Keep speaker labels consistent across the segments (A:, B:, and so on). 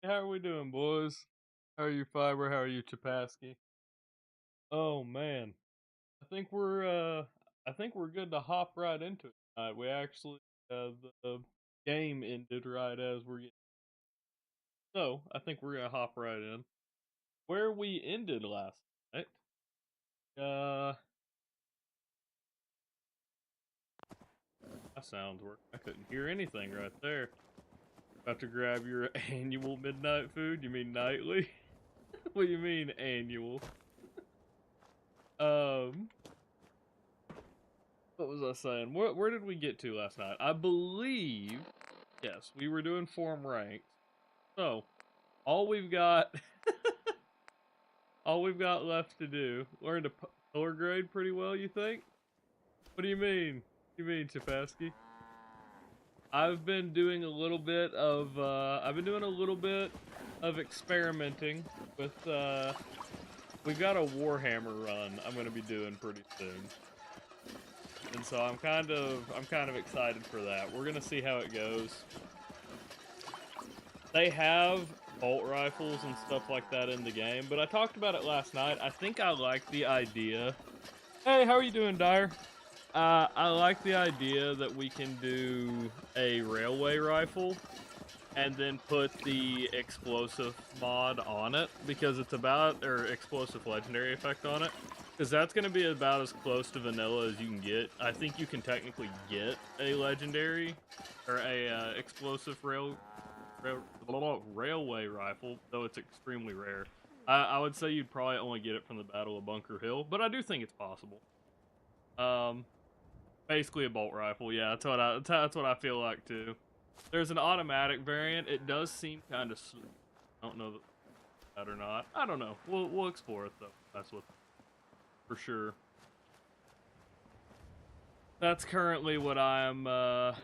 A: How are we doing, boys? How are you, Fiber? How are you, Chapaski? Oh man, I think we're good to hop right into it tonight. We actually the game ended right as we're getting, so I think we're gonna hop right in where we ended last night. Uh, my sounds work. I couldn't hear anything right there. About to grab your annual midnight food? You mean nightly? What do you mean annual? Um, what was I saying? Where did we get to last night? I believe, yes, we were doing form ranks. So all we've got, all we've got left to do, learn to color grade pretty well. You think? What do you mean? You mean Chapaski? I've been doing a little bit of, I've been doing a little bit of experimenting with. We've got a Warhammer run I'm gonna be doing pretty soon. And so I'm kind of excited for that. We're gonna see how it goes. They have bolt rifles and stuff like that in the game, but I talked about it last night. I think I like the idea. Hey, how are you doing, Dyer? I like the idea that we can do a railway rifle and then put the explosive mod on it because it's about, or explosive legendary effect on it, because that's going to be about as close to vanilla as you can get. I think you can technically get a legendary or a explosive railway rifle, though it's extremely rare. I would say you'd probably only get it from the Battle of Bunker Hill, but I do think it's possible. Um, Basically a bolt rifle. Yeah, that's what I feel like too. There's an automatic variant. It does seem kind of. I don't know that or not. I don't know. We'll explore it though. That's what for sure. That's currently what I'm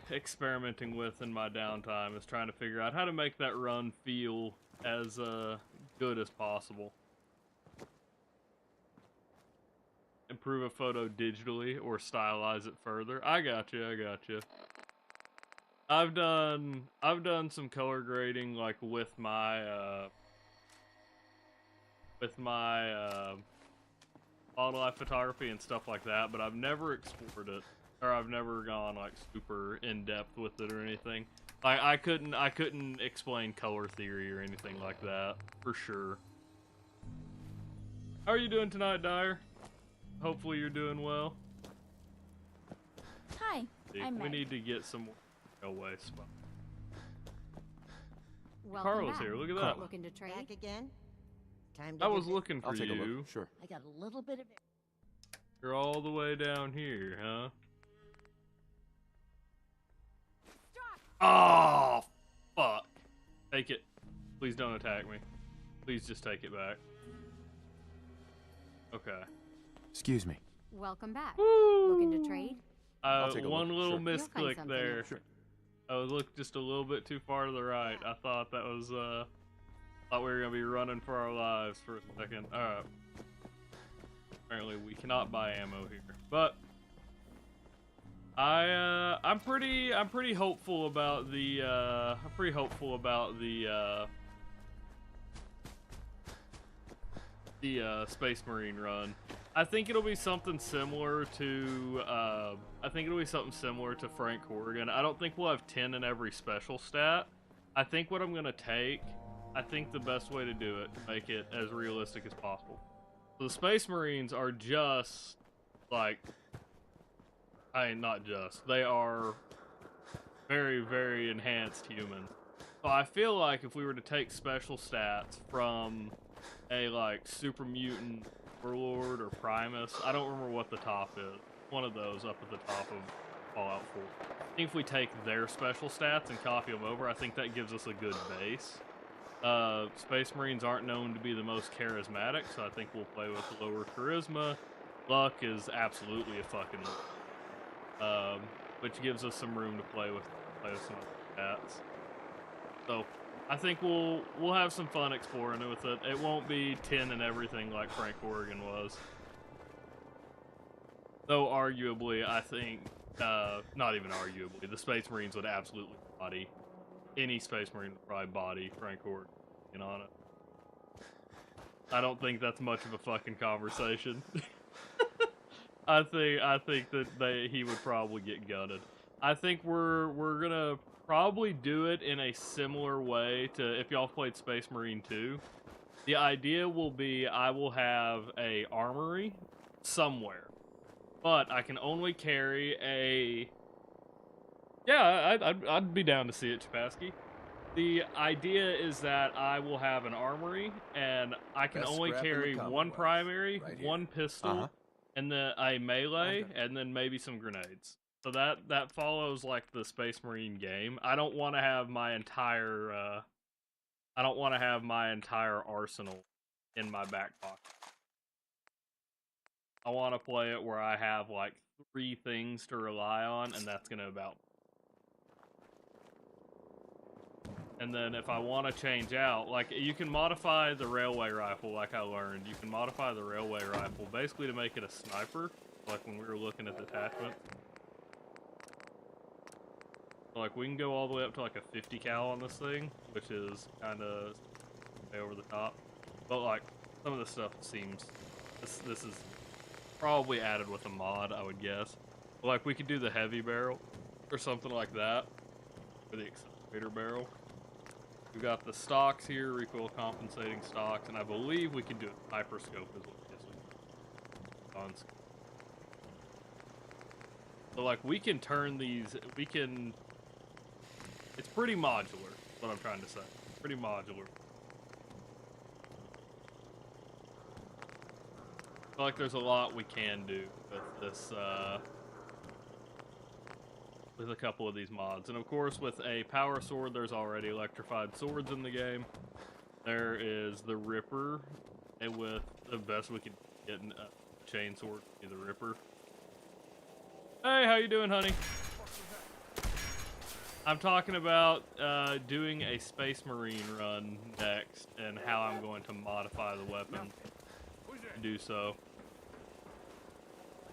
A: experimenting with in my downtime, is trying to figure out how to make that run feel as good as possible. Improve a photo digitally or stylize it further. I got you. I got you. I've done some color grading like with my wildlife photography and stuff like that, but I've never explored it, or I've never gone like super in depth with it or anything. Like I couldn't explain color theory or anything like that for sure. How are you doing tonight, Dyer? Hopefully you're doing well.
B: Hi, I'm
A: We
B: Meg.
A: need to get some railway spot.
B: Welcome
A: Carla's
B: back.
A: here. Look at that.
B: Looking to trade?
C: Back again? Time to
A: I
C: do
A: was
C: this.
A: looking for
D: I'll take a
A: you.
D: look. Sure.
C: I got a little bit of
A: You're all the way down here, huh? Oh, fuck. Take it. Please don't attack me. Please just take it back. Okay.
D: Excuse me.
B: Welcome back.
A: Woo!
B: Looking to trade?
D: I'll take a
A: One
D: look.
A: little
D: Sure.
B: You'll find
A: misclick
B: something
A: there.
B: you'll-
D: Sure.
A: I was looked just a little bit too far to the right. I thought that was, thought we were gonna be running for our lives for a second. Alright. Apparently we cannot buy ammo here. But I'm pretty hopeful about the Space Marine run. I think it'll be something similar to Frank Corrigan. I don't think we'll have 10 in every special stat. I think what I'm gonna take, I think the best way to do it, to make it as realistic as possible. So the Space Marines are just like, not just. They are very, very enhanced humans. So I feel like if we were to take special stats from a like super mutant warlord or Primus, I don't remember what the top is. One of those up at the top of Fallout 4. I think if we take their special stats and copy them over, I think that gives us a good base. Space Marines aren't known to be the most charismatic, so I think we'll play with lower charisma. Luck is absolutely a fucking which gives us some room to play with some stats. So I think we'll have some fun exploring it with it. It won't be 10 and everything like Frank Oregon was. Though arguably, I think, not even arguably, the Space Marines would absolutely body, any Space Marine would probably body Frank Oregon. on it. I don't think that's much of a fucking conversation. I think that he would probably get gutted. I think we're gonna probably do it in a similar way to if y'all played Space Marine 2. The idea will be I will have a armory somewhere, but I can only carry a. Yeah, I'd be down to see it, Chapasky. The idea is that I will have an armory, and I can
E: Best
A: only
E: scrap in the
A: carry one
E: Commonwealth,
A: primary,
E: right here.
A: one pistol,
D: Uh-huh.
A: and then a melee,
E: Okay.
A: and then maybe some grenades. So that follows like the Space Marine game. I don't want to have my entire arsenal in my back pocket. I want to play it where I have like 3 things to rely on, and that's gonna about. And then if I want to change out, like you can modify the railway rifle, like I learned. You can modify the railway rifle basically to make it a sniper, like when we were looking at the attachment. Like we can go all the way up to like a 50 cal on this thing, which is kind of way over the top. But like some of the stuff seems this is probably added with a mod, I would guess. But, like we could do the heavy barrel or something like that, or the accelerator barrel. We've got the stocks here, recoil compensating stocks, and I believe we can do a hyper scope as well. Yes, so like we can turn these, it's pretty modular, is what I'm trying to say. Pretty modular. I feel like there's a lot we can do with this, with a couple of these mods. And of course, with a power sword, there's already electrified swords in the game. There is the Ripper, and with the best we could get in a chain sword, be the Ripper. Hey, how you doing, honey? I'm talking about doing a Space Marine run next, and how I'm going to modify the weapon to do so.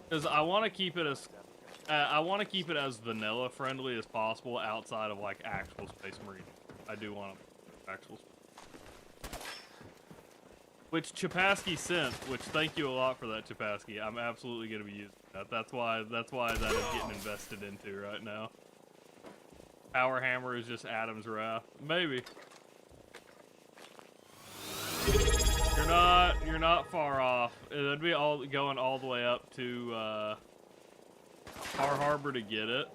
A: Because I want to keep it as vanilla friendly as possible outside of like actual Space Marine. I do want actual. Which Chapasky sent. Which thank you a lot for that, Chapasky. I'm absolutely gonna be using that. That's why that is getting invested into right now. Power Hammer is just Adam's Wrath. Maybe. You're not far off. It'd be going all the way up to Bar Harbor to get it,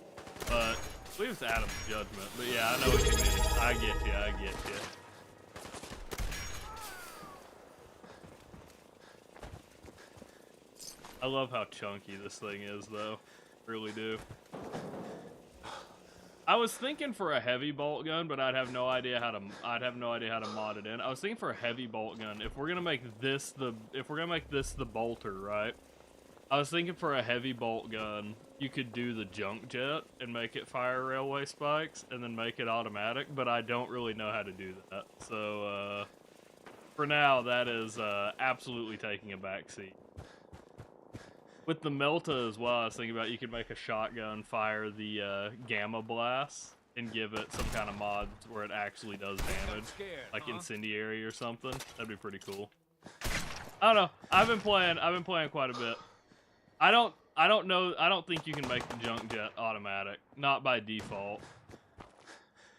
A: but I believe it's Adam's Judgment. But yeah, I know what you mean. I get you. I love how chunky this thing is, though. Really do. I was thinking for a heavy bolt gun, but I'd have no idea how to mod it in. I was thinking for a heavy bolt gun, if we're gonna make this the bolter, right? I was thinking for a heavy bolt gun, you could do the junk jet and make it fire railway spikes and then make it automatic, but I don't really know how to do that. So for now, that is absolutely taking a backseat. With the Melta as well, I was thinking about you could make a shotgun fire the Gamma Blast and give it some kind of mod where it actually does damage, like Incendiary or something. That'd be pretty cool. I don't know. I've been playing quite a bit. I don't think you can make the junk jet automatic, not by default.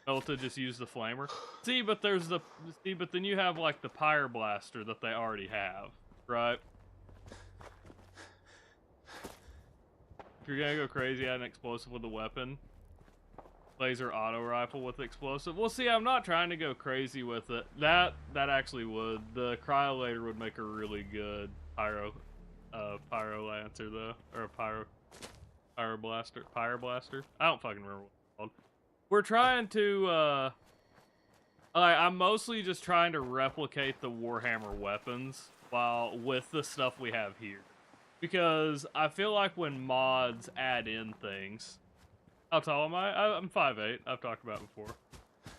A: Melta just use the flamer. But then you have like the Pyre Blaster that they already have, right? If you're gonna go crazy, add an explosive with a weapon. Laser auto rifle with explosive. Well, see, I'm not trying to go crazy with it. That actually would. The Cryolator would make a really good pyro lancer though, or a pyre blaster. I don't fucking remember what it's called. We're trying to. I'm mostly just trying to replicate the Warhammer weapons while with the stuff we have here. Because I feel like when mods add in things, how tall am I? I'm 5'8". I've talked about it before.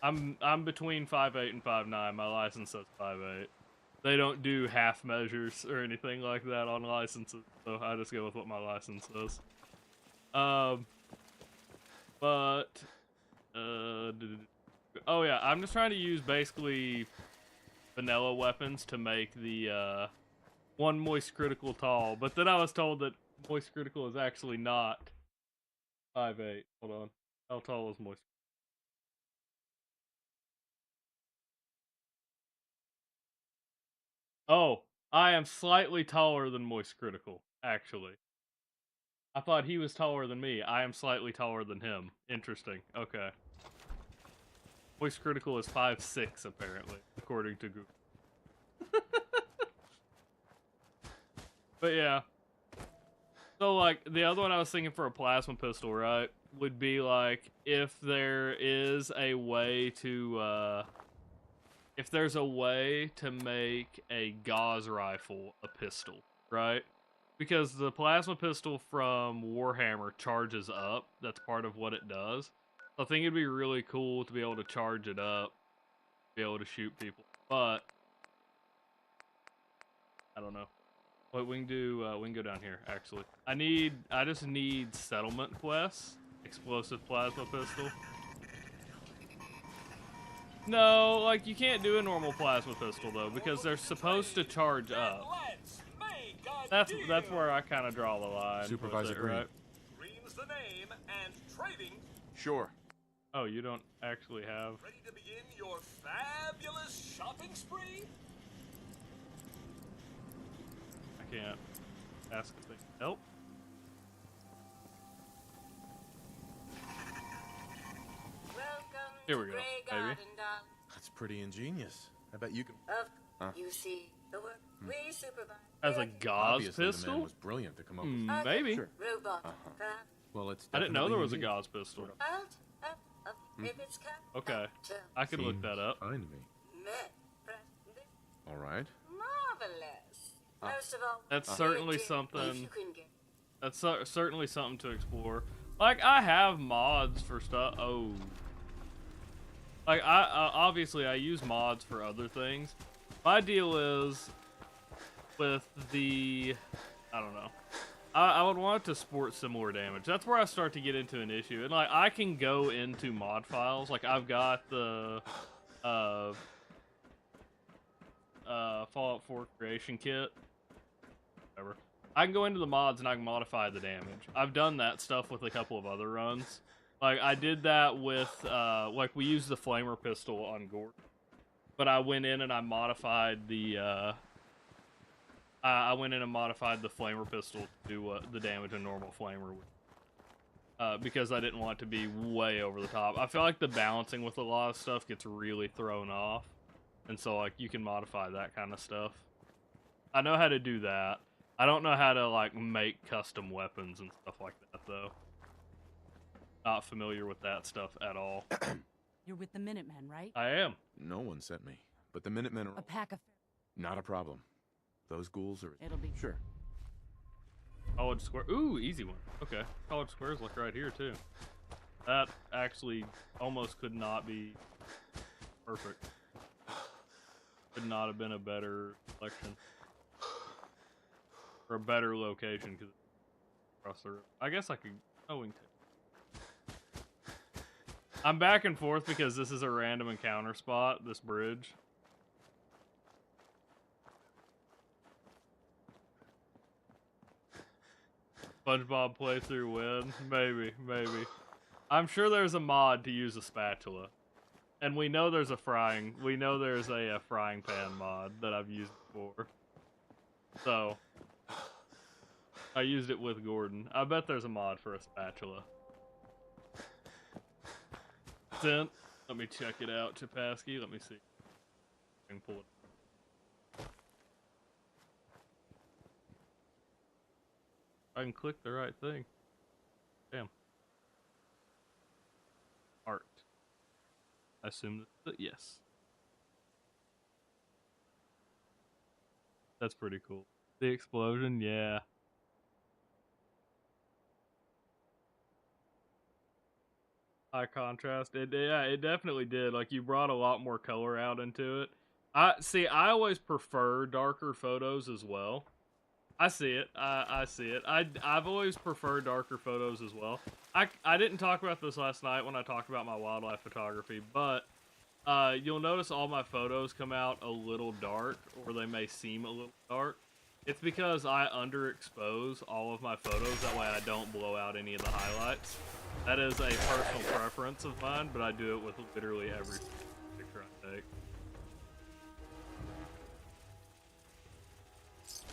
A: I'm between 5'8" and 5'9". My license says 5'8". They don't do half measures or anything like that on licenses, so I just go with what my license says. Oh yeah, I'm just trying to use basically vanilla weapons to make the one moist critical tall. But then I was told that moist critical is actually not 5'8". Hold on. How tall is moist? Oh, I am slightly taller than moist critical, actually. I thought he was taller than me. I am slightly taller than him. Interesting. Okay. Moist critical is 5'6", apparently, according to Google. But yeah. So, like, the other one I was thinking for a plasma pistol, right, would be, like, if there is a way to, if there's a way to make a gauze rifle a pistol, right? Because the plasma pistol from Warhammer charges up. That's part of what it does. So I think it'd be really cool to be able to charge it up, be able to shoot people. But I don't know. What we can do, we can go down here, actually. I just need settlement quests. Explosive plasma pistol. No, like, you can't do a normal plasma pistol, though, because they're supposed to charge up. That's where I kind of draw the line.
D: Supervisor
A: it,
D: Green.
A: right?
E: Green's the name, and trading.
D: Sure.
A: Oh, you don't actually have...
E: Ready to begin your fabulous shopping spree?
A: I can't ask a thing. Nope. Here we go, baby.
F: That's pretty ingenious. I bet you can.
G: You see, the work we supervise.
A: As a gauze
F: Obviously, the man
A: pistol?
F: was brilliant to come up with.
A: Maybe.
F: Sure.
G: Robot.
F: Well, it's.
A: I didn't know there was a
F: definitely
A: gauze pistol.
G: If it's cut,
A: Okay. I could look that up.
F: Fine to me. All right.
G: Marvelous. Most of all,
A: That's certainly
G: if
A: something...
G: you can get
A: That's certainly something to explore. Like, I have mods for stuff. Oh. Like, obviously, I use mods for other things. My deal is with the... I don't know. I would want it to support similar damage. That's where I start to get into an issue. And, like, I can go into mod files. Like, I've got the Fallout 4 creation kit. Whatever. I can go into the mods and I can modify the damage. I've done that stuff with a couple of other runs. Like, I did that with, like, we used the flamer pistol on Gordon. But I went in and I modified the, I went in and modified the flamer pistol to do the damage a normal flamer would. Because I didn't want it to be way over the top. I feel like the balancing with a lot of stuff gets really thrown off. And so, like, you can modify that kind of stuff. I know how to do that. I don't know how to, like, make custom weapons and stuff like that, though. Not familiar with that stuff at all.
H: You're with the Minutemen, right?
A: I am.
F: No one sent me, but the Minutemen
H: A
F: are
H: pack of...
F: not a problem. Those ghouls are.
H: It'll be...
F: Sure.
A: College Square. Ooh, easy one. Okay. College Square's like right here, too. That actually almost could not be perfect. Could not have been a better selection. Or a better location, because across the road. I guess I could... Oh, we can take... I'm back and forth because this is a random encounter spot, this bridge. SpongeBob playthrough win? Maybe, maybe. I'm sure there's a mod to use a spatula. And we know there's a frying pan mod that I've used before. So, I used it with Gordon. I bet there's a mod for a spatula. Sent. Let me check it out, Chapasky. Let me see. I can pull it. I can click the right thing. Damn. Art. I assume that, yes. That's pretty cool. The explosion, yeah. High contrast. Yeah, it definitely did. Like, you brought a lot more color out into it. I always prefer darker photos as well. I see it. I see it. I've always preferred darker photos as well. I didn't talk about this last night when I talked about my wildlife photography, but you'll notice all my photos come out a little dark, or they may seem a little dark. It's because I underexpose all of my photos, that way I don't blow out any of the highlights. That is a personal preference of mine, but I do it with literally every picture I take.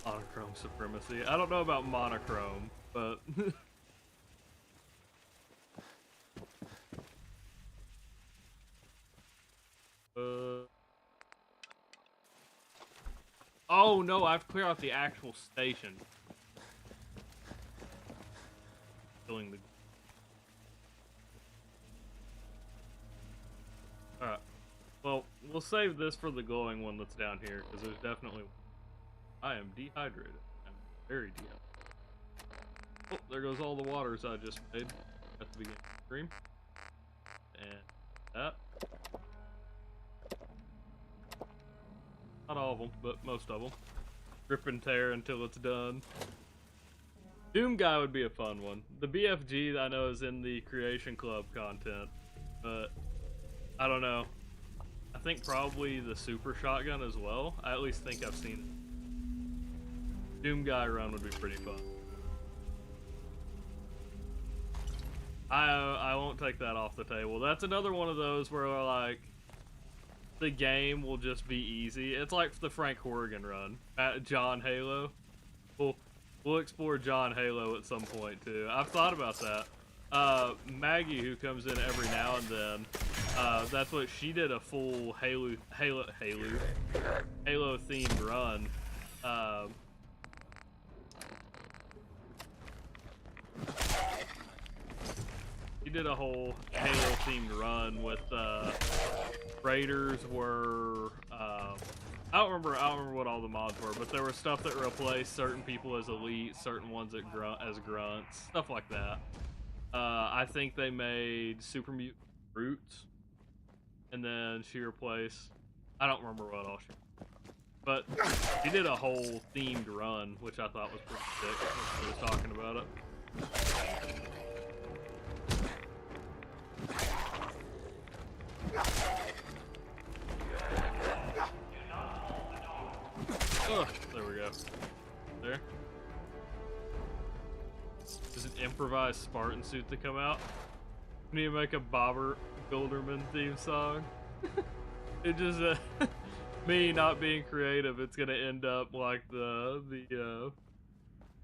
A: Monochrome supremacy. I don't know about monochrome, but... Oh no, I have to clear out the actual station. Killing the... Alright. Well, we'll save this for the glowing one that's down here, because there's definitely... I am dehydrated. I'm very dehydrated. Oh, there goes all the waters I just made at the beginning of the stream. And that. Not all of them, but most of them. Rip and tear until it's done. Doom Guy would be a fun one. The BFG I know is in the Creation Club content, but I don't know. I think probably the Super Shotgun as well. I at least think I've seen it. Doom Guy run would be pretty fun. I won't take that off the table. That's another one of those where like the game will just be easy. It's like the Frank Horrigan run at John Halo. We'll explore John Halo at some point too. I've thought about that. Maggie, who comes in every now and then, that's what she did, a full Halo themed run. He did a whole Halo themed run with Raiders were I don't remember what all the mods were, but there was stuff that replaced certain people as elite, certain ones that as grunts, stuff like that. I think they made Super Mutant Brutes, and then she replaced, I don't remember what all she, but he did a whole themed run, which I thought was pretty sick when she was talking about it. Ugh, there we go. There. There's an improvised Spartan suit to come out. We need to make a Bobber Bilderman theme song. It just, me not being creative, it's gonna end up like the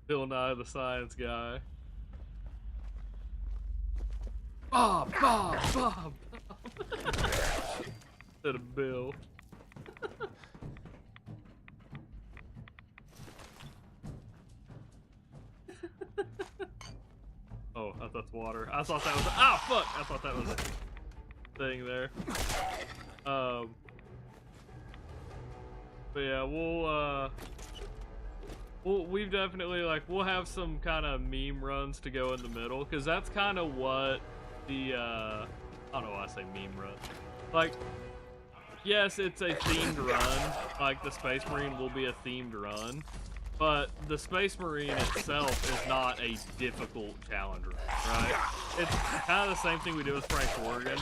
A: Bill Nye the Science Guy. Bob! Instead of Bill. Oh, I thought that's water. I thought that was fuck! I thought that was a thing there. But yeah, we've definitely, like, we'll have some kind of meme runs to go in the middle, because that's kind of what the, I don't know why I say meme run. Like, yes, it's a themed run, like the Space Marine will be a themed run, but the Space Marine itself is not a difficult challenge run, right? It's kind of the same thing we did with Frank Horrigan,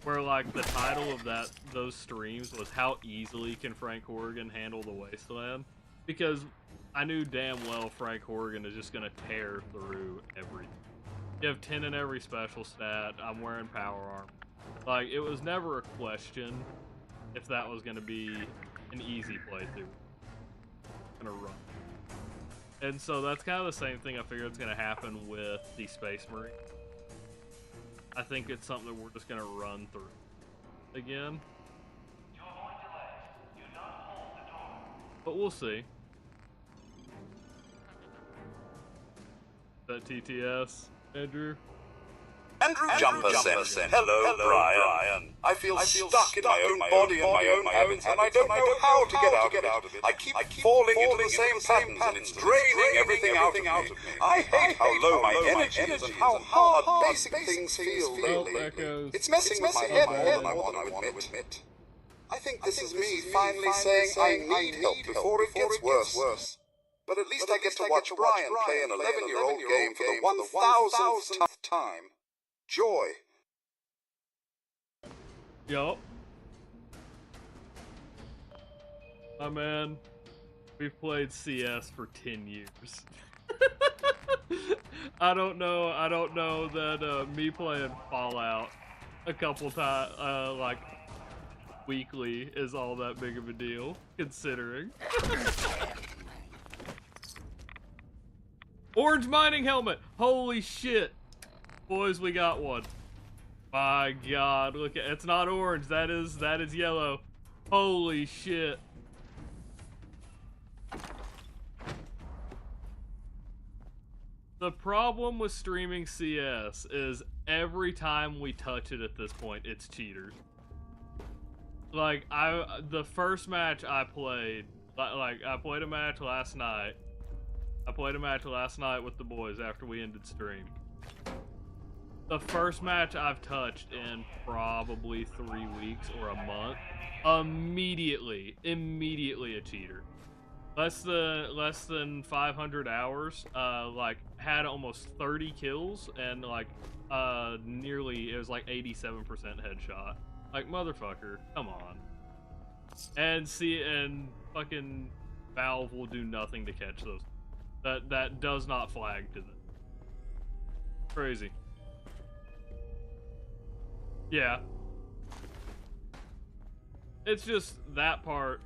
A: where like the title of those streams was how easily can Frank Horrigan handle the Wasteland, because I knew damn well Frank Horrigan is just gonna tear through everything. You have 10 in every special stat, I'm wearing power armor. Like, it was never a question if that was gonna be an easy playthrough. Gonna run. And so that's kind of the same thing I figure it's gonna happen with the Space Marine. I think it's something that we're just gonna run through again. But we'll see. Is that TTS, Andrew?
E: Andrew Jumper says, hello, Brian. I feel stuck in my own body and my own habits, and I don't know how to get out of it. I keep falling into the same patterns, and it's draining everything out of me. I hate how low my energy is and how hard basic things feel lately. It's messing with my head more than I want to admit. I think this is me finally saying I need help before it gets worse. But at least I get to watch Brian play an 11-year-old game for the 1,000th time. Joy.
A: Yup. My man, we've played CS for 10 years. I don't know that me playing Fallout a couple times, like weekly, is all that big of a deal, considering. Orange mining helmet! Holy shit! Boys, we got one. My god, look at it's not orange, that is yellow. Holy shit. The problem with streaming CS is every time we touch it at this point, it's cheaters. Like, the first match I played, like, I played a match last night. I played a match last night with the boys after we ended stream. The first match I've touched in probably 3 weeks or a month. Immediately a cheater. Less than 500 hours, like, had almost 30 kills, and, like, nearly, it was like 87% headshot. Like, motherfucker, come on. And fucking Valve will do nothing to catch those. That does not flag to them. Crazy. Yeah. It's just that part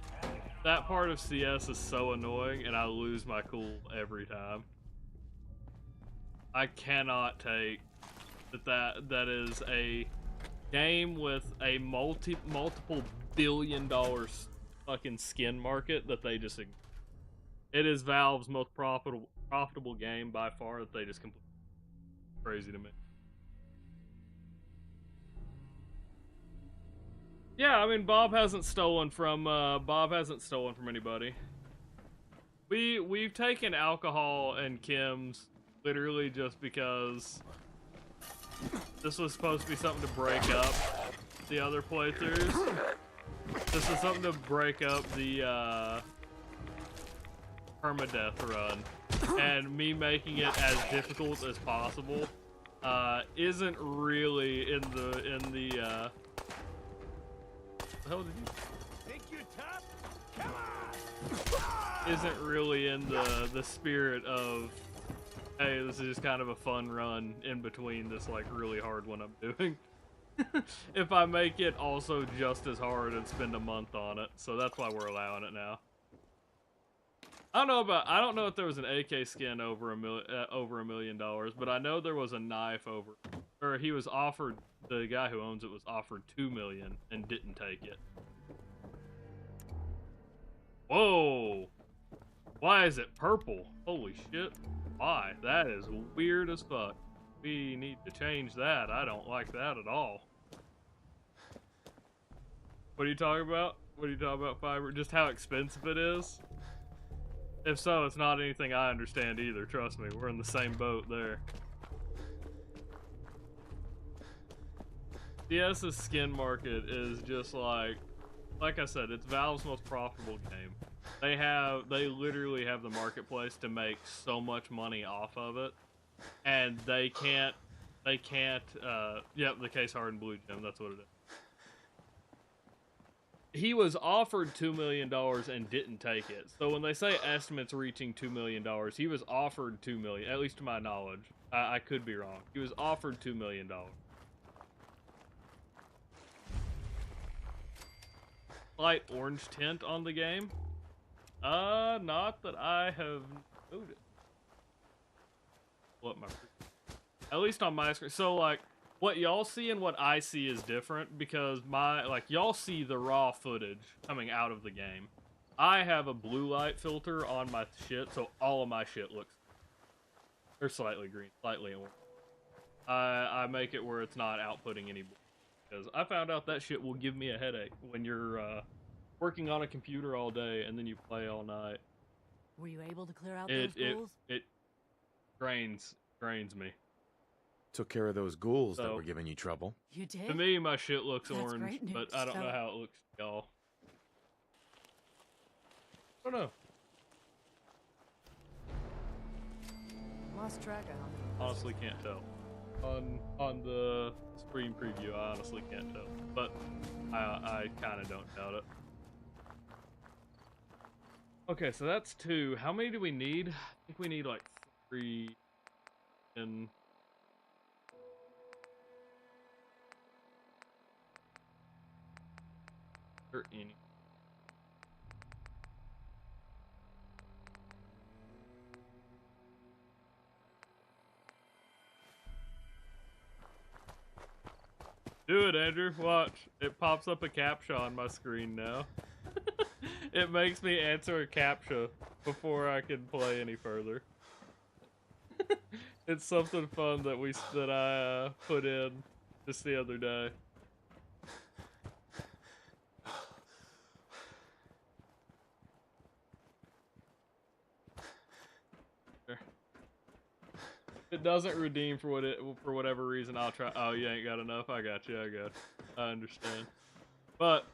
A: of CS is so annoying, and I lose my cool every time. I cannot take that is a game with a multiple $billion fucking skin market that they just ignore. It is Valve's most profitable game by far that they just completely crazy to me. Yeah, I mean, Bob hasn't stolen from anybody. We've taken alcohol and chems literally just because this was supposed to be something to break up the other playthroughs. This is something to break up the permadeath run, and me making it as difficult as possible isn't really in the hell did you think you're tough? Come on! Isn't really in the spirit of, hey, this is just kind of a fun run in between this like really hard one I'm doing. If I make it also just as hard and spend a month on it, so that's why we're allowing it now. I don't know if there was an AK skin over $1 million, but I know there was a knife over, or he was offered, the guy who owns it was offered $2 million and didn't take it. Whoa! Why is it purple? Holy shit! Why? That is weird as fuck. We need to change that. I don't like that at all. What are you talking about? What are you talking about, Fiber? Just how expensive it is? If so, it's not anything I understand either, trust me. We're in the same boat there. CS's skin market is just like I said, it's Valve's most profitable game. They literally have the marketplace to make so much money off of it. And they can't, yep, the Case Hardened Blue Gem, that's what it is. He was offered $2 million and didn't take it. So when they say estimates reaching $2 million, he was offered $2 million, at least to my knowledge. I could be wrong. He was offered $2 million. Light orange tint on the game? Not that I have noticed. At least on my screen. So, like, what y'all see and what I see is different because y'all see the raw footage coming out of the game. I have a blue light filter on my shit, so all of my shit looks, or slightly green, slightly orange. I make it where it's not outputting any blue because I found out that shit will give me a headache when you're working on a computer all day and then you play all night.
H: Were you able to clear out those ghouls?
A: It drains me.
F: Took care of those ghouls that were giving you trouble.
H: You did?
A: To me, my shit looks
H: That's
A: orange,
H: great news.
A: but I don't know how it looks to y'all. I don't know.
H: Lost track of.
A: Honestly can't tell. On the screen preview, I honestly can't tell. But I kind of don't doubt it. Okay, so that's 2. How many do we need? I think we need like 3 and... Or any. Do it, Andrew. Watch. It pops up a CAPTCHA on my screen now. It makes me answer a CAPTCHA before I can play any further. It's something fun that I put in just the other day. If it doesn't redeem for whatever reason, I'll try. Oh, you ain't got enough. I got you. I understand. But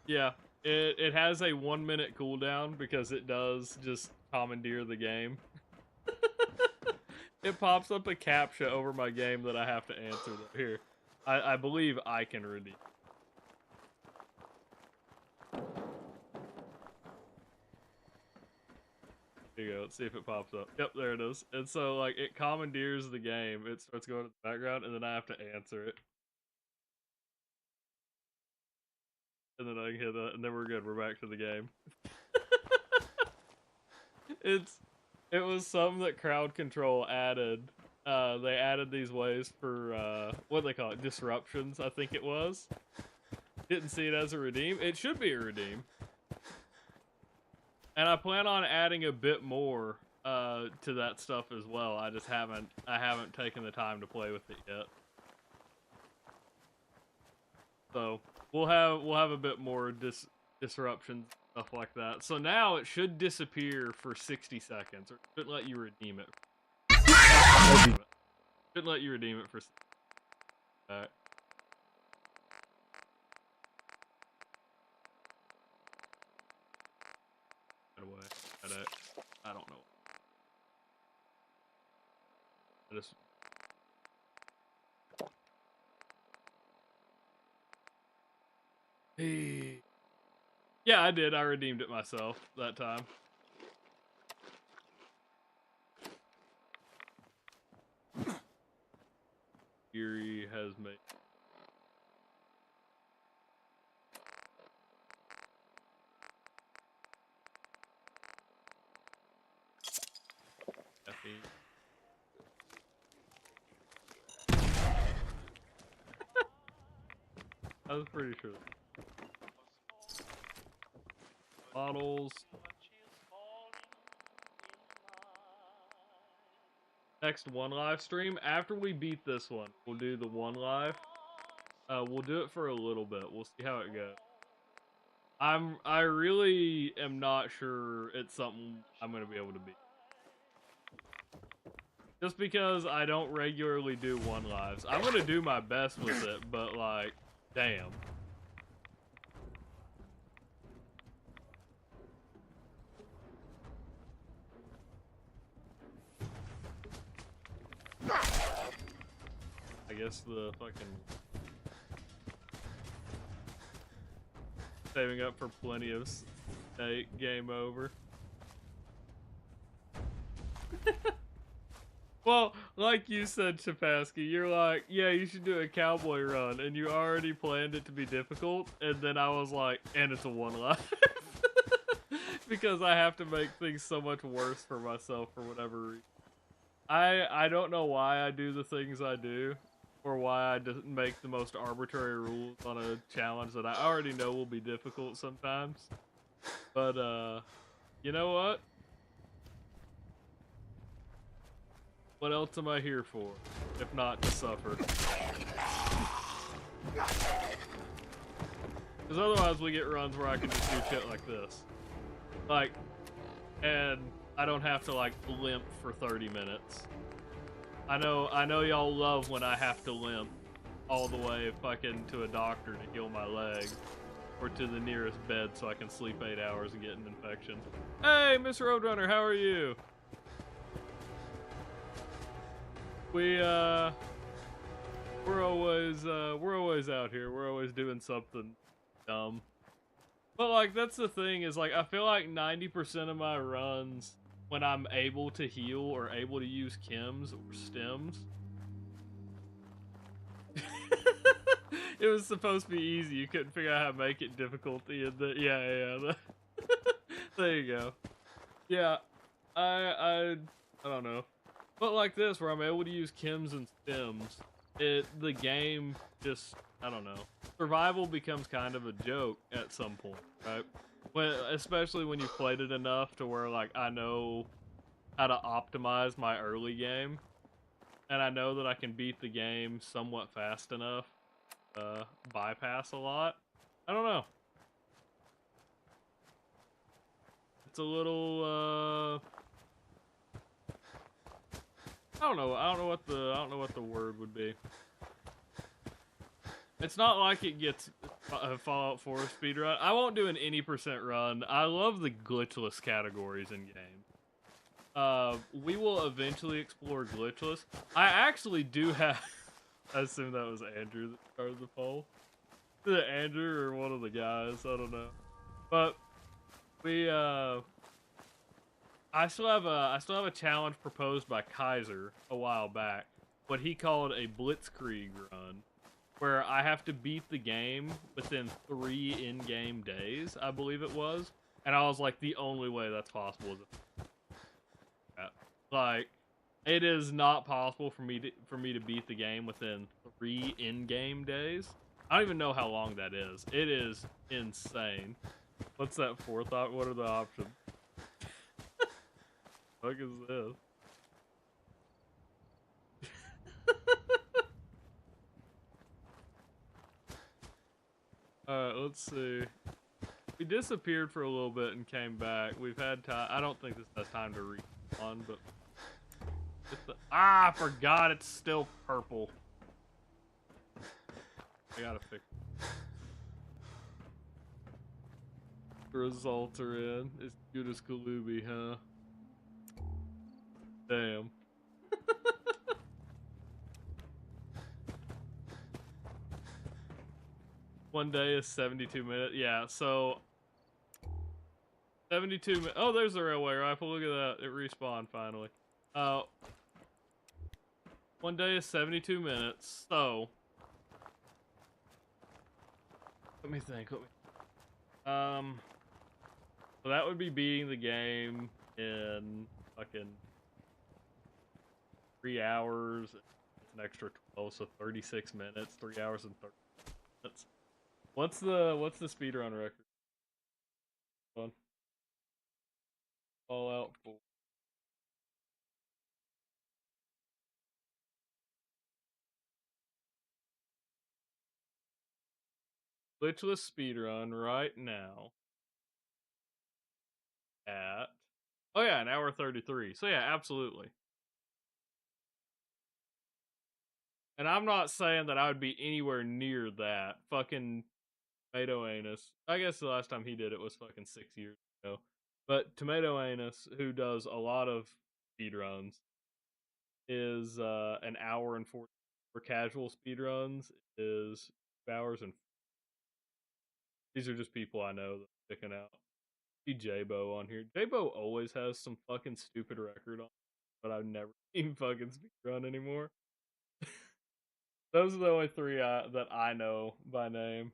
A: yeah, it has a 1-minute cooldown because it does just commandeer the game. It pops up a CAPTCHA over my game that I have to answer. Here, I believe I can redeem. There you go. Let's see if it pops up. Yep, there it is. And so, like, it commandeers the game. It starts going to the background, and then I have to answer it. And then I can hit that, and then we're good. We're back to the game. It was something that Crowd Control added. They added these ways for, what do they call it? Disruptions, I think it was. Didn't see it as a redeem. It should be a redeem. And I plan on adding a bit more to that stuff as well. I just haven't taken the time to play with it yet. So we'll have a bit more disruptions, stuff like that. So now it should disappear for 60 seconds, or it shouldn't let you redeem it. Shouldn't let you redeem it for. Alright. Away. I don't know. I just. Hey. Yeah, I did. I redeemed it myself that time. Fury has made. I was pretty sure. Bottles. Next one live stream. After we beat this one, we'll do the one live. We'll do it for a little bit. We'll see how it goes. I really am not sure it's something I'm gonna be able to beat. Just because I don't regularly do one lives. I'm gonna do my best with it, but like, damn. I guess the fucking saving up for plenty of steak, game over. Well, like you said, Chapasky, you're like, yeah, you should do a cowboy run, and you already planned it to be difficult, and then I was like, and it's a one life. Because I have to make things so much worse for myself for whatever reason. I don't know why I do the things I do, or why I just make the most arbitrary rules on a challenge that I already know will be difficult sometimes. But, you know what? What else am I here for, if not to suffer? Because otherwise we get runs where I can just do shit like this. Like, and I don't have to, like, limp for 30 minutes. I know y'all love when I have to limp all the way fucking to a doctor to heal my leg. Or to the nearest bed so I can sleep 8 hours and get an infection. Hey, Miss Roadrunner, how are you? We're always out here. We're always doing something dumb. But like that's the thing is like I feel like 90% of my runs when I'm able to heal or able to use chems or stems. It was supposed to be easy. You couldn't figure out how to make it difficulty and yeah. There you go. Yeah. I don't know. But like this where I'm able to use chems and stems, the game just I don't know. Survival becomes kind of a joke at some point, right? Especially when you've played it enough to where like I know how to optimize my early game, and I know that I can beat the game somewhat fast enough, bypass a lot. I don't know. It's a little I don't know what the word would be. It's not like it gets a Fallout 4 speedrun. I won't do an any percent run. I love the glitchless categories in game. We will eventually explore glitchless. I actually do have... I assume that was Andrew that started the poll. Is it Andrew or one of the guys? I don't know. But we I still have a challenge proposed by Kaiser a while back. What he called a blitzkrieg run, where I have to beat the game within 3 in-game days, I believe it was. And I was like, the only way that's possible is like, it is not possible for me to beat the game within 3 in-game days. I don't even know how long that is. It is insane. What's that forethought? What are the options? What is this? Alright, let's see. We disappeared for a little bit and came back. We've had time. I don't think this has time to respawn, but... I forgot it's still purple. I gotta fix it. Results are in. It's good as Kalubi, huh? Damn. One day is 72 minutes. Yeah, so 72 minutes. Oh, there's the railway rifle. Look at that. It respawned finally. One day is 72 minutes. So let me think. So that would be beating the game in fucking 3 hours. It's an extra 12, so 36 minutes. 3 hours and 30 minutes. What's the speedrun record? Fun. Fallout 4. Glitchless speedrun right now at, oh yeah, an hour 33. So yeah, absolutely. And I'm not saying that I would be anywhere near that. Fucking Tomato Anus. I guess the last time he did it was fucking 6 years ago. But Tomato Anus, who does a lot of speedruns, is an hour and 40. For casual speedruns, is 2 hours and 40. These are just people I know that are sticking out. See J-Bo on here. J-Bo always has some fucking stupid record on, but I've never seen fucking speedrun anymore. Those are the only 3 that I know by name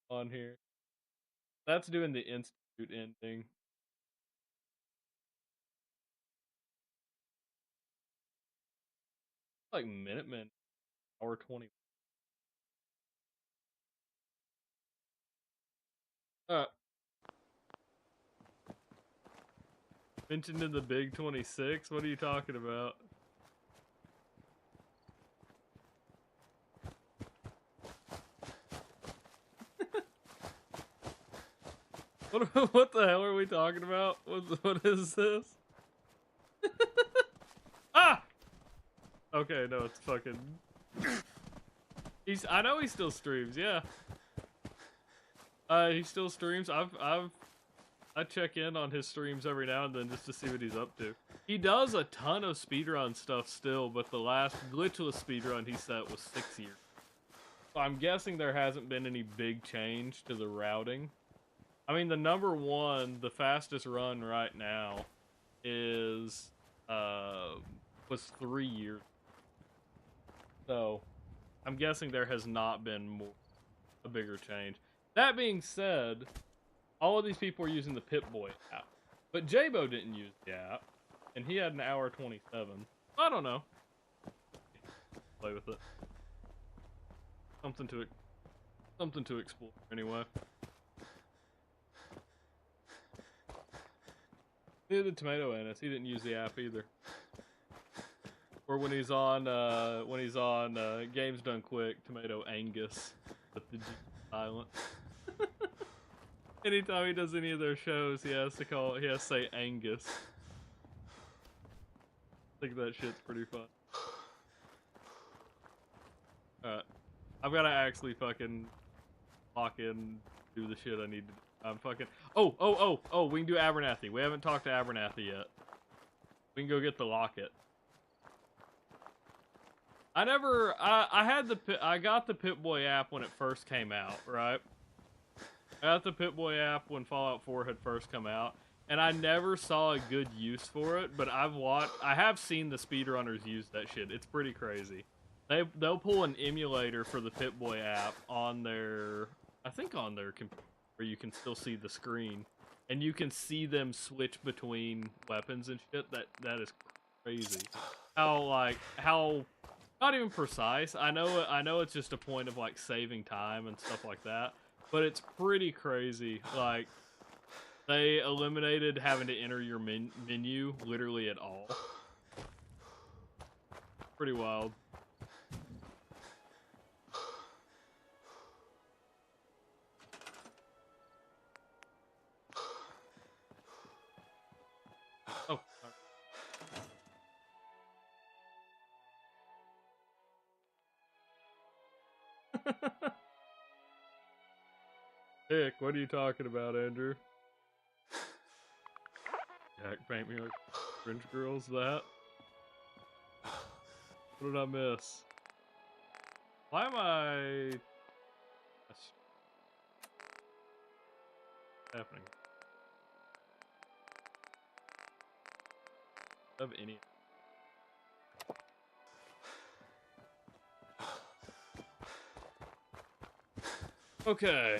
A: on here. That's doing the Institute ending. Like Minutemen, hour 20. Mentioned in the Big 26? What are you talking about? What the hell are we talking about? What is this? Ah! Okay, no, it's fucking... I know he still streams, yeah. He still streams. I check in on his streams every now and then just to see what he's up to. He does a ton of speedrun stuff still, but the last glitchless speedrun he set was 6 years. So I'm guessing there hasn't been any big change to the routing. I mean, the number one, the fastest run right now is, was 3 years. So, I'm guessing there has not been a bigger change. That being said, all of these people are using the Pip-Boy app. But Jabo didn't use the app, and he had an hour 27. I don't know. Play with it. Something to explore anyway. Neither did Tomato Annis. He didn't use the app either. Or when he's on Games Done Quick, Tomato Angus with the G silent. Anytime he does any of their shows, he has to say Angus. I think that shit's pretty fun. Alright. I've gotta actually fucking lock in, do the shit I need to do. I'm fucking... Oh, we can do Abernathy. We haven't talked to Abernathy yet. We can go get the locket. I got the Pip-Boy app when it first came out, right? I got the Pip-Boy app when Fallout 4 had first come out, and I never saw a good use for it, but I have seen the speedrunners use that shit. It's pretty crazy. They'll pull an emulator for the Pip-Boy app on their, I think on their computer, where you can still see the screen, and you can see them switch between weapons and shit. That is crazy. How not even precise. I know it's just a point of like saving time and stuff like that, but it's pretty crazy. Like, they eliminated having to enter your menu literally at all. Pretty wild. Oh. Dick, what are you talking about, Andrew? Jack, paint me like French girls, that? What did I miss? Why am I... What's happening? Of any... Okay.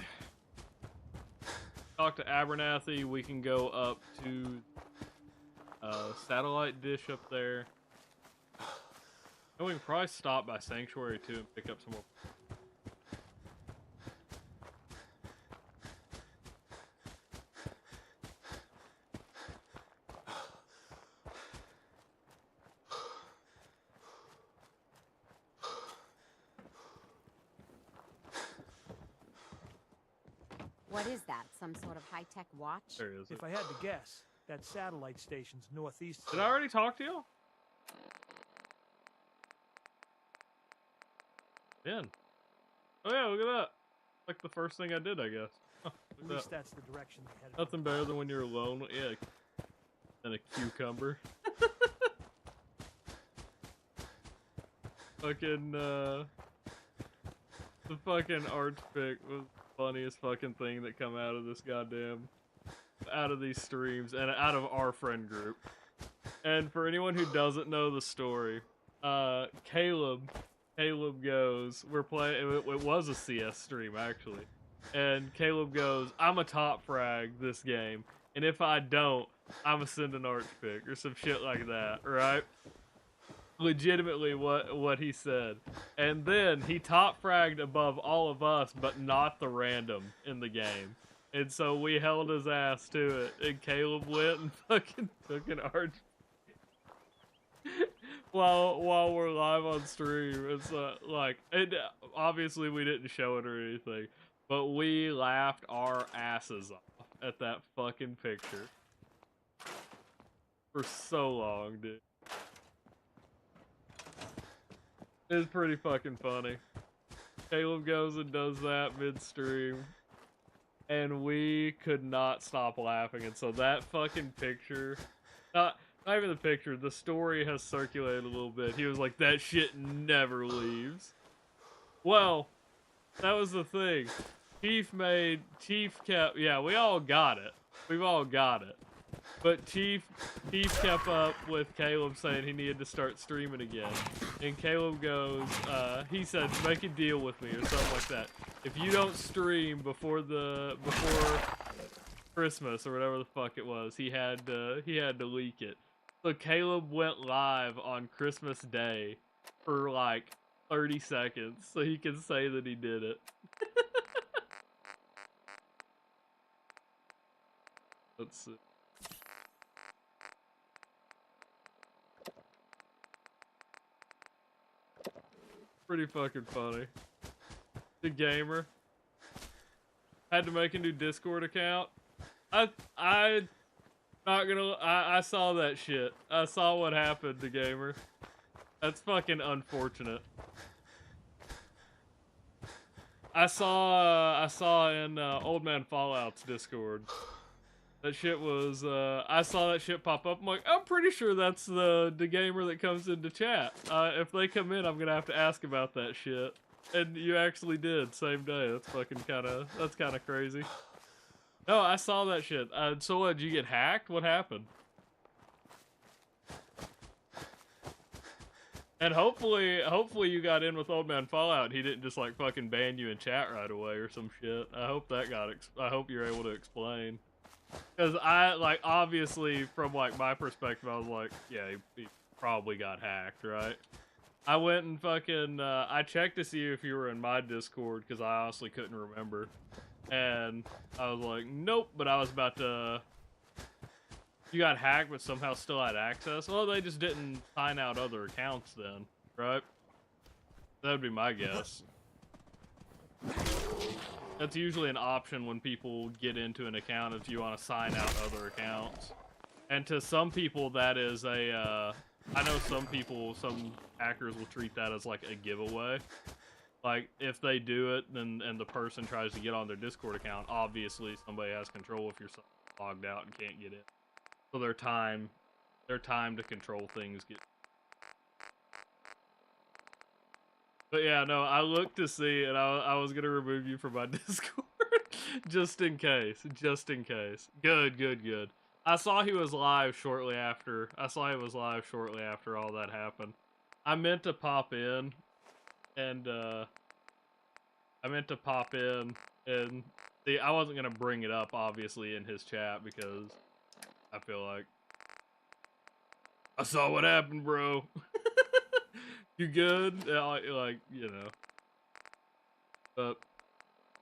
A: Talk to Abernathy. We can go up to satellite dish up there. And we can probably stop by Sanctuary too and pick up some more.
B: What is that? Some sort of high-tech watch?
A: There is.
I: If I had to guess, that satellite station's northeast.
A: Did I already talk to you? Ben. Oh yeah, look at that. Like the first thing I did, I guess. Huh,
I: At least that's the direction they headed.
A: Nothing better than when you're alone. Yeah, than a cucumber. Fucking the fucking arch pick was the funniest fucking thing that come out of this goddamn, out of these streams and out of our friend group. And for anyone who doesn't know the story, Caleb goes, we're playing, it was a CS stream actually, and Caleb goes, I'm a top frag this game, and if I don't, I'm a send an arch pick or some shit like that, right? Legitimately what he said. And then he top fragged above all of us, but not the random in the game. And so we held his ass to it, and Caleb went and fucking took an arch while we're live on stream. It's like, obviously we didn't show it or anything, but we laughed our asses off at that fucking picture for so long, dude. It's pretty fucking funny. Caleb goes and does that mid-stream, and we could not stop laughing. And so that fucking picture, not even the picture, the story has circulated a little bit. He was like, that shit never leaves. Well, that was the thing. Chief kept, yeah, we all got it. We've all got it. But Chief kept up with Caleb saying he needed to start streaming again. And Caleb goes, he said, make a deal with me or something like that. If you don't stream before Christmas or whatever the fuck it was, he had to leak it. So Caleb went live on Christmas Day for like 30 seconds so he can say that he did it. Let's see. Pretty fucking funny. The gamer had to make a new Discord account. I saw that shit. I saw what happened to gamer. That's fucking unfortunate. I saw in Old Man Fallout's Discord. That shit was, I saw that shit pop up. I'm like, I'm pretty sure that's the gamer that comes into chat. If they come in, I'm gonna have to ask about that shit. And you actually did, same day. That's fucking that's kinda crazy. No, I saw that shit. So what, did you get hacked? What happened? And hopefully you got in with Old Man Fallout. He didn't just like fucking ban you in chat right away or some shit. I hope that I hope you're able to explain. Because obviously, from, like, my perspective, I was like, yeah, he probably got hacked, right? I went and fucking, I checked to see if you were in my Discord, because I honestly couldn't remember. And I was like, nope, but I was about to... You got hacked, but somehow still had access? Well, they just didn't sign out other accounts then, right? That would be my guess. That's usually an option when people get into an account if you want to sign out other accounts. And to some people, that is a, I know some hackers will treat that as like a giveaway. Like, if they do it, and the person tries to get on their Discord account, obviously somebody has control if you're logged out and can't get in. So their time to control things get... But yeah, no, I looked to see, and I was gonna remove you from my Discord, just in case. Good. I saw he was live shortly after. All that happened. I meant to pop in, and see, I wasn't gonna bring it up, obviously, in his chat, because I feel like I saw what happened, bro. You good? Like, you know. But,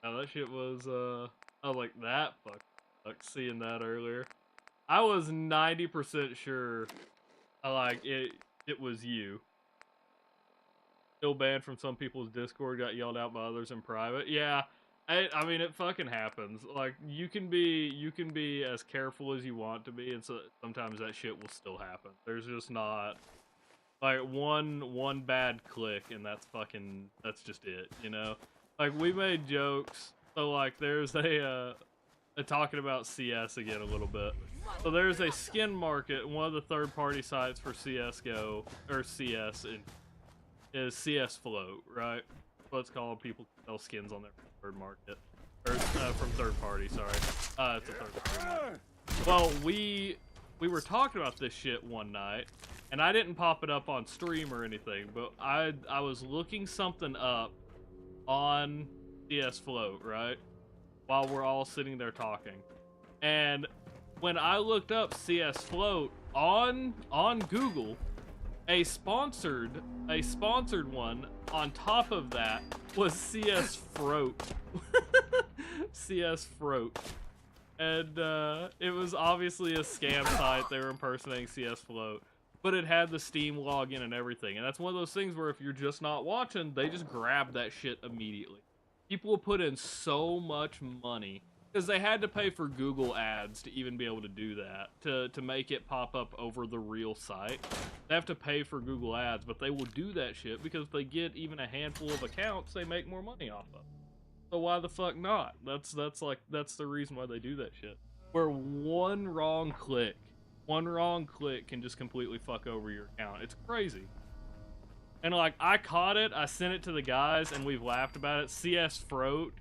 A: no, that shit was, I was like, that fuck, like, seeing that earlier. I was 90% sure, it was you. Still banned from some people's Discord, got yelled out by others in private. Yeah, I mean, it fucking happens. Like, you can be as careful as you want to be, and so sometimes that shit will still happen. There's just not... Like, one bad click, and that's just it, you know? Like, we made jokes, so, like, there's talking about CS again a little bit. So there's a skin market, one of the third-party sites for CSGO, or CS, is CS Float, right? Let's call people sell skins on their third market. Or, from third party, sorry. It's a third party market. Well, we were talking about this shit one night, and I didn't pop it up on stream or anything, but I was looking something up on CS Float, right? While we're all sitting there talking. And when I looked up CS Float on Google, a sponsored one on top of that was CS Froat. CS Froat. And it was obviously a scam site. They were impersonating CS Float. But it had the Steam login and everything. And that's one of those things where if you're just not watching, they just grab that shit immediately. People will put in so much money because they had to pay for Google ads to even be able to do that, to make it pop up over the real site. They have to pay for Google ads, but they will do that shit because if they get even a handful of accounts, they make more money off of. So why the fuck not? That's the reason why they do that shit. Where one wrong click can just completely fuck over your account. It's crazy. And like, I caught it, I sent it to the guys, and we've laughed about it. CS Froat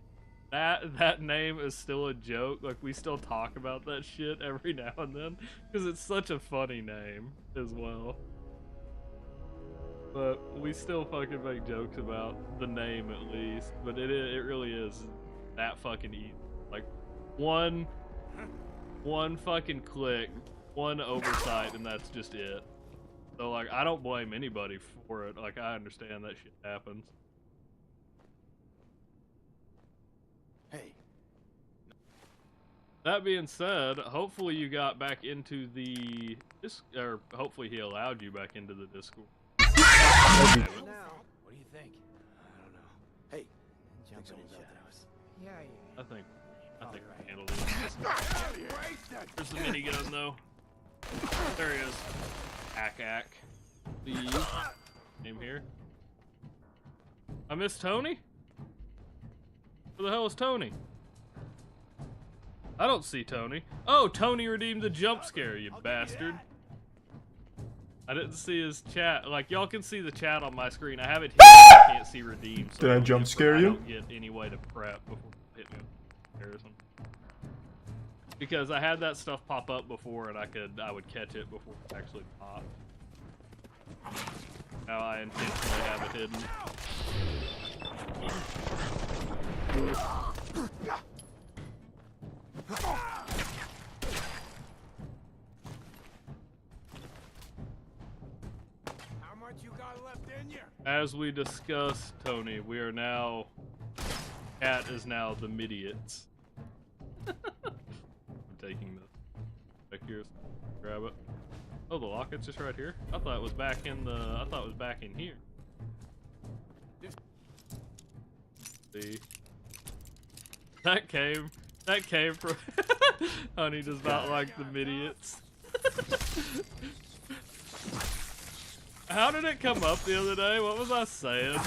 A: that name is still a joke. Like, we still talk about that shit every now and then because it's such a funny name as well. But we still fucking make jokes about the name at least. But it really is that fucking easy. Like, one fucking click, one oversight, and that's just it. So, like, I don't blame anybody for it. Like, I understand that shit happens.
D: Hey.
A: That being said, hopefully you got back into the or hopefully he allowed you back into the Discord.
D: What do you think? I don't know. Hey, jump in shadows.
C: Yeah,
A: I think we handled it. There's the minigun though. There he is. Ack. Please. Name here. I miss Tony? Where the hell is Tony? I don't see Tony. Oh, Tony redeemed the jump scare, you bastard. I didn't see his chat. Like, y'all can see the chat on my screen. I have it here. I can't see redeem. So
J: Did I jump scare you?
A: I don't get any way to prep before hit me with comparison. Because I had that stuff pop up before, and I would catch it before it actually popped. Now I intentionally have it hidden.
D: How much you got left in you?
A: As we discussed, Tony, we are now... Cat is now the midiots. I'm taking the... Back here, grab it. Oh, the locket's just right here? I thought it was back in the... I thought it was back in here. See? That came from... Honey does not like the midiots. How did it come up the other day? What was I saying?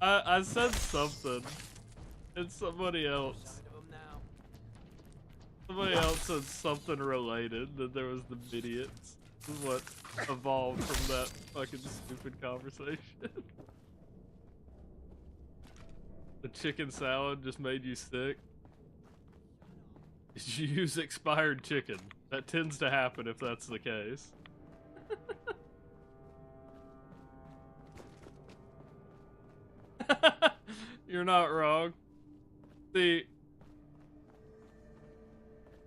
A: I said something. It's somebody else. Somebody else said something related, that there was the midiots. This is what evolved from that fucking stupid conversation. The chicken salad just made you sick. Did you use expired chicken? That tends to happen if that's the case. You're not wrong. See,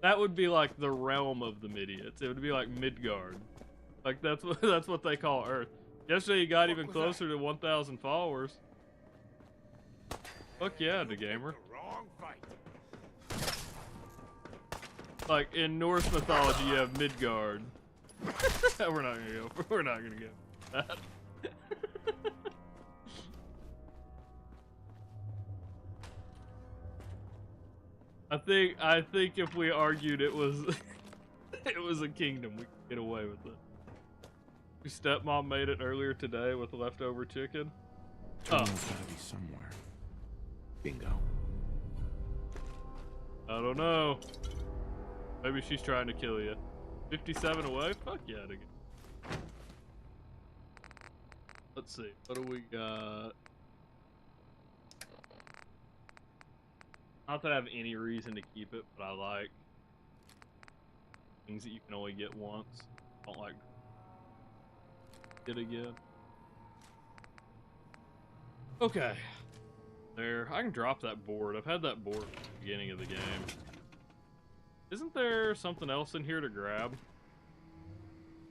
A: that would be like the realm of the midiots. It would be like Midgard. Like that's what they call Earth. Yesterday you got even closer to 1,000 followers. Fuck yeah, the gamer. Like in Norse mythology, you have Midgard. We're not gonna go that. I think if we argued it was it was a kingdom, we could get away with it. Your stepmom made it earlier today with leftover chicken.
D: Oh, gotta be somewhere. Bingo.
A: I don't know. Maybe she's trying to kill you. 57 away? Fuck yeah, nigga. Let's see. What do we got? Not that I have any reason to keep it, but I like things that you can only get once. I don't like it again. Okay. There. I can drop that board. I've had that board at the beginning of the game. Isn't there something else in here to grab?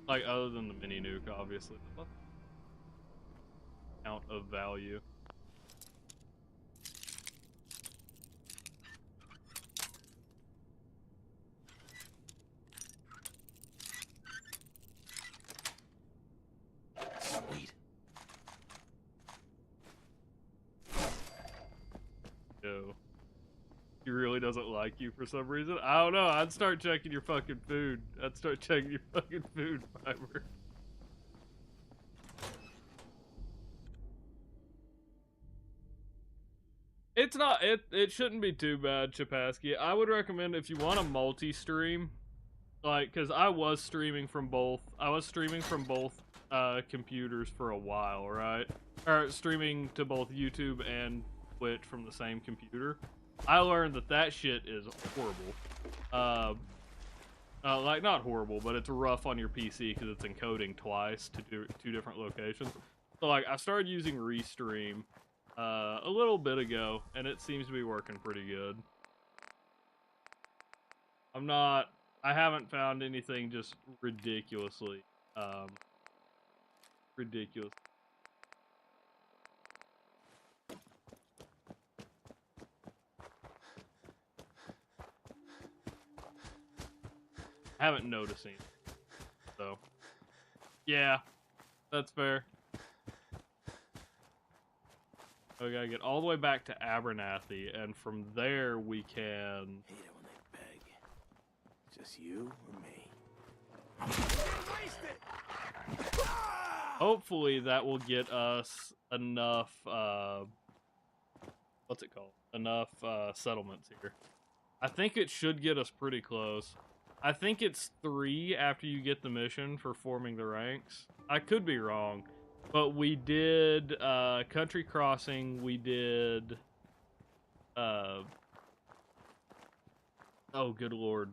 A: Like, other than the mini nuke, obviously. Count of value.
D: Sweet.
A: Yo. He really doesn't like you for some reason. I don't know. I'd start checking your fucking food. I'd start checking your fucking food fiber. It's not. It shouldn't be too bad, Chapasky. I would recommend if you want a multi-stream, like, cause I was streaming from both. computers for a while, right? Or streaming to both YouTube and Twitch from the same computer. I learned that shit is horrible. Like, not horrible, but it's rough on your PC because it's encoding twice to two different locations. So, like, I started using Restream a little bit ago, and it seems to be working pretty good. I haven't found anything just ridiculously, ridiculous. I haven't noticed anything, so yeah, that's fair. We gotta get all the way back to Abernathy, and from there we can.
D: Hate it when they beg. Just you or me?
A: Hopefully that will get us enough. What's it called? Enough settlements here. I think it should get us pretty close. I think it's 3 after you get the mission for forming the ranks. I could be wrong, but we did Country Crossing. We did. Oh, good lord.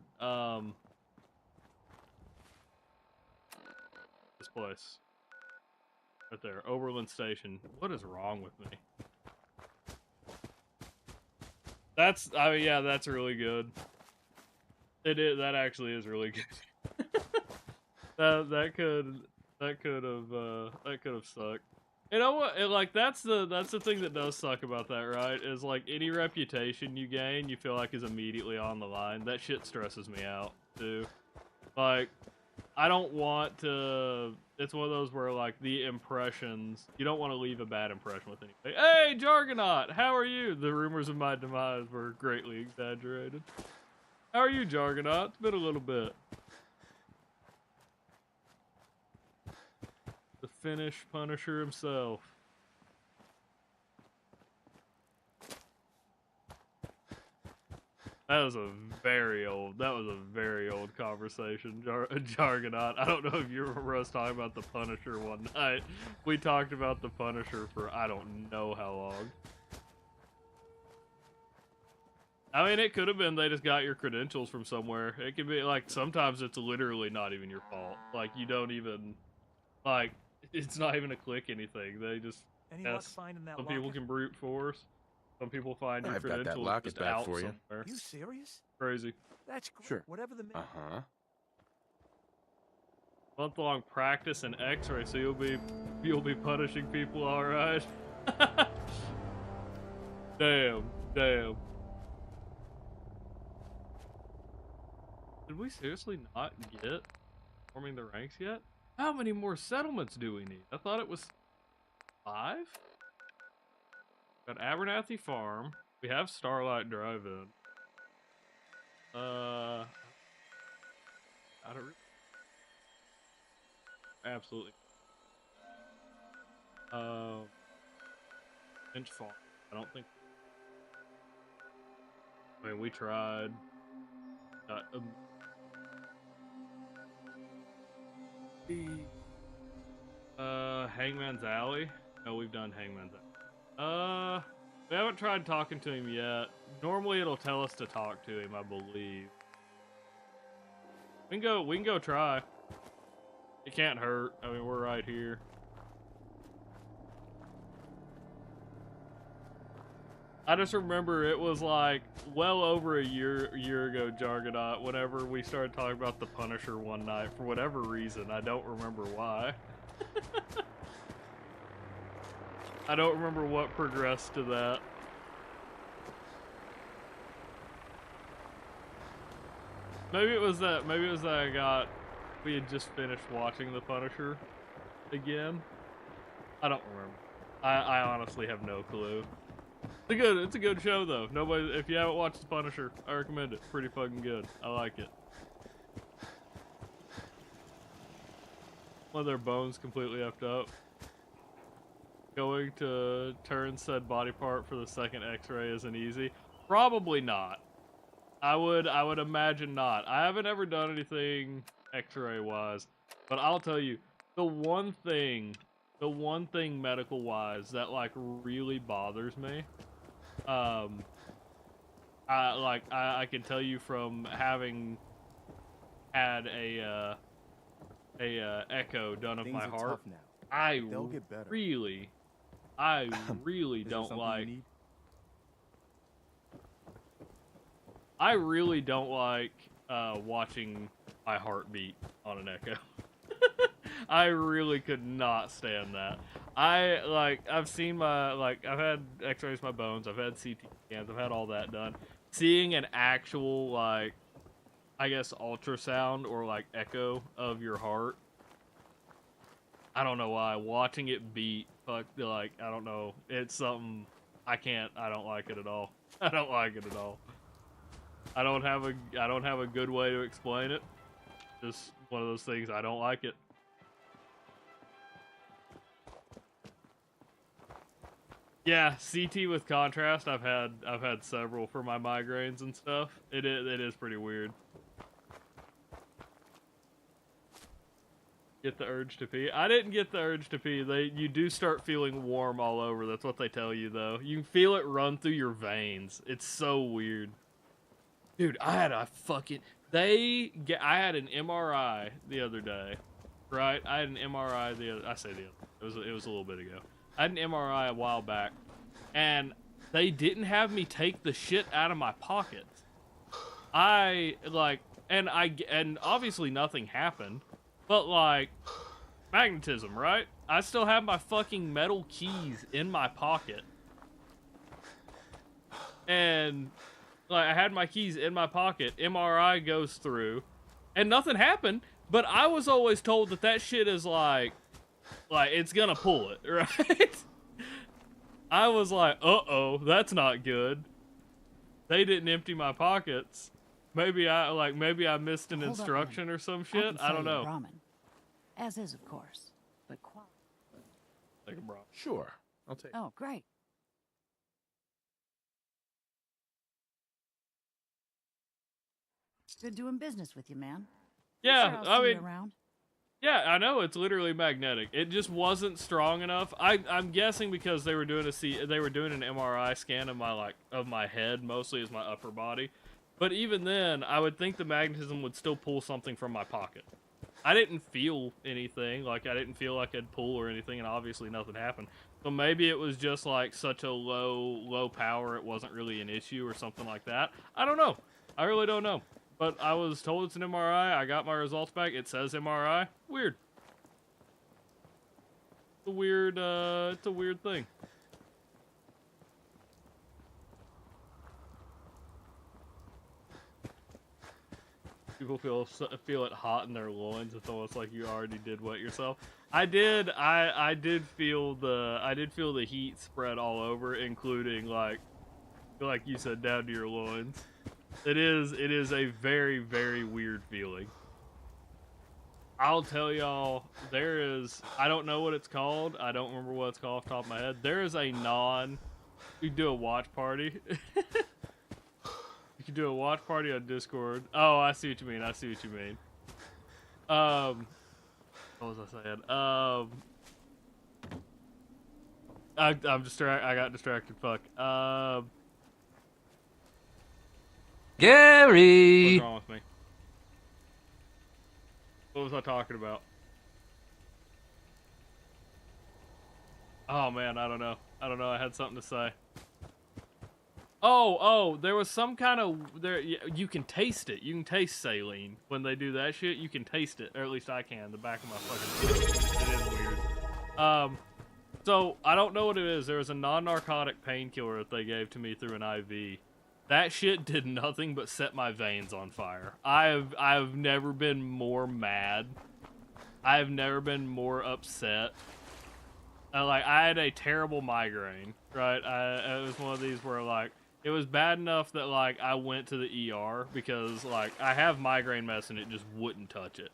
A: This place. Right there, Oberlin Station. What is wrong with me? Yeah, that's really good. It is. That actually is really good. that could have sucked. You know what? That's the thing that does suck about that, right? Is like any reputation you gain, you feel like is immediately on the line. That shit stresses me out too. Like, I don't want to. It's one of those where like the impressions. You don't want to leave a bad impression with anybody. Hey, Jargonaut, how are you? The rumors of my demise were greatly exaggerated. How are you, Jargonaut? It's been a little bit. The Finnish Punisher himself. That was a very old conversation, Jargonaut. I don't know if you remember us talking about the Punisher one night. We talked about the Punisher for I don't know how long. I mean, it could have been they just got your credentials from somewhere. It could be, like, sometimes it's literally not even your fault. Like, you don't even, like, it's not even a click anything. They just, some people can brute force. Some people find your credentials
F: got that locket
A: just
F: back
A: out
F: for you.
A: somewhere.
I: You serious?
A: Crazy.
I: That's great.
F: Sure.
I: Whatever the.
F: Uh-huh.
A: Month-long practice and X-ray, so you'll be punishing people, all right. Damn. Did we seriously not get forming the ranks yet? How many more settlements do we need? I thought it was 5. Got Abernathy Farm. We have Starlight Drive-In. I don't. Absolutely. Finch Farm. I don't think. I mean, we tried. Hangman's Alley. No, we've done Hangman's Alley. We haven't tried talking to him yet. Normally, it'll tell us to talk to him, I believe. We can go try. It can't hurt. I mean, we're right here. I just remember it was like well over a year ago, Jargonaut, whenever we started talking about the Punisher one night for whatever reason. I don't remember why. I don't remember what progressed to that. Maybe it was that we had just finished watching the Punisher again. I don't remember. I honestly have no clue. It's a good show though. If you haven't watched The Punisher, I recommend it. Pretty fucking good. I like it. One of their bones completely effed up. Going to turn said body part for the second X-ray isn't easy. Probably not. I would imagine not. I haven't ever done anything X-ray wise, but I'll tell you, the one thing medical wise that like really bothers me I can tell you from having had a echo done of my heart, I really don't like. I really don't like watching my heartbeat on an echo. I really could not stand that. I've seen I've had x-rays of my bones, I've had CT scans, I've had all that done. Seeing an actual, like, I guess ultrasound or like echo of your heart, I don't know why. Watching it beat, I don't know. It's something I don't like it at all. I don't like it at all. I don't have a good way to explain it. Just one of those things, I don't like it. Yeah, CT with contrast. I've had several for my migraines and stuff. It is pretty weird. Get the urge to pee? I didn't get the urge to pee. You do start feeling warm all over. That's what they tell you, though. You can feel it run through your veins. It's so weird. Dude, I had an MRI the other day, right? I had an MRI it was a little bit ago. I had an MRI a while back, and they didn't have me take the shit out of my pocket. And obviously nothing happened, but like, magnetism, right? I still have my fucking metal keys in my pocket. And like, I had my keys in my pocket, MRI goes through, and nothing happened, but I was always told that shit is like it's gonna pull it, right? I was like, uh-oh, that's not good. They didn't empty my pockets. Maybe I missed an instruction or some shit. I don't know.
H: Ramen. As is, of course, but
A: Take a bra.
F: Sure, I'll take.
H: Oh, great. Good doing business with you, man.
A: Yeah,
H: Sure, I'll see you around.
A: Yeah, I know, it's literally magnetic. It just wasn't strong enough. I'm guessing because they were doing an MRI scan of my head, mostly as my upper body. But even then, I would think the magnetism would still pull something from my pocket. I didn't feel anything, I didn't feel like I'd pull or anything, and obviously nothing happened. So maybe it was just like such a low power, it wasn't really an issue or something like that. I don't know. I really don't know. But I was told it's an MRI. I got my results back. It says MRI. Weird. It's a weird thing. People feel it hot in their loins. It's almost like you already did wet yourself. I did feel the heat spread all over, including like you said, down to your loins. It is a very, very weird feeling. I'll tell y'all, I don't know what it's called. I don't remember what it's called off the top of my head. There is you can do a watch party. You can do a watch party on Discord. Oh, I see what you mean. What was I saying? I got distracted. Fuck.
J: Gary!
A: What's wrong with me? What was I talking about? Oh man, I don't know. I had something to say. Oh, there was some kind of you can taste it. You can taste saline when they do that shit. You can taste it, or at least I can. The back of my fucking throat. It is weird. So I don't know what it is. There was a non-narcotic painkiller that they gave to me through an IV. That shit did nothing but set my veins on fire. I've never been more mad. I've never been more upset. I had a terrible migraine, right? It was one of these where it was bad enough that I went to the ER because I have migraine medicine, it just wouldn't touch it.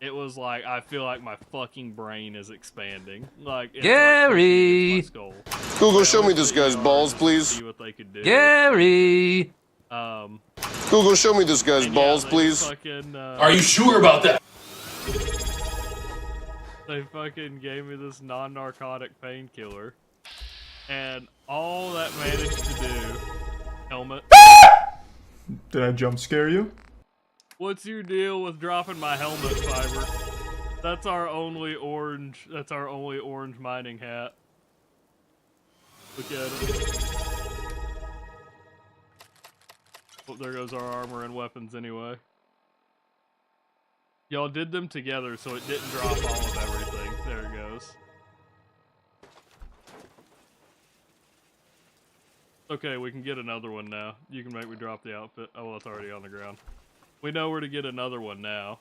A: It was I feel like my fucking brain is expanding. It's
J: Gary!
A: my skull.
K: Google, show me this guy's balls, please.
A: See what they could do.
J: Gary!
K: Google, show me this guy's balls, please.
L: Are you sure about that?
A: They fucking gave me this non-narcotic painkiller. And all that managed to do, helmet.
M: Did I jump scare you?
A: What's your deal with dropping my helmet, Fiber? That's our only orange. That's our only orange mining hat. Look at it. Oh, there goes our armor and weapons anyway. Y'all did them together, so it didn't drop all of everything. There it goes. Okay, we can get another one now. You can make me drop the outfit. Oh, well, it's already on the ground. We know where to get another one now.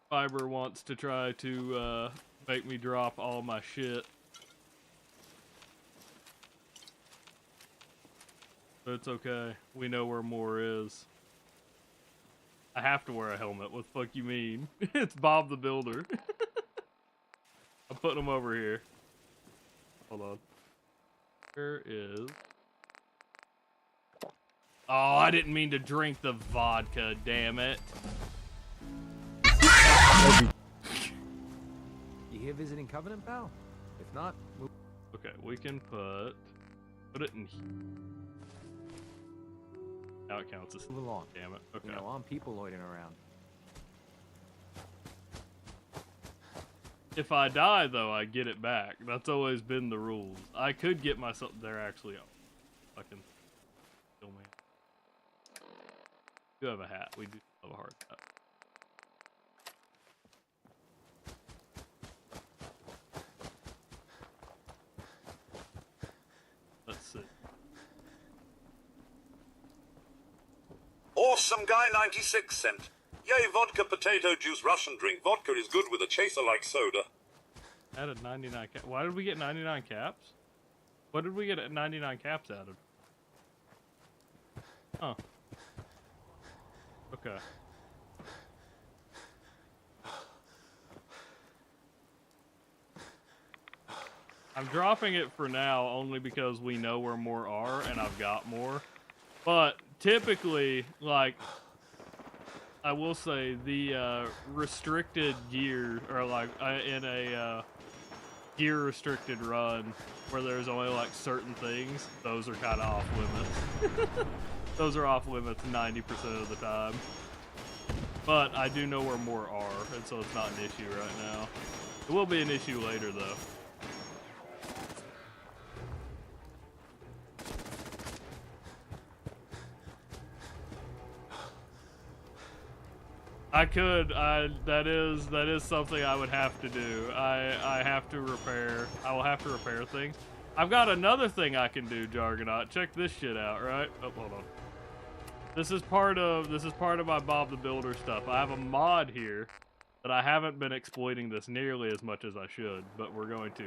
A: Fiber wants to try to make me drop all my shit. But it's okay. We know where more is. I have to wear a helmet. What the fuck you mean? It's Bob the Builder. I'm putting him over here. Hold on. Where is... Oh, I didn't mean to drink the vodka, damn it.
D: You here visiting Covenant, pal? If not, we'll...
A: Okay, we can put it in here. Now it counts as...
D: Move along.
A: Damn it. Okay.
D: You know, armed people loitering around.
A: If I die, though, I get it back. That's always been the rules. I could get myself... They're actually... fucking... kill me. We do have a hat. We do have a hard hat. Let's see.
E: Awesome Guy 96 cent. Yay, vodka, potato juice, Russian drink. Vodka is good with a chaser like soda.
A: Added 99 caps. Why did we get 99 caps? What did we get at 99 caps added? Huh. Okay. I'm dropping it for now only because we know where more are and I've got more. But typically, like, I will say the restricted gear, or like in a gear restricted run where there's only like certain things, those are kind of off limits. Those are off limits 90% of the time. But I do know where more are, and so it's not an issue right now. It will be an issue later though. I could. That is something I would have to do. I have to repair. I will have to repair things. I've got another thing I can do, Jargonaut. Check this shit out, right? Oh, hold on. This is part of my Bob the Builder stuff. I have a mod here that I haven't been exploiting this nearly as much as I should, but we're going to,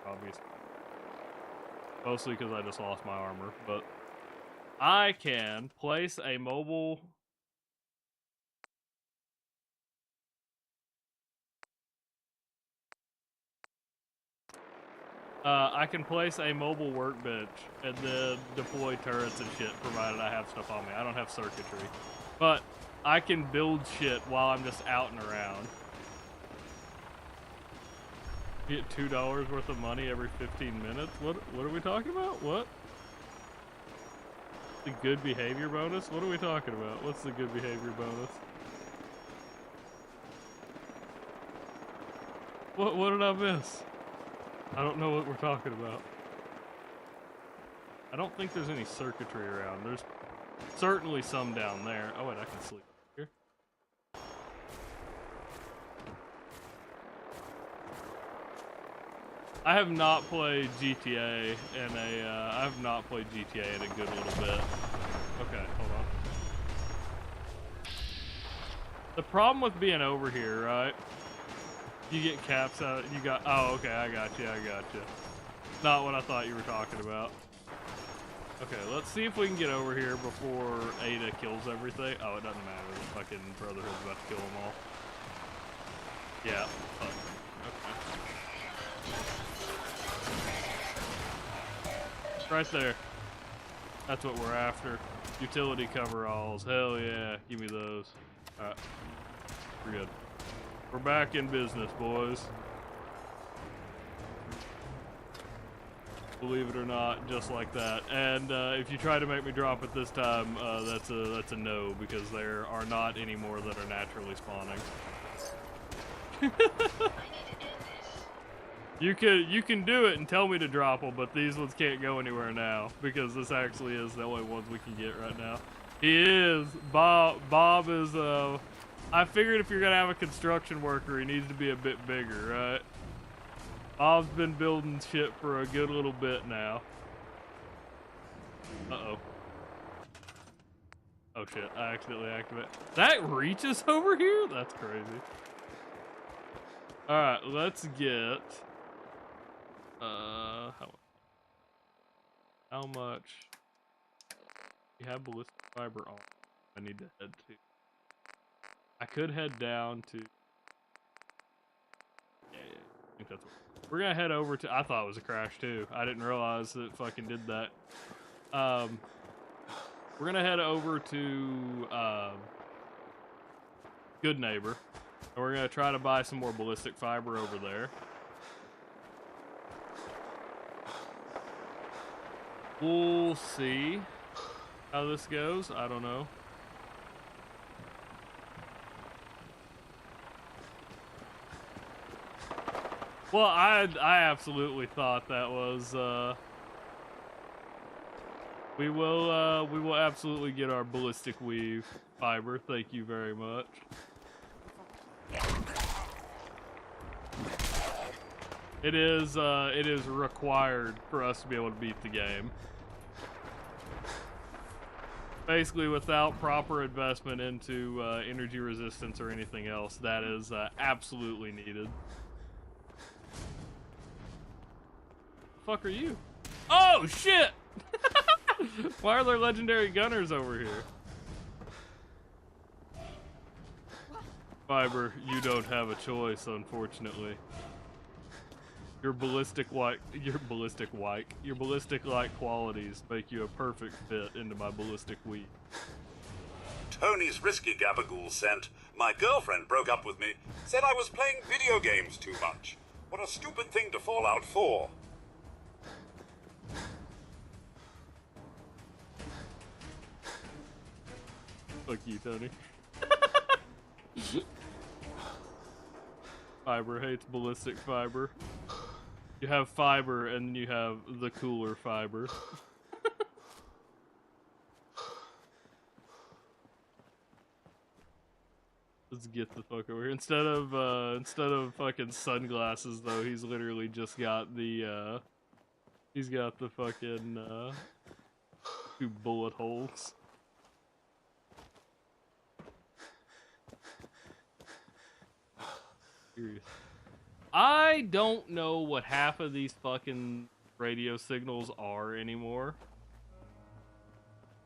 A: obviously. Mostly because I just lost my armor, but I can place a mobile. I can place a mobile workbench and then deploy turrets and shit, provided I have stuff on me. I don't have circuitry. But I can build shit while I'm just out and around. Get $2 worth of money every 15 minutes? What are we talking about? What? The good behavior bonus? What are we talking about? What's the good behavior bonus? What did I miss? I don't know what we're talking about. I don't think there's any circuitry around. There's certainly some down there. Oh wait, I can sleep here. I have not played GTA in a, I have not played GTA in a good little bit. Okay, hold on. The problem with being over here, right? You get caps out. You got. Oh, okay. I got you. Not what I thought you were talking about. Okay, let's see if we can get over here before Ada kills everything. Oh, it doesn't matter. The fucking Brotherhood's about to kill them all. Yeah. Fuck. Okay. Right there. That's what we're after. Utility coveralls. Hell yeah. Give me those. Alright. We're good. We're back in business, boys. Believe it or not, just like that. And if you try to make me drop it this time, that's a no, because there are not any more that are naturally spawning. You can do it and tell me to drop them, but these ones can't go anywhere now, because this actually is the only ones we can get right now. He is. Bob is, I figured if you're gonna have a construction worker, he needs to be a bit bigger, right? Bob's been building shit for a good little bit now. Uh-oh. Oh shit, I accidentally activated. That reaches over here? That's crazy. Alright, let's get... how much... You have ballistic fiber on. I need to head to... I could head down to... Yeah, I think that's what... We're gonna head over to... I thought it was a crash too. I didn't realize that it fucking did that. We're gonna head over to Good Neighbor. And we're gonna try to buy some more ballistic fiber over there. We'll see how this goes. I don't know. Well, I absolutely thought that was, we will absolutely get our ballistic weave fiber. Thank you very much. It is required for us to be able to beat the game. Basically, without proper investment into energy resistance or anything else, that is absolutely needed. Fuck are you? Oh shit! Why are there legendary gunners over here? Fiber, you don't have a choice, unfortunately. Your ballistic-like qualities make you a perfect fit into my ballistic weave.
E: Tony's risky gabagool sent. My girlfriend broke up with me, said I was playing video games too much. What a stupid thing to fall out for.
A: Fuck you, Tony. Fiber hates ballistic fiber. You have fiber and you have the cooler fiber. Let's get the fuck over here. Instead of fucking sunglasses though, he's literally just got the he's got the fucking 2 bullet holes. Serious. I don't know what half of these fucking radio signals are anymore.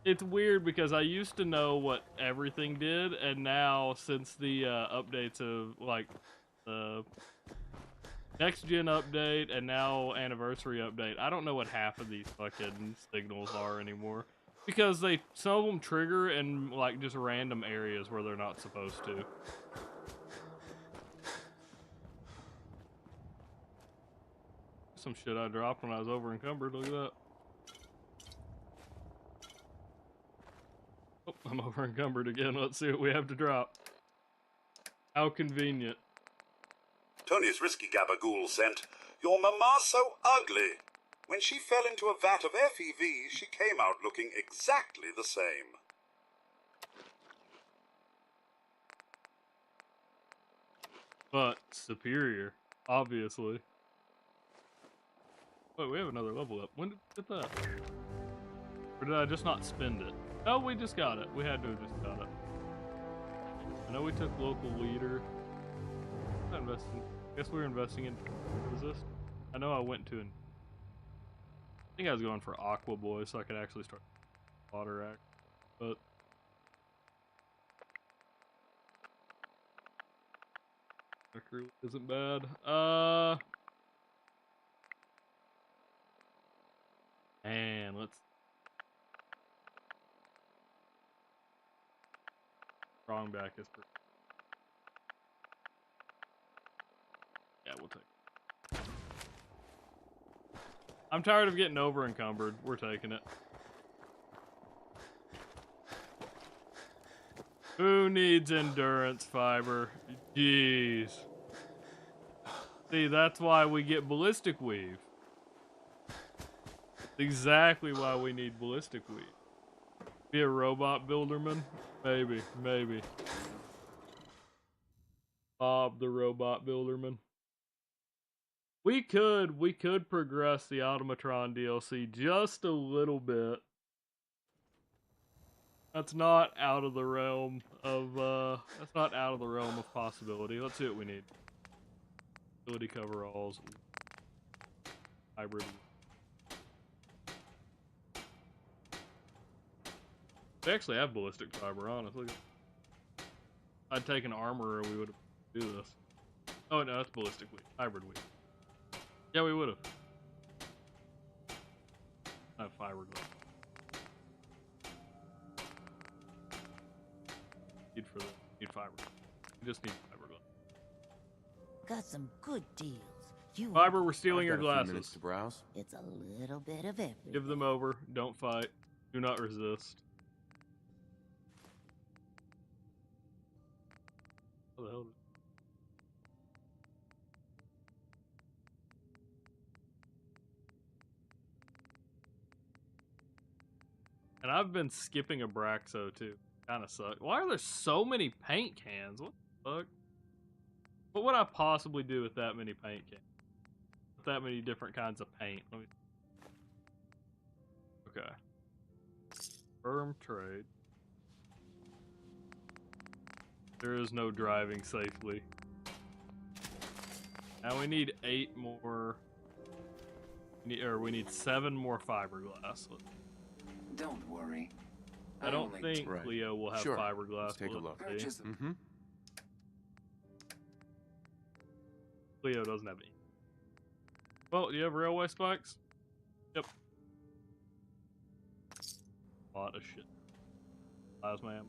A: It's weird because I used to know what everything did, and now since the updates of like the next gen update and now anniversary update, I don't know what half of these fucking signals are anymore. Because some of them trigger in like just random areas where they're not supposed to. Some shit I dropped when I was over encumbered. Look at that. Oh, I'm over encumbered again. Let's see what we have to drop. How convenient.
E: Tony's risky gabagool sent. Your mama's so ugly. When she fell into a vat of FEV, she came out looking exactly the same.
A: But superior, obviously. Wait, we have another level up. When did we get that? Or did I just not spend it? Oh, we just got it. We had to have just got it. I know we took local leader. I guess we were investing in resist. I know I went to I think I was going for Aqua Boy so I could actually start water act. But that crew isn't bad. And let's strong back is pretty. I'm tired of getting over encumbered. We're taking it. Who needs endurance fiber? Jeez. See, that's why we get ballistic weave. Exactly why we need ballistic weave. Be a robot builderman? Maybe, maybe. Bob the robot builderman. We could progress the Automatron DLC just a little bit. That's not out of the realm of possibility. Let's see what we need. Ability coveralls. Hybrid. They actually have ballistic fiber on us. Look at that. I'd take an armorer, we would do this. Oh no, that's ballistic weave. Hybrid weave. Yeah, we would have. I have fiberglass. Need for the fiberglass. We just need fiberglass.
C: Got some good deals. You
A: Fiber, we're stealing your
F: I've got a few minutes
A: glasses.
F: to browse.
C: It's a little bit of everything.
A: Give them over. Don't fight. Do not resist. What the hell? And I've been skipping Abraxo too. Kinda sucks. Why are there so many paint cans? What the fuck? What would I possibly do with that many paint cans? With that many different kinds of paint? Let me... Okay. Firm trade. There is no driving safely. Now we need 8 more. We need 7 more fiberglass.
N: Don't worry.
A: I don't think Cleo will have fiberglass.
F: Let's take a look.
A: Mm-hmm. Cleo doesn't have any. Well, do you have railway spikes? Yep. A lot of shit. Plasma ammo.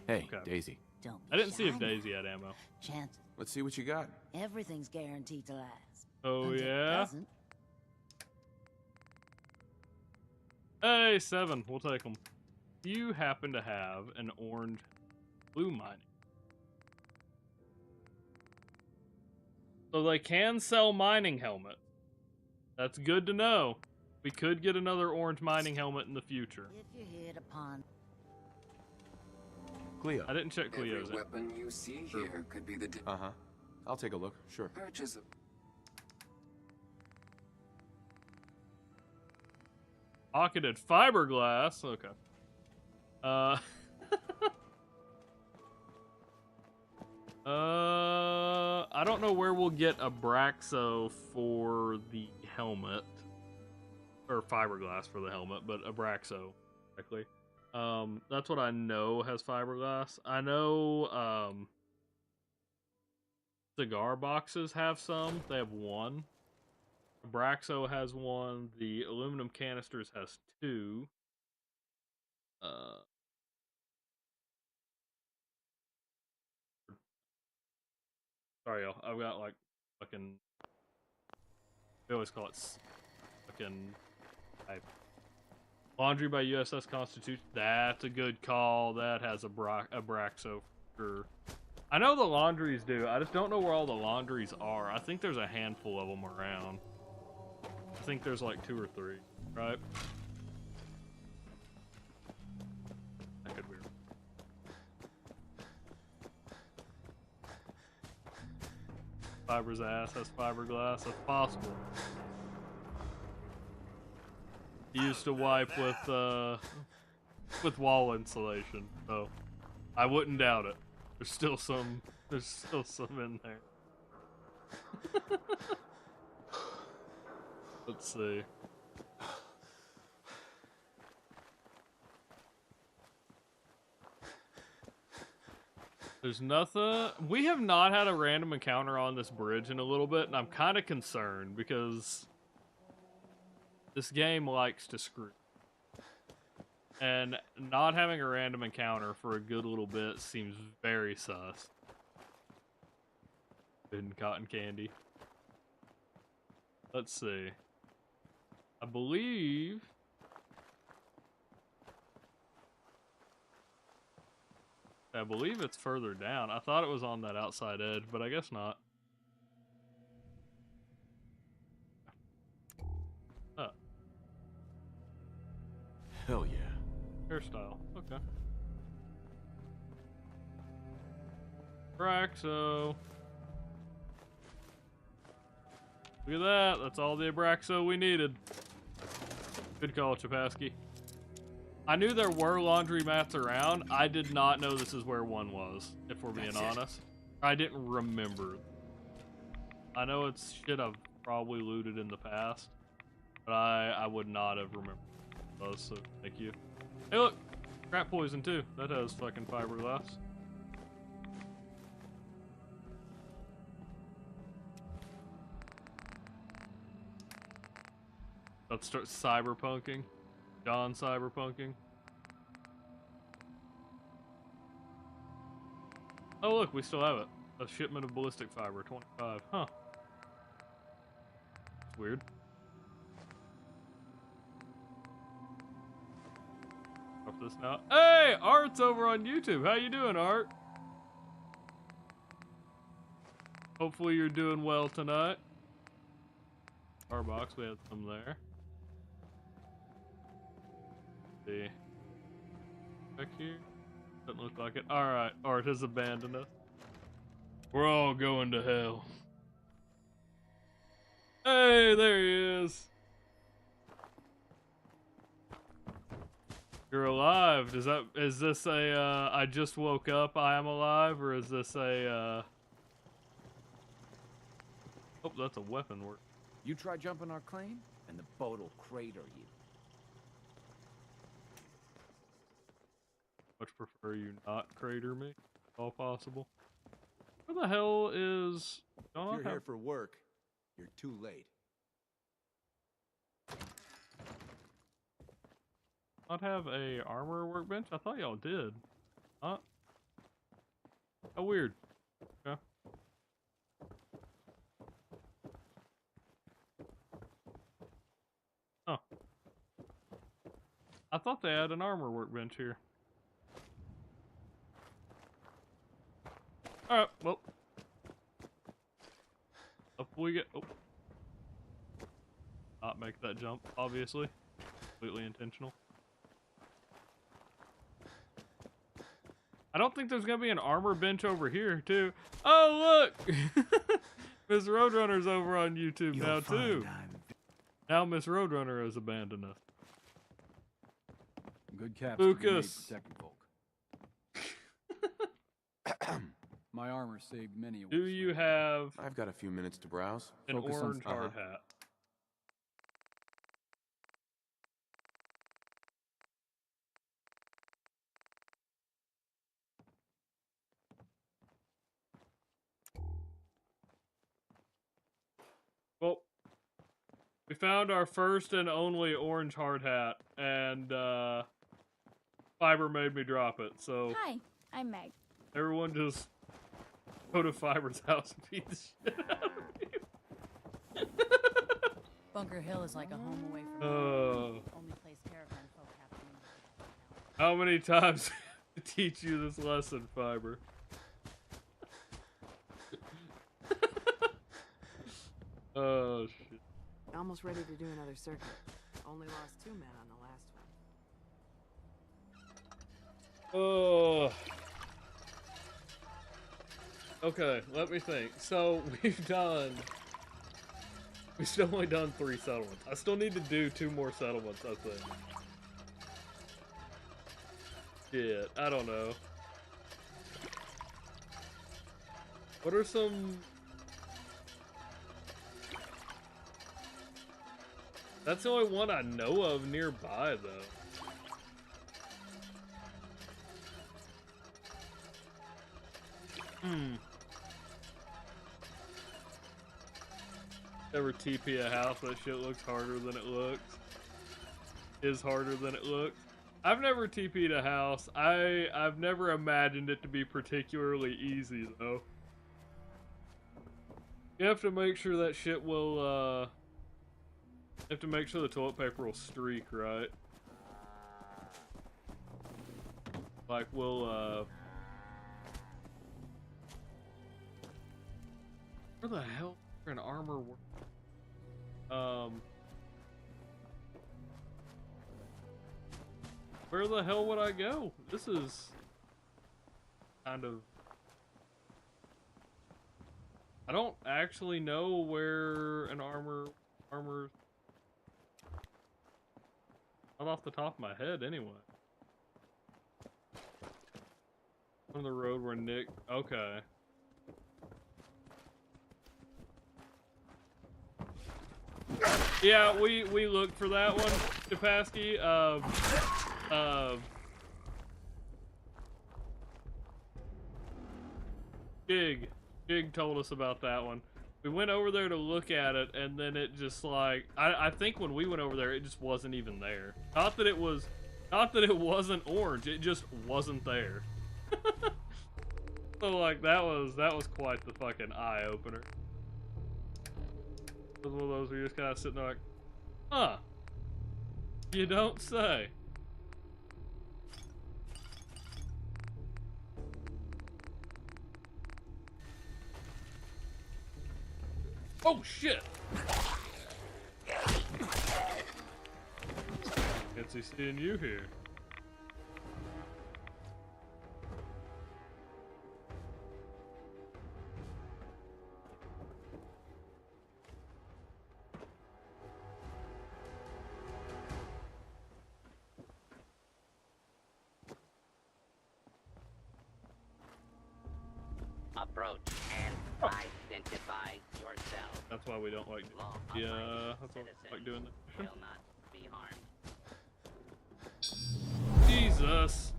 F: Hey,
A: Okay.
F: Daisy.
C: Don't
A: I didn't see
C: shy
A: if
C: now.
A: Daisy had ammo.
C: Chance.
F: Let's see what you got.
C: Everything's guaranteed to last.
A: Oh,
C: Until it
A: yeah?
C: doesn't.
A: Hey, 7. We'll take them. You happen to have an orange blue mining. So they can sell mining helmets. That's good to know. We could get another orange mining helmet in the future.
C: If you hit upon
F: Cleo.
A: I didn't check Cleo's.
N: Every weapon you see here could be the
F: Uh-huh. I'll take a look. Sure.
N: purchase of
A: Pocketed fiberglass. Okay. I don't know where we'll get Abraxo for the helmet. Or fiberglass for the helmet, but Abraxo, correctly. That's what I know has fiberglass. I know, cigar boxes have some. They have 1. Abraxo has 1. The aluminum canisters has 2. Sorry, y'all. I've got like fucking. We always call it fucking. Laundry by USS Constitution. That's a good call. That has Abraxo for sure. I know the laundries do. I just don't know where all the laundries are. I think there's a handful of them around. I think there's like 2 or 3, right? That could be. Fiber's ass has fiberglass. That's possible. He used to wipe with wall insulation, so I wouldn't doubt it. There's still some in there. Let's see. There's nothing. We have not had a random encounter on this bridge in a little bit, and I'm kind of concerned because this game likes to screw. And not having a random encounter for a good little bit seems very sus. Hidden cotton candy. Let's see. I believe it's further down. I thought it was on that outside edge, but I guess not.
F: Hell yeah.
A: Hairstyle. Okay. Abraxo. Look at that. That's all the Abraxo we needed. Good call, Chapaski. I knew there were laundry mats around. I did not know this is where one was, if we're being honest. I didn't remember. I know it's shit I've probably looted in the past, but I would not have remembered what it was, so thank you. Hey look! Crap poison too. That has fucking fiberglass. Let's start cyberpunking. John cyberpunking. Oh look, we still have it. A shipment of ballistic fiber, 25. Huh. It's weird. Drop this now. Hey! Art's over on YouTube. How you doing, Art? Hopefully you're doing well tonight. Starbucks, we have some there. See. Back here. Doesn't look like it. Alright, Art has abandoned us. We're all going to hell. Hey, there he is. You're alive. Is this a, I just woke up, I am alive, or is this a, oh, that's a weapon work.
D: You try jumping our claim, and the boat'll crater you.
A: Much prefer you not crater me, if all possible. Where the hell is...
D: If you're here for work, you're too late.
A: Not have a armor workbench? I thought y'all did. Huh? How weird. Okay. Oh. I thought they had an armor workbench here. Alright, well. Up we get. Oh. Not make that jump, obviously. Completely intentional. I don't think there's gonna be an armor bench over here, too. Oh, look! Miss Roadrunner's over on YouTube now, too. Now Miss Roadrunner has abandoned us.
O: Good caps.
A: Lucas.
O: My armor saved many.
A: Do you have...
F: I've got a few minutes to browse.
A: An orange hard hat. Well, we found our first and only orange hard hat, and Fiber made me drop it, so...
P: Hi, I'm Meg.
A: Everyone just go to Fiber's house and beat the shit out of you.
H: Bunker Hill is like a home away from
A: home.
H: Only place caravan folk have to know.
A: How many times to teach you this lesson, Fiber? Oh, shit.
Q: Almost ready to do another circuit. Only lost 2 men on the last one.
A: Oh. Okay, let me think. So, we've still only done 3 settlements. I still need to do 2 more settlements, I think. Shit, I don't know. What are some... That's the only one I know of nearby, though. Ever TP a house, that shit looks harder than it looks. Is harder than it looks. I've never TP'd a house. I've never imagined it to be particularly easy, though. You have to make sure that shit will, have to make sure the toilet paper will streak, right? Like, we'll, where the hell can armor work? Where the hell would I go? This is kind of... I don't actually know where an armor... Not off the top of my head, anyway. On the road where Nick... Okay. Yeah, we looked for that one, Kapasky. Jig told us about that one. We went over there to look at it, and then it just like I think when we went over there, it just wasn't even there. Not that it wasn't orange, it just wasn't there. So like that was quite the fucking eye opener. It was one of those where you're just kind of sitting there like, huh? You don't say. Oh shit! Fancy seeing you here.
P: Approach and identify yourself.
A: That's why we don't like. Yeah, that's why we like doing that.
P: Will not be harmed.
A: Jesus.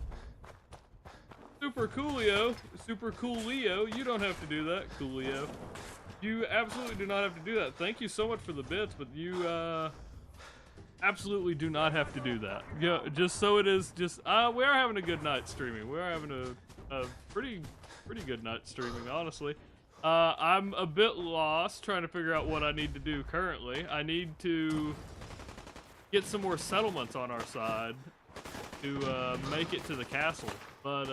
A: Super Coolio, Super Coolio, you don't have to do that, Coolio. You absolutely do not have to do that. Thank you so much for the bits, but you absolutely do not have to do that. Yeah, just so it is. Just we are having a good night streaming. We are having a pretty good night streaming, honestly. I'm a bit lost trying to figure out what I need to do currently. I need to get some more settlements on our side to make it to the castle. But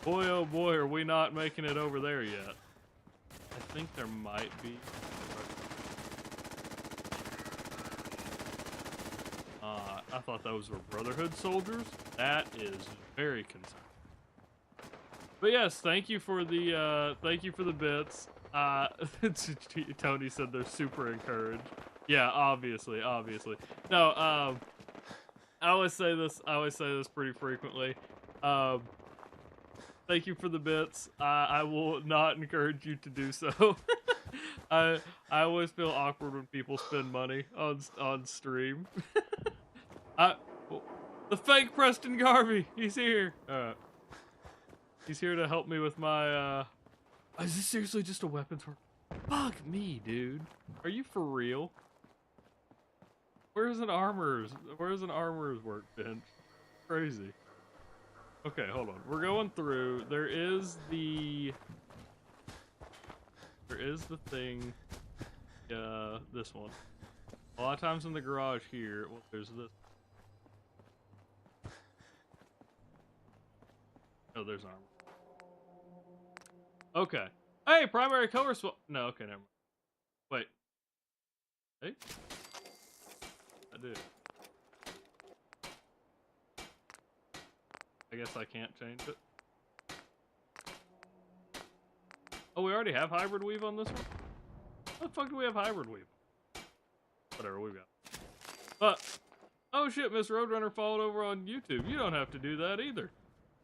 A: boy oh boy, are we not making it over there yet. I think there might be. I thought those were Brotherhood soldiers. That is very concerning. But yes, thank you for the bits. Tony said they're super encouraged. Yeah, obviously. No, I always say this pretty frequently. Thank you for the bits. I will not encourage you to do so. I always feel awkward when people spend money on stream. The fake Preston Garvey, he's here. Alright. He's here to help me with my, is this seriously just a weapons work? Fuck me, dude. Are you for real? Where's an armor's workbench? Crazy. Okay, hold on. We're going through. There is the thing, this one. A lot of times in the garage here, well, there's this. Oh, there's armor. Okay. Hey, primary color swap. No, okay, never mind. Wait. Hey? I do. I guess I can't change it. Oh, we already have hybrid weave on this one? How the fuck do we have hybrid weave? Whatever, we've got. But, oh shit, Miss Roadrunner followed over on YouTube. You don't have to do that either.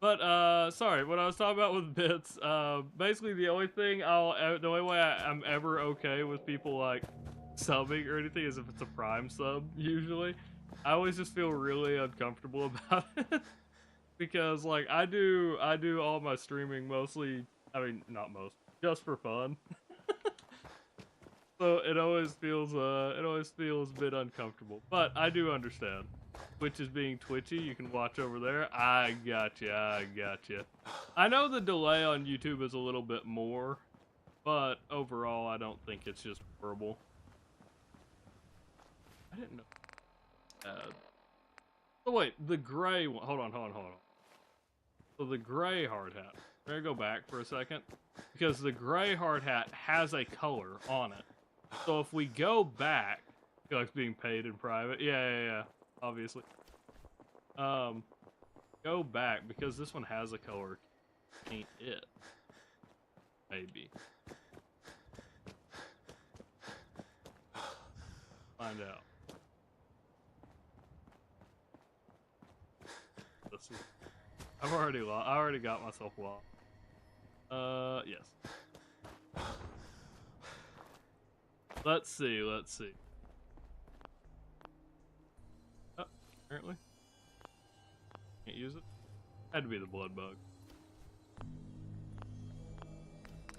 A: But, sorry, what I was talking about with bits, basically the only thing the only way I'm ever okay with people, like, subbing or anything is if it's a Prime sub, usually. I always just feel really uncomfortable about it. Because, like, I do all my streaming mostly, I mean, not most, just for fun. So it always feels a bit uncomfortable. But I do understand. Twitch is being twitchy, you can watch over there. I gotcha. I know the delay on YouTube is a little bit more, but overall I don't think it's just horrible. I didn't know. Oh wait, the gray one. Hold on. So the gray hard hat. Let me go back for a second, because the gray hard hat has a color on it. So if we go back, he likes being paid in private. Yeah. Obviously. Go back because this one has a color. Ain't it? Maybe. Find out. I already got myself lost. Yes. Let's see. Oh, apparently. Can't use it. Had to be the blood bug.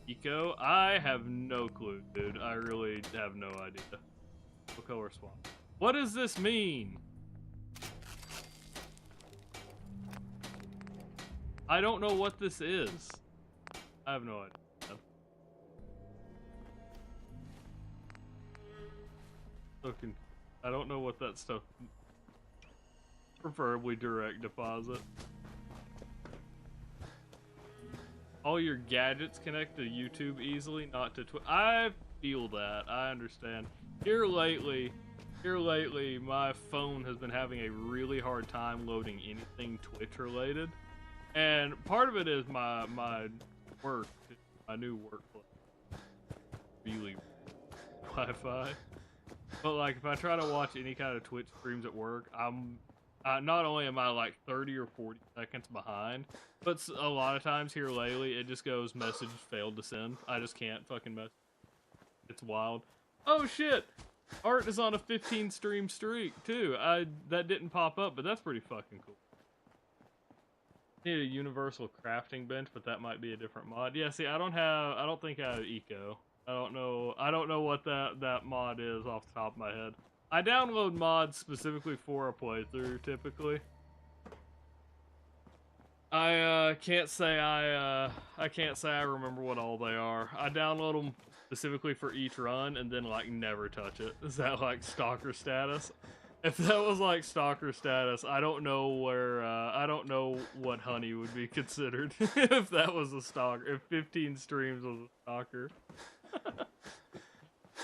A: Eco? I have no clue, dude. I really have no idea. What color swap? What does this mean? I don't know what this is. I have no idea. Okay. I don't know what that stuff. Preferably direct deposit. All your gadgets connect to YouTube easily, not to Twitch. I feel that. I understand. Here lately, my phone has been having a really hard time loading anything Twitch related. And part of it is my work, my new workplace. Really Wi-Fi. But like if I try to watch any kind of Twitch streams at work, I'm not only am I like 30 or 40 seconds behind, but a lot of times here lately it just goes message failed to send. I just can't fucking mess. It's wild. Oh shit! Art is on a 15 stream streak too. That didn't pop up, but that's pretty fucking cool. Need a universal crafting bench, but that might be a different mod. Yeah, see, I don't think I have eco. I don't know what that mod is off the top of my head. I download mods specifically for a playthrough, typically. I can't say I remember what all they are. I download them specifically for each run and then like never touch it. Is that like stalker status? If that was like stalker status, I don't know where, I don't know what Honey would be considered if that was a stalker, if 15 streams was a stalker.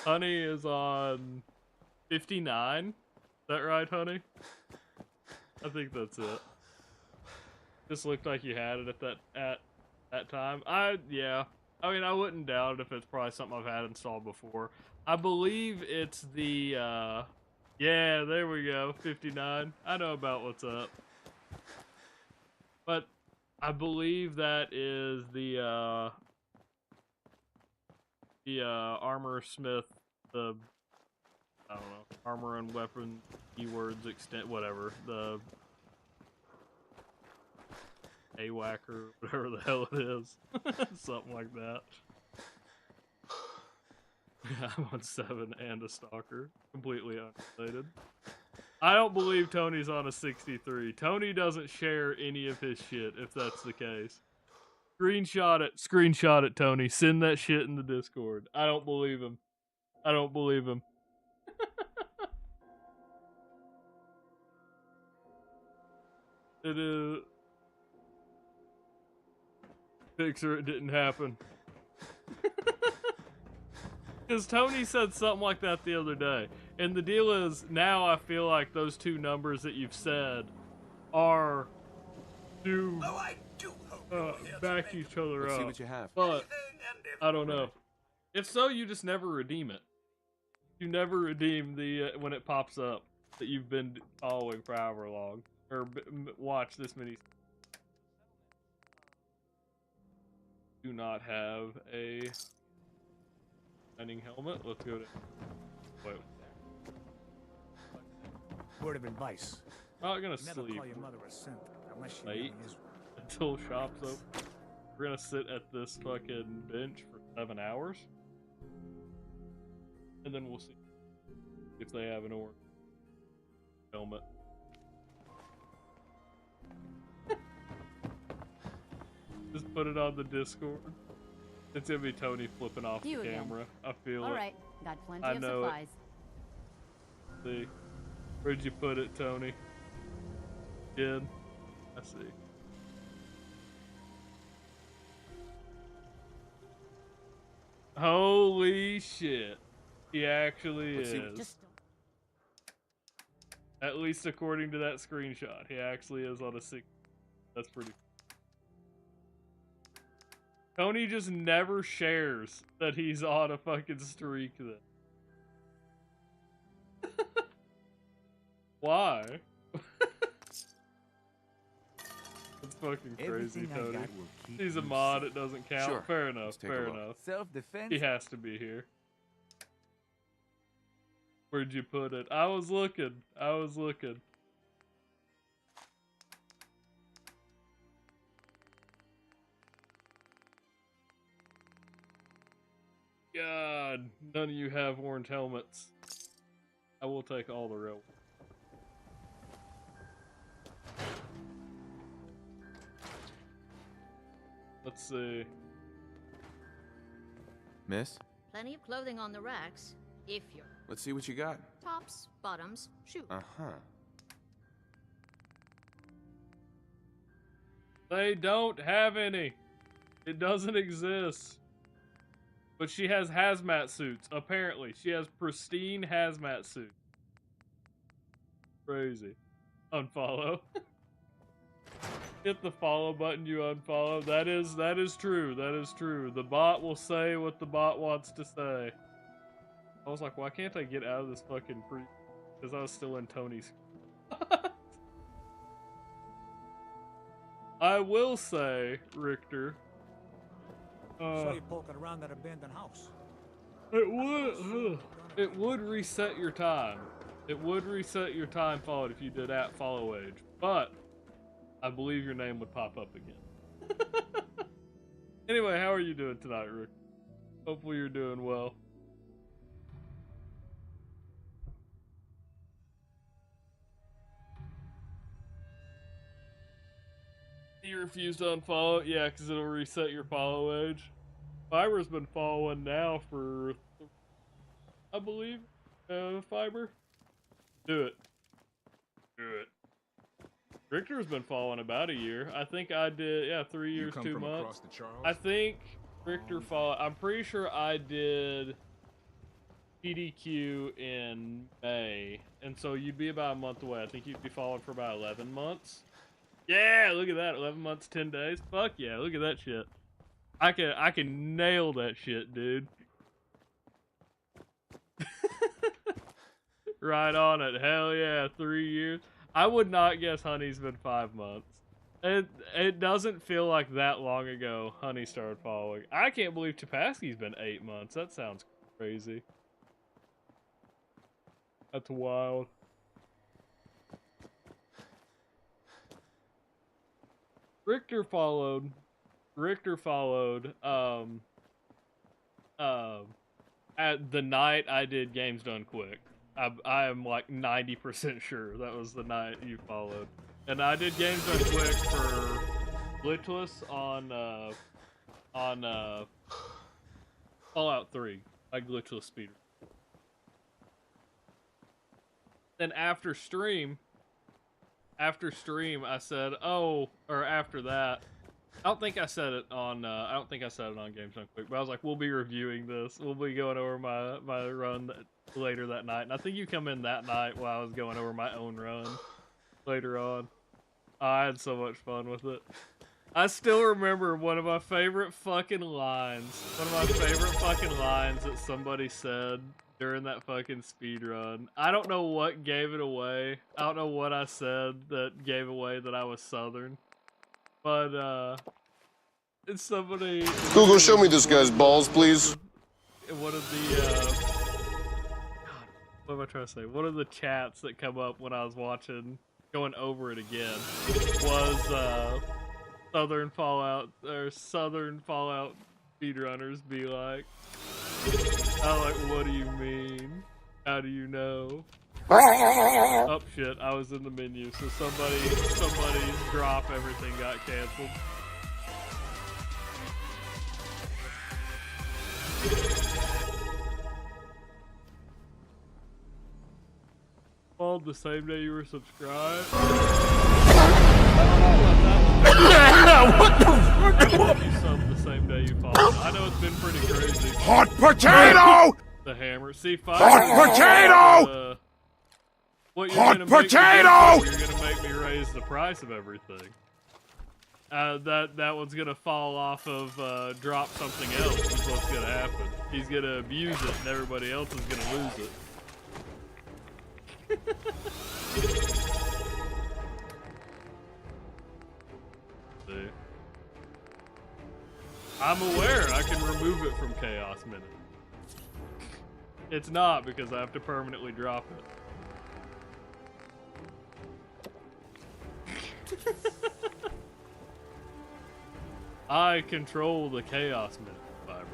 A: Honey is on 59. Is that right, Honey? I think that's it. Just looked like you had it at that time. Yeah. I mean, I wouldn't doubt it if it's probably something I've had installed before. I believe it's the, yeah, there we go, 59. I know about what's up. But I believe that is the Armor Smith, I don't know, armor and weapon keywords extent, whatever, the AWACR, whatever the hell it is. Something like that. I'm on 7 and a stalker. Completely unrelated. I don't believe Tony's on a 63. Tony doesn't share any of his shit, if that's the case. Screenshot it, Tony. Send that shit in the Discord. I don't believe him. I don't believe him. It is... Picture it didn't happen. Because Tony said something like that the other day. And the deal is, now I feel like those two numbers that you've said are to back each other up.
F: See what you have.
A: But, I don't know. If so, you just never redeem it. You never redeem the, when it pops up, that you've been following for however long. Or watch this many. Do not have a shining helmet. Let's go to. Wait.
D: Word of advice.
A: I'm not gonna
D: Never
A: sleep.
D: call your mother a simp unless she
A: Wait until shop's open. We're gonna sit at this fucking bench for 7 hours, and then we'll see if they have an orange helmet. Just put it on the Discord. It's gonna be Tony flipping off the camera. I feel it.
B: All right, got plenty
A: I
B: of
A: know
B: supplies.
A: see. Where'd you put it, Tony? Did? I see. Holy shit. He actually is. At least according to that screenshot, he actually is on a 6. That's pretty. Tony just never shares that he's on a fucking streak then. Why? That's fucking crazy, Tony. He's a mod, it doesn't count.
D: Sure.
A: Fair enough, fair
D: look.
A: enough.
D: Self-defense?
A: He has to be here. Where'd you put it? I was looking. I was looking. God, none of you have orange helmets. I will take all the real. Let's see.
D: Miss?
H: Plenty of clothing on the racks, if you're
D: Let's see what you got.
H: tops, bottoms, shoes.
D: Uh-huh.
A: They don't have any. It doesn't exist. But she has hazmat suits, apparently. She has pristine hazmat suits. Crazy. Unfollow. Hit the follow button, you unfollow. That is true. That is true. The bot will say what the bot wants to say. I was like, why can't I get out of this fucking pre... Because I was still in Tony's... I will say, Richter...
I: saw you poking around that abandoned house.
A: It would reset your time. It would reset your time followed if you did @followage. But I believe your name would pop up again. Anyway, how are you doing tonight, Rick? Hopefully you're doing well. You refuse to unfollow? Yeah, because it'll reset your follow age. Fiber's been following now for, I believe, Fiber. Do it. Do it. Richter's been following about a year. I think I did, yeah, 3 years, 2 months. I think Richter followed, I'm pretty sure I did PDQ in May. And so you'd be about a month away. I think you'd be following for about 11 months. Yeah, look at that. 11 months, 10 days. Fuck yeah, look at that shit. I can nail that shit, dude. Right on it. Hell yeah, 3 years. I would not guess Honey's been 5 months. It doesn't feel like that long ago Honey started following. I can't believe Chapasky's been 8 months. That sounds crazy. That's wild. Richter followed at the night I did Games Done Quick. I am like 90% sure that was the night you followed. And I did Games Done Quick for Glitchless on Fallout 3. I Glitchless speeder. Then after stream I said, after that, I don't think I said it on Games Done Quick, but I was like, we'll be reviewing this. We'll be going over my run later that night. And I think you come in that night while I was going over my own run later on. I had so much fun with it. I still remember one of my favorite fucking lines that somebody said during that fucking speed run. I don't know what gave it away. I don't know what I said that gave away that I was Southern. But, it's somebody...
K: Google, show me this guy's balls, please.
A: One of the, God, what am I trying to say? One of the chats that come up when I was going over it again, was, Southern Fallout speedrunners be like, I'm like, what do you mean? How do you know? Oh shit, I was in the menu, so somebody's drop everything got canceled. subbed the same day you were subscribed? What the fuck? You subbed the same day you followed. I know it's been pretty crazy.
K: Hot potato!
A: The hammer. See,
K: Hot potato!
A: What you're
K: Hot
A: gonna make
K: potato!
A: You're gonna make me raise the price of everything. That one's gonna fall off of drop something else is what's gonna happen. He's gonna abuse it and everybody else is gonna lose it. See? I'm aware I can remove it from Chaos Minute. It's not because I have to permanently drop it. I control the Chaos Minute fiber.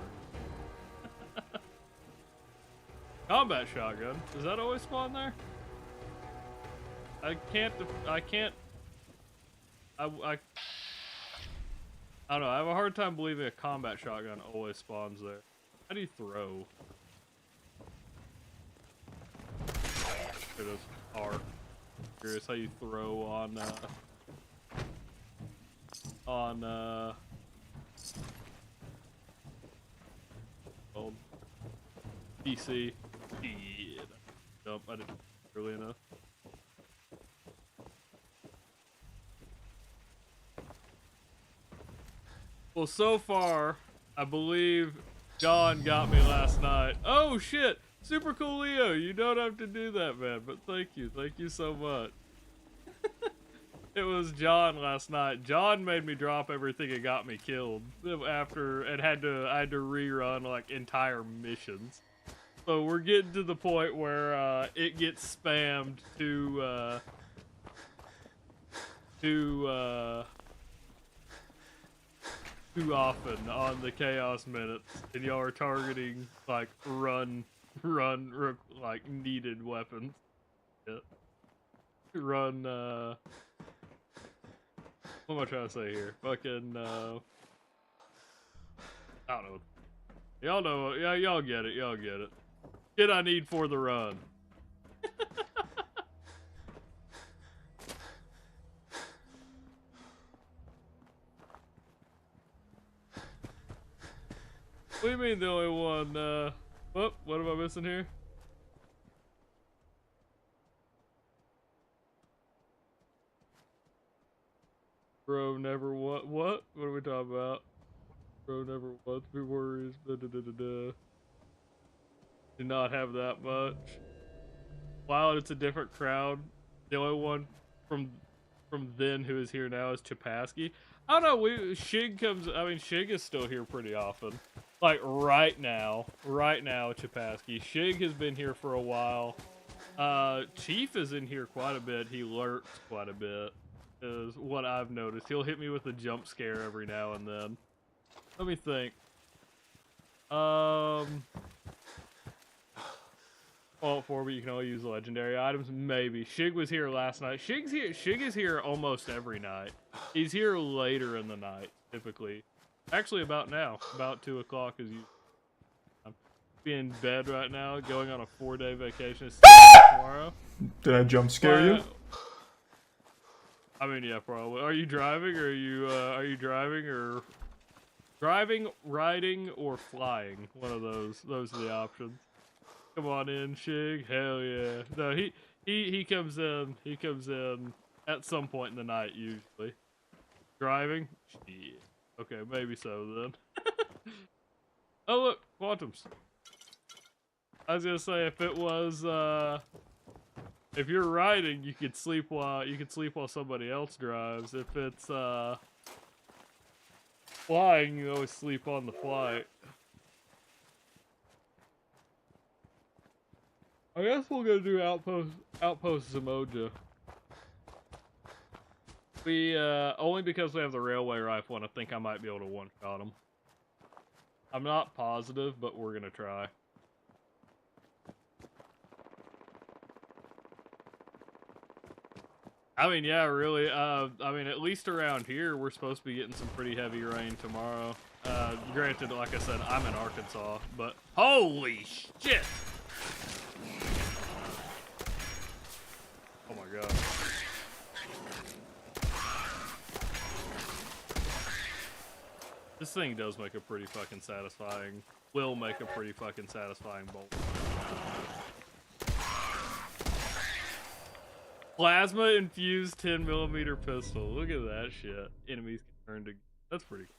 A: Combat shotgun. Does that always spawn there? I don't know. I have a hard time believing a combat shotgun always spawns there. How do you throw? It is R. Curious how you throw on PC. Yeah. Nope, I didn't early enough. Well, so far, I believe John got me last night. Oh shit! Super cool, Leo. You don't have to do that, man. But thank you so much. It was John last night. John made me drop everything and got me killed after, and I had to rerun like entire missions. So we're getting to the point where it gets spammed too often on the Chaos Minutes, and y'all are targeting like run like needed weapons. Yeah. Run what am I trying to say here? Fucking I don't know. Y'all know, yeah, y'all get it, Shit I need for the run. What do you mean the only one, what am I missing here? Bro never what? What are we talking about? Bro never wants to be worried. Did not have that much. Wow, it's a different crowd. The only one from then who is here now is Chapasky. I don't know. Shig comes. I mean, Shig is still here pretty often. Like right now, Chapasky. Shig has been here for a while. Chief is in here quite a bit. He lurks quite a bit, is what I've noticed. He'll hit me with a jump scare every now and then. Let me think. All for, but you can only use legendary items. Maybe. Shig was here last night. Shig is here almost every night. He's here later in the night, typically. Actually, about now. About 2 o'clock is usually. I'm in bed right now, going on a 4-day vacation. Tomorrow.
M: Did I jump scare you?
A: I mean, yeah, probably. Are you driving, or are you driving, or driving, riding, or flying? One of those. Those are the options. Come on in, Shig. Hell yeah. No, he comes in. He comes in at some point in the night usually. Driving? Shit. Okay, maybe so then. Oh look, Quantums. I was gonna say if it was if you're riding, you could sleep while somebody else drives. If it's flying, you always sleep on the flight. I guess we'll go do Outpost Zamoja. We, only because we have the railway rifle and I think I might be able to one-shot him. I'm not positive, but we're gonna try. I mean, yeah, really, I mean, at least around here, we're supposed to be getting some pretty heavy rain tomorrow. Granted, like I said, I'm in Arkansas, but holy shit! thing does make a pretty fucking satisfying, will make a pretty fucking satisfying bolt. Plasma infused 10mm pistol. Look at that shit. Enemies can turn to. That's pretty cool.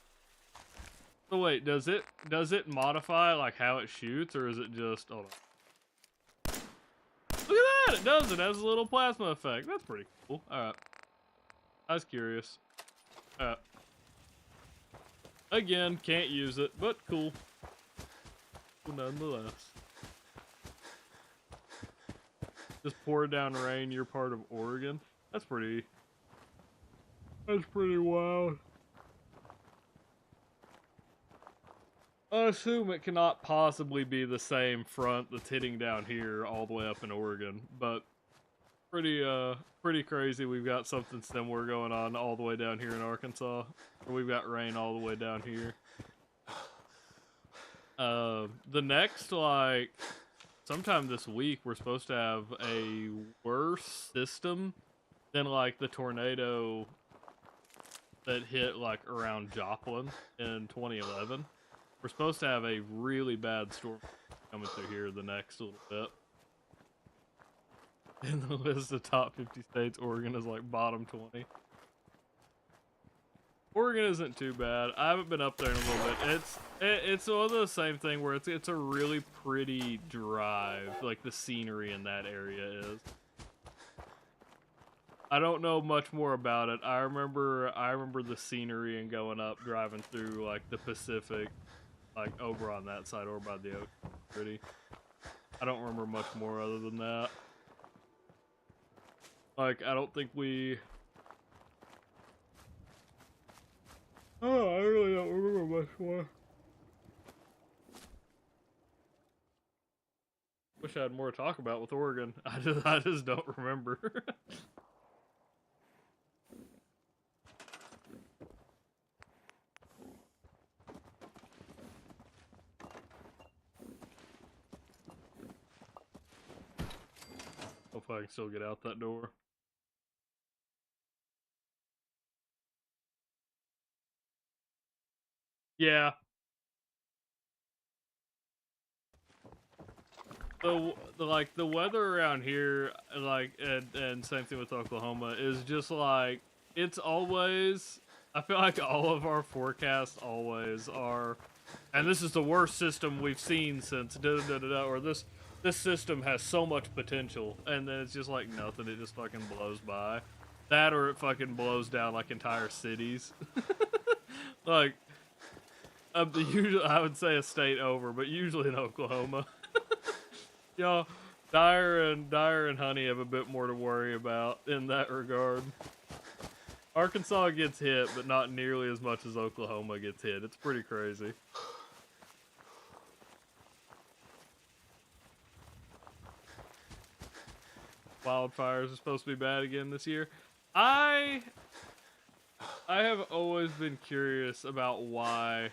A: So wait, does it modify like how it shoots, or is it just? Hold on. Look at that! It does. It has a little plasma effect. That's pretty cool. All right. I was curious. All right. Again, can't use it, but cool. Nonetheless. Just pour down rain, you're part of Oregon. That's pretty wild. I assume it cannot possibly be the same front that's hitting down here all the way up in Oregon, but pretty crazy. We've got something similar going on all the way down here in Arkansas. We've got rain all the way down here. The next, like, sometime this week, we're supposed to have a worse system than, like, the tornado that hit, like, around Joplin in 2011. We're supposed to have a really bad storm coming through here the next little bit. In the list of top 50 states, Oregon is, like, bottom 20. Oregon isn't too bad. I haven't been up there in a little bit. It's one of the same thing where it's a really pretty drive, like the scenery in that area is. I don't know much more about it. I remember the scenery and going up, driving through like the Pacific, like over on that side or by the ocean. Pretty. I don't remember much more other than that. Like I don't think we. Oh, I really don't remember much more. Wish I had more to talk about with Oregon. I just don't remember. Hope I can still get out that door. Yeah. The weather around here, like, and same thing with Oklahoma, is just like, it's always, I feel like all of our forecasts always are, and this is the worst system we've seen since or this system has so much potential, and then it's just like nothing, it just fucking blows by. That or it fucking blows down like entire cities. Like, usually, I would say a state over, but usually in Oklahoma. Y'all, Dyer and Honey have a bit more to worry about in that regard. Arkansas gets hit, but not nearly as much as Oklahoma gets hit. It's pretty crazy. Wildfires are supposed to be bad again this year. I have always been curious about why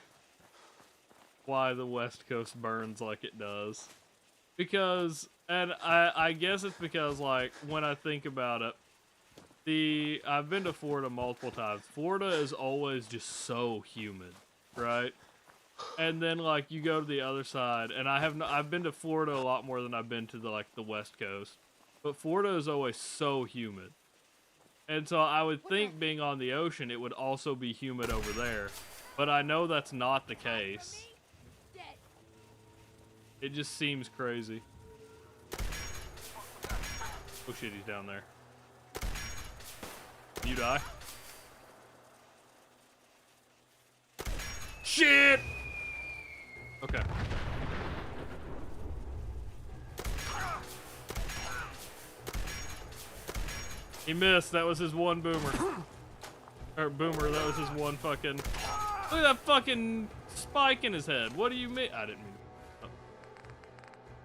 A: the West Coast burns like it does. Because, and I guess it's because, like, when I think about it, I've been to Florida multiple times. Florida is always just so humid, right? And then, like, you go to the other side, and I've been to Florida a lot more than I've been to the West Coast. But Florida is always so humid. And so I would think being on the ocean, it would also be humid over there. But I know that's not the case. It just seems crazy. Oh shit, he's down there. You die? Shit! Okay. He missed. That was his one boomer. Or boomer, that was his one fucking... Look at that fucking spike in his head. What do you mean? I didn't mean...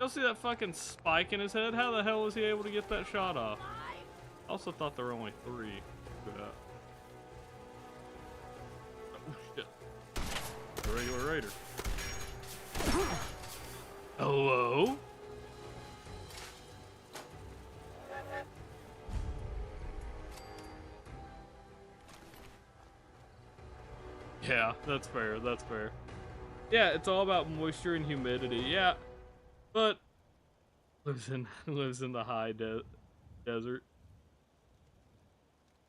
A: Y'all see that fucking spike in his head? How the hell was he able to get that shot off? I also thought there were only 3. Oh shit. The regular raider. Hello? Yeah, that's fair. That's fair. Yeah, it's all about moisture and humidity. Yeah, but lives in the high desert.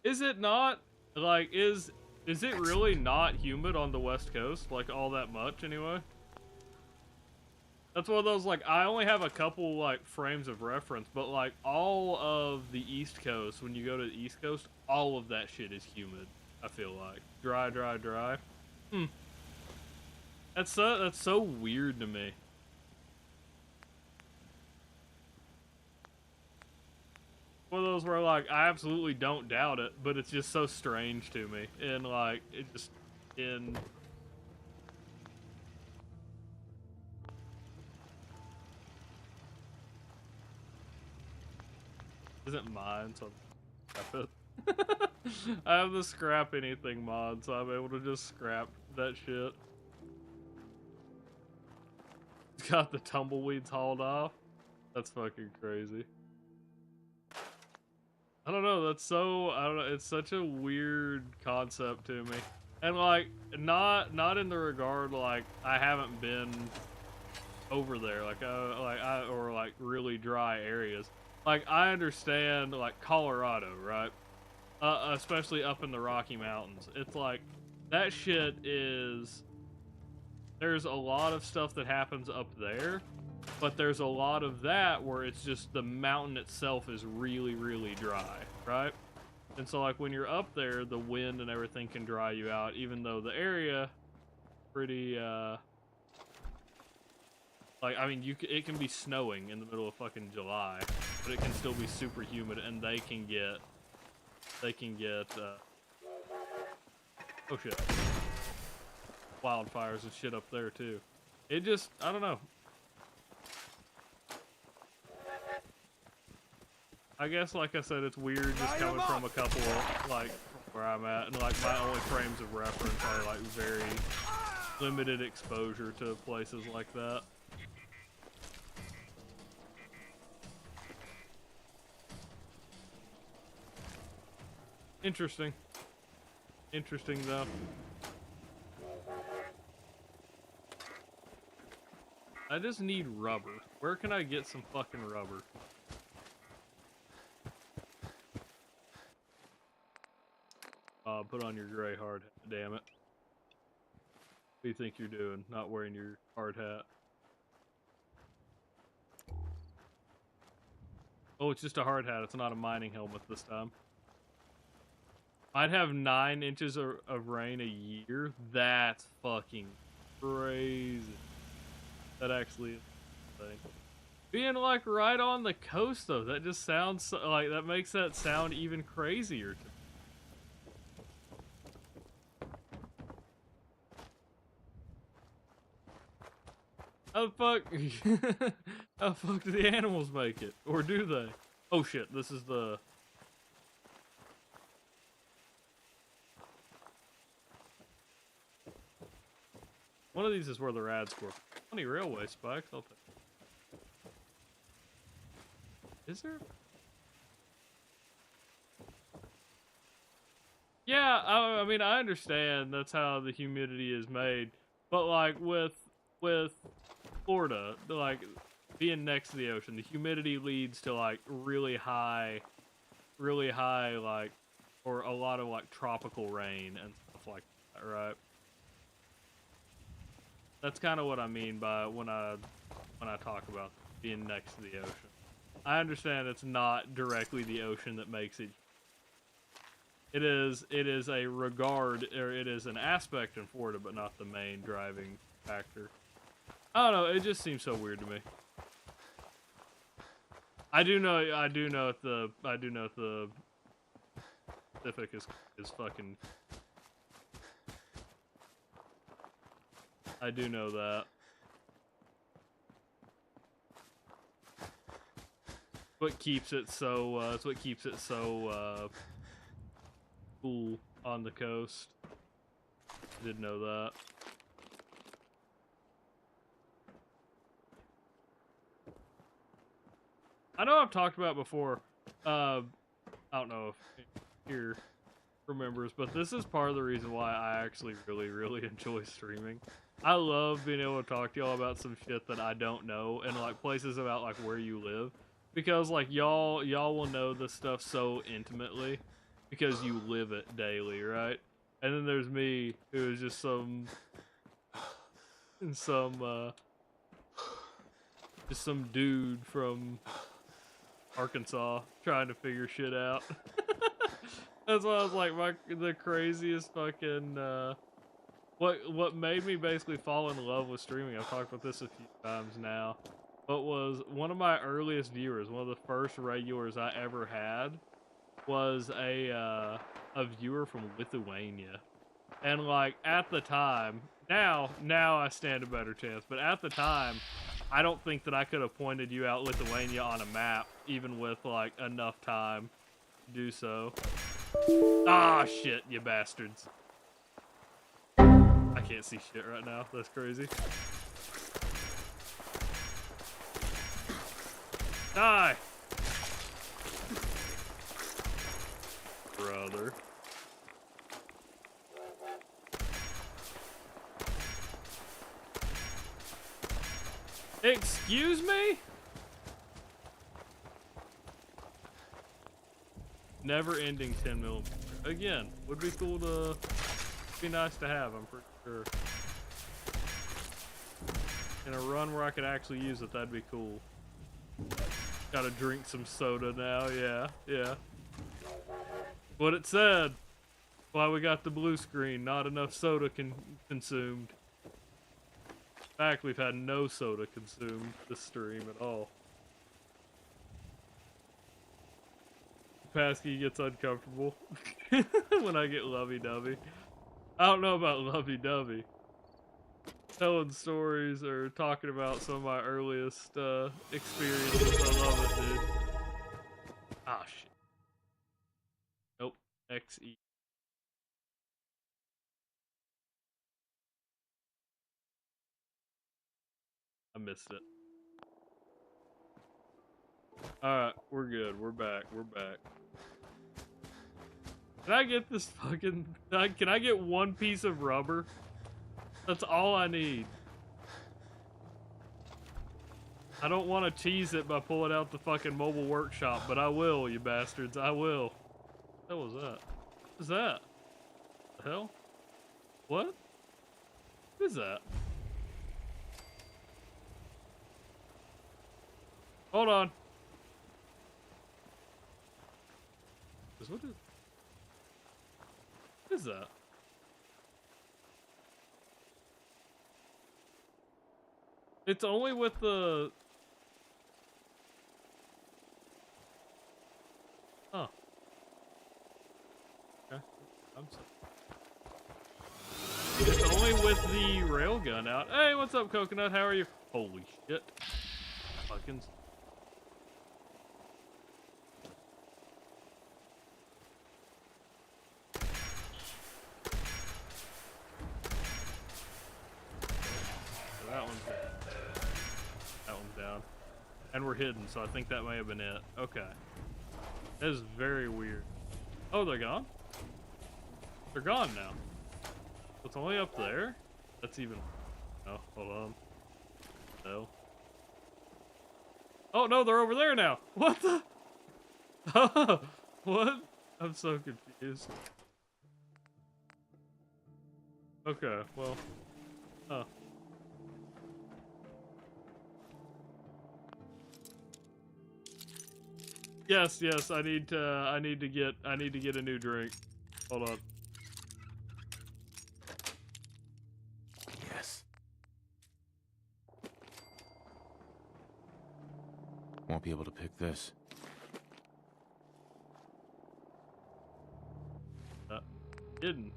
A: Is it not? Like, is it really not humid on the West Coast? Like, all that much, anyway? That's one of those, like, I only have a couple, like, frames of reference, but, like, all of the East Coast, when you go to the East Coast, all of that shit is humid, I feel like. Dry, dry, dry. That's so weird to me. One of those where, like, I absolutely don't doubt it, but it's just so strange to me. And, like, it just, isn't mine, so I'm scrap it. I have the scrap anything mod, so I'm able to just scrap that shit. It's got the tumbleweeds hauled off. That's fucking crazy. I don't know, that's so, I don't know, it's such a weird concept to me. And like, not in the regard, like, I haven't been over there, like, or like really dry areas. Like, I understand, like, Colorado, right? Especially up in the Rocky Mountains. It's like, that shit is, there's a lot of stuff that happens up there, but there's a lot of that where it's just the mountain itself is really, really dry, right? And so, like, when you're up there, the wind and everything can dry you out, even though the area pretty, like, I mean, it can be snowing in the middle of fucking July, but it can still be super humid, and they can get, oh shit, wildfires and shit up there, too. It just, I don't know. I guess, like I said, it's weird just coming from a couple of, like, where I'm at, and, like, my only frames of reference are, like, very limited exposure to places like that. Interesting. Interesting, though. I just need rubber. Where can I get some fucking rubber? Put on your gray hard hat, damn it. What do you think you're doing, not wearing your hard hat? Oh, it's just a hard hat. It's not a mining helmet this time. I'd have 9 inches of rain a year. That's fucking crazy. That actually is a thing. Being, like, right on the coast, though, that just sounds so, like, that makes that sound even crazier to me. How the fuck? How the fuck do the animals make it? Or do they? Oh shit, this is the... One of these is where the rad score. 20 railway spikes, I'll take it. Is there? Yeah, I mean, I understand that's how the humidity is made. But like with Florida, like being next to the ocean, the humidity leads to like really high like, or a lot of like tropical rain and stuff like that, right? That's kind of what I mean by when I talk about being next to the ocean. I understand it's not directly the ocean that makes it. It is a regard, or it is an aspect in Florida, but not the main driving factor. I don't know, it just seems so weird to me. I do know if the Pacific is fucking. I do know that. What keeps it so? It's what keeps it so cool on the coast. I did know that. I know I've talked about before. I don't know if here remembers, but this is part of the reason why I actually really enjoy streaming. I love being able to talk to y'all about some shit that I don't know, and like places about like where you live, because like y'all will know this stuff so intimately because you live it daily, right? And then there's me, who is just some dude from Arkansas trying to figure shit out. That's why I was like, the craziest fucking, what made me basically fall in love with streaming, I've talked about this a few times now, but was one of my earliest viewers, one of the first regulars I ever had, was a viewer from Lithuania. And like, at the time, now I stand a better chance, but at the time, I don't think that I could have pointed you out Lithuania on a map, even with like enough time to do so. Ah, shit, you bastards. I can't see shit right now. That's crazy. Die! Brother. Excuse me? Never-ending 10mm. Again, would be cool to... be nice to have, I'm pretty sure. In a run where I could actually use it, that'd be cool. Gotta drink some soda now, yeah. What it said. Why we got the blue screen, not enough soda consumed. In fact, we've had no soda consumed this stream at all. Pasky gets uncomfortable when I get lovey-dovey. I don't know about lovey-dovey. Telling stories or talking about some of my earliest experiences. I love it, dude. Ah, shit. Nope. XE. I missed it. Alright, we're good. We're back. Can I get this fucking... Can I get one piece of rubber? That's all I need. I don't want to tease it by pulling out the fucking mobile workshop, but I will, you bastards. I will. What the hell was that? What is that? The hell? What? What is that? Hold on. What is that? It's only with the... Huh. Okay. I'm sorry. It's only with the railgun out. Hey, what's up, Coconut? How are you? Holy shit. Fucking... That one's down. And we're hidden, so I think that may have been it. Okay. That is very weird. Oh, they're gone? They're gone now. It's only up there? That's even... Oh, hold on. No. Oh, no, they're over there now! What the... Oh, what? I'm so confused. Okay, well... Huh. Yes, I need to get a new drink. Hold on.
F: Yes. Won't be able to pick this.
A: Hidden.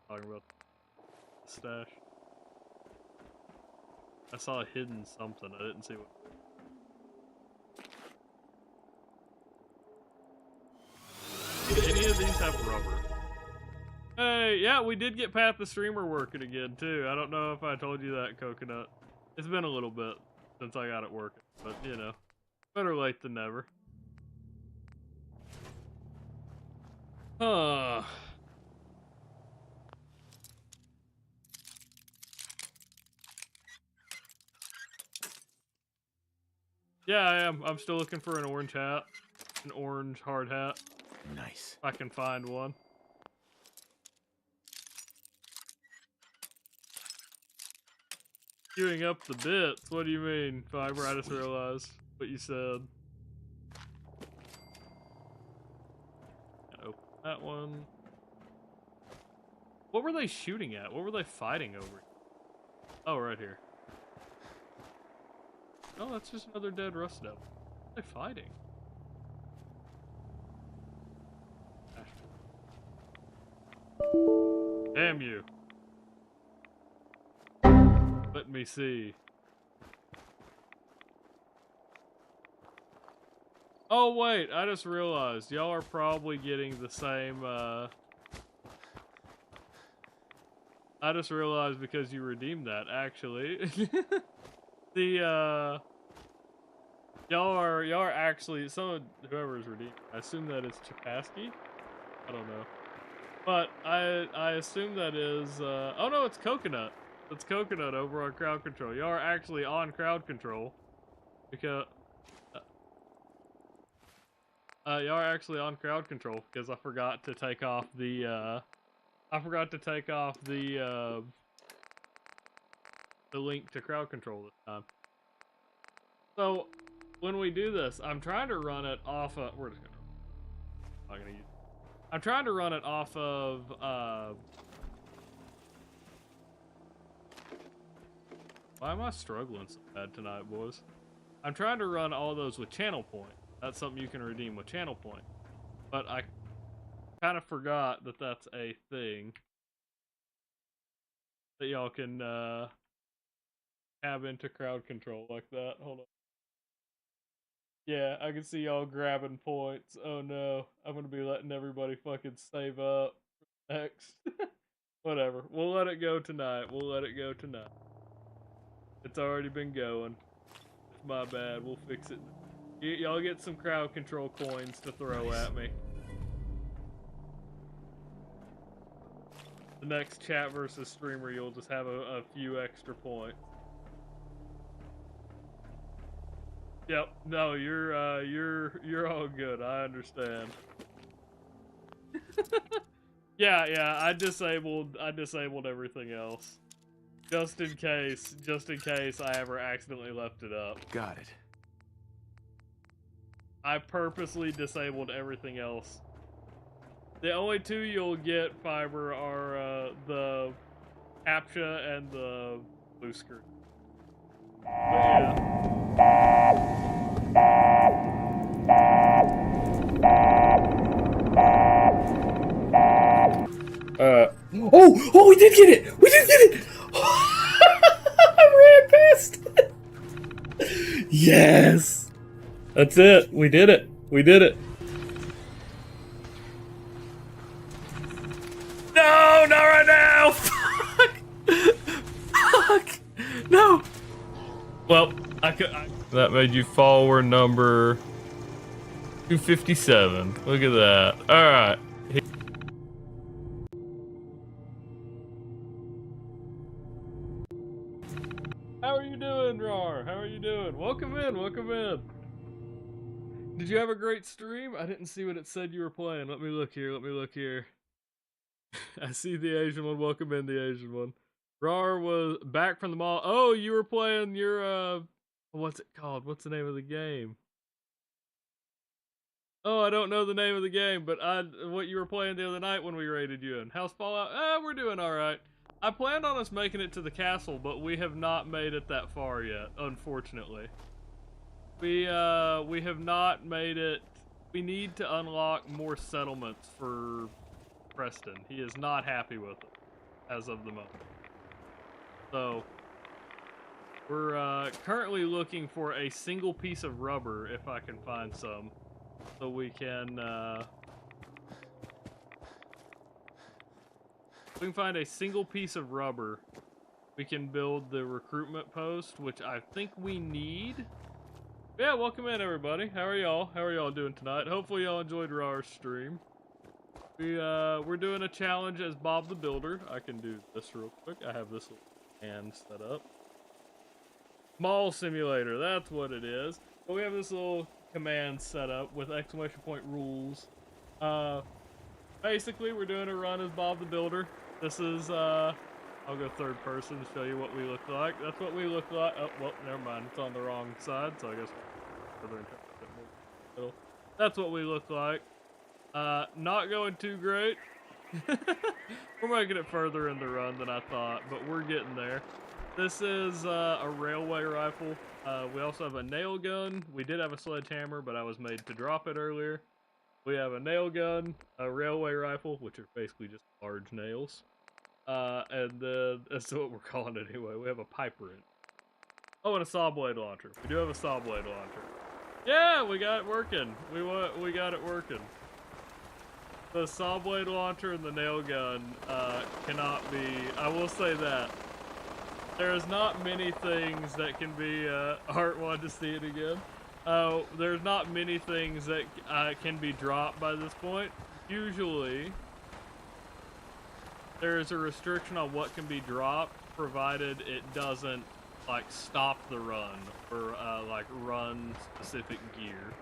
A: Talking about the stash. I saw a hidden something. I didn't see what. Do any of these have rubber? Hey, yeah, we did get Pat the Streamer working again, too. I don't know if I told you that, Coconut. It's been a little bit. since I got it working. But, you know, better late than never. Yeah, I am. I'm still looking for an orange hat. An orange hard hat.
F: Nice.
A: If I can find one. Queuing up the bits? What do you mean, Fiber? I just realized what you said. Open that one. What were they shooting at? What were they fighting over? Oh, right here. Oh, that's just another dead rust devil. What are they fighting? Damn you. Let me see. Oh wait, I just realized y'all are probably getting the same I just realized because you redeemed that actually. The y'all are actually some of whoever's redeemed. I assume that is Chapasky? I don't know. But I assume that is oh no, it's Coconut. It's Coconut over on crowd control. Y'all are actually on crowd control because y'all are actually on crowd control because I forgot to take off the link to crowd control this time. So when we do this, I'm trying to run it off of I'm trying to run it off of why am I struggling so bad tonight, boys? I'm trying to run all those with channel point. That's something you can redeem with channel point. But I kind of forgot that that's a thing that y'all can have into crowd control like that. Hold on. Yeah, I can see y'all grabbing points. Oh no, I'm gonna be letting everybody fucking save up next. Whatever, we'll let it go tonight. We'll let it go tonight. It's already been going. It's my bad. We'll fix it. Y'all get some crowd control coins to throw at me. The next chat versus streamer, you'll just have a few extra points. Yep. No, you're all good. I understand. Yeah. I disabled everything else. Just in case I ever accidentally left it up.
F: Got it.
A: I purposely disabled everything else. The only two you'll get, Fiber, are the CAPTCHA and the blue screen. But yeah.
L: Oh, we did get it! We did get it! I ran past it! Yes! That's it. We did it. We did it. No, not right now! Fuck! Fuck! No!
A: Well, that made you follower number 257. Look at that. Alright. How are you doing, Rar? How are you doing? Welcome in, welcome in. Did you have a great stream? I didn't see what it said you were playing. Let me look here. I see the Asian one. Welcome in, the Asian one. Rar was back from the mall. Oh, you were playing your, what's it called? What's the name of the game? Oh, I don't know the name of the game, but what you were playing the other night when we raided you in. How's Fallout? We're doing alright. I planned on us making it to the castle, but we have not made it that far yet, unfortunately. We have not made it. We need to unlock more settlements for Preston. He is not happy with it as of the moment. So, we're currently looking for a single piece of rubber, if I can find some, so we can find a single piece of rubber, we can build the recruitment post, which I think we need. Yeah, welcome in everybody. How are y'all? How are y'all doing tonight? Hopefully y'all enjoyed Rar's stream. We're doing a challenge as Bob the Builder. I can do this real quick. I have this hand set up. Mall simulator, that's what it is. But we have this little command set up with exclamation point rules. Basically we're doing a run as Bob the Builder. This is I'll go third person to show you what we look like. That's what we look like. Oh, well, never mind. It's on the wrong side, so I guess further into the middle. That's what we look like. Not going too great. We're making it further in the run than I thought, but we're getting there. This is a railway rifle. We also have a nail gun. We did have a sledgehammer, but I was made to drop it earlier. We have a nail gun, a railway rifle, which are basically just large nails. And then, that's what we're calling it anyway. We have a pipe wrench. Oh, and a saw blade launcher. We do have a saw blade launcher. Yeah, we got it working. We got it working. The saw blade launcher and the nail gun cannot be. I will say that there's not many things that can be. Art wanted to see it again. There's not many things that can be dropped by this point. Usually, there is a restriction on what can be dropped, provided it doesn't like stop the run or like run specific gear.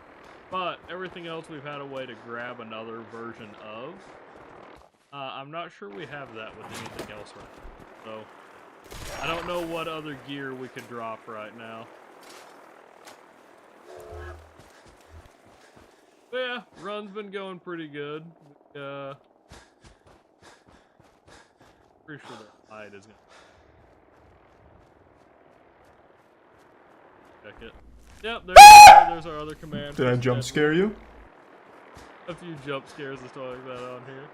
A: But everything else we've had a way to grab another version of. I'm not sure we have that with anything else right now. So I don't know what other gear we could drop right now. But yeah, run's been going pretty good. Pretty sure the hide is gonna check it. Yep, there's our other command.
M: Did I jump scare you?
A: A few jump scares and stuff like that on here.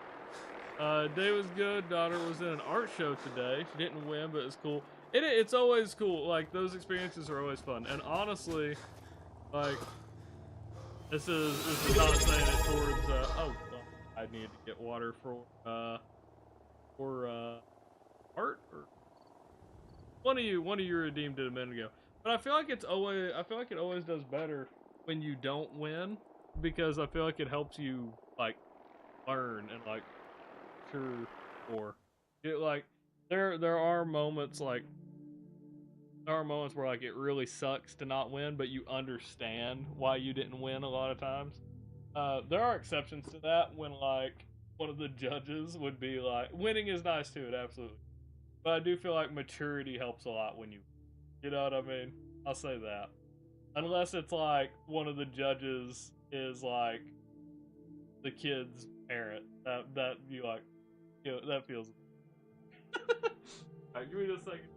A: Day was good. Daughter was in an art show today. She didn't win, but it's cool. It's always cool. Like, those experiences are always fun. And honestly, like, this is not saying it towards, oh, well, I need to get water for art, or one of you redeemed it a minute ago. But I feel like it always does better when you don't win, because I feel like it helps you like learn and like more. Like there are moments where like it really sucks to not win, but you understand why you didn't win a lot of times. There are exceptions to that when like one of the judges would be like, winning is nice too, it absolutely. But I do feel like maturity helps a lot when you know what I mean? I'll say that. Unless it's like one of the judges is like the kid's parent. That you like, you know, that feels. Alright, give me just a second.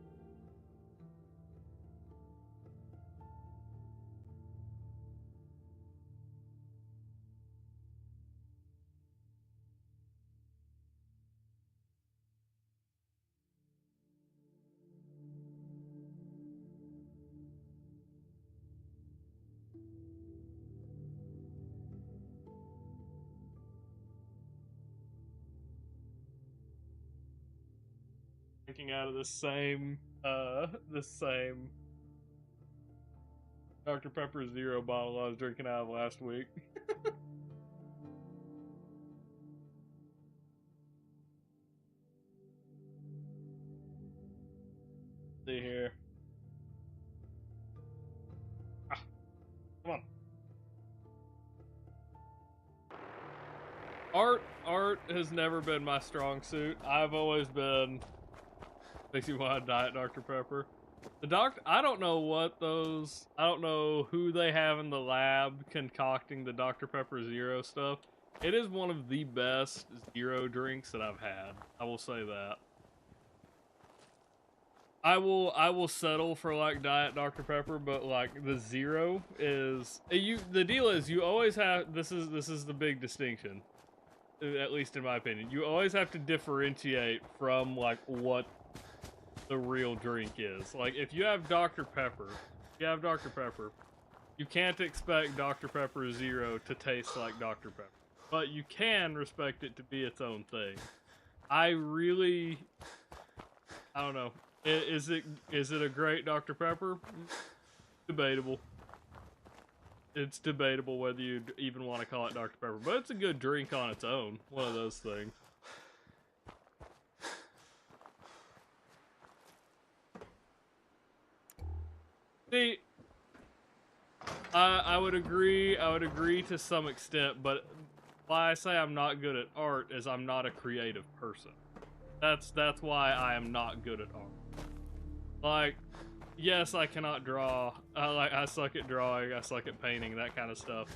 A: Drinking out of the same Dr. Pepper Zero bottle I was drinking out of last week. See here. Come on. Art has never been my strong suit. I've always been. Makes you want to diet Dr. Pepper. I don't know who they have in the lab concocting the Dr. Pepper Zero stuff. It is one of the best zero drinks that I've had. I will say that. I will settle for like diet Dr. Pepper, but like the zero is the deal is you always have this is the big distinction. At least in my opinion. You always have to differentiate from like what the real drink is. Like if you have Dr. Pepper, you can't expect Dr. Pepper Zero to taste like Dr. Pepper. But you can respect it to be its own thing. I don't know. Is it a great Dr. Pepper? Debatable. It's debatable whether you even want to call it Dr. Pepper, but it's a good drink on its own. One of those things. See, I would agree. I would agree to some extent, but why I say I'm not good at art is I'm not a creative person. That's why I am not good at art. Like, yes, I cannot draw. I suck at drawing. I suck at painting. That kind of stuff.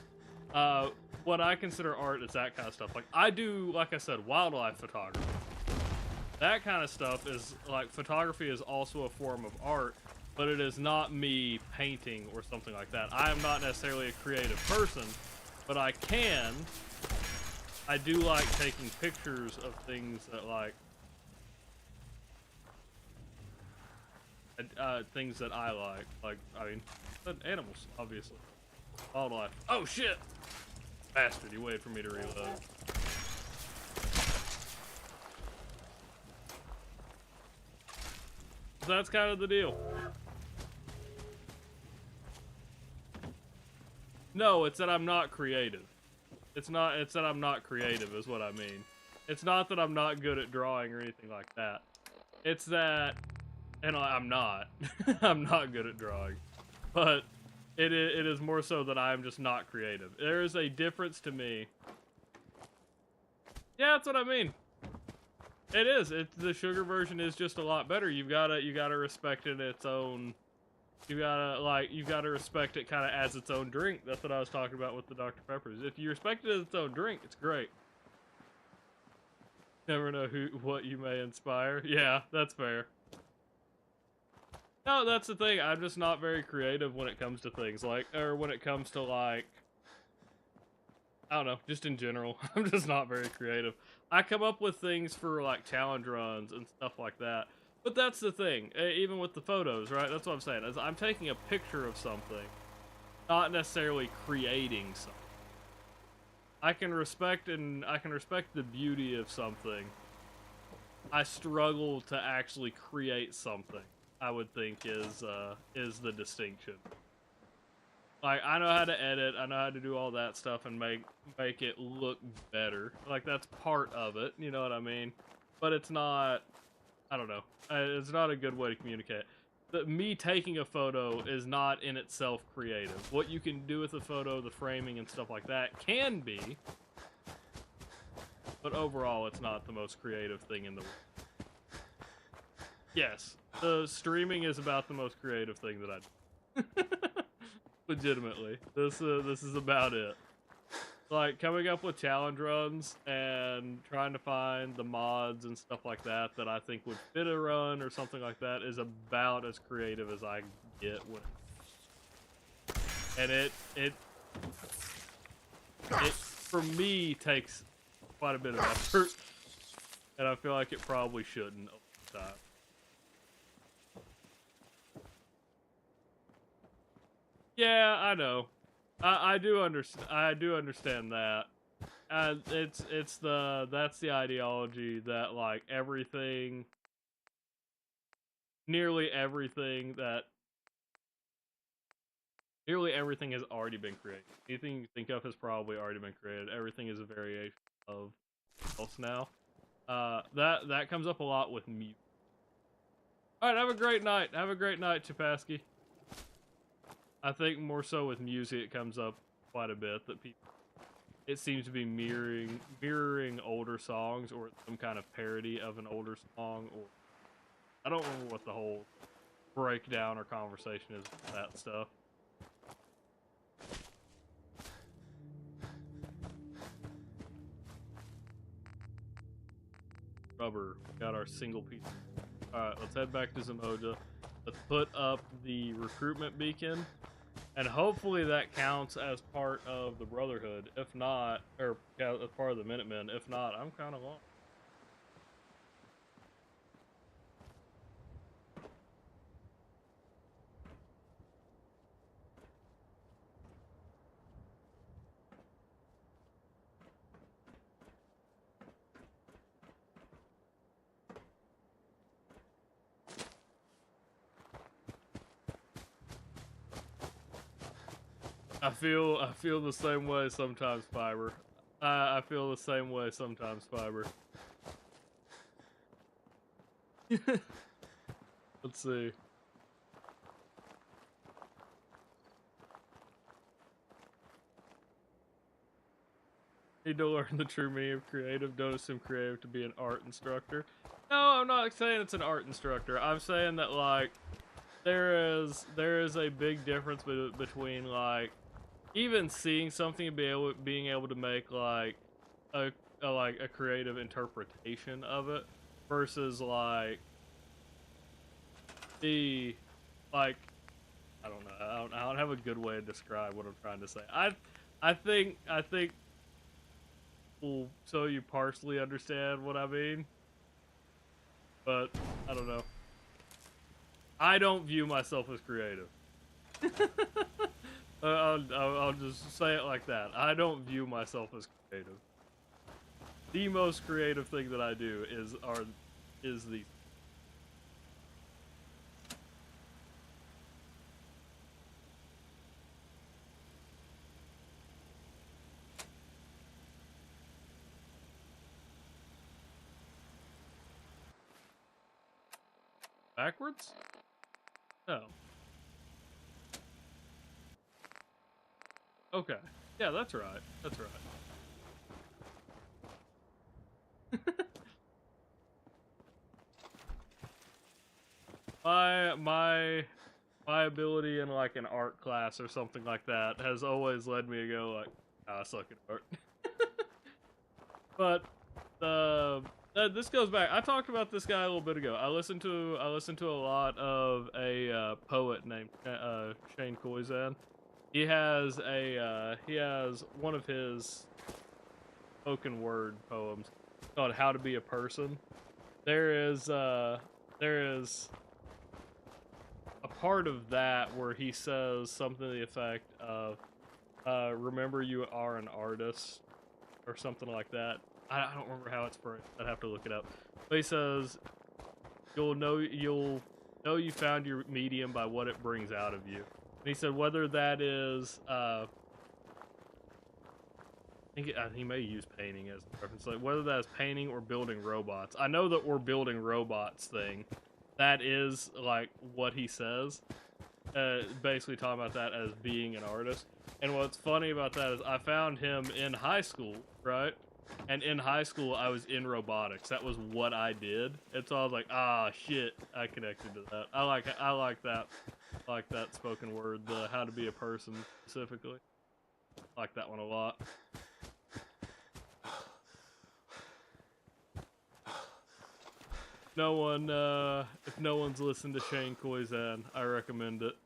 A: What I consider art is that kind of stuff. Like, I do, like I said, wildlife photography. That kind of stuff is like, photography is also a form of art, but it is not me painting or something like that. I am not necessarily a creative person, but I do like taking pictures of things that things that I like, I mean, animals, obviously. Wildlife. Oh shit! Bastard, you waited for me to reload. So that's kind of the deal. No, it's that I'm not creative. It's that I'm not creative is what I mean. It's not that I'm not good at drawing or anything like that. It's that, and I'm not. I'm not good at drawing. But it is more so that I'm just not creative. There is a difference to me. Yeah, that's what I mean. It is. The sugar version is just a lot better. You gotta respect it its own. You gotta respect it kind of as its own drink. That's what I was talking about with the Dr. Peppers. If you respect it as its own drink, it's great. Never know what you may inspire. Yeah, that's fair. No, that's the thing. I'm just not very creative when it comes to things or when it comes to I don't know, just in general. I'm just not very creative. I come up with things for challenge runs and stuff like that. But that's the thing, even with the photos, right? That's what I'm saying. Is I'm taking a picture of something, not necessarily creating something. I can respect the beauty of something. I struggle to actually create something. I would think is the distinction. Like, I know how to edit, I know how to do all that stuff and make it look better. Like, that's part of it, you know what I mean? But it's not, I don't know. It's not a good way to communicate. Me taking a photo is not in itself creative. What you can do with a photo, the framing and stuff like that can be, but overall it's not the most creative thing in the world. Yes, the streaming is about the most creative thing that I do. Legitimately. This is about it. Like, coming up with challenge runs and trying to find the mods and stuff like that that I think would fit a run or something like that is about as creative as I get with it. And it for me takes quite a bit of effort, and I feel like it probably shouldn't over time. Yeah, I know. I do understand that. That's the ideology that nearly everything has already been created. Anything you think of has probably already been created. Everything is a variation of else now. That comes up a lot with music. All right, have a great night. Have a great night, Chapasky. I think more so with music it comes up quite a bit that it seems to be mirroring older songs or some kind of parody of an older song, or I don't remember what the whole breakdown or conversation is with that stuff. Rubber, we got our single piece. Alright, let's head back to Zemoja. Let's put up the recruitment beacon. And hopefully that counts as part of the Brotherhood. If not, or as part of the Minutemen. If not, I'm kind of lost. I feel the same way sometimes, Fiber. I feel the same way sometimes, Fiber. Let's see. Need to learn the true meaning of creative. Don't assume creative to be an art instructor. No, I'm not saying it's an art instructor. I'm saying that like there is a big difference between like even seeing something and being able to make like a creative interpretation of it versus like the like I don't know. I don't have a good way to describe what I'm trying to say. I think so you partially understand what I mean, but I don't know. I don't view myself as creative. I'll just say it like that. I don't view myself as creative. The most creative thing that I do is the backwards? No. Okay. Yeah, that's right. That's right. My ability in like an art class or something like that has always led me to go like, I suck at art. But this goes back. I talked about this guy a little bit ago. I listened to a lot of a poet named Shane Koizan. He has one of his spoken word poems called "How to Be a Person." There is a part of that where he says something to the effect of remember you are an artist or something like that. I don't remember how it's phrased. I'd have to look it up. But he says you'll know you found your medium by what it brings out of you. And he said whether that is I think he may use painting as a reference, like whether that's painting or building robots. I know that we're building robots thing. That is like what he says. Basically talking about that as being an artist. And what's funny about that is I found him in high school, right? And in high school, I was in robotics. That was what I did. And so I was like, ah, shit, I connected to that. I like that. I like that spoken word, the how to be a person specifically. I like that one a lot. If no one's listened to Shane Koizan, I recommend it.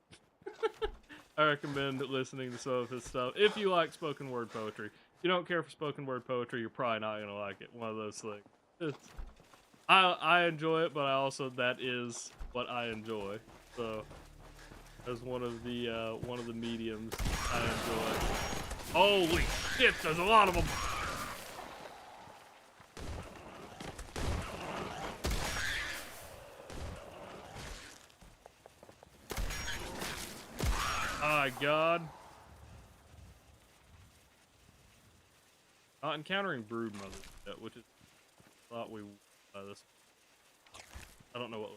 A: I recommend listening to some of his stuff. If you like spoken word poetry. If you don't care for spoken word poetry, you're probably not going to like it. One of those things. I enjoy it, but that is what I enjoy. So, as one of the mediums I enjoy. Holy shit, there's a lot of them! Oh my god. Not encountering brood mothers yet, which is thought we this. I don't know what.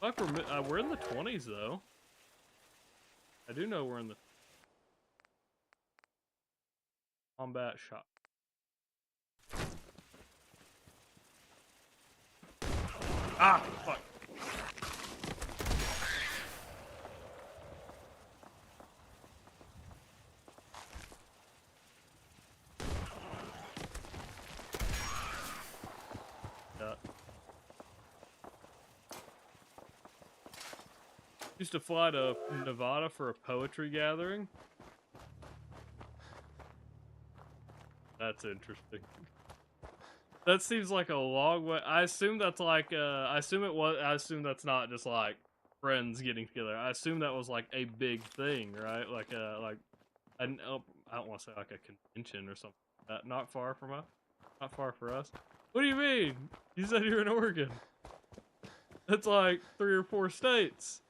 A: Fuck, we're in the 20s though. I do know we're in the combat shot. Ah, fuck. Used to fly to Nevada for a poetry gathering. That's interesting. That seems like a long way. I assume that's like I assume that's not just like friends getting together. I assume that was like a big thing, right? Like I don't want to say like a convention or something like that. Not far for us. What do you mean? You said you're in Oregon. That's like 3 or 4 states.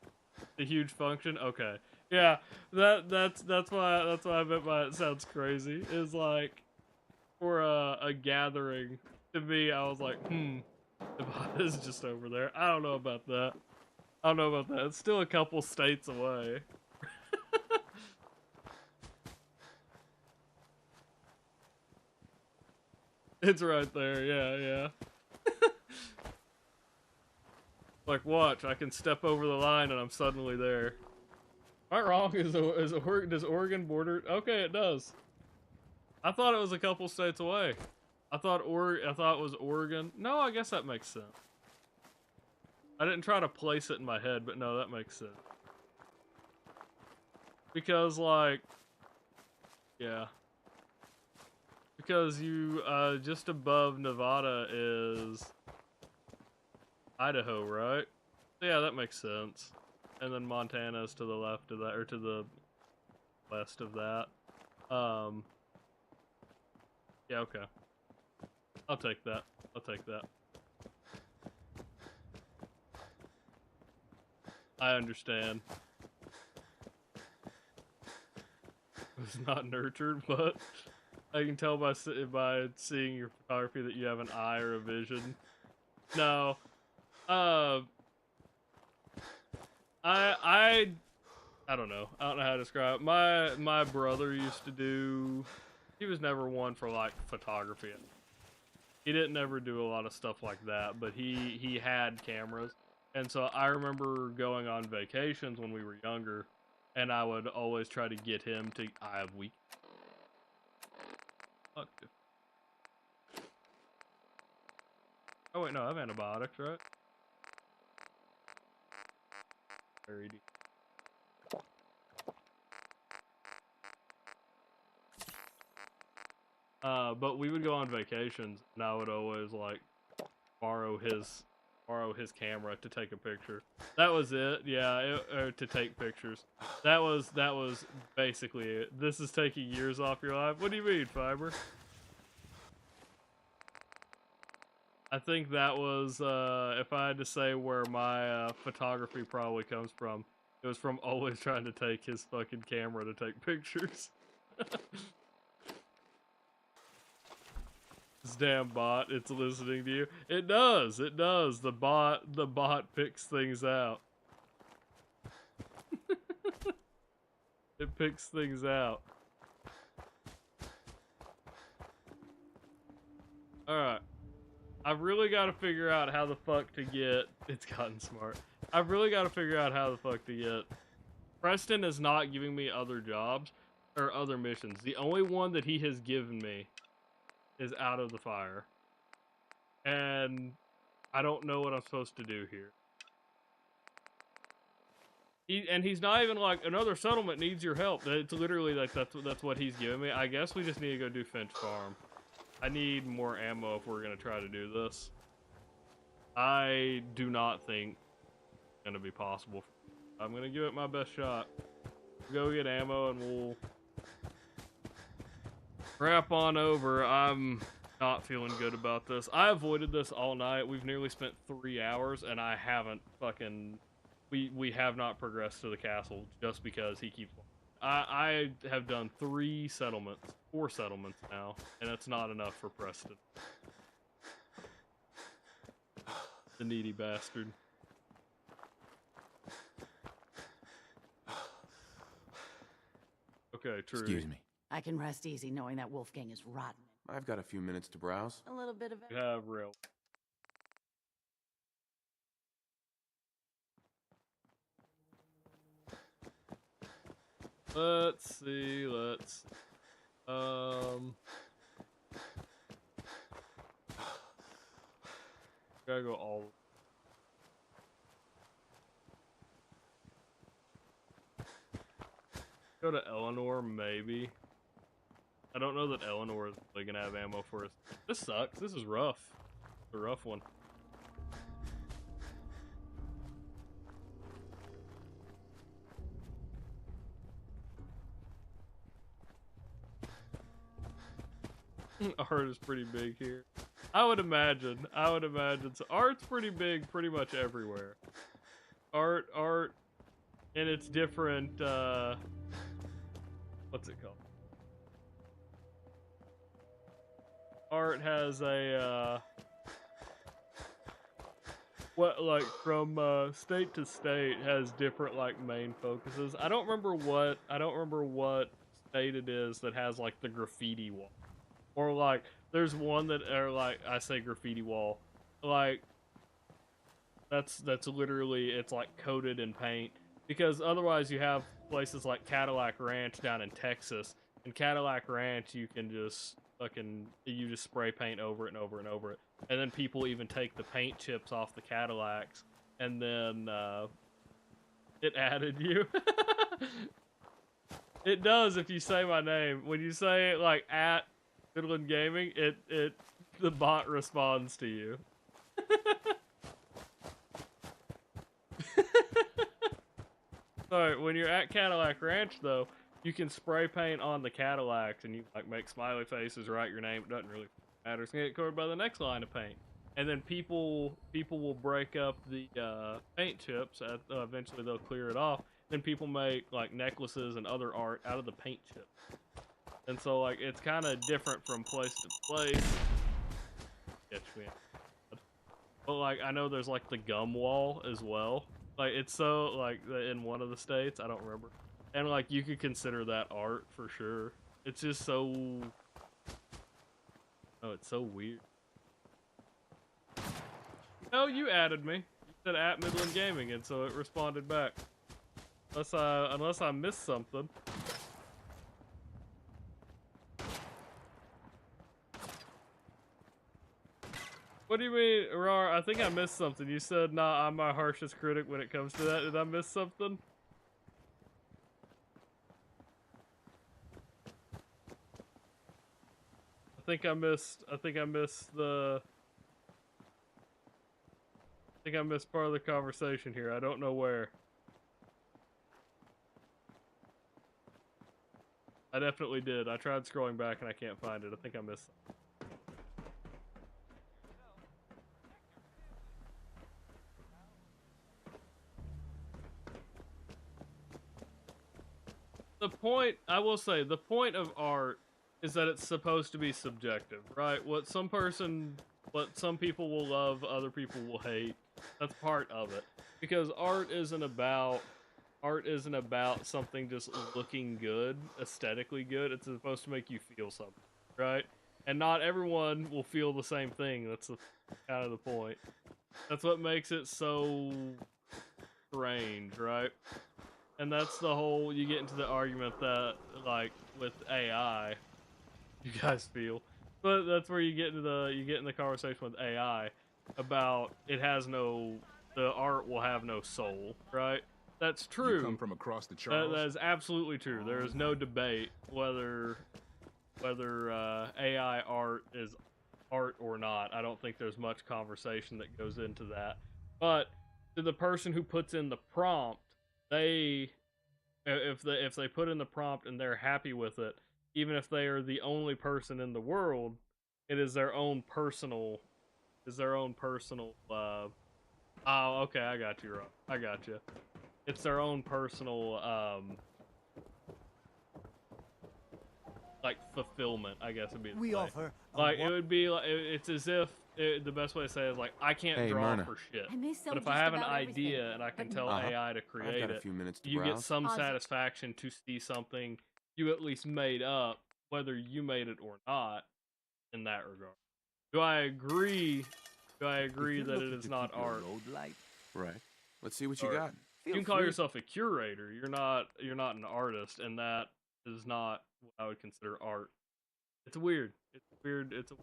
A: The huge function? Okay. Yeah, that's why I meant by it sounds crazy. Is like for a gathering. To me, I was like, Nevada's just over there. I don't know about that. I don't know about that. It's still a couple states away. It's right there. Yeah. Like, watch, I can step over the line and I'm suddenly there. Am I wrong? Does Oregon border? Okay, it does. I thought it was a couple states away. I thought it was Oregon. No, I guess that makes sense. I didn't try to place it in my head, but no, that makes sense. Because, like, yeah. Because you, just above Nevada is Idaho, right? Yeah, that makes sense. And then Montana is to the left of that, or to the west of that. Yeah, okay. I'll take that. I understand. It was not nurtured, but I can tell by seeing your photography that you have an eye or a vision. No. I don't know. I don't know how to describe it. My brother used to do. He was never one for like photography. He didn't ever do a lot of stuff like that, but he had cameras, and so I remember going on vacations when we were younger, and I would always try to get him to. Oh wait, no, I have antibiotics, right? Very deep. But we would go on vacations, and I would always like borrow his camera to take a picture. That was it. Yeah, to take pictures. That was basically it. This is taking years off your life. What do you mean, Fiber? I think that was, if I had to say where my photography probably comes from, it was from always trying to take his fucking camera to take pictures. This damn bot, it's listening to you. It does. The bot picks things out. It picks things out. Alright. I've really got to figure out how the fuck to get... It's gotten smart. I've really got to figure out how the fuck to get... Preston is not giving me other jobs or other missions. The only one that he has given me is Out of the Fire. And I don't know what I'm supposed to do here. He's not even like, another settlement needs your help. It's literally like, that's what he's giving me. I guess we just need to go do Finch Farm. I need more ammo if we're going to try to do this. I do not think it's going to be possible. I'm going to give it my best shot. Go get ammo and we'll wrap on over. I'm not feeling good about this. I avoided this all night. We've nearly spent 3 hours and I haven't fucking... We have not progressed to the castle just because he keeps... I have done 4 settlements now, and that's not enough for Preston. The needy bastard. Okay, true.
D: Excuse me.
C: I can rest easy knowing that Wolfgang is rotten.
D: I've got a few minutes to browse.
C: A little bit of it.
A: You have real. Let's see, gotta go all. Go to Eleanor, maybe. I don't know that Eleanor is really gonna have ammo for us. This sucks. This is rough. It's a rough one. Art is pretty big here. I would imagine. So art's pretty big pretty much everywhere. Art and it's different. What's it called? Art has a what, like, from state to state has different, like, main focuses. I don't remember what state it is that has, like, the graffiti wall, or like there's one that, or like, I say graffiti wall, like that's literally, it's like coated in paint, because otherwise you have places like Cadillac Ranch down in Texas, and Cadillac Ranch you can just you just spray paint over it and over and over it, and then people even take the paint chips off the Cadillacs, and then it added you. It does if you say my name. When you say it like at Midland Gaming, the bot responds to you. Sorry, when you're at Cadillac Ranch though, you can spray paint on the Cadillacs, and you like make smiley faces, write your name. It doesn't really matter. It's gonna get covered by the next line of paint, and then people will break up the paint chips. Eventually, they'll clear it off. Then people make like necklaces and other art out of the paint chips, and so like it's kind of different from place to place. Catch me. But like I know there's like the gum wall as well. Like it's so like in one of the states, I don't remember. And like you could consider that art for sure. It's just so, oh, it's so weird. No, you added me. You said at Midland Gaming, and so it responded back. Unless I missed something. What do you mean, Rar? I think I missed something. You said, nah, I'm my harshest critic when it comes to that. Did I miss something? I think I missed part of the conversation here. I don't know where. I definitely did. I tried scrolling back and I can't find it. I think I missed something. The point, I will say, the point of art is that it's supposed to be subjective, right? What some people will love, other people will hate. That's part of it. Because art isn't about something just looking good, aesthetically good. It's supposed to make you feel something, right? And not everyone will feel the same thing. That's kind of the point. That's what makes it so strange, right? And that's the whole, you get into the argument that, like, with AI, you guys feel, but that's where you get in the conversation with AI about the art will have no soul, right? That's true.
R: You come from across the Charles?
A: That is absolutely true. There is no debate whether AI art is art or not. I don't think there's much conversation that goes into that. But to the person who puts in the prompt, if they put in the prompt and they're happy with it, even if they are the only person in the world, it is their own personal. Oh, okay, I got you, Rob. I got you. It's their own personal, like, fulfillment, I guess would be the
I: We
A: way.
I: offer
A: like, it would be like, it's as if, the best way to say it is like, I can't draw
F: Myrna.
A: for shit.
B: I may sell
A: But if I
B: just
A: have an
B: about
A: idea
B: everything,
A: and I can
B: but-
A: tell AI to create
F: I've got a
A: it,
F: few minutes to
A: you get
F: browse.
A: some
B: Pause it.
A: satisfaction to see something you at least made up, whether you made it or not, in that regard. Do I agree that it is not art?
F: Right. Let's see what you
A: Or-
F: got.
A: You can call yourself a curator. You're not an artist, and that is not what I would consider art. It's weird. It's weird. It's a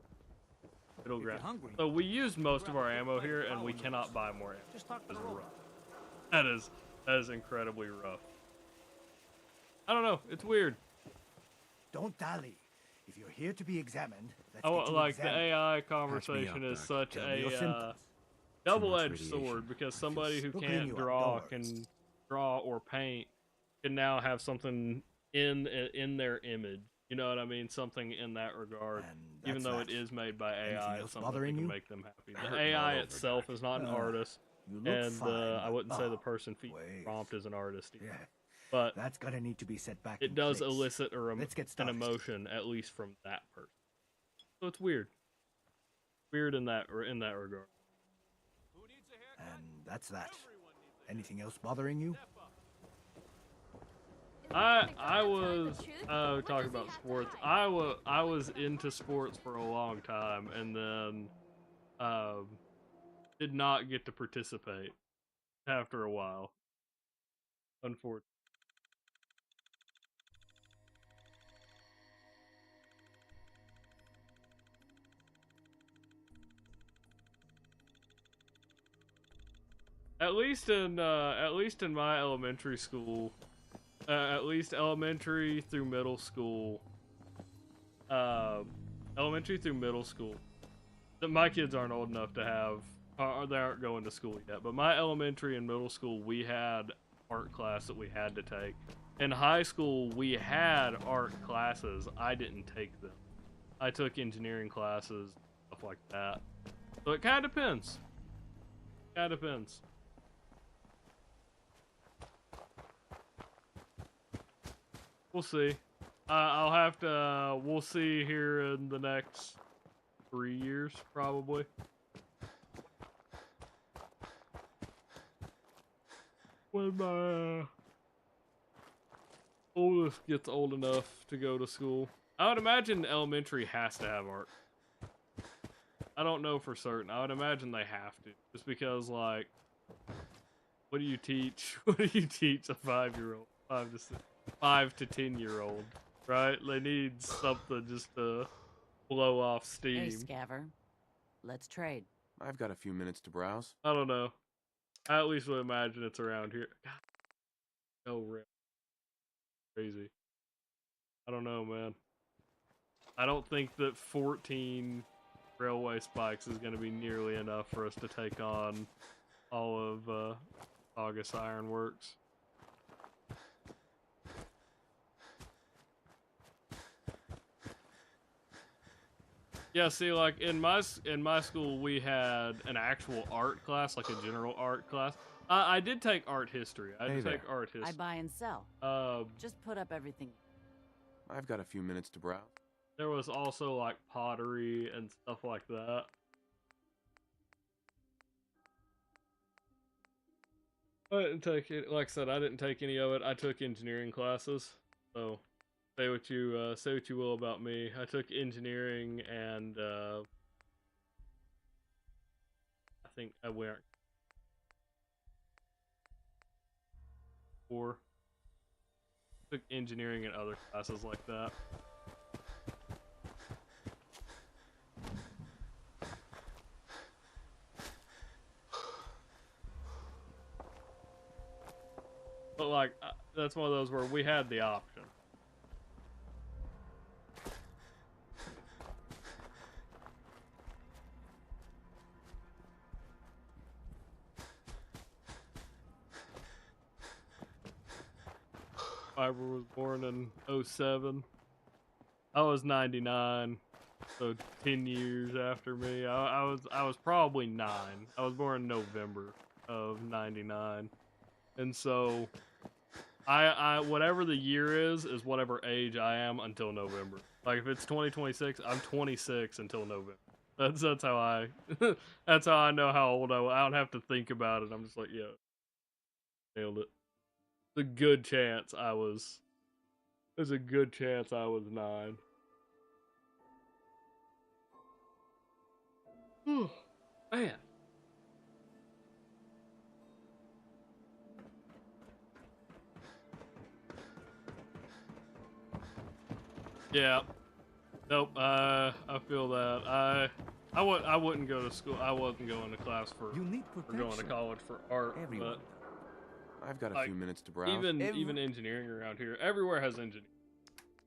A: middle ground.
I: hungry,
A: So we used most of our ammo here, and we cannot buy more ammo.
I: just talk to
A: That's
I: the road.
A: rough. That is incredibly rough. I don't know. It's weird.
I: Don't dally. If you're here to be examined, let's
A: Oh,
I: get you
A: like the
I: examined.
A: AI conversation is such
I: Tell me your
A: a
I: symptoms.
A: double-edged
F: radiation.
A: sword, because somebody who
I: We'll clean
A: can't
I: you
A: draw
I: outdoors.
A: can draw or paint can now have something in their image. You know what I mean? Something in that regard.
I: And
A: Even
I: that's
A: though
I: that.
A: it is made by
I: Anything
A: AI,
I: else
A: it's something that
I: bothering
A: can
I: you?
A: make them happy. The
F: Hurting all
A: AI
F: over,
A: itself is not an artist.
I: You look
A: And
I: fine.
A: I wouldn't say the
I: Oh,
A: person feeding the
I: wait.
A: prompt is an artist either.
I: Yeah.
A: But
I: That's gonna need to be set back.
A: it
I: in
A: does
I: place.
A: elicit
I: Let's get
A: an
I: started.
A: emotion, at least from that person. So it's weird. Weird in that regard.
I: And that's that. Anything else bothering you?
A: I was talking about sports. I was into sports for a long time, and then did not get to participate after a while. Unfortunately. At least in my elementary school, at least elementary through middle school, that my kids aren't old enough to have, or they aren't going to school yet. But my elementary and middle school, we had art class that we had to take. In high school, we had art classes. I didn't take them. I took engineering classes, stuff like that. So it kind of depends. Kind of depends. We'll see. I'll have to. We'll see here in the next 3 years, probably. When my oldest gets old enough to go to school. I would imagine elementary has to have art. I don't know for certain. I would imagine they have to. Just because, like, what do you teach? What do you teach a 5-year-old? 5 to 10-year-old, right? They need something just to blow off steam.
C: Hey, Scaver. Let's trade.
F: I've got a few minutes to browse.
A: I don't know. I at least would imagine it's around here. God. No real. Crazy. I don't know, man. I don't think that 14 railway spikes is going to be nearly enough for us to take on all of August Ironworks. Yeah, see, like in my school, we had an actual art class, like a general art class. I did take art history. I did take art history.
C: I buy and sell. Just put up everything.
F: I've got a few minutes to browse.
A: There was also like pottery and stuff like that. I didn't take it. Like I said, I didn't take any of it. I took engineering classes. So say what you will about me. I took engineering and I think I went or took engineering and other classes like that. But like that's one of those where we had the option. Fiber was born in 07. I was 99, so 10 years after me. I was probably 9. I was born in November of 99, and so I whatever the year is whatever age I am until November. Like if it's 2026, I'm 26 until November. That's how I that's how I know how old I don't have to think about it. I'm just like, yeah, nailed it. There's a good chance I was 9. Man. Yeah. Nope. I feel that. I wouldn't go to school. I wasn't going to class for going to college for art, but
F: I've got a few minutes to browse.
A: Even engineering around here, everywhere has engineering.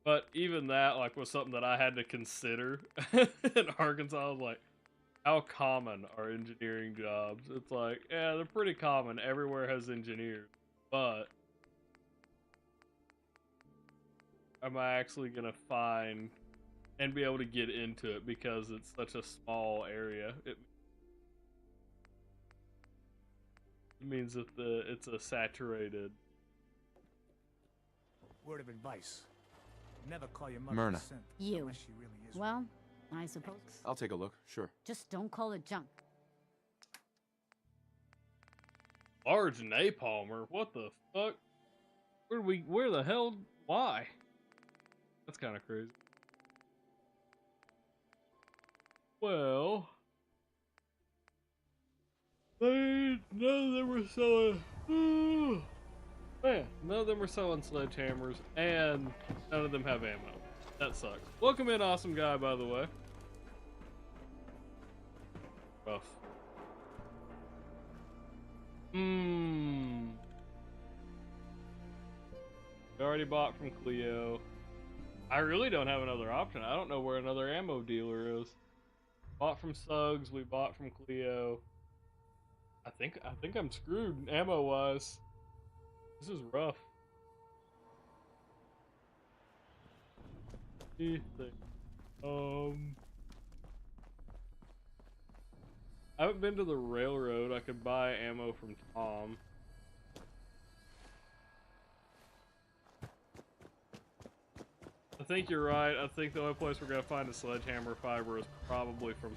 A: But even that, like, was something that I had to consider in Arkansas. I was like, how common are engineering jobs? It's like, yeah, they're pretty common. Everywhere has engineers, but am I actually gonna find and be able to get into it because it's such a small area? It means that it's a saturated.
I: Word of advice. Never call your mother
R: Myrna.
I: a synth
B: You.
I: unless she really is.
B: Well, I suppose.
R: I'll take a look, sure.
B: Just don't call it junk.
A: Large napalmer? What the fuck? Where the hell? Why? That's kind of crazy. Well, none of them were selling. Man, none of them were selling sledgehammers, and none of them have ammo. That sucks. Welcome in, awesome guy, by the way. Rough. We already bought from Cleo. I really don't have another option. I don't know where another ammo dealer is. Bought from Suggs, we bought from Cleo. I think I'm screwed ammo wise. This is rough. I haven't been to the railroad. I could buy ammo from Tom. I think you're right. I think the only place we're gonna find a sledgehammer fiber is probably from.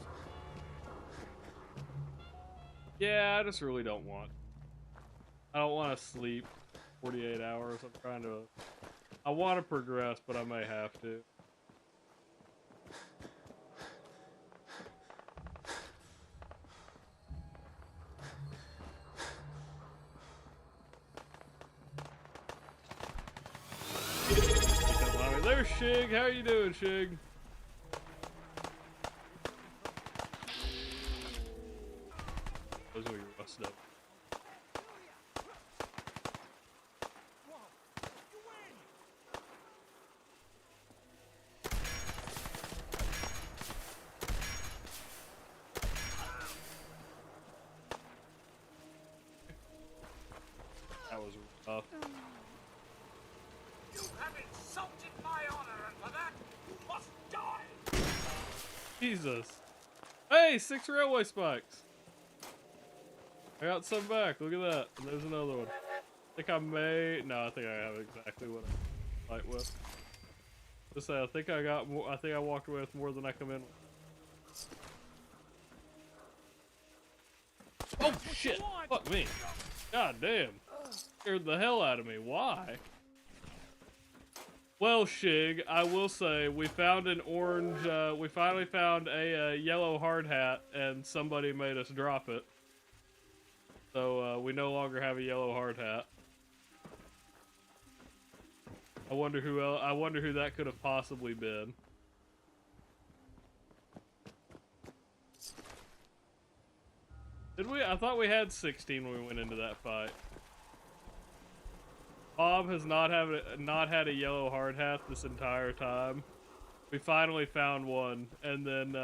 A: Yeah, I just really don't want. I don't want to sleep 48 hours. I'm trying to. I want to progress, but I may have to. There's Shig. How you doing, Shig? Those are your rust up. That was rough.
D: You have insulted my honor, and for that, you must die!
A: Jesus. Hey, 6 railway spikes. I got some back. Look at that. And there's another one. I think I may. No, I think I have exactly what I fight with. Just say, I think I got more. I think I walked away with more than I come in with. Oh shit! Fuck me. God damn. Scared the hell out of me. Why? Well, Shig, I will say, we found an orange, we finally found a yellow hard hat, and somebody made us drop it. So, we no longer have a yellow hard hat. I wonder who else, I wonder who that could have possibly been. Did we? I thought we had 16 when we went into that fight. Bob has not had a yellow hard hat this entire time. We finally found one, and then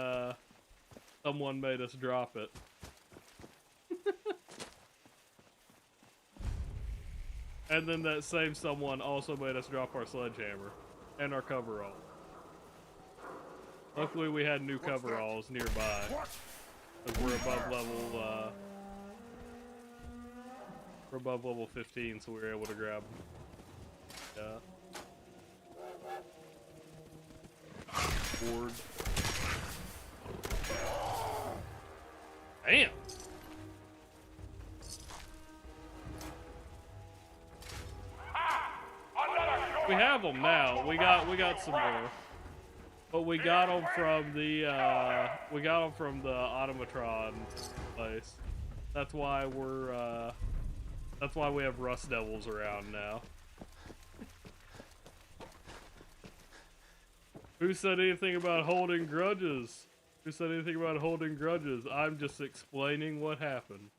A: someone made us drop it. And then that same someone also made us drop our sledgehammer and our coverall. Luckily, we had new coveralls nearby, because we're above level. We're above level 15, so we were able to grab them. Yeah. Board. Damn. We have them now. We got some more, but we got them from the Automatron place. That's why we're that's why we have Rust Devils around now. Who said anything about holding grudges? Who said anything about holding grudges? I'm just explaining what happened.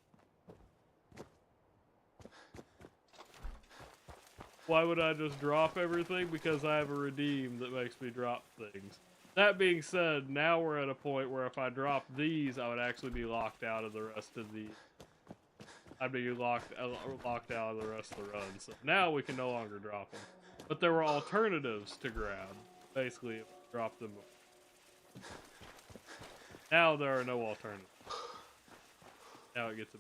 A: Why would I just drop everything? Because I have a redeem that makes me drop things. That being said, now we're at a point where if I drop these, I would actually be locked out of the rest of the... I'd be locked out of the rest of the run. So now we can no longer drop them. But there were alternatives to grab. Basically, drop them. Now there are no alternatives. Now it gets a...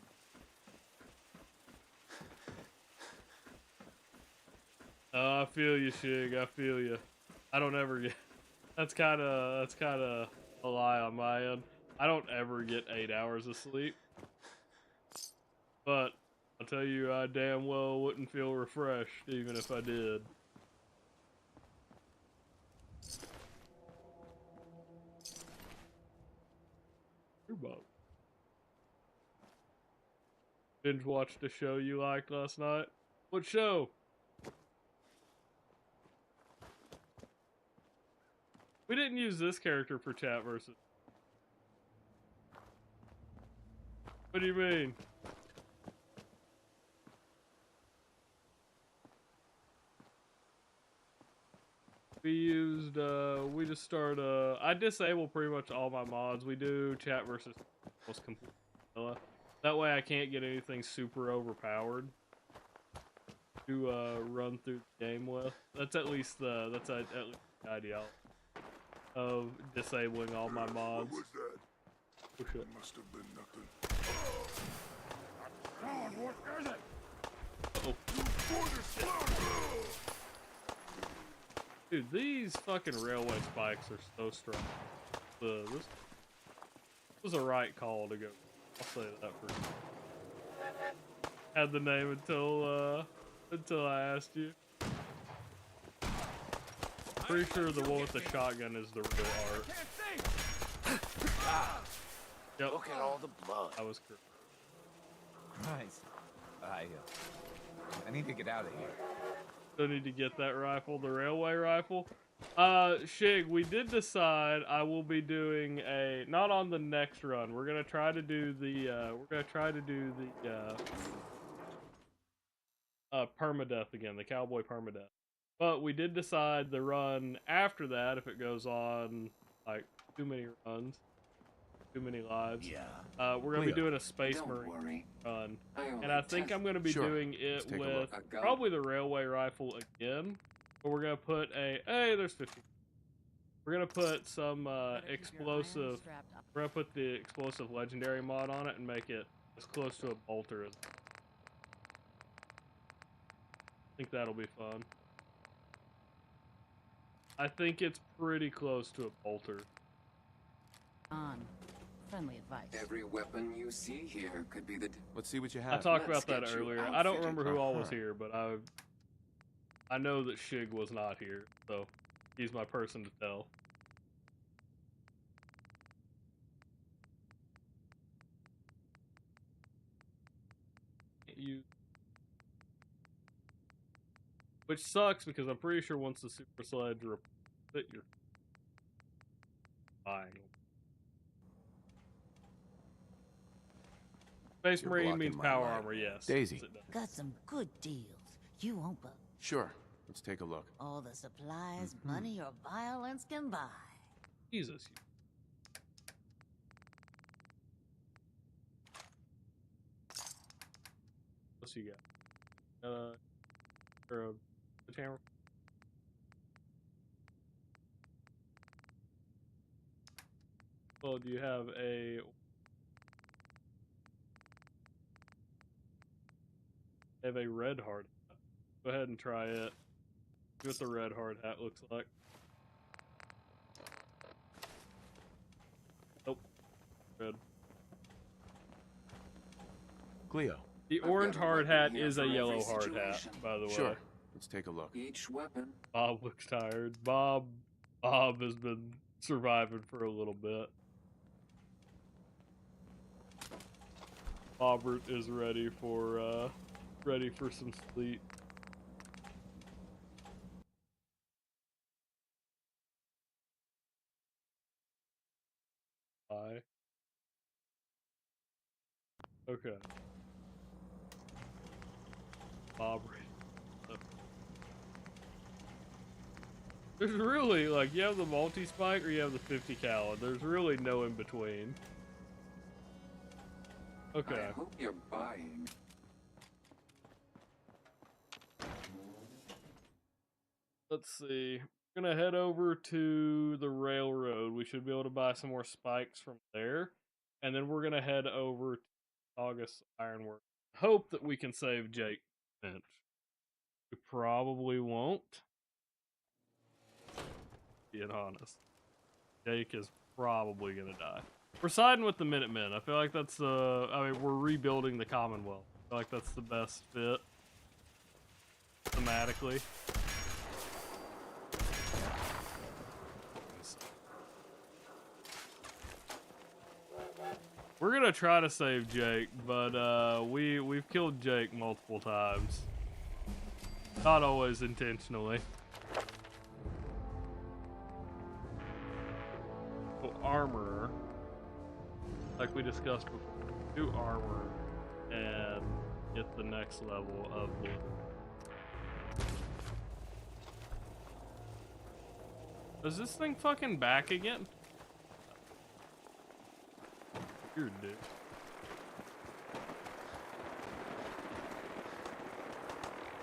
A: I feel you, Shig. I feel you. I don't ever get. That's kind of a lie on my end. I don't ever get 8 hours of sleep. But I'll tell you, I damn well wouldn't feel refreshed even if I did. Binge watched a show you liked last night? What show? We didn't use this character for chat versus. What do you mean? We used, we just start, I disable pretty much all my mods. We do chat versus most complete vanilla. That way I can't get anything super overpowered to, run through the game with. That's at least the, at least the ideology of disabling all my mods.
R: What was that?
A: Oh, shit.
R: Must have been nothing. God, what is it?
A: Uh-oh. Dude, these fucking railway spikes are so strong. This was a right call to go. I'll say that for sure. Had the name until I asked you. Pretty sure the one with the shotgun is the real art. Yep.
D: Look at all the blood.
A: I was correct.
S: Christ. I need to get out of here.
A: Still need to get that rifle, the railway rifle. Shig, we did decide I will be doing not on the next run. We're gonna try to do the, permadeath again, the cowboy permadeath. But we did decide the run after that, if it goes on, like, too many runs, too many lives.
S: Yeah.
A: We're gonna be doing a Space Marine run. And I think I'm gonna be doing it with probably the railway rifle again. But we're gonna put hey, there's 50. We're gonna put some explosive, we're gonna put the explosive legendary mod on it and make it as close to a bolter as. I think that'll be fun. I think it's pretty close to a bolter.
C: On. Friendly advice.
N: Every weapon you see here could be the.
F: Let's see what you have.
A: I talked about that earlier. I don't remember who all was here, but I know that Shig was not here, so he's my person to tell. Which sucks because I'm pretty sure once the super sledge that you're buying. Space Marine means power armor, yes.
F: Daisy.
C: Got some good deals. You won't believe.
F: Sure. Let's take a look.
C: All the supplies, money, or violence can buy.
A: Jesus. What's you got? Or a hammer. Well, do you have a? I have a red hard hat. Go ahead and try it. See what the red hard hat looks like. Nope. Red.
F: Cleo.
A: The orange hard hat is a yellow hard hat, by the way.
F: Sure. Let's take a look.
N: Each weapon.
A: Bob looks tired. Bob has been surviving for a little bit. Bobbert is ready for some sleep. Bye. Okay. Bobbert. There's really, like, you have the multi-spike or you have the 50 cal, and there's really no in between. Okay.
N: I hope you're buying.
A: Let's see. We're gonna head over to the railroad. We should be able to buy some more spikes from there. And then we're gonna head over to August Ironworks. Hope that we can save Jake Finch. We probably won't. Being honest. Jake is probably gonna die. We're siding with the Minutemen. I feel like that's I mean, we're rebuilding the Commonwealth. I feel like that's the best fit thematically. We're gonna try to save Jake, but we've killed Jake multiple times. Not always intentionally. So armor, like we discussed before, do armor and get the next level of the. Is this thing fucking back again? Weird, dude.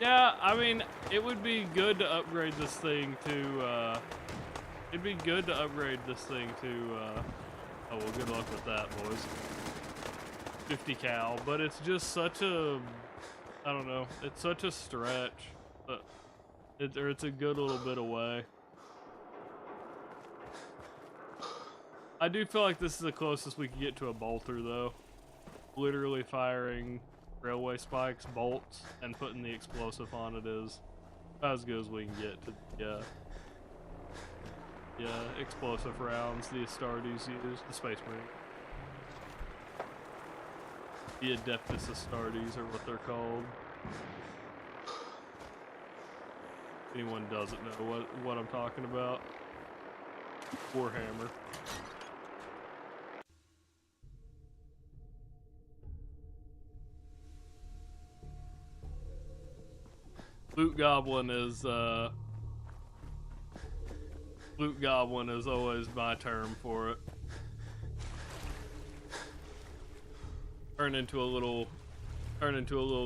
A: Yeah, I mean, it would be good to upgrade this thing to, it'd be good to upgrade this thing to, oh, well, good luck with that, boys. 50 cal, but it's just such a, I don't know, it's such a stretch. It's a good little bit away. I do feel like this is the closest we can get to a bolter, though. Literally firing railway spikes, bolts, and putting the explosive on it is about as good as we can get to the explosive rounds the Astartes use, the Space Marine. The Adeptus Astartes are what they're called. If anyone doesn't know what I'm talking about. Warhammer. Loot Goblin is always my term for it. Turn into a little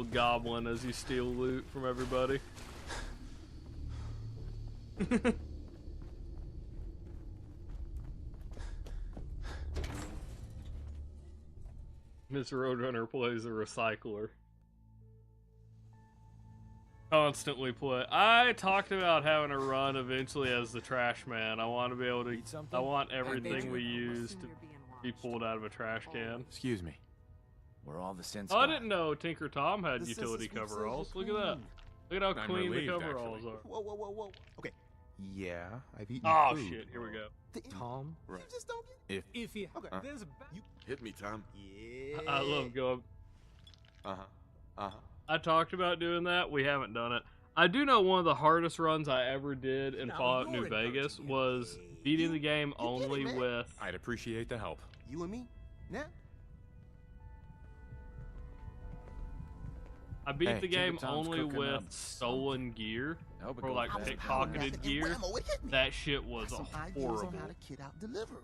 A: goblin as you steal loot from everybody. Miss Roadrunner plays a recycler. Constantly play. I talked about having a run eventually as the trash man. I want to be able to. I want everything we use to be pulled out of a trash can.
F: Excuse me. We're all the sense.
A: Oh, I didn't know Tinker Tom had utility coveralls. Look at that. Look at how clean the coveralls are.
D: Whoa, whoa, whoa, whoa. Okay.
F: Yeah, I've eaten
A: Oh
F: food.
A: shit! Here we go.
F: Tom,
D: Right. You just don't get
F: if
D: you. Okay. There's a. You
R: Hit me, Tom.
D: Yeah.
A: I love going.
F: uh-huh.
A: I talked about doing that. We haven't done it. I do know one of the hardest runs I ever did in Fallout New Vegas was beating the game only with.
F: I'd appreciate the help.
D: You and me? Now?
A: I beat
F: Hey,
A: the game
F: Tinker Tom's
A: only
F: cooking
A: with
F: up
A: stolen gear
F: No, but
A: or
F: go
A: like
F: fast.
A: pickpocketed gear. That shit was
D: Some ideas
A: horrible.
D: on how to kid out deliverer.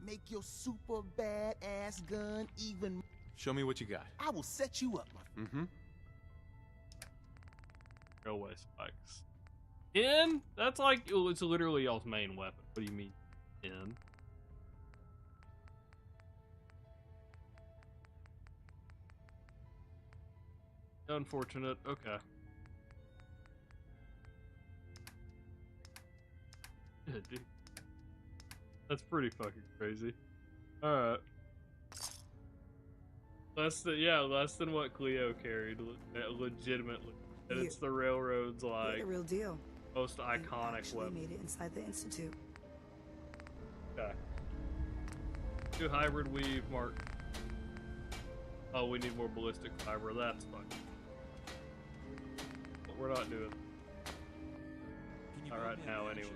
D: Make your super badass gun even.
F: Show me what you got.
D: I will set you up, my friend.
F: Mm-hmm.
A: Railway spikes. In? That's like, it's literally y'all's main weapon. What do you mean, in? Unfortunate. Okay. Yeah, dude. That's pretty fucking crazy. Alright. Less than what Cleo carried, legitimately. And it's the railroad's like
Q: the real deal.
A: most iconic weapon.
Q: Made it inside the institute.
A: Okay. Do hybrid weave, Mark. Oh, we need more ballistic fiber. That's fine. But we're not doing. All right, now anyway.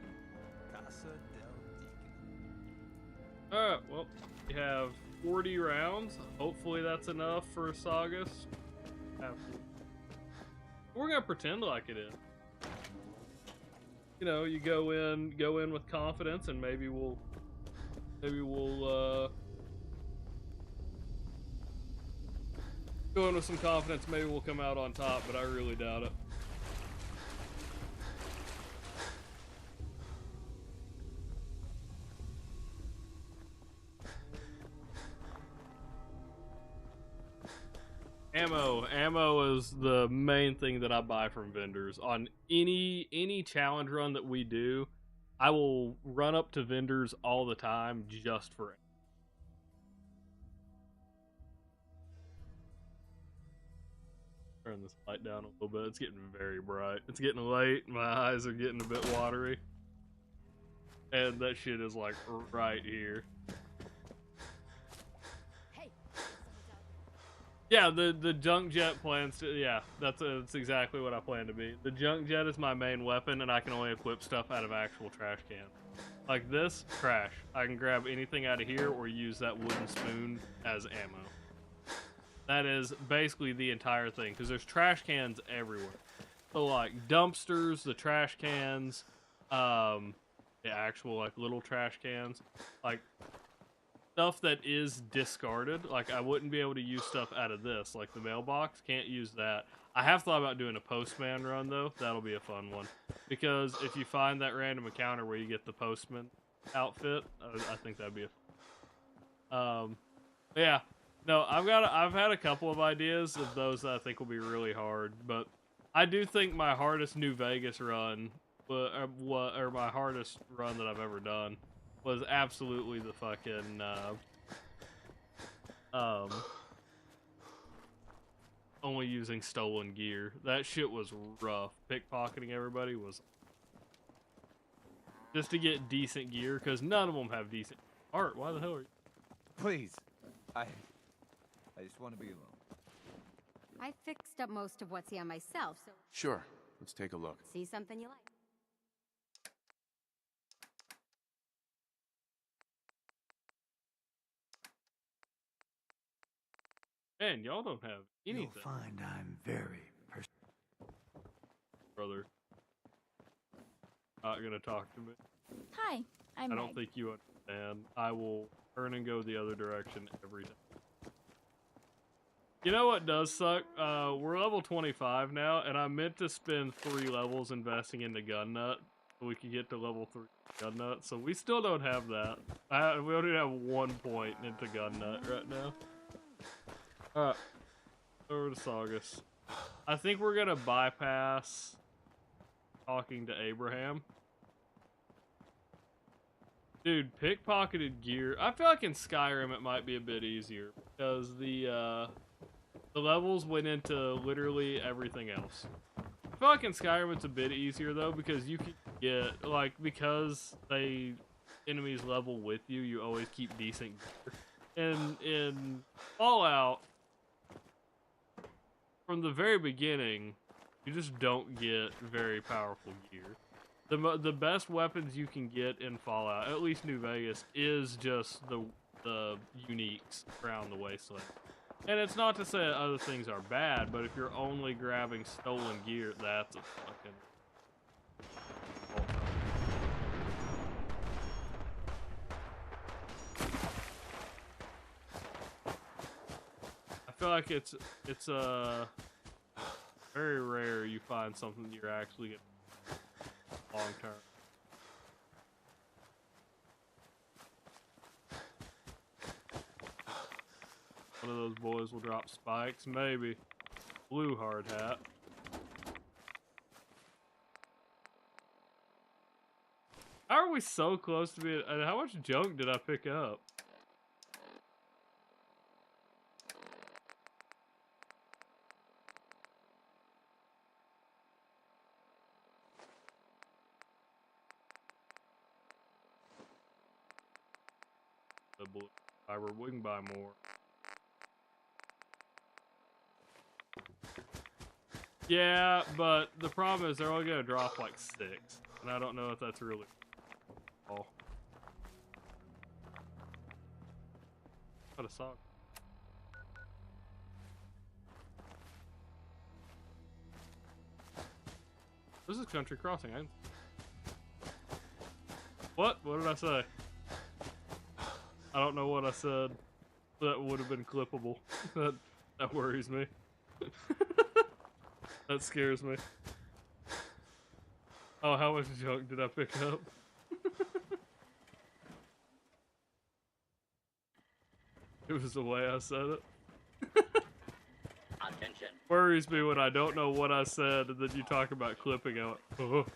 A: All right. Well, we have 40 rounds. Hopefully, that's enough for Saugus. Absolutely. We're gonna pretend like it is. You know, you go in with confidence, and maybe we'll go in with some confidence. Maybe we'll come out on top, but I really doubt it. ammo. Ammo is the main thing that I buy from vendors. On any challenge run that we do, I will run up to vendors all the time just for it. Turn this light down a little bit. It's getting very bright. It's getting late. My eyes are getting a bit watery. And that shit is like right here. Yeah, the junk jet plans to, yeah, that's exactly what I plan to be. The junk jet is my main weapon, and I can only equip stuff out of actual trash cans. Like this, trash. I can grab anything out of here or use that wooden spoon as ammo. That is basically the entire thing, because there's trash cans everywhere. So like dumpsters, the trash cans, the actual like little trash cans, like stuff that is discarded. Like I wouldn't be able to use stuff out of this, like the mailbox, can't use that. I have thought about doing a postman run though. That'll be a fun one, because if you find that random encounter where you get the postman outfit, I think that'd be a yeah. No, I've had a couple of ideas of those that I think will be really hard, but I do think my hardest New Vegas run, or my hardest run that I've ever done, was absolutely the fucking only using stolen gear. That shit was rough. Pickpocketing everybody was just to get decent gear, because none of them have decent art. Why the hell are you?
S: Please, I just want to be alone.
T: I fixed up most of what's here myself, so
F: Sure. Let's take a look.
T: see something you like.
A: Man, y'all don't have anything.
I: You'll find I'm very
A: Brother. Not gonna talk to me.
U: Hi, I'm
A: I don't
U: Meg.
A: think you understand. I will turn and go the other direction every time. You know what does suck? We're level 25 now, and I meant to spend 3 levels investing into gun nut so we could get to level 3 gun nut. So we still don't have that. We only have 1 point into gun nut right now. Alright, over to Saugus. I think we're gonna bypass talking to Abraham. Dude, pickpocketed gear. I feel like in Skyrim it might be a bit easier, because the levels went into literally everything else. I feel like in Skyrim it's a bit easier though, because you can get, like, because enemies level with you, you always keep decent gear. And in Fallout, from the very beginning, you just don't get very powerful gear. The best weapons you can get in Fallout, at least New Vegas, is just the uniques around the wasteland. And it's not to say that other things are bad, but if you're only grabbing stolen gear, that's a fucking... I feel like it's very rare you find something you're actually getting long term. One of those boys will drop spikes, maybe. Blue hard hat. How are we so close to being? How much junk did I pick up? The blue fiber, we can buy more. Yeah, but the problem is they're only gonna drop like 6, and I don't know if that's really all. What a sock. This is Country Crossing. What? What did I say? I don't know what I said. That would have been clippable. That worries me. That scares me. Oh, how much junk did I pick up? It was the way I said it.
P: Under
A: Worries me when I don't know what I said and then you talk about clipping out. Oh.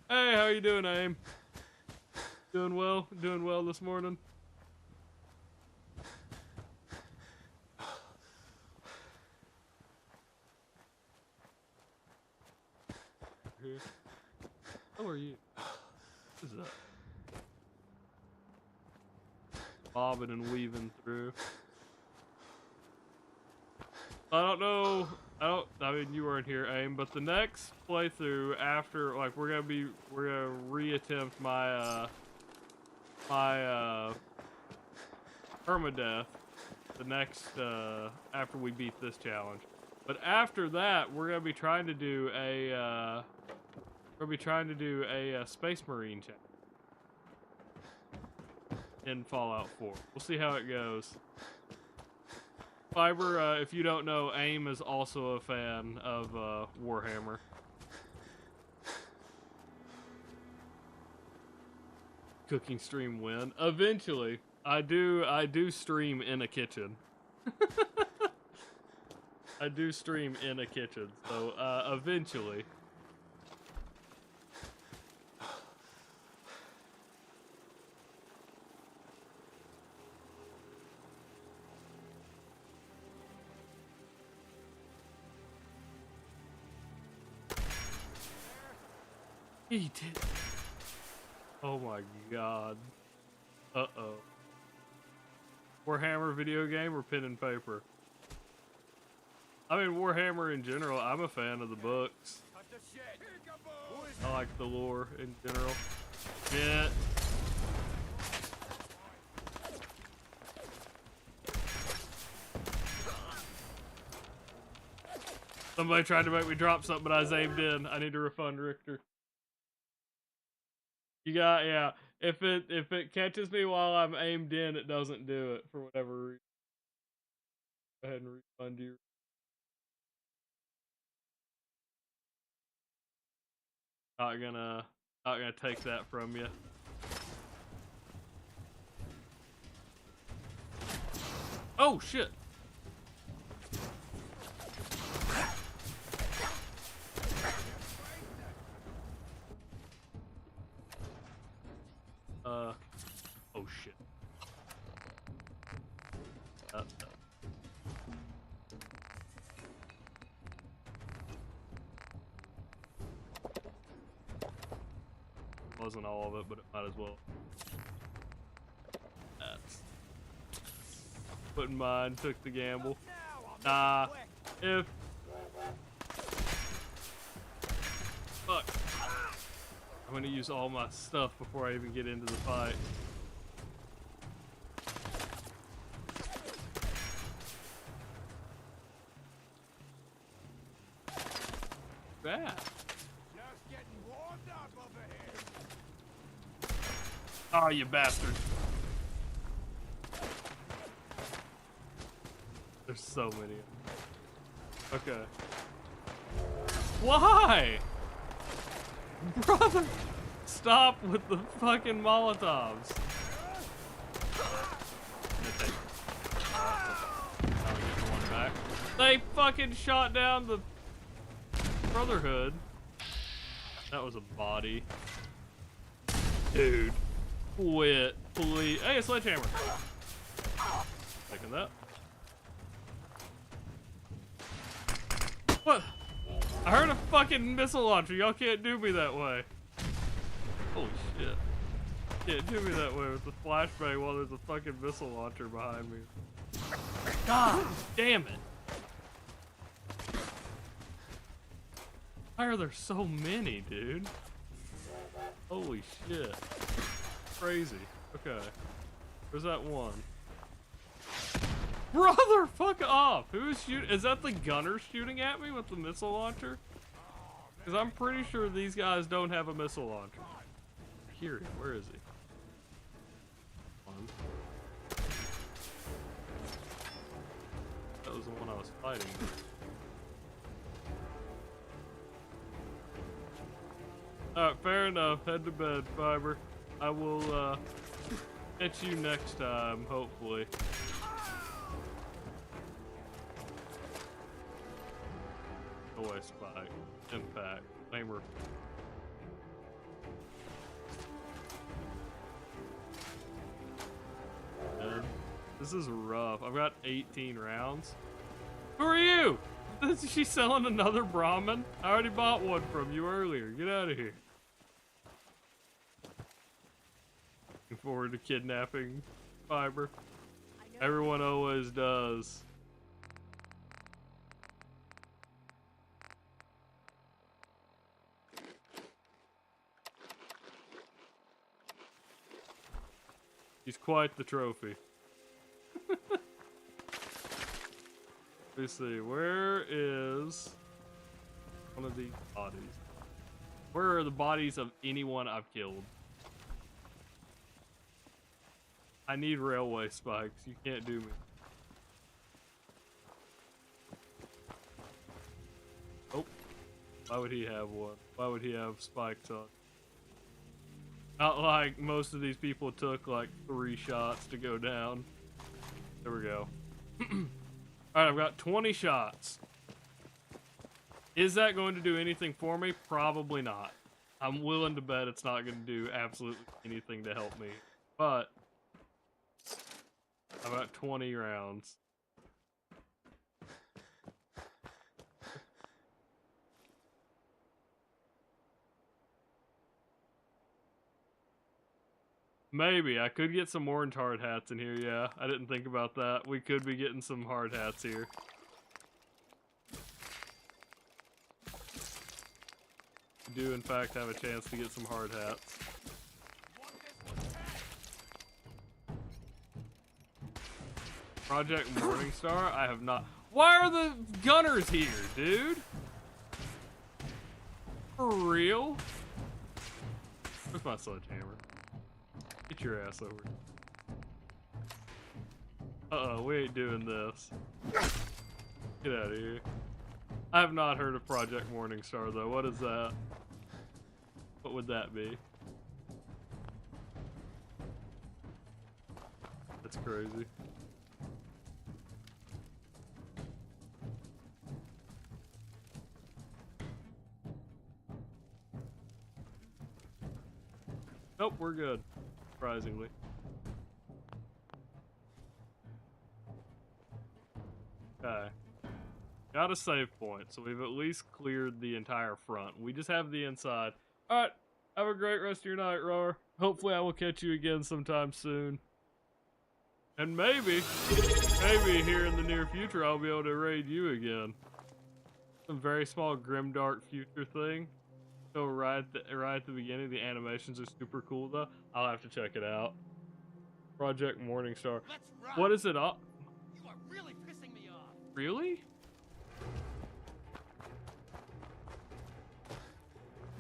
A: Hey, how you doing, Aim? Doing well? Doing well this morning? Here. How are you? What is that? Bobbing and weaving through. I don't know. I mean, you weren't here, Aim, but the next playthrough after, like, we're gonna reattempt my permadeath. The next after we beat this challenge, but after that, we're gonna be trying to do a Space Marine challenge in Fallout 4. We'll see how it goes. Fiber, if you don't know, Aim is also a fan of Warhammer. Cooking stream win. Eventually, I do stream in a kitchen. I do stream in a kitchen, so eventually. He did. Oh my god. Uh-oh. Warhammer video game or pen and paper? I mean, Warhammer in general, I'm a fan of the books. I like the lore in general. Yeah. Somebody tried to make me drop something, but I was aimed in. I need to refund Richter. You got, yeah. If it catches me while I'm aimed in, it doesn't do it for whatever reason. Go ahead and refund you. Not gonna take that from you. Oh shit. Oh shit. Wasn't all of it, but it might as well. That's putting mine, took the gamble. Nah, if fuck. I'm gonna use all my stuff before I even get into the fight. Bad. Oh, you bastard. There's so many. Okay. Why? Brother! Stop with the fucking Molotovs. They fucking shot down the Brotherhood. That was a body. Dude. Quit, please. Hey, a sledgehammer. Taking that. What? I heard a fucking missile launcher. Y'all can't do me that way. Holy shit. Can't do me that way with the flashbang while there's a fucking missile launcher behind me. God damn it. Why are there so many, dude? Holy shit. Crazy. Okay. Where's that one? Brother, fuck off! Who's shooting? Is that the gunner shooting at me with the missile launcher? Because I'm pretty sure these guys don't have a missile launcher. Here, where is he? One. That was the one I was fighting. Alright, fair enough. Head to bed, Fiber. I will, catch you next time, hopefully. railway spike. Impact. Flamer. Man, this is rough. I've got 18 rounds. Who are you? Is she selling another Brahmin? I already bought one from you earlier. Get out of here. Looking forward to kidnapping Fiber. Everyone always does. He's quite the trophy. Let's see, where is one of these bodies? Where are the bodies of anyone I've killed? I need railway spikes. You can't do me. Oh. Why would he have one? Why would he have spikes on? Not like most of these people took like 3 shots to go down. There we go. Alright, I've got 20 shots. Is that going to do anything for me? Probably not. I'm willing to bet it's not going to do absolutely anything to help me. But I've got 20 rounds. Maybe. I could get some orange hard hats in here, yeah. I didn't think about that. We could be getting some hard hats here. We do, in fact, have a chance to get some hard hats. Project Morningstar? I have not. Why are the gunners here, dude? For real? Where's my sledgehammer? Get your ass over. Uh-oh, we ain't doing this. Get out of here. I have not heard of Project Morningstar, though. What is that? What would that be? That's crazy. Nope, we're good. Surprisingly. Okay. Got a save point, so we've at least cleared the entire front. We just have the inside. Alright, have a great rest of your night, Roar. Hopefully I will catch you again sometime soon. And maybe here in the near future, I'll be able to raid you again. Some very small grimdark future thing. So right at the beginning, the animations are super cool though. I'll have to check it out. Project Morningstar. What is it up?
U: You are really pissing me off.
A: Really?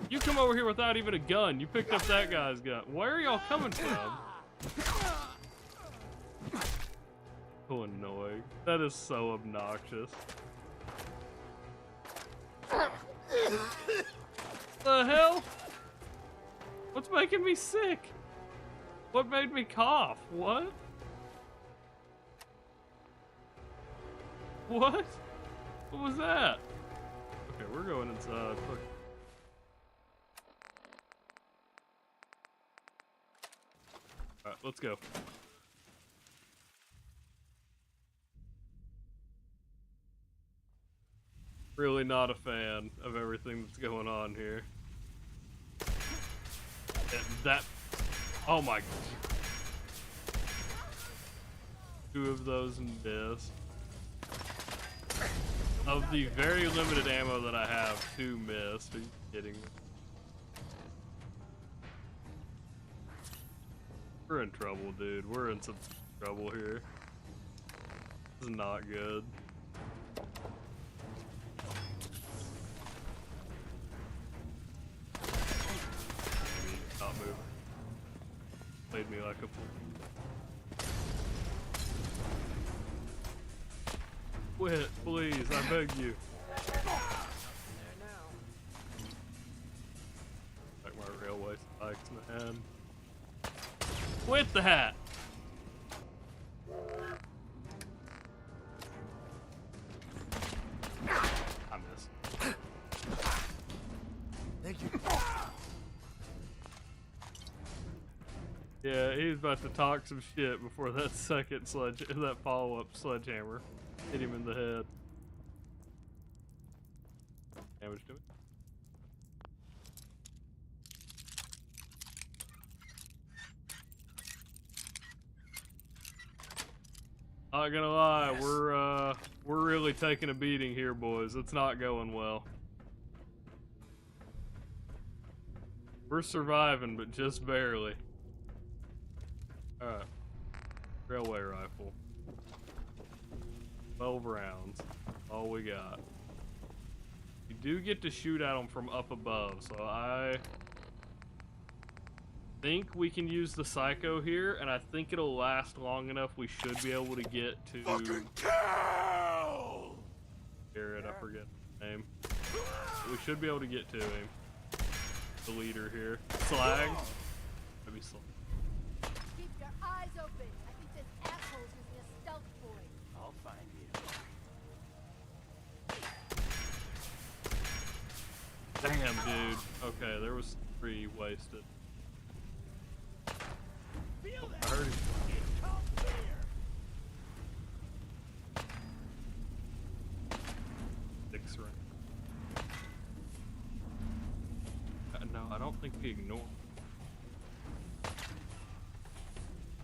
A: You come over here without even a gun. You picked up that guy's gun. Where are y'all coming from? So annoying. That is so obnoxious. The hell? What's making me sick? What made me cough? What? What? What was that? Okay, we're going inside. Look. Alright, let's go. Really not a fan of everything that's going on here. Oh my. 2 of those missed. Of the very limited ammo that I have, 2 missed. Are you kidding me? We're in trouble, dude. We're in some trouble here. This is not good. Not moving. Played me like a fool. Quit, please, I beg you. Like my railway spikes, man. Quit the hat! I missed. Yeah, he's about to talk some shit before that that follow-up sledgehammer hit him in the head. Damage to me. Not gonna lie, yes. We're really taking a beating here, boys. It's not going well. We're surviving, but just barely. Alright. Railway rifle. 12 rounds. All we got. You do get to shoot at them from up above, so I think we can use the Psycho here, and I think it'll last long enough. We should be able to get to Jared, I forget his name. We should be able to get to him. The leader here. Slag. Maybe Slag.
U: Keep your eyes open. I think this asshole's using a stealth point.
D: I'll find you.
A: Damn, dude. Okay, there was 3 wasted. I heard him. 6 rounds. No, I don't think he ignored.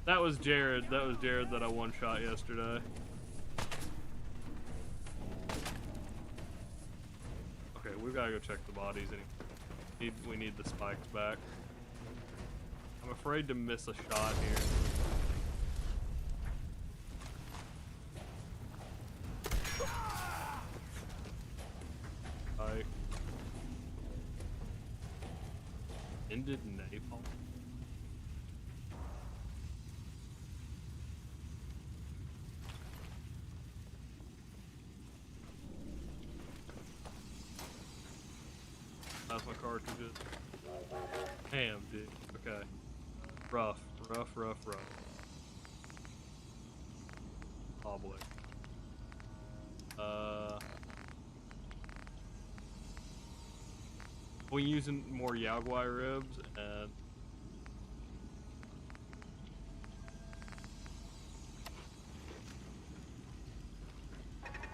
A: That was Jared. That was Jared that I one-shot yesterday. Okay, we've got to go check the bodies. We need the spikes back. I'm afraid to miss a shot here. Alright. Ended napalm. That's my cartridges. Damn, dude. Okay. Rough. Hobbling. We're using more Yaguai ribs and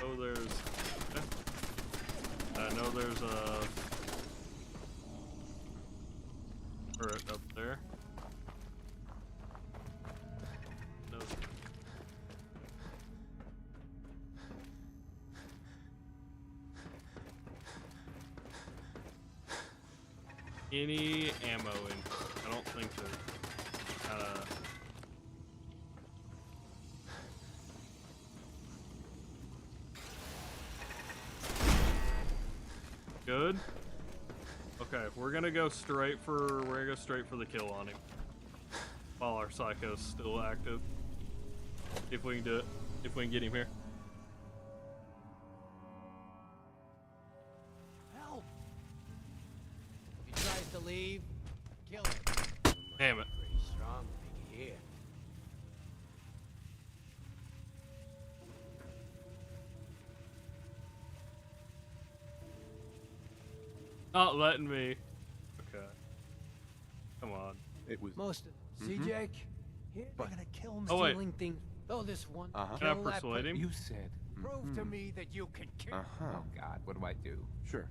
A: I know there's a turret up there. No. Any ammo in? I don't think there's good. Okay, we're gonna go straight for the kill on him while our Psycho's still active. If we can do it, if we can get him here.
U: Help! If he tries to leave, kill him.
A: Damn it.
D: Pretty strong, make it here.
A: Not letting me. Okay. Come on.
F: It was
U: Most of them. See, Jake? Here, they're gonna kill him
A: Oh, wait.
U: stealing things. Though this one.
A: Can I persuade him?
N: You said.
U: Prove to me that you can kill.
N: Oh God, what do I do?
F: Sure.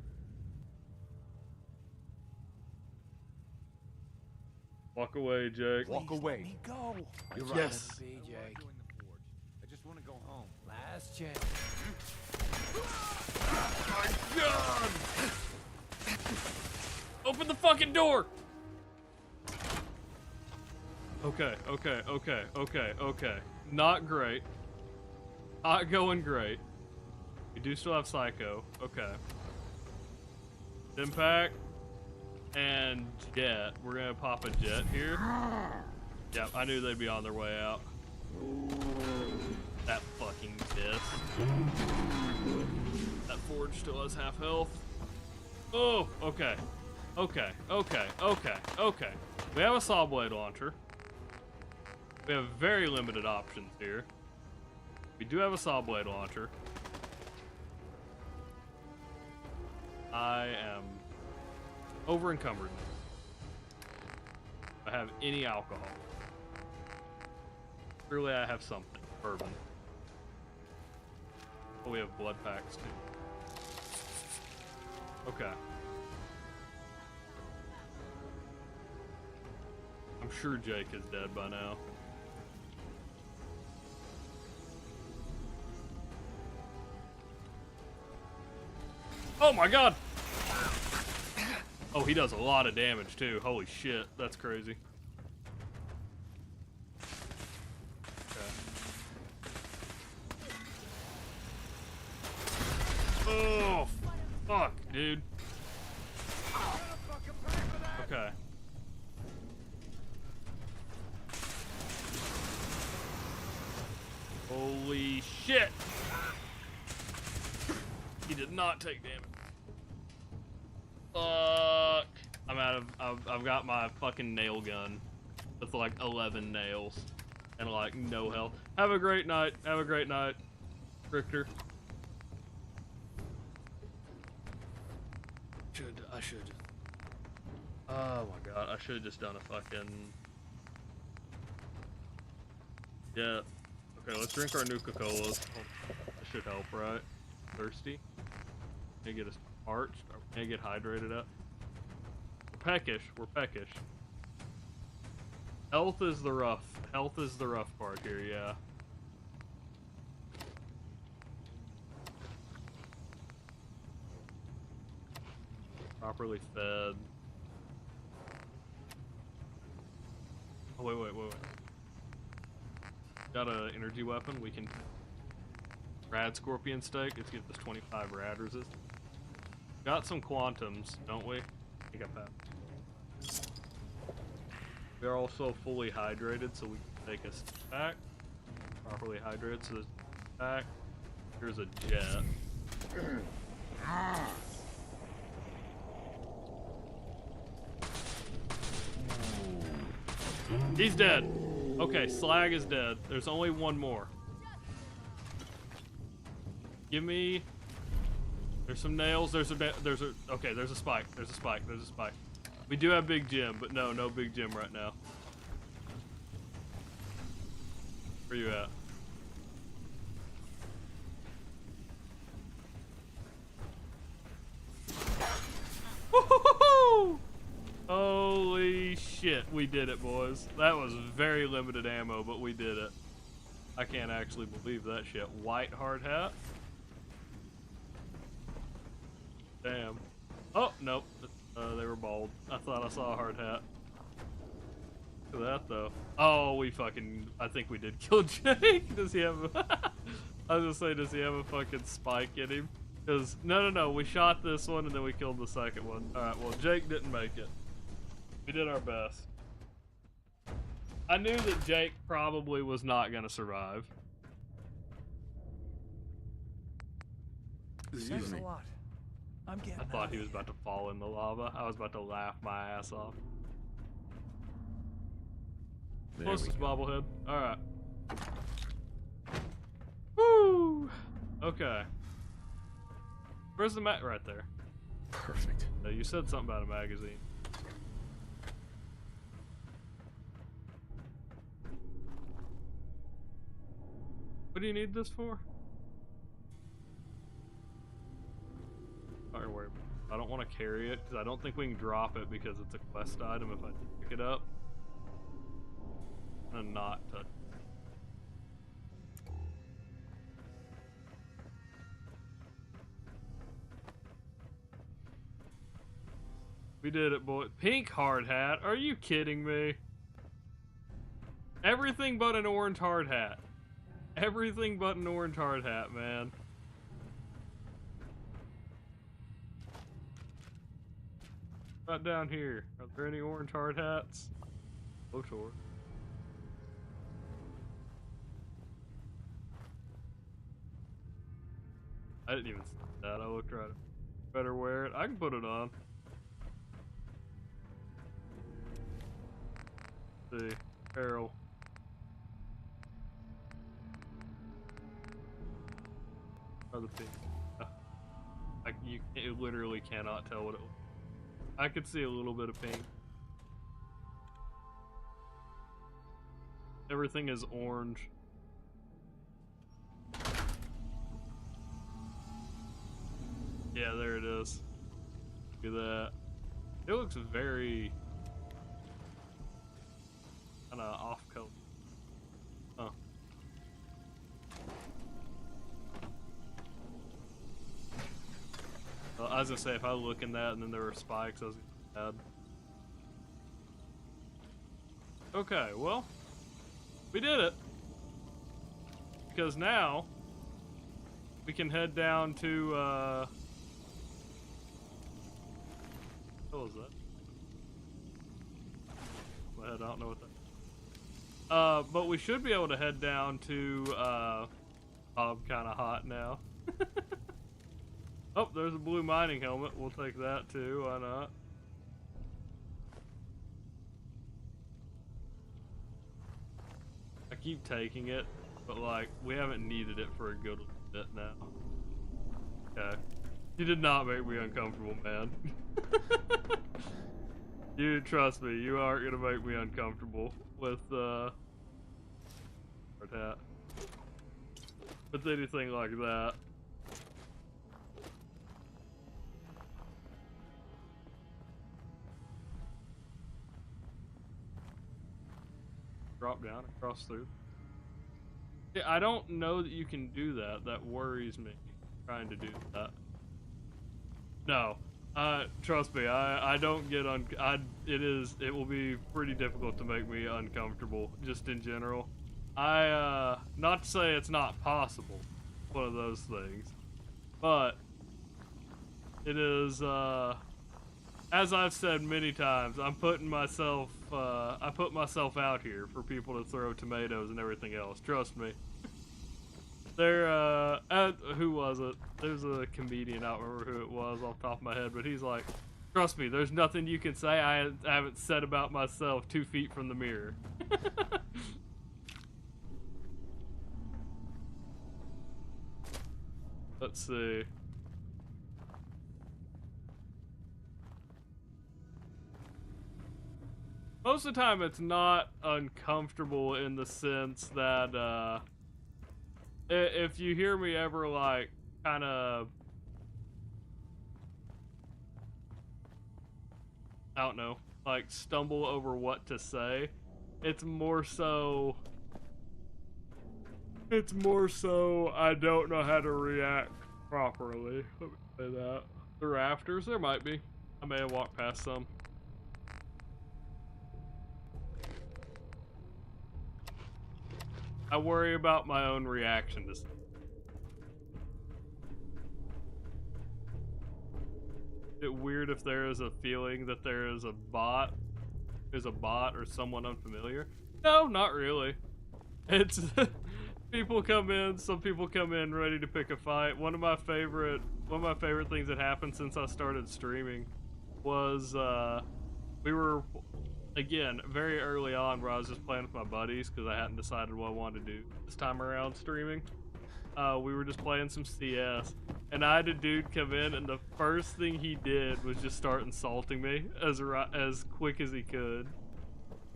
A: Walk away, Jake.
F: Walk away.
U: Let me go.
F: You're
U: right.
F: right.
U: Yes. See, Jake.
N: I just want to go home.
U: Last chance.
A: My God! Open the fucking door! Okay. Not great. Not going great. We do still have Psycho. Okay. Impact and Jet. We're gonna pop a Jet here. Yep, I knew they'd be on their way out. That fucking piss. That Forge still has half health. Oh, okay. Okay. We have a saw blade launcher. We have very limited options here. We do have a saw blade launcher. I am over encumbered. I have any alcohol. Surely I have something. Bourbon. Oh, we have blood packs too. Okay. I'm sure Jake is dead by now. Oh my god! Oh, he does a lot of damage too. Holy shit, that's crazy. Okay. Oh, fuck, dude. Okay. Holy shit! He did not take damage. Fuck. I'm out of. I've got my fucking nail gun with like 11 nails and like no health. Have a great night. Have a great night, Richter. I should. Oh my god, I should have just done a fucking. Yeah. Okay, let's drink our Nuka-Colas. That should help, right? Thirsty? Can I get us parched? Can I get hydrated up? We're peckish. We're peckish. Health is the rough part here, yeah. Properly fed. Oh, wait. Got an energy weapon. We can rad scorpion steak. Let's get this 25 rad resist. Got some quantums, don't we? I got that. We are also fully hydrated, so we can take a step back. Properly hydrated, so this back. Here's a jet. He's dead. Okay, Slag is dead. There's only one more. Give me. There's some nails. There's a okay. There's a spike. There's a spike. We do have Big Jim, but no Big Jim right now. Where you at? Woo-hoo-hoo-hoo! Holy shit, we did it, boys. That was very limited ammo, but we did it. I can't actually believe that shit. White hard hat? Damn. Oh, nope. They were bald. I thought I saw a hard hat. Look at that, though. Oh, we fucking... I think we did kill Jake. Does he have... I was gonna say, does he have a fucking spike in him? Because, no. We shot this one, and then we killed the second one. Alright, well, Jake didn't make it. We did our best. I knew that Jake probably was not gonna survive.
I: Excuse me.
A: I thought he was about to fall in the lava. I was about to laugh my ass off. Closest bobblehead. Alright. Woo! Okay. Where's the mat? Right there.
F: Perfect.
A: You said something about a magazine. What do you need this for? Don't worry. I don't want to carry it because I don't think we can drop it because it's a quest item if I pick it up. And not touch. We did it, boy. Pink hard hat? Are you kidding me? Everything but an orange hard hat. Everything but an orange hard hat, man. Right down here. Are there any orange hard hats? Lotor. I didn't even see that. I looked right. Better wear it. I can put it on. Let's see. Carol. Or the pink. You literally cannot tell what it looks like. I could see a little bit of pink. Everything is orange. Yeah, there it is. Look at that. It looks very kind of off color. Huh. Well, I was gonna say, if I look in that and then there were spikes, I was gonna be bad. Okay, well, we did it. Because now we can head down to what was that? I don't know what that. But we should be able to head down to I'm kind of hot now. Oh, there's a blue mining helmet. We'll take that too. Why not? I keep taking it, but like we haven't needed it for a good bit now. Okay. You did not make me uncomfortable, man. You trust me, you aren't gonna make me uncomfortable with with anything like that. Drop down across through. Yeah, I don't know that you can do that. That worries me, trying to do that. No. Trust me, I don't get it will be pretty difficult to make me uncomfortable, just in general. Not to say it's not possible, one of those things, but it is, as I've said many times, I put myself out here for people to throw tomatoes and everything else, trust me. There, who was it? There's a comedian, I don't remember who it was off the top of my head, but he's like, trust me, there's nothing you can say I haven't said about myself 2 feet from the mirror. Let's see. Most of the time it's not uncomfortable in the sense that, if you hear me ever, like, kind of, I don't know, like, stumble over what to say, it's more so I don't know how to react properly. Let me say that. The rafters, there might be. I may have walked past some. I worry about my own reaction to stuff. Is it weird if there is a feeling that there is a bot or someone unfamiliar? No, not really. It's people come in, some people come in ready to pick a fight. One of my favorite things that happened since I started streaming was we were, again, very early on where I was just playing with my buddies because I hadn't decided what I wanted to do this time around streaming. We were just playing some CS, and I had a dude come in, and the first thing he did was just start insulting me as quick as he could.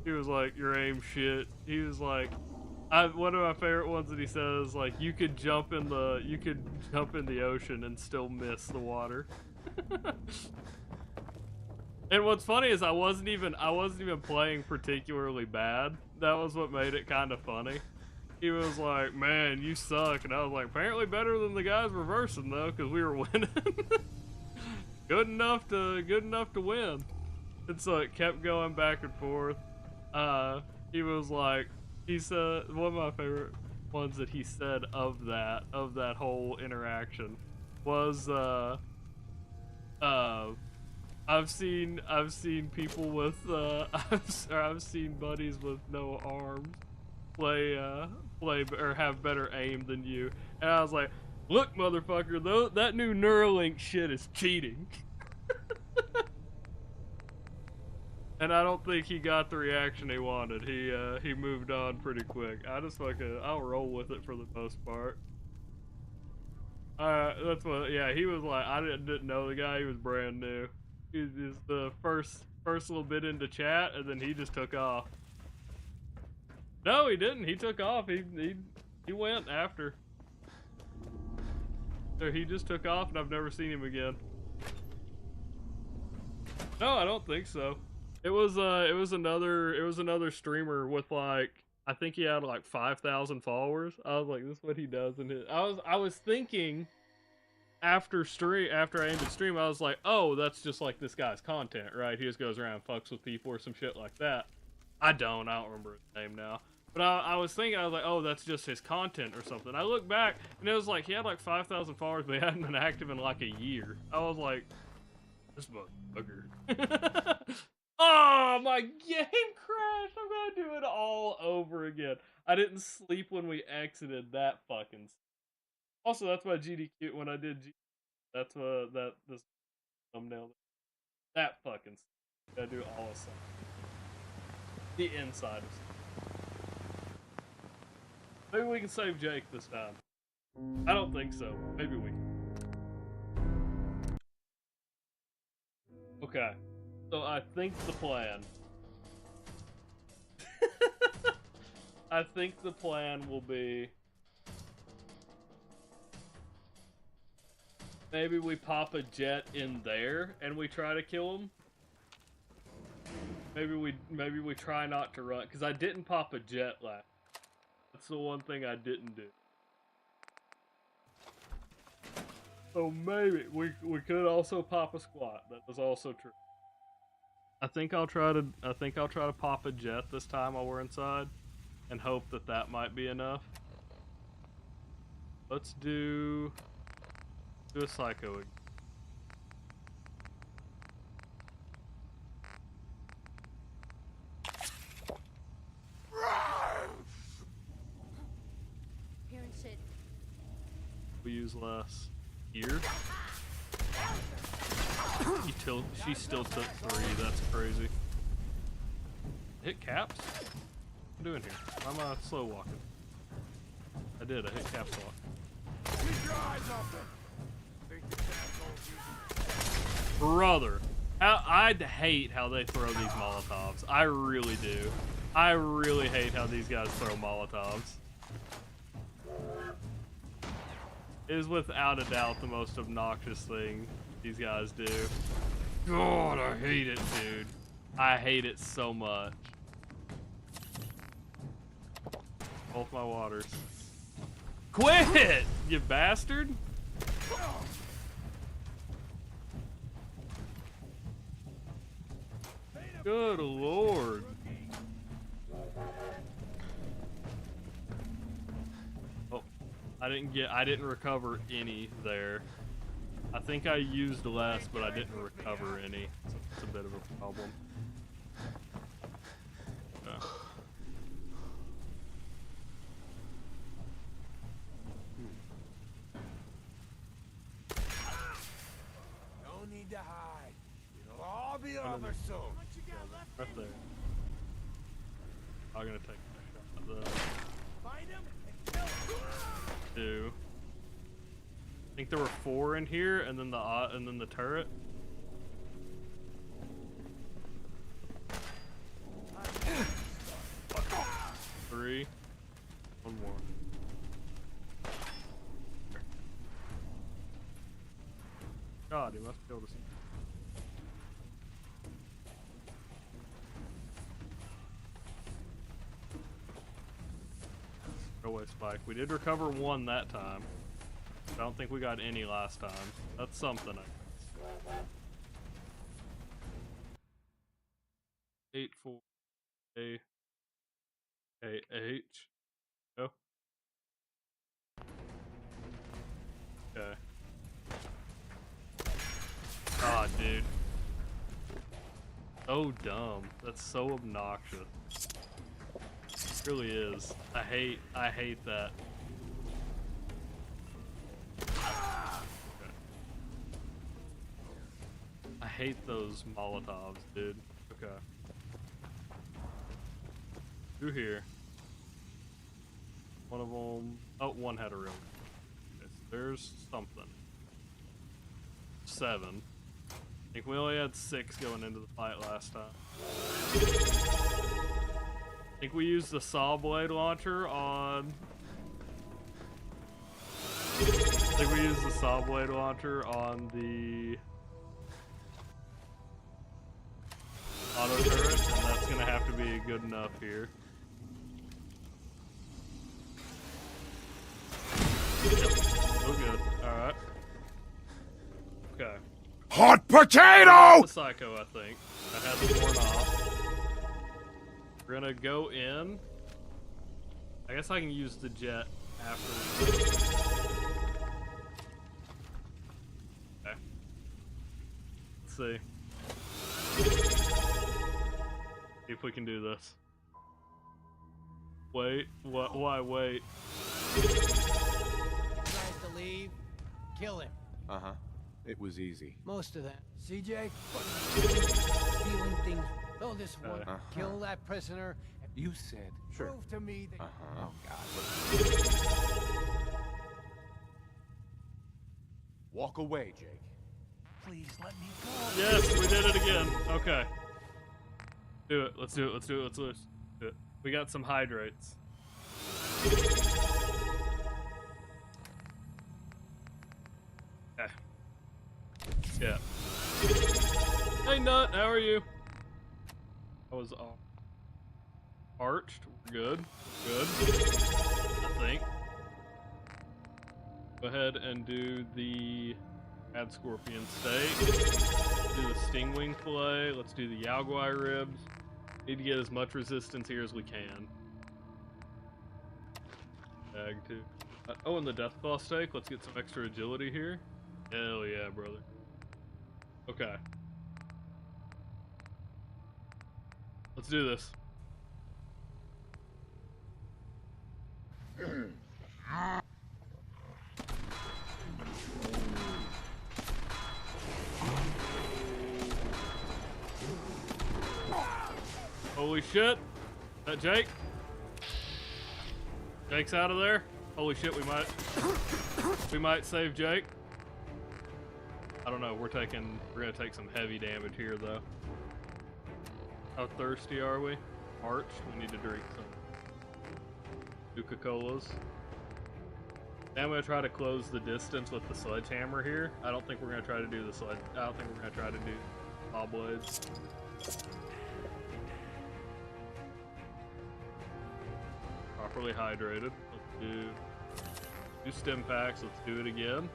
A: He was like, "Your aim shit." He was like, one of my favorite ones that he says, like, you could jump in the ocean and still miss the water. And what's funny is I wasn't even playing particularly bad. That was what made it kind of funny. He was like, "Man, you suck," and I was like, "Apparently better than the guys reversing though, because we were winning." good enough to win. And so it kept going back and forth. He was like, he said, one of my favorite ones that he said of that whole interaction was, I've seen people with I've seen buddies with no arms play or have better aim than you, and I was like, "Look, motherfucker, that new Neuralink shit is cheating." And I don't think he got the reaction he wanted. He moved on pretty quick. I'll roll with it for the most part. That's what. Yeah, he was like, I didn't know the guy. He was brand new. He was the first little bit into chat, and then he just took off. No, he didn't. He took off. He went after. So he just took off, and I've never seen him again. No, I don't think so. It was another streamer with like, I think he had like 5,000 followers. I was like, this is what he does in his. I was thinking after I ended stream, I was like, oh, that's just like this guy's content, right? He just goes around and fucks with people or some shit like that. I don't remember his name now. But I was thinking, I was like, oh, that's just his content or something. I looked back, and it was like, he had like 5,000 followers, but he hadn't been active in like a year. I was like, this motherfucker. Oh, my game crashed. I'm gonna do it all over again. I didn't sleep when we exited that fucking. Also, that's my GDQ when I did. That's this thumbnail. That fucking. Gotta do all of stuff. The inside of stuff. Maybe we can save Jake this time. I don't think so. Maybe we can. Okay. So I think the plan. I think the plan will be maybe we pop a jet in there and we try to kill him. Maybe we try not to run, because I didn't pop a jet last. That's the one thing I didn't do. So maybe we could also pop a squat. That was also true. I think I'll try to pop a jet this time while we're inside, and hope that might be enough. Let's do a psycho again.
U: Hearing shit.
A: We use less here. She still took 3. That's crazy. Hit caps? What am I doing here? I'm slow walking. I did. I hit caps lock.
R: Keep your eyes open.
A: Brother, I hate how they throw these Molotovs. I really do. I really hate how these guys throw Molotovs. It is without a doubt the most obnoxious thing these guys do. God, I hate it, dude. I hate it so much. Both my waters. Quit, you bastard! Good lord. Oh, I didn't recover any there. I think I used less, but I didn't recover any. So it's a bit of a problem.
R: No need to hide. It'll all be over soon.
A: Right there. I'm gonna take a shot at that.
R: Find him and kill him.
A: 2. I think there were 4 in here, and then the turret. 3. 1 more. God, he must be able to see. Railway spike. We did recover 1 that time. I don't think we got any last time. That's something, I guess. 8 4 A A H. Oh. Okay. God, dude. So dumb. That's so obnoxious. It really is. I hate that. Okay. I hate those Molotovs, dude. Okay. 2 here. One of them. Oh, 1 had a real. Okay, so there's something. 7. I think we only had 6 going into the fight last time. think we used the saw blade launcher on... I think we used the saw blade launcher on the auto turret, and that's gonna have to be good enough here. Yep, so good. Alright. Okay.
R: Hot potato!
A: The Psycho, I think. I had the torn off. We're gonna go in. I guess I can use the jet after. Okay. Let's see. See if we can do this. Wait. What? Why wait?
R: Tries to leave. Kill him.
F: Uh-huh. It was easy.
R: Most of that. CJ, stealing things. Throw this one. Kill that prisoner.
N: You said.
F: Sure.
R: Prove to me that.
N: Oh, God.
F: Walk away, Jake.
R: Please let me go.
A: Yes, we did it again. Okay. Do it. Let's do it. Let's do it. Let's do it. We got some hydrates. Okay. Yeah. Hey, Nut. How are you? I was all arched. Good. Good. I think. Go ahead and do the Mad Scorpion steak. Do the Stingwing fillet. Let's do the Yao Guai ribs. Need to get as much resistance here as we can. Bag too. Oh, and the Deathclaw steak. Let's get some extra agility here. Hell yeah, brother. Okay. Let's do this. Holy shit. Is that Jake? Jake's out of there? Holy shit, we might save Jake. I don't know, we're gonna take some heavy damage here though. How thirsty are we? March, we need to drink some Nuka-Colas. And I'm gonna try to close the distance with the sledgehammer here. I don't think we're gonna try to do I don't think we're gonna try to do saw blades. Properly hydrated. Let's do stim packs. Let's do it again.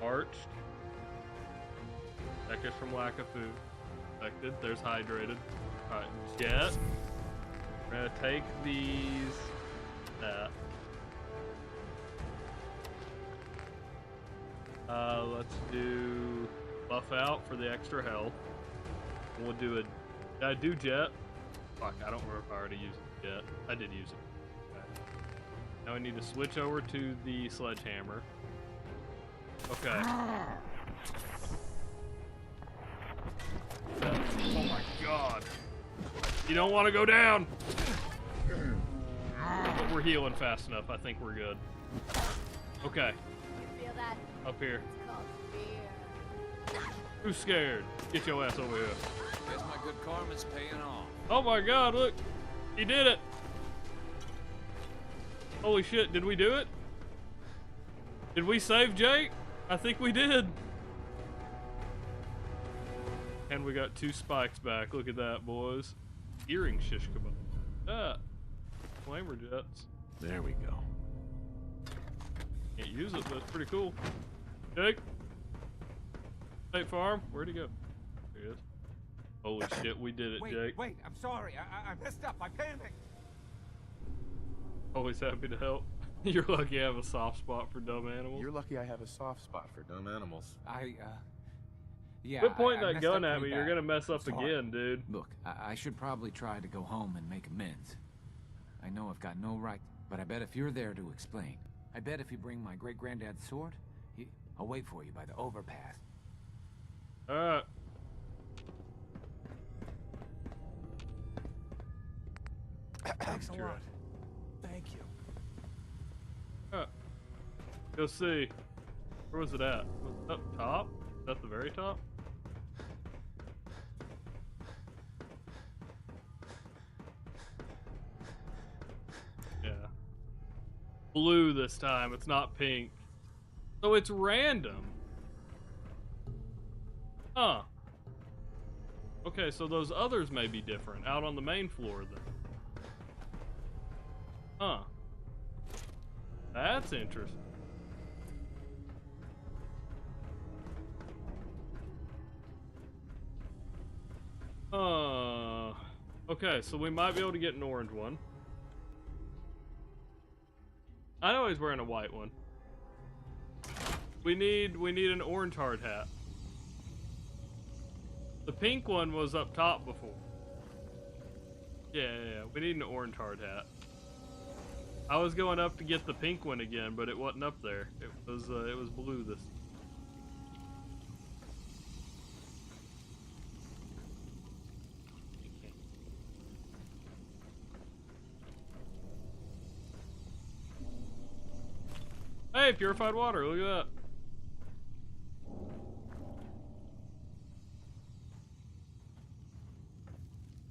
A: Arched. Second from lack of food. Affected. There's hydrated. Alright, jet. We're gonna take these. That. Let's do buff out for the extra health. We'll do did I do jet? Fuck, I don't remember if I already used jet. I did use it. Okay. Now we need to switch over to the sledgehammer. Okay. Oh my god. You don't want to go down! But we're healing fast enough. I think we're good. Okay.
U: You feel that?
A: Up here.
U: It's called fear.
A: Who's scared? Get your ass over here.
N: Guess my good karma's paying off.
A: Oh my god, look! He did it! Holy shit, did we do it? Did we save Jake? I think we did. And we got 2 spikes back. Look at that, boys. Earring shish kebab. Ah. Flamer jets.
F: There we go.
A: Can't use it, but it's pretty cool. Jake? State Farm? Where'd he go? There he is. Holy shit, we did it, Jake.
R: Wait, I'm sorry. I messed up. I panicked.
A: Always happy to help. You're lucky I have a soft spot for dumb animals.
F: You're lucky I have a soft spot for dumb animals.
N: Yeah.
A: Quit pointing
N: I
A: that gun
N: messed up
A: at me.
N: pretty
A: You're
N: bad.
A: gonna mess up
N: Sorry.
A: again, dude.
N: Look, I should probably try to go home and make amends. I know I've got no right, but I bet if you're there to explain, I bet if you bring my great-granddad's sword, I'll wait for you by the overpass.
A: Alright.
R: Thanks a lot. Thank you.
A: Go see. Where was it at? Was it up top? Is that the very top? blue this time. It's not pink. So it's random. Huh. Okay, so those others may be different out on the main floor then. Huh. That's interesting. Okay, so we might be able to get an orange one. I know he's wearing a white one. We need an orange hard hat. The pink one was up top before. Yeah. We need an orange hard hat. I was going up to get the pink one again, but it wasn't up there. It was blue this. Hey, purified water, look at that.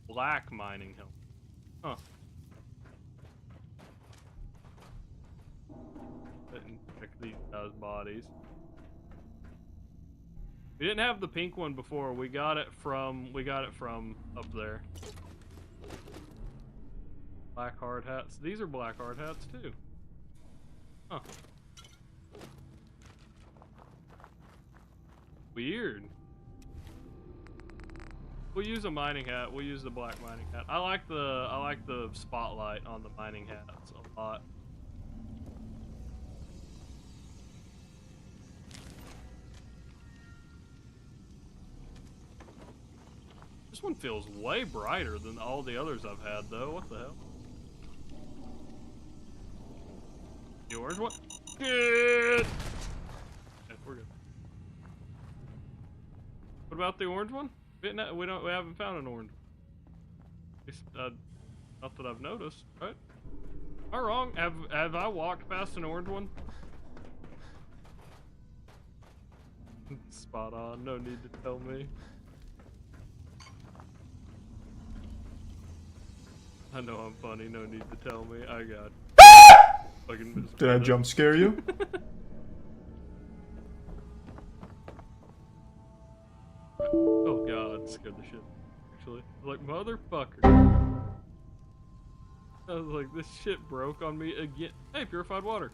A: Black mining helmet. Huh. Didn't check these guys' bodies. We didn't have the pink one before. We got it from up there. Black hard hats. These are black hard hats too. Huh. Weird. We'll use a mining hat. We'll use the black mining hat. I like the spotlight on the mining hats a lot. This one feels way brighter than all the others I've had though. What the hell? The orange one? Good. Okay, we're good. What about the orange one? We haven't found an orange. Not that I've noticed, right? Am I wrong? Have I walked past an orange one? Spot on. No need to tell me. I know I'm funny. No need to tell me. I got. Fucking.
M: Did I jump scare you?
A: Oh god, scared the shit. Actually, I was like, motherfucker. I was like, this shit broke on me again. Hey, purified water.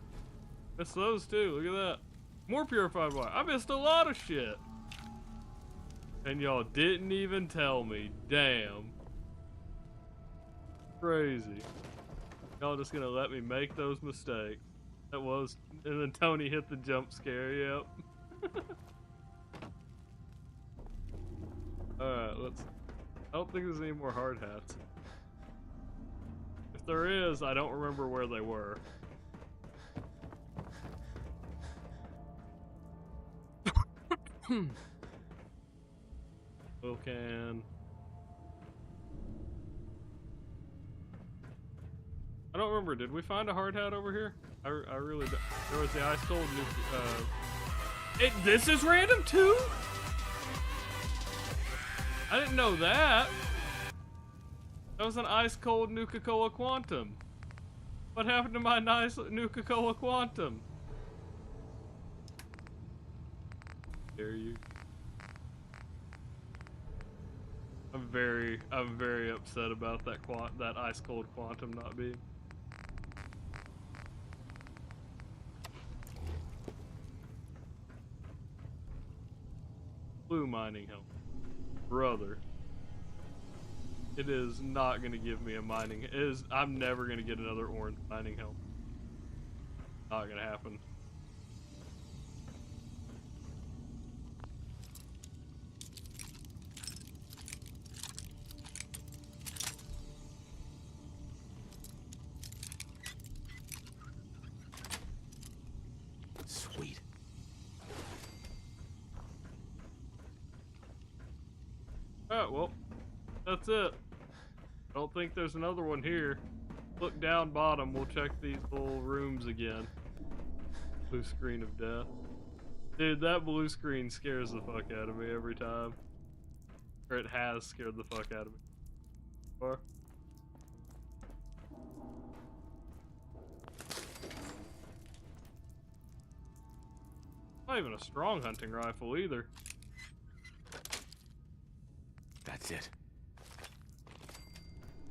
A: Missed those too. Look at that. More purified water. I missed a lot of shit. And y'all didn't even tell me. Damn. Crazy. Y'all just gonna let me make those mistakes. That was. And then Tony hit the jump scare. Yep. Alright, let's. I don't think there's any more hard hats. If there is, I don't remember where they were. Oil can. I don't remember. Did we find a hard hat over here? I really don't. There was the ice cold nuke. This is random too? I didn't know that. That was an ice cold Nuka-Cola Quantum. What happened to my nice Nuka-Cola Quantum? Dare you? I'm very upset about that ice cold Quantum not being. Blue mining helmet. Brother. It is not gonna give me a mining. I'm never gonna get another orange mining helmet. Not gonna happen.
N: Sweet.
A: Alright, well, that's it. I don't think there's another one here. Look down bottom, we'll check these little rooms again. Blue screen of death. Dude, that blue screen scares the fuck out of me every time. Or it has scared the fuck out of me. Or not even a strong hunting rifle either.
N: That's it.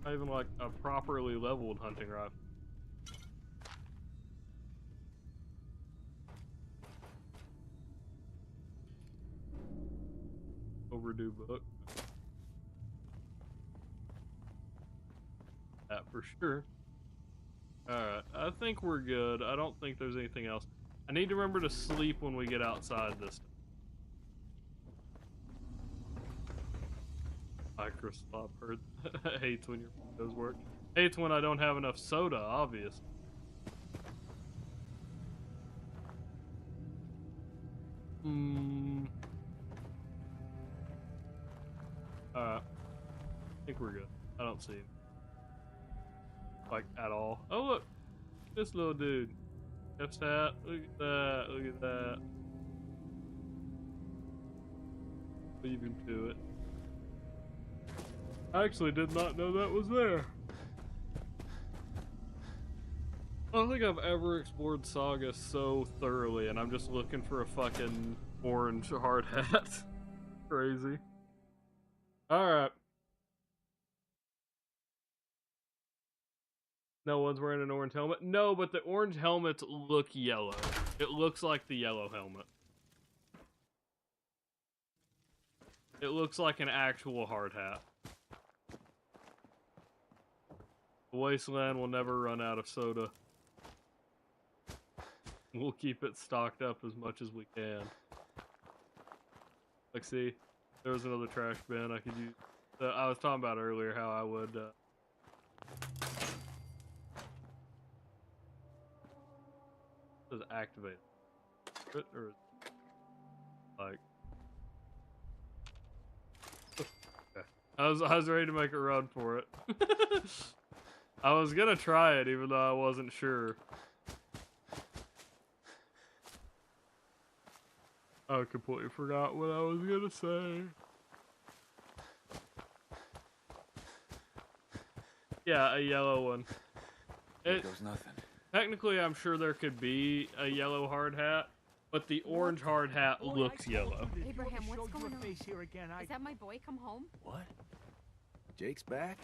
A: Not even like a properly leveled hunting rifle. Overdue book. That for sure. Alright, I think we're good. I don't think there's anything else. I need to remember to sleep when we get outside this time. Microsoft hurt. Hates when your windows work. Hates when I don't have enough soda, obvious. Alright. I think we're good. I don't see him. Like, at all. Oh, look! This little dude. Jeff's hat. Look at that. Look at that. Leave him to it. I actually did not know that was there. I don't think I've ever explored Saga so thoroughly, and I'm just looking for a fucking orange hard hat. Crazy. Alright. No one's wearing an orange helmet? No, but the orange helmets look yellow. It looks like the yellow helmet. It looks like an actual hard hat. The Wasteland will never run out of soda. We'll keep it stocked up as much as we can. Like, see, there was another trash bin I could use. I was talking about earlier how I would, does it activate? Or like, okay. I was ready to make a run for it. I was gonna try it even though I wasn't sure. I completely forgot what I was gonna say. Yeah, a yellow one.
N: There goes nothing.
A: Technically, I'm sure there could be a yellow hard hat, but the orange hard hat looks yellow.
T: Abraham, what's going on? Is that my boy come home?
S: What? Jake's back?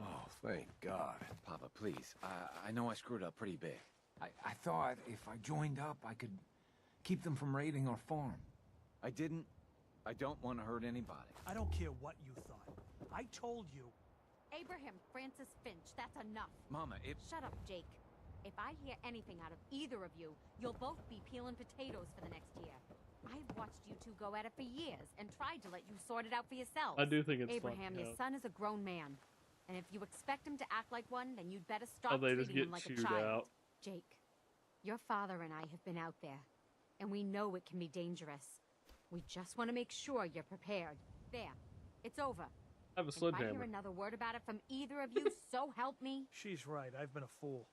S: Oh, thank God.
N: Papa, please. I know I screwed up pretty big. I thought if I joined up, I could keep them from raiding our farm. I didn't. I don't want to hurt anybody.
I: I don't care what you thought. I told you.
T: Abraham Francis Finch, that's enough.
N: Mama,
T: Shut up, Jake. If I hear anything out of either of you, you'll both be peeling potatoes for the next year. I've watched you two go at it for years and tried to let you sort it out for yourselves.
A: I do think it's
T: Abraham,
A: fun,
T: your son is a grown man. And if you expect him to act like one, then you'd better
A: Oh,
T: stop
A: they just
T: treating him
A: get
T: like a
A: chewed
T: child.
A: out.
T: Jake, your father and I have been out there, and we know it can be dangerous. We just want to make sure you're prepared. There, it's over.
A: I have a
T: And if I
A: sledgehammer.
T: hear another word about it from either of you, so help me.
I: She's right. I've been a fool.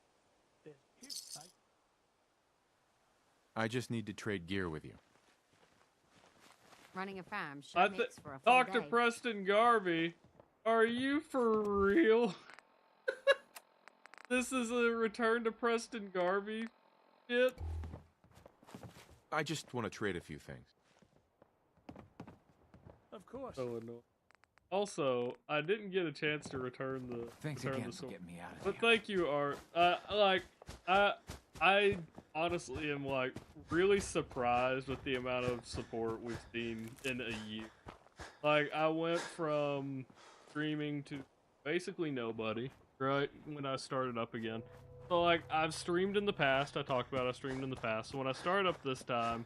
F: I just need to trade gear with you.
T: Running a farm sure makes for a full
A: Dr.
T: day.
A: Preston Garvey, are you for real? This is a return to Preston Garvey shit?
F: I just want to trade a few things.
I: Of course.
A: So annoying. Also, I didn't get a chance to return the
N: Thanks
A: return
N: again
A: the
N: for
A: sword.
N: getting me out of
A: But thank you, Art. I honestly am like really surprised with the amount of support we've seen in a year. Like, I went from streaming to basically nobody, right, when I started up again. So like, I've streamed in the past. I talked about I streamed in the past. So when I started up this time,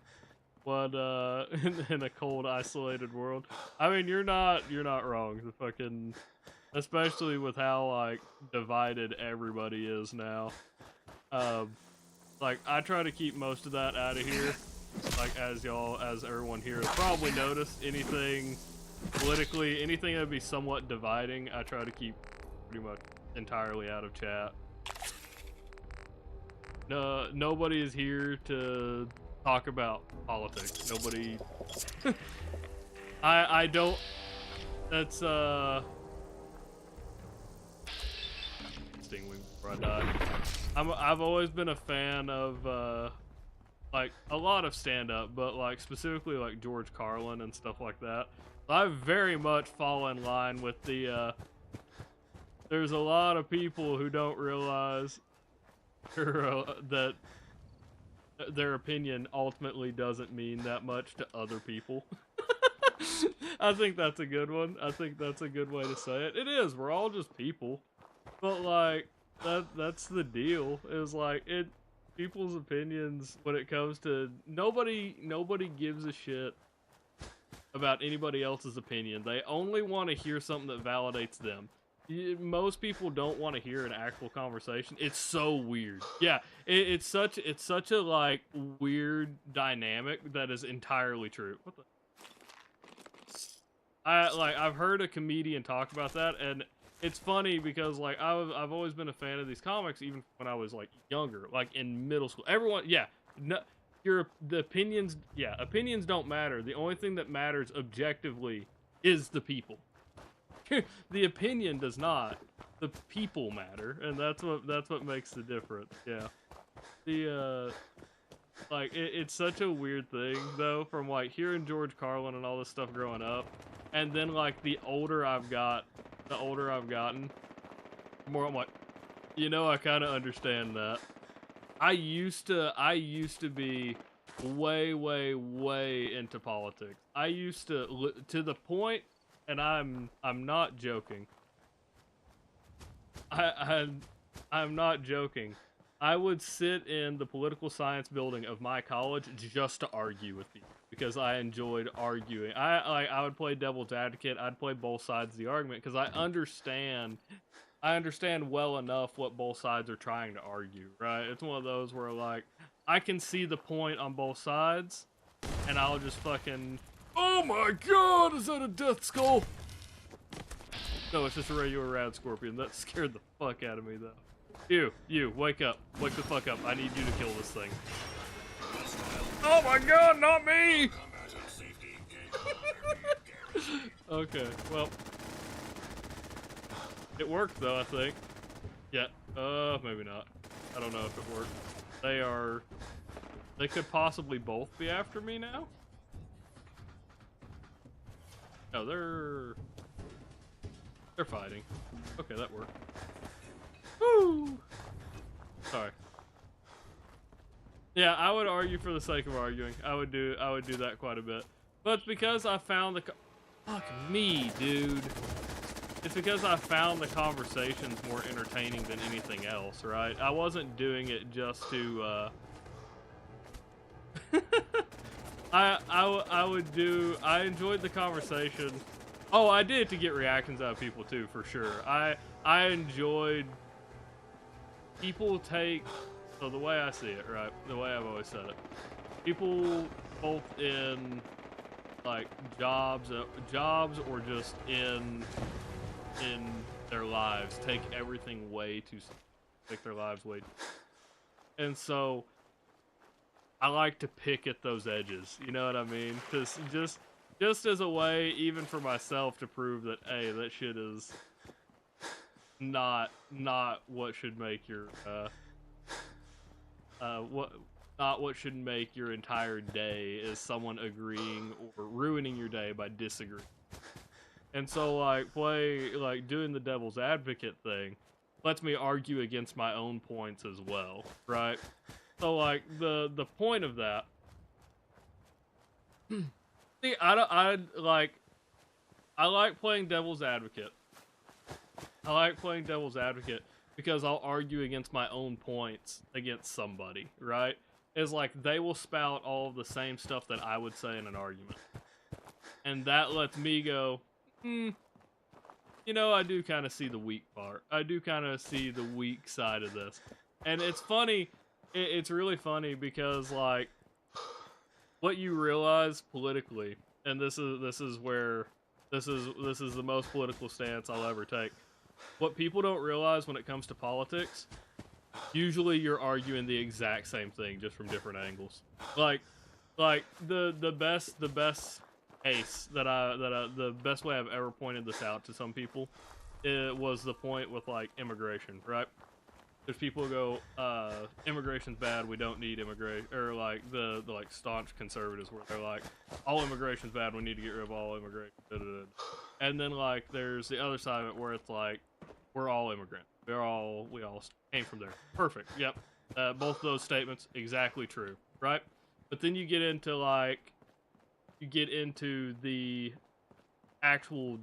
A: what in a cold, isolated world. I mean, you're not wrong. The fucking, especially with how like divided everybody is now. Like, I try to keep most of that out of here. Like, as everyone here has probably noticed, anything politically, anything that'd be somewhat dividing, I try to keep pretty much entirely out of chat. No, nobody is here to talk about politics. Nobody. I don't. That's Stingwing before I die. I've always been a fan of like a lot of stand-up, but like specifically like George Carlin and stuff like that. I very much fall in line with the there's a lot of people who don't realize that their opinion ultimately doesn't mean that much to other people. I think that's a good one. I think that's a good way to say it. It is. We're all just people. But like that's the deal. Is like people's opinions when it comes to nobody gives a shit about anybody else's opinion. They only want to hear something that validates them. Most people don't want to hear an actual conversation. It's so weird. Yeah, it's such a like weird dynamic that is entirely true. What the? I've heard a comedian talk about that, and it's funny because like I've always been a fan of these comics, even when I was like younger, like in middle school. Everyone, yeah, no, the opinions, yeah, opinions don't matter. The only thing that matters objectively is the people. The opinion does not. The people matter, and that's what makes the difference. Yeah, the like it's such a weird thing though, from like hearing George Carlin and all this stuff growing up, and then like the older I've gotten, the more I'm like, you know, I kind of understand that. I used to be way into politics. I used to the point, and I'm not joking. I'm not joking. I would sit in the political science building of my college just to argue with people because I enjoyed arguing. I would play devil's advocate. I'd play both sides of the argument because I understand well enough what both sides are trying to argue, right? It's one of those where like I can see the point on both sides, and I'll just fucking, oh my god, is that a death skull? No, it's just a regular rad scorpion. That scared the fuck out of me though. You, wake up. Wake the fuck up. I need you to kill this thing. Oh my god, not me! Okay, well. It worked though, I think. Yeah, maybe not. I don't know if it worked. They could possibly both be after me now? No, they're fighting. Okay, that worked. Woo! Sorry. Yeah, I would argue for the sake of arguing. I would do that quite a bit. But it's because I found fuck me, dude. It's because I found the conversations more entertaining than anything else, right? I wasn't doing it just to I enjoyed the conversation. Oh, I did it to get reactions out of people too, for sure. I enjoyed people take, so the way I see it, right? The way I've always said it. People both in like jobs or just in their lives take everything way too, take their lives way too. And so I like to pick at those edges, you know what I mean? Because just as a way, even for myself, to prove that, hey, that shit is not what should make your what should make your entire day is someone agreeing or ruining your day by disagreeing. And so like doing the devil's advocate thing lets me argue against my own points as well, right? So like the point of that, see, I like playing devil's advocate. I like playing devil's advocate because I'll argue against my own points against somebody, right? It's like they will spout all of the same stuff that I would say in an argument. And that lets me go, you know, I do kind of see the weak part. I do kind of see the weak side of this. And it's funny, it's really funny because like what you realize politically, and this is the most political stance I'll ever take. What people don't realize when it comes to politics, usually you're arguing the exact same thing just from different angles. Like the best case the best way I've ever pointed this out to some people, it was the point with like immigration, right? There's people who go, immigration's bad, we don't need immigration, or like the like staunch conservatives where they're like, all immigration's bad, we need to get rid of all immigration. And then like there's the other side of it where it's like, we're all immigrants. We all came from there. Perfect. Yep. Both of those statements exactly true, right? But then you get into the actual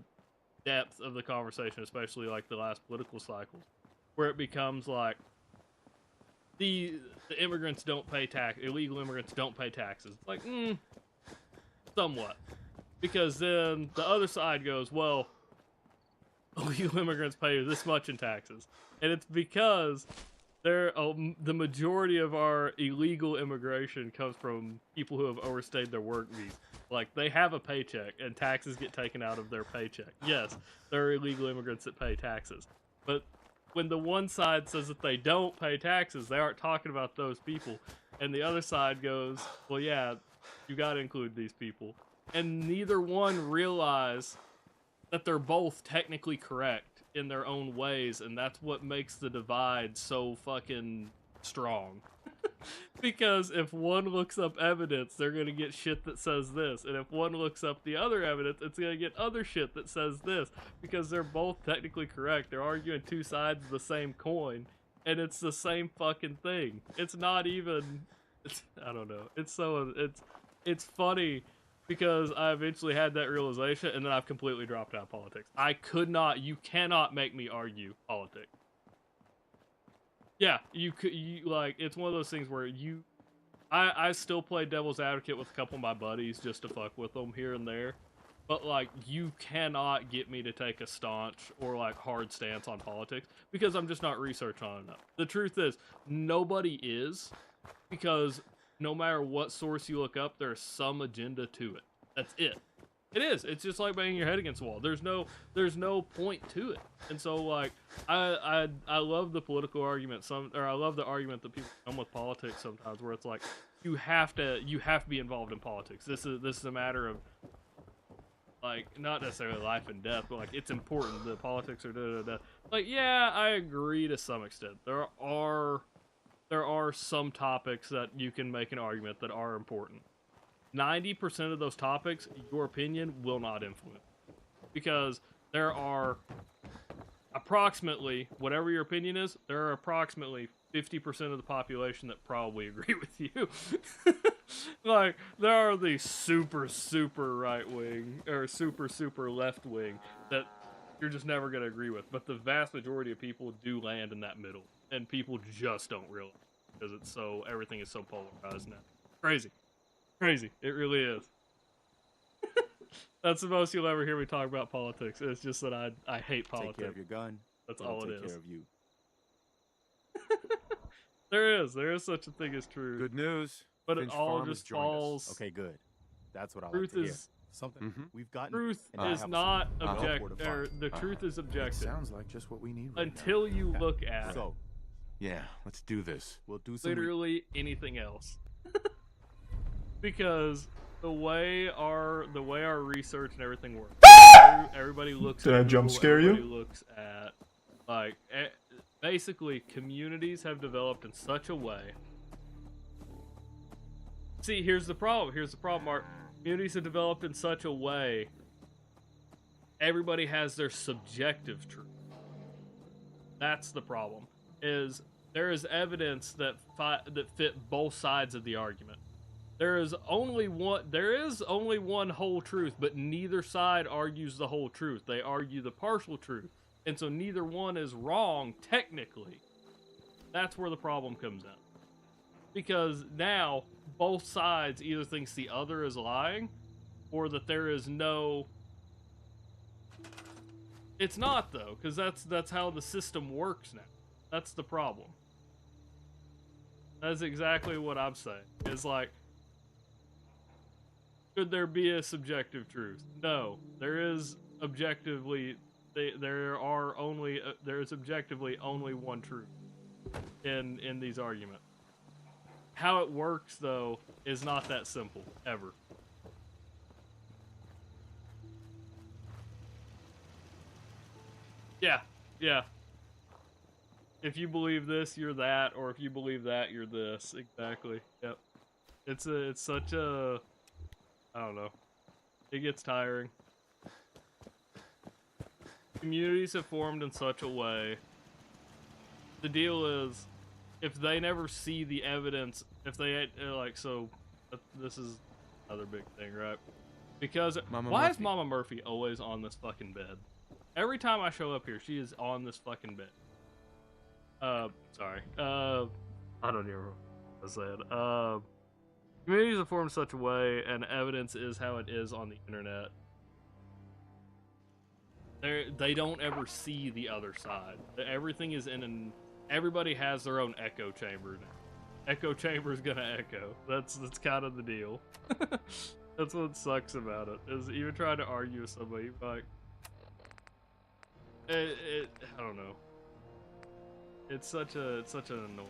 A: depth of the conversation, especially like the last political cycles, where it becomes like the immigrants don't pay tax, illegal immigrants don't pay taxes. It's like, somewhat, because then the other side goes, well, illegal immigrants pay this much in taxes, and it's because the majority of our illegal immigration comes from people who have overstayed their work visa. Like, they have a paycheck, and taxes get taken out of their paycheck. Yes, there are illegal immigrants that pay taxes. But when the one side says that they don't pay taxes, they aren't talking about those people. And the other side goes, well, yeah, you got to include these people. And neither one realize that they're both technically correct in their own ways, and that's what makes the divide so fucking strong. Because if one looks up evidence, they're gonna get shit that says this, and if one looks up the other evidence, it's gonna get other shit that says this, because they're both technically correct. They're arguing two sides of the same coin, and it's the same fucking thing. It's not even, I don't know. It's funny because I eventually had that realization, and then I've completely dropped out of politics. You cannot make me argue politics. Yeah, it's one of those things where I still play devil's advocate with a couple of my buddies just to fuck with them here and there, but like, you cannot get me to take a staunch or like hard stance on politics because I'm just not researching on enough. The truth is, nobody is, because no matter what source you look up, there's some agenda to it. That's it. It is. It's just like banging your head against the wall. There's no point to it. And so like I love the political argument. I love the argument that people come with politics sometimes, where it's like you have to be involved in politics. This is a matter of like not necessarily life and death, but like it's important. The politics are da-da-da. Like, yeah, I agree to some extent. There are some topics that you can make an argument that are important. 90% of those topics, your opinion will not influence. Because there are approximately, whatever your opinion is, there are approximately 50% of the population that probably agree with you. Like, there are the super, super right wing, or super, super left wing that you're just never going to agree with. But the vast majority of people do land in that middle. And people just don't realize it, because everything is so polarized now. Crazy. Crazy. It really is. That's the most you'll ever hear me talk about politics. It's just that I hate politics.
F: Take care of your gun.
A: That's all it is.
F: Take care of you.
A: There is such a thing as truth.
F: Good news.
A: But
F: Finch
A: it all
F: Farm
A: just
F: has joined
A: falls.
F: us. Okay, good. That's what I
A: Truth
F: like to hear.
A: is
F: Something we've gotten.
A: Truth is not objective. The truth is objective.
F: Sounds like just what we need right
A: until you look at
F: So, yeah, let's do this. We'll do some
A: literally anything else. Because the way our research and everything works, everybody looks.
M: Did I jump scare you?
A: Everybody looks at like basically communities have developed in such a way. See, here's the problem. Mark. Communities have developed in such a way. Everybody has their subjective truth. That's the problem. Is there is evidence that fit both sides of the argument. There is only one whole truth, but neither side argues the whole truth. They argue the partial truth. And so neither one is wrong, technically. That's where the problem comes in. Because now, both sides either thinks the other is lying, or that there is no... It's not, though, because that's how the system works now. That's the problem. That's exactly what I'm saying. It's like, could there be a subjective truth? No. There is objectively... there is objectively only one truth in these arguments. How it works, though, is not that simple, ever. Yeah. if you believe this, you're that, or if you believe that, you're this. Exactly. Yep. It's such a, I don't know. It gets tiring. Communities have formed in such a way. The deal is, if they never see the evidence, if they this is another big thing, right? Because why is Mama Murphy always on this fucking bed? Every time I show up here, she is on this fucking bed. Sorry. I don't even know what I said. Communities are formed in such a way, and evidence is how it is on the internet. They don't ever see the other side. Everything is everybody has their own echo chamber now. Echo chamber is gonna echo. That's kind of the deal. That's what sucks about it. Is even trying to argue with somebody, like, I don't know. It's such an annoying.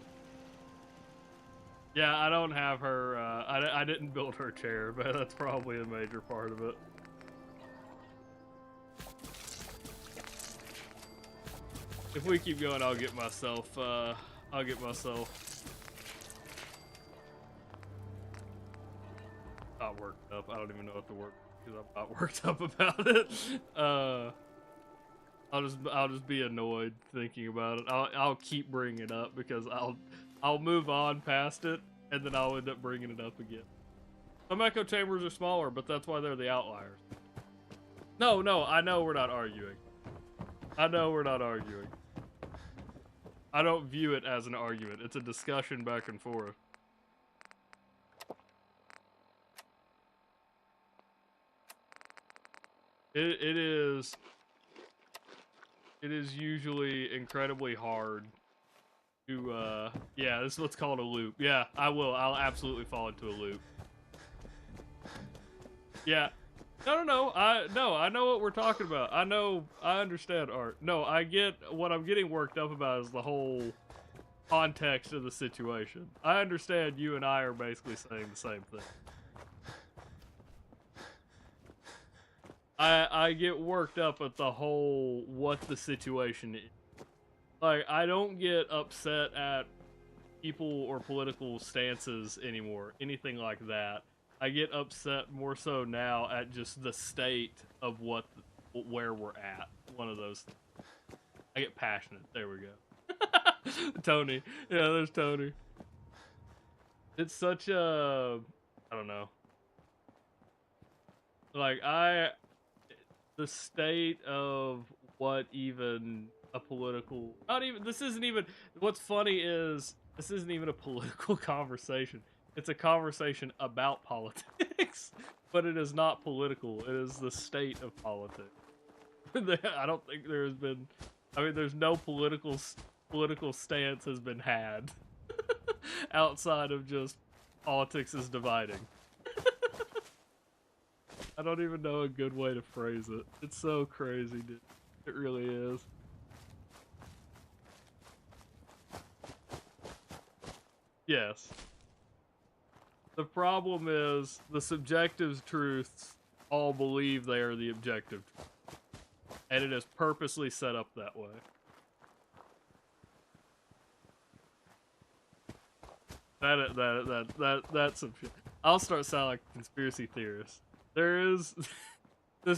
A: Yeah, I don't have her. I didn't build her chair, but that's probably a major part of it. If we keep going, I'll get myself. Not worked up. I don't even know what the word because I'm not worked up about it. I'll just be annoyed thinking about it. I'll keep bringing it up because I'll move on past it and then I'll end up bringing it up again. Some echo chambers are smaller, but that's why they're the outliers. No, I know we're not arguing. I don't view it as an argument. It's a discussion back and forth. It is usually incredibly hard to, yeah, this is what's called a loop. Yeah, I'll absolutely fall into a loop. Yeah. No, I know what we're talking about. I understand, Art. No, I get what I'm getting worked up about is the whole context of the situation. I understand you and I are basically saying the same thing. I get worked up at the whole what the situation is. Like, I don't get upset at people or political stances anymore, anything like that. I get upset more so now at just the state of where we're at. One of those things. I get passionate. There we go. Tony. Yeah, there's Tony. It's such a, I don't know. Like, the state of what even a political, what's funny is, this isn't even a political conversation. It's a conversation about politics, but it is not political. It is the state of politics. I don't think there's been, there's no political stance has been had outside of just politics is dividing. I don't even know a good way to phrase it. It's so crazy, dude. It really is. Yes. The problem is the subjective truths all believe they are the objective truth. And it is purposely set up that way. That's some shit. I'll start sounding like a conspiracy theorist. This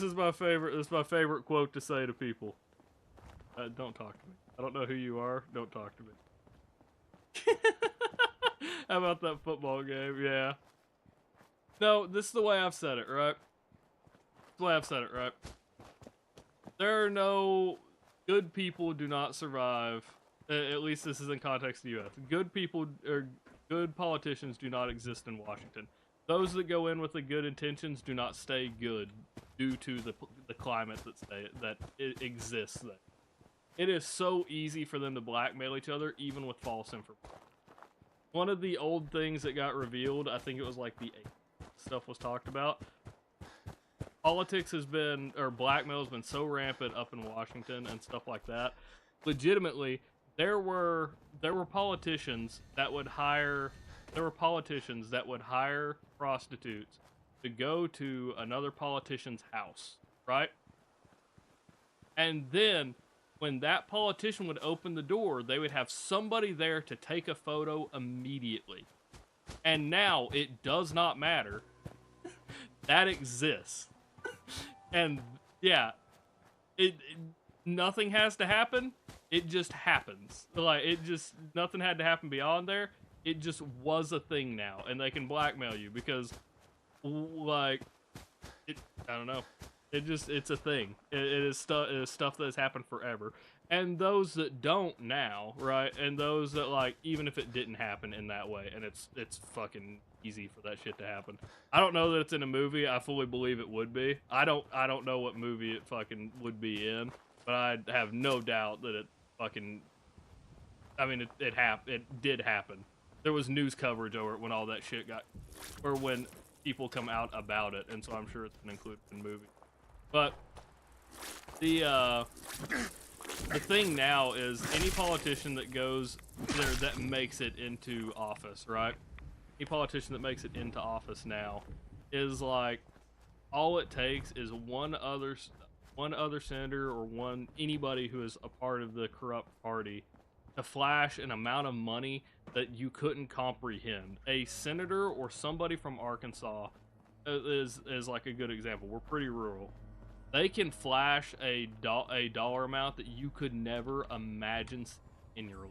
A: is my favorite quote to say to people. Don't talk to me. I don't know who you are. Don't talk to me. How about that football game? Yeah. No, this is the way I've said it, right? There are no good people do not survive. At least this is in context of the U.S. Good people or good politicians do not exist in Washington. Those that go in with the good intentions do not stay good due to the climate that exists there. It is so easy for them to blackmail each other, even with false information. One of the old things that got revealed, I think it was like the 80s stuff was talked about. Politics has been, or blackmail has been so rampant up in Washington and stuff like that. Legitimately, there were politicians that would hire. There were politicians that would hire prostitutes to go to another politician's house, right? And then when that politician would open the door, they would have somebody there to take a photo immediately. And now it does not matter. That exists. And yeah, nothing has to happen. It just happens. Like, nothing had to happen beyond there. It just was a thing now, and they can blackmail you because, like, I don't know. It's a thing. It is stuff that has happened forever. And those that don't now, right? And those that, like, even if it didn't happen in that way, and it's fucking easy for that shit to happen. I don't know that it's in a movie. I fully believe it would be. I don't know what movie it fucking would be in, but I have no doubt that it fucking, I mean, it did happen. There was news coverage over it when all that shit got, or when people come out about it, and so I'm sure it's been included in the movie. But the thing now is any politician that goes there that makes it into office, right? Any politician that makes it into office now is like, all it takes is one other senator or anybody who is a part of the corrupt party to flash an amount of money that you couldn't comprehend. A senator or somebody from Arkansas is like a good example. We're pretty rural. They can flash a dollar amount that you could never imagine in your life.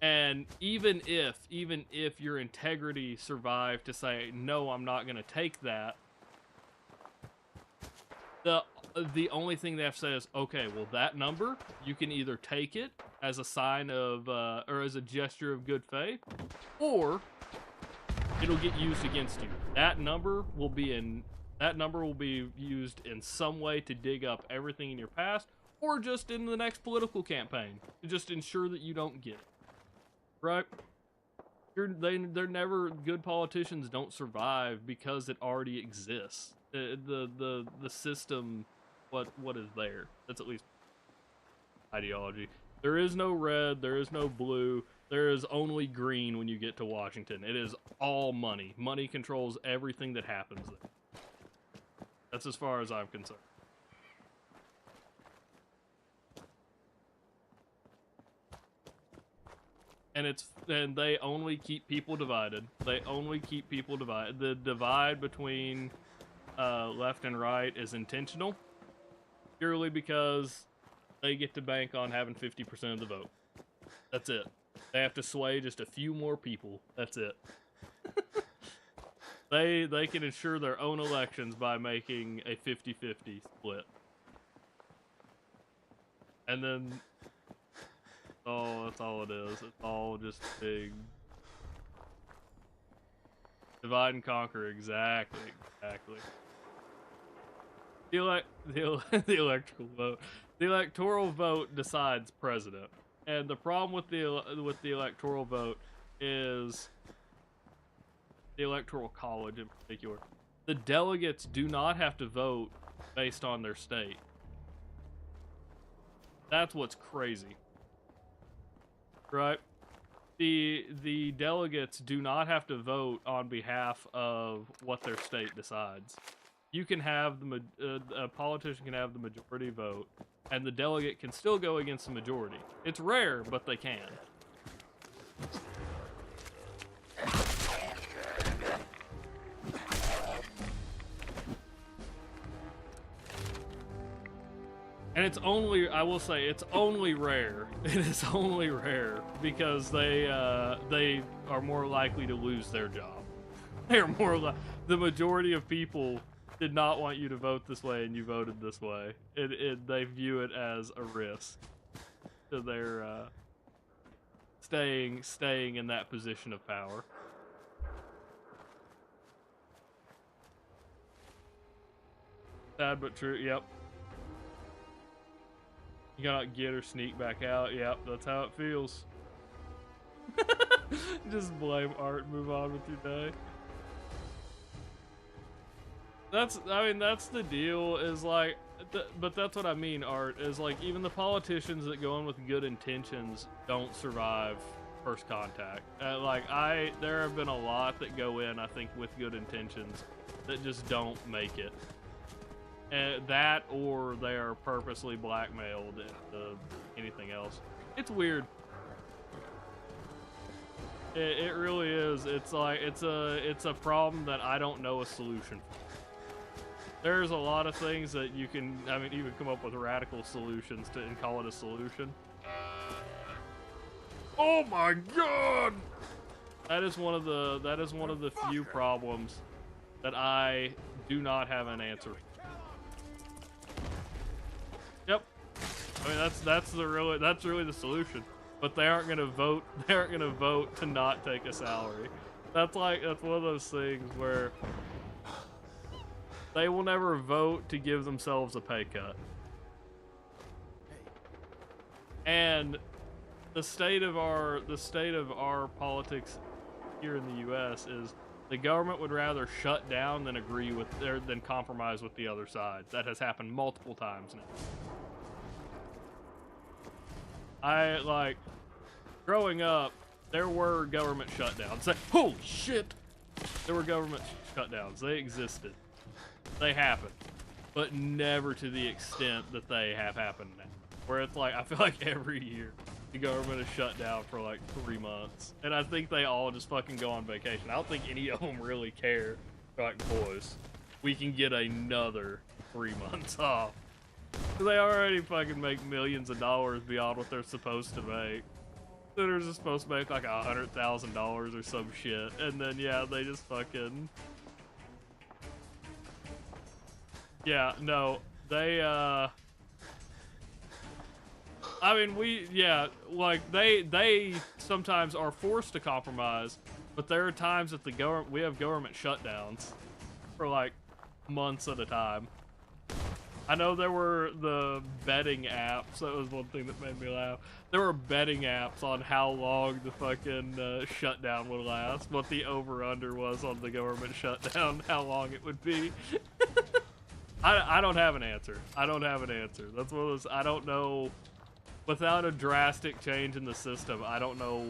A: And even if your integrity survived to say, no, I'm not going to take that, the only thing they have to say is, okay, well, that number, you can either take it as a sign of, or as a gesture of good faith, or it'll get used against you. That number will be used in some way to dig up everything in your past, or just in the next political campaign, to just ensure that you don't get it. Right? They're never, good politicians don't survive because it already exists. The system, what is there? That's at least ideology. There is no red, there is no blue, there is only green when you get to Washington. It is all money. Money controls everything that happens there. That's as far as I'm concerned. And they only keep people divided. They only keep people divided. The divide between left and right is intentional, purely because they get to bank on having 50% of the vote. That's it. They have to sway just a few more people. That's it. They can ensure their own elections by making a 50-50 split. And then, oh, that's all it is. It's all just big divide and conquer. Exactly. The electoral vote. The electoral vote decides president, and the problem with the electoral vote is the electoral college in particular. The delegates do not have to vote based on their state. That's what's crazy, right? The delegates do not have to vote on behalf of what their state decides. You can have a politician can have the majority vote, and the delegate can still go against the majority. It's rare, but they can. And it's only, I will say, it's only rare. It is only rare because they are more likely to lose their job. They are more the majority of people did not want you to vote this way, and you voted this way. They view it as a risk to their staying in that position of power. Sad but true. Yep. You cannot get or sneak back out. Yep, that's how it feels. Just blame Art, move on with your day. I mean, that's the deal, is like, but that's what I mean, Art, is like, even the politicians that go in with good intentions don't survive first contact. There have been a lot that go in, I think, with good intentions that just don't make it. That or they are purposely blackmailed into anything else. It's weird. It really is. It's like it's a problem that I don't know a solution for. There's a lot of things that you can, I mean, you can come up with radical solutions to and call it a solution. Oh my god! That is one of the few problems that I do not have an answer. Yep. I mean that's really the solution. But they aren't gonna vote. They aren't gonna vote to not take a salary. That's one of those things where they will never vote to give themselves a pay cut. And the state of our politics here in the U.S. is the government would rather shut down than than compromise with the other side. That has happened multiple times now. Growing up, there were government shutdowns. Holy shit! There were government shutdowns. They existed. They happened. But never to the extent that they have happened now. Where it's like, I feel like every year, the government is shut down for like 3 months. And I think they all just fucking go on vacation. I don't think any of them really care. They're like, boys, we can get another 3 months off. They already fucking make millions of dollars beyond what they're supposed to make. They're just supposed to make like $100,000 or some shit, and then yeah, they just fucking they I mean they sometimes are forced to compromise, but there are times that we have government shutdowns for like months at a time. I know there were the betting apps. That was one thing that made me laugh. There were betting apps on how long the fucking shutdown would last, what the over-under was on the government shutdown, how long it would be. I don't have an answer. I don't have an answer. That's one of those, I don't know. Without a drastic change in the system, I don't know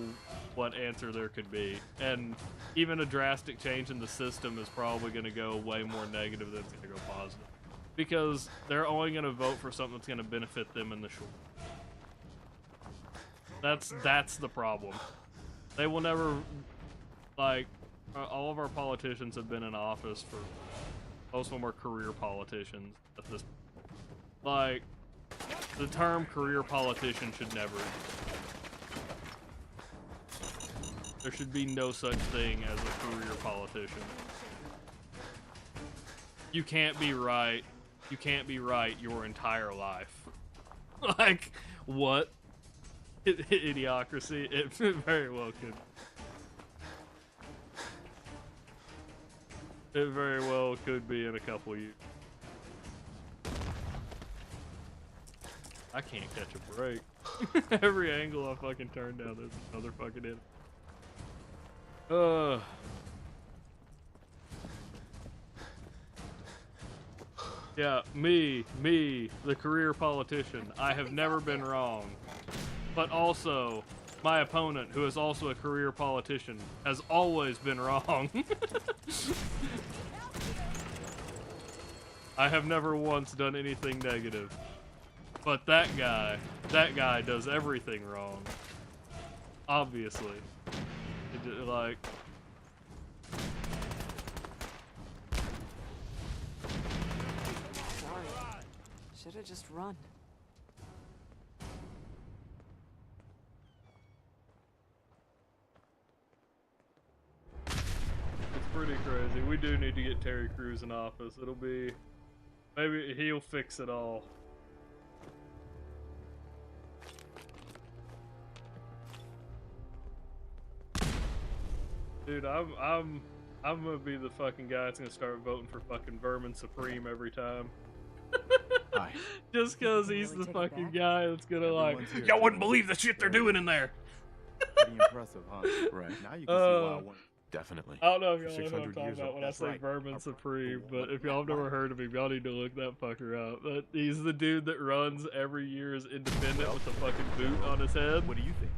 A: what answer there could be. And even a drastic change in the system is probably going to go way more negative than it's going to go positive. Because they're only going to vote for something that's going to benefit them in the short. That's the problem. They will never, like, all of our politicians have been in office for, most of them are career politicians at this, like, the term career politician should never exist. There should be no such thing as a career politician. You can't be right. You can't be right your entire life. Like, what? Idiocracy? It very well could. It very well could be in a couple years. I can't catch a break. Every angle I fucking turn down, there's another fucking in. Yeah, me, the career politician. I have never been wrong. But also, my opponent, who is also a career politician, has always been wrong. I have never once done anything negative. But that guy does everything wrong. Obviously. Like...
Q: Should have just run.
A: It's pretty crazy. We do need to get Terry Crews in office. It'll be... Maybe he'll fix it all. Dude, I'm gonna be the fucking guy that's gonna start voting for fucking Vermin Supreme every time.
M: Hi.
A: Just cause he's the fucking guy that's gonna like, y'all wouldn't believe the shit they're doing in there.
M: Pretty impressive, huh? Right. Now you can see why I want.
F: Definitely.
A: I don't know if y'all know what I'm talking about when I say Vermin Supreme, but if y'all have never heard of him, y'all need to look that fucker up. But he's the dude that runs every year's independent with a fucking boot on his head.
M: What do you think?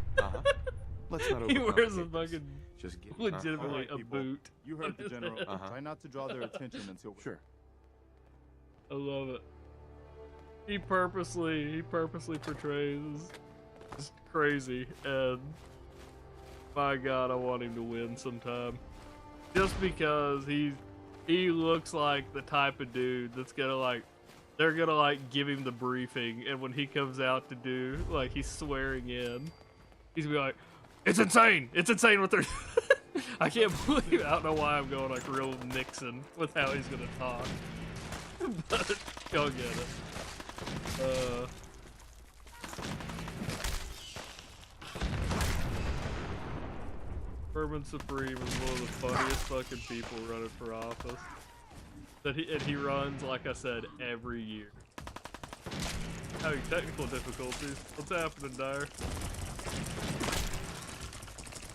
M: Let's not
A: He wears a
M: overcomplicate
A: fucking
M: Just get
A: legitimately
M: All right,
A: a
M: people.
A: boot.
M: You heard the general. Try not to draw their attention until. Sure.
A: I love it. He purposely portrays just crazy, and my God, I want him to win sometime. Just because he looks like the type of dude that's gonna like, they're gonna like give him the briefing, and when he comes out to do, like he's swearing in, he's gonna be like, it's insane what they're I can't believe, I don't know why I'm going like real Nixon with how he's gonna talk. But go get it. Herman Supreme is one of the funniest fucking people running for office. And he runs, like I said, every year. Having technical difficulties. What's happening, Dyer?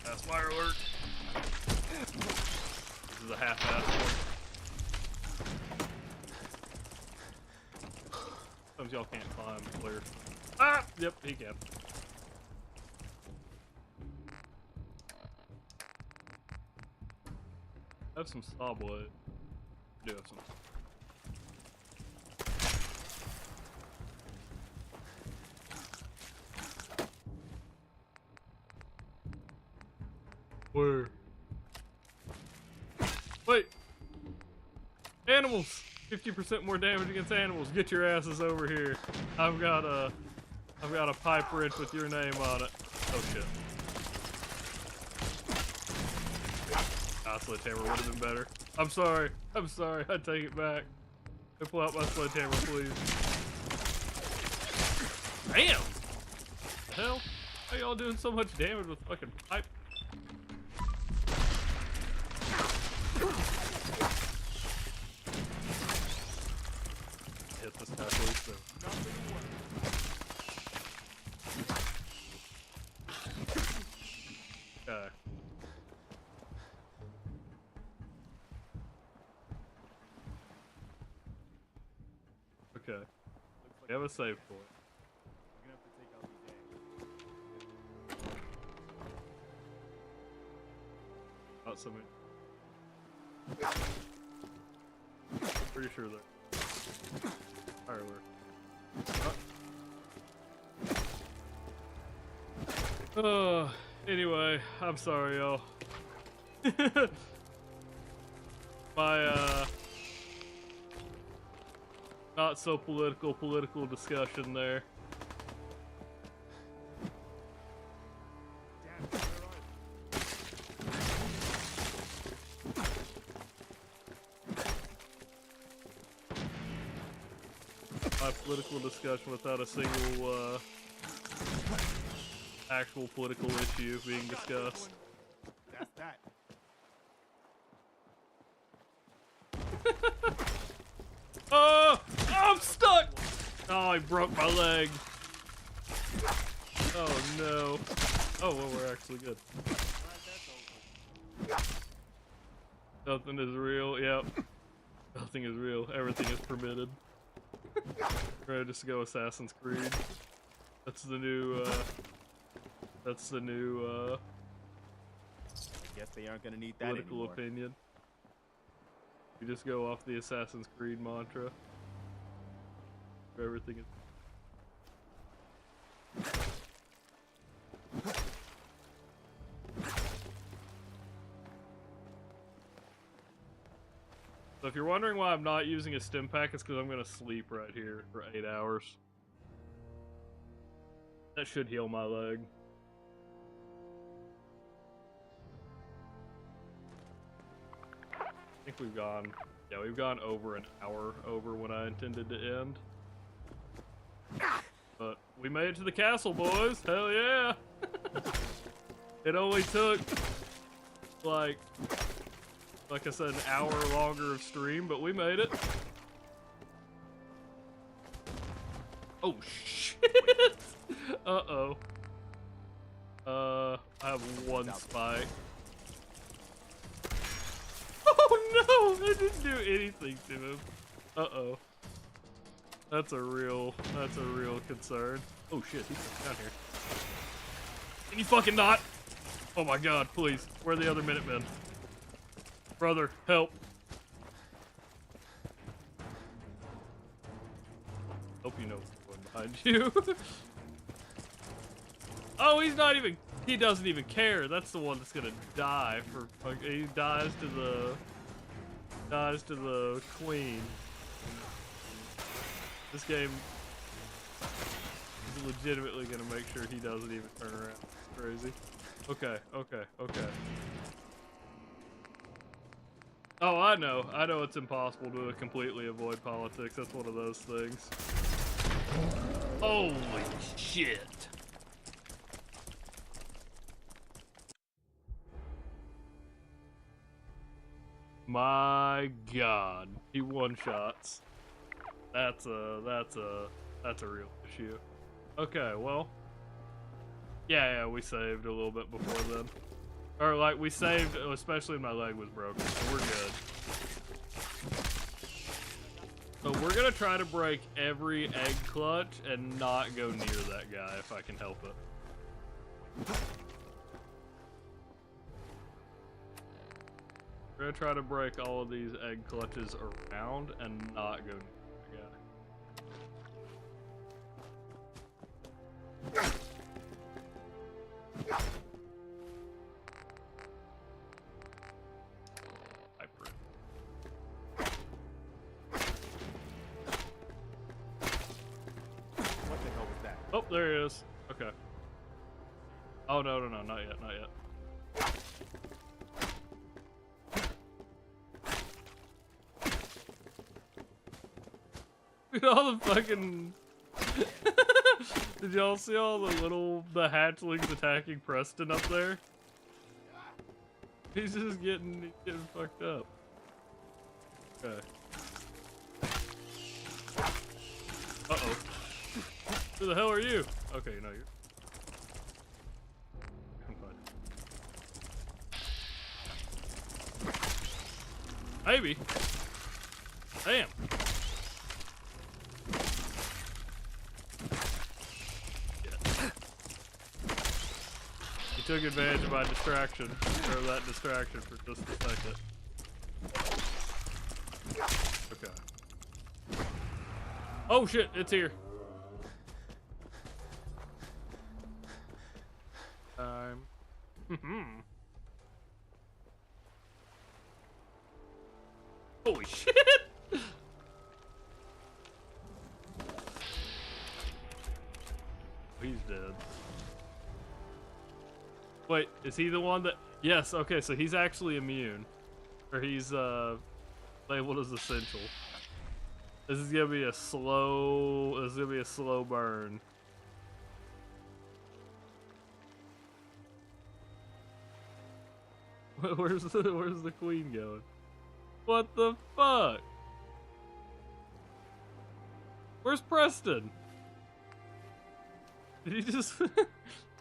A: That's fire alert. This is a half-ass one. Sometimes y'all can't climb, clear. Ah! Yep, he can. I have some saw blade. I do have some. Where? Wait! Animals! 50% more damage against animals. Get your asses over here. I've got a pipe wrench with your name on it. Oh shit. Sledgehammer would have been better. I'm sorry. I take it back. I pull out my sledgehammer, please. Damn! The hell? How y'all doing so much damage with fucking pipe? Hit this guy, please. Okay. Okay. We have a save point.
M: We're gonna have to take out these eggs.
A: Not so many. Pretty sure there. Firework. Anyway, I'm sorry, y'all. My, not so political discussion there. My political discussion without a single, actual political issue being discussed.
M: That's that.
A: Oh! I'm stuck! Oh, I broke my leg. Oh no. Oh, well, we're actually good. Nothing is real. Yep. Nothing is real. Everything is permitted. We're gonna just go Assassin's Creed. That's the new,
M: I guess they aren't gonna need that
A: political
M: anymore.
A: opinion. You just go off the Assassin's Creed mantra. Where everything is. So if you're wondering why I'm not using a stim pack, it's because I'm gonna sleep right here for 8 hours. That should heal my leg. I think we've gone over an hour over when I intended to end. But we made it to the castle, boys. Hell yeah. It only took like I said, an hour longer of stream, but we made it. Oh shit. Uh-oh. I have one spike. Oh no! I didn't do anything to him. Uh-oh. That's a real concern. Oh shit, he's down here. Can you fucking not? Oh my god, please. Where are the other Minutemen? Brother, help. Hope you know what's going behind you. Oh, he's not even. He doesn't even care. That's the one that's gonna die for. He dies to the queen. This game is legitimately gonna make sure he doesn't even turn around. It's crazy. Okay, okay, okay. Oh, I know. I know it's impossible to completely avoid politics. That's one of those things. Holy shit. My God. He one-shots. That's a real issue. Okay, well. Yeah, we saved a little bit before then. Or, like, we saved, especially when my leg was broken, so we're good. So we're gonna try to break every egg clutch and not go near that guy if I can help it. We're gonna try to break all of these egg clutches around and not go near the guy.
M: What the hell was that?
A: Oh, there he is. Okay. Oh, no, not yet, not yet. Dude, all the fucking... Did y'all see all the hatchlings attacking Preston up there? He's just getting fucked up. Okay. Uh-oh. Who the hell are you? Okay, no, you're... I'm fine. Maybe. Damn. He took advantage of my distraction, or that distraction for just a second. Okay. Oh shit, it's here. Holy shit! He's dead. Wait, is he the one that... Yes, okay, so he's actually immune. Or he's, labeled as essential. This is gonna be a slow... This is gonna be a slow burn. Where's the queen going? What the fuck? Where's Preston? Did he just...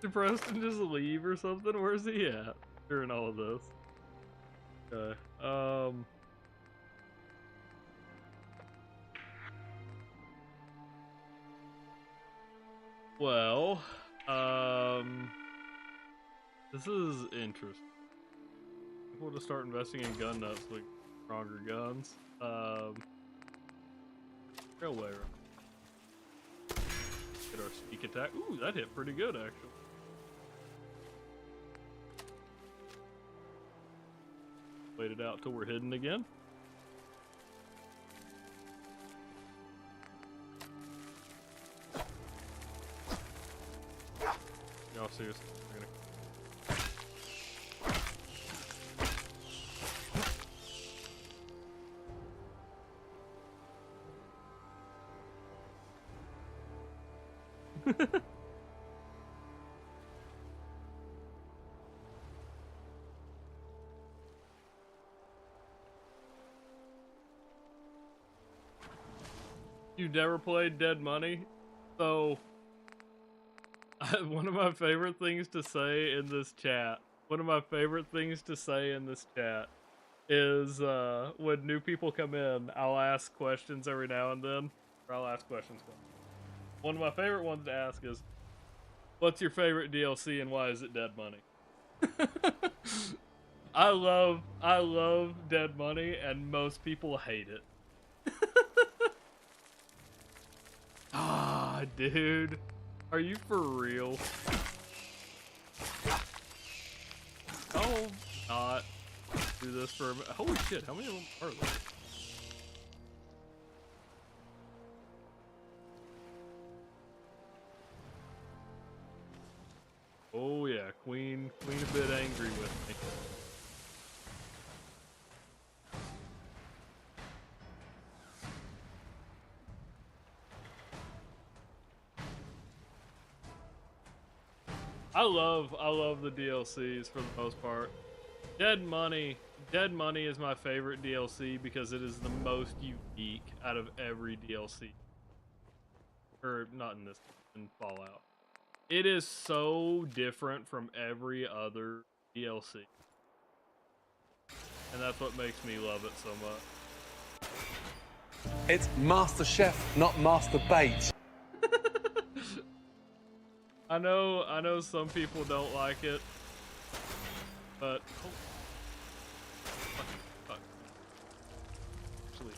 A: Did Preston just leave or something? Where's he at during all of this? Okay, well, this is interesting. We'll just start investing in gun nuts, like stronger guns. Railway run. Get our sneak attack. Ooh, that hit pretty good, actually. Wait it out till we're hidden again. Y'all seriously, we're gonna... You never played Dead Money? So, one of my favorite things to say in this chat, is when new people come in, I'll ask questions every now and then. Or I'll ask questions. One of my favorite ones to ask is, what's your favorite DLC and why is it Dead Money? I love Dead Money and most people hate it. god, dude. Are you for real? Oh, not do this for a minute. Holy shit, how many of them are there? Oh yeah, Queen a bit angry with me. I love the DLCs for the most part. Dead Money is my favorite DLC because it is the most unique out of every DLC. Or not in this, in Fallout. It is so different from every other DLC. And that's what makes me love it so much.
G: It's Master Chef, not Master Bait.
A: I know some people don't like it, but fuck. Actually,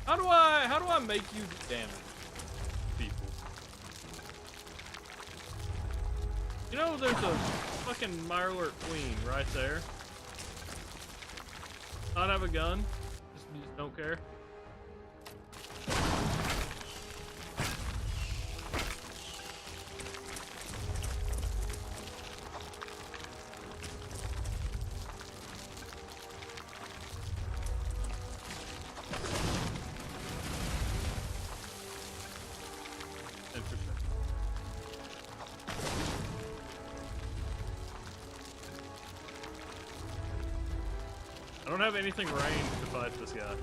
A: how do I make you damage people? You know, there's a fucking Mirelurk Queen right there. Not have a gun, just don't care. I don't have anything ranged to fight this guy.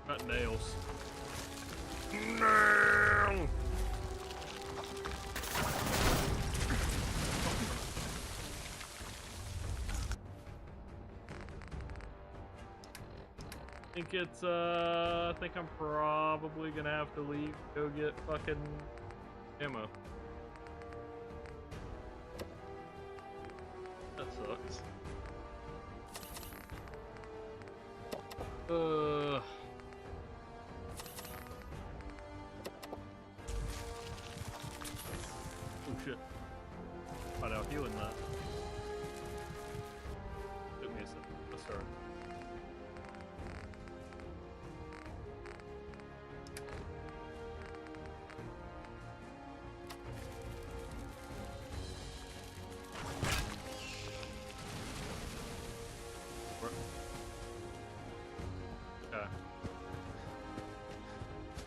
A: Got nails. Nail! I think I'm probably gonna have to leave, go get fucking ammo. That sucks. Oh shit. Find out healing that. Took me a second. Let's start.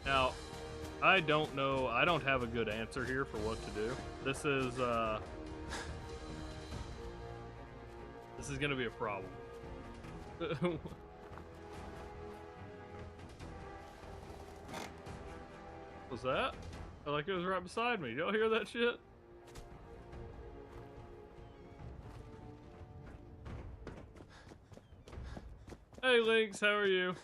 A: Now, I don't know, I don't have a good answer here for what to do. This is gonna be a problem. Was that? I like it was right beside me. Y'all hear that shit? Hey Lynx, how are you?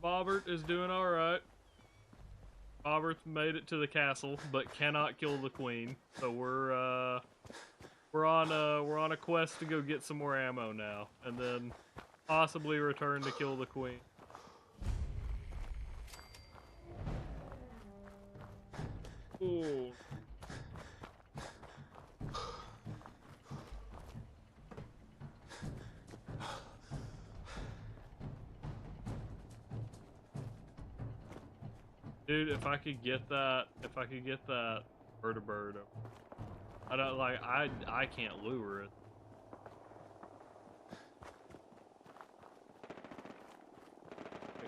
A: Bobbert is doing alright. Bobbert's made it to the castle, but cannot kill the queen. So we're on a quest to go get some more ammo now, and then possibly return to kill the queen. Ooh. Dude, if I could get that bird, I don't like, I can't lure it.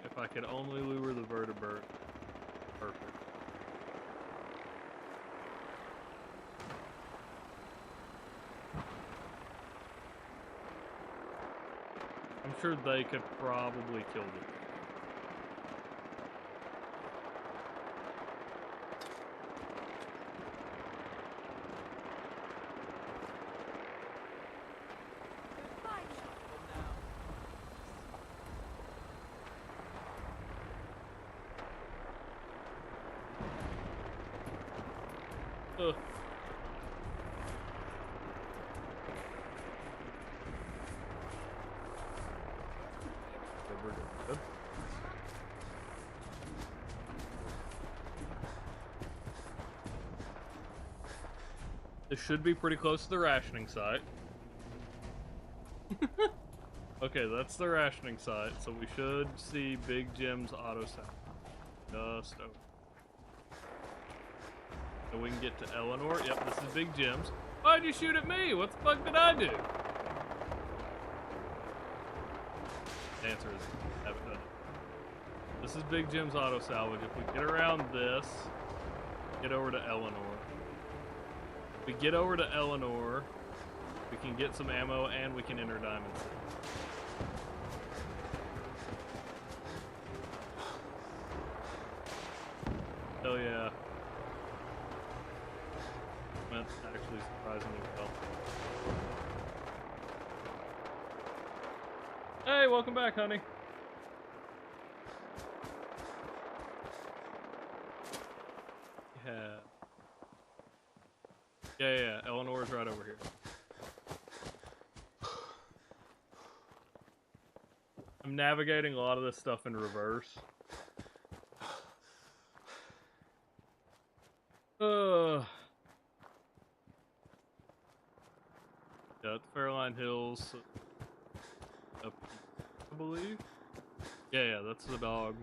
A: If I could only lure the vertibird, perfect. I'm sure they could probably kill it. Ugh. This should be pretty close to the rationing site. Okay, that's the rationing site, so we should see Big Jim's auto sound. Just over. So we can get to Eleanor. Yep, this is Big Jim's. Why'd you shoot at me? What the fuck did I do? The answer is I haven't done it. This is Big Jim's auto salvage. If we get around this, get over to Eleanor. If we get over to Eleanor, we can get some ammo and we can enter Diamond City. Hell yeah. Went actually surprisingly well. Hey, welcome back, honey. Yeah. Eleanor's right over here. I'm navigating a lot of this stuff in reverse. Yeah, it's Fairline Hills. Up, I believe. Yeah, that's the dog.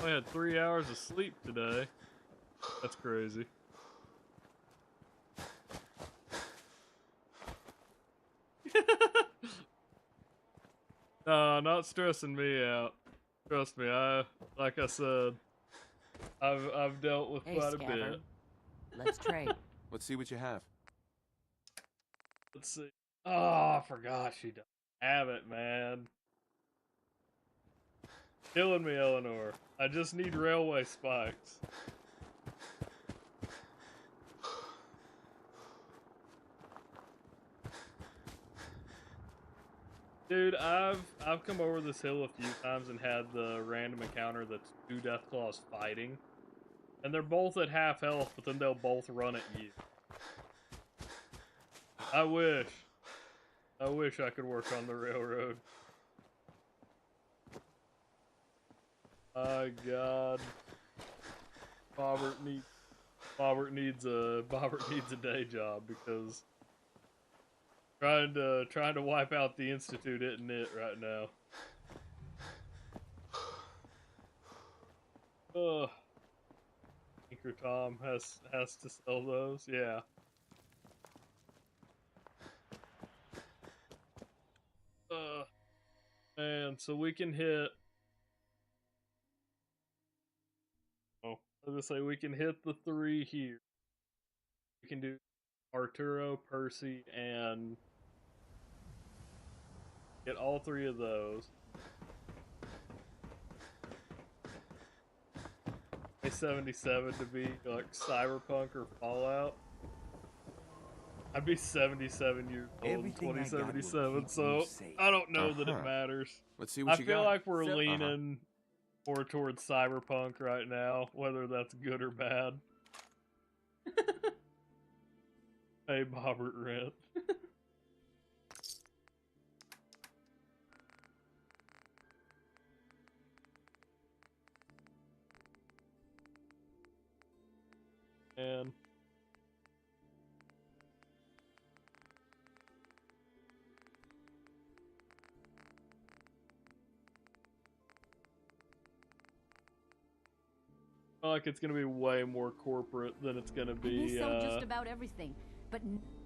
A: I had 3 hours of sleep today. That's crazy. Not stressing me out. Trust me, like I said, I've dealt with quite a bit.
C: Let's trade.
M: Let's see what you have.
A: Let's see. Oh, I forgot she doesn't have it, man. Killing me, Eleanor. I just need railway spikes. Dude, I've come over this hill a few times and had the random encounter that's 2 Deathclaws fighting. And they're both at half health, but then they'll both run at you. I wish I could work on the railroad. My God. Bobbert needs a day job because trying to wipe out the Institute isn't it right now. Tinker Tom has to sell those, yeah. Man, so we can hit. Oh, I was gonna say we can hit the 3 here. We can do Arturo, Percy, and get all 3 of those. A77 to be like Cyberpunk or Fallout. I'd be 77 years old in 2077, so I don't know that it matters.
M: Let's see what you got.
A: I feel like we're leaning more towards Cyberpunk right now, whether that's good or bad. Hey, Bobbert Rent. And I feel like it's gonna be way more corporate than it's gonna be.
B: I miss just about everything, but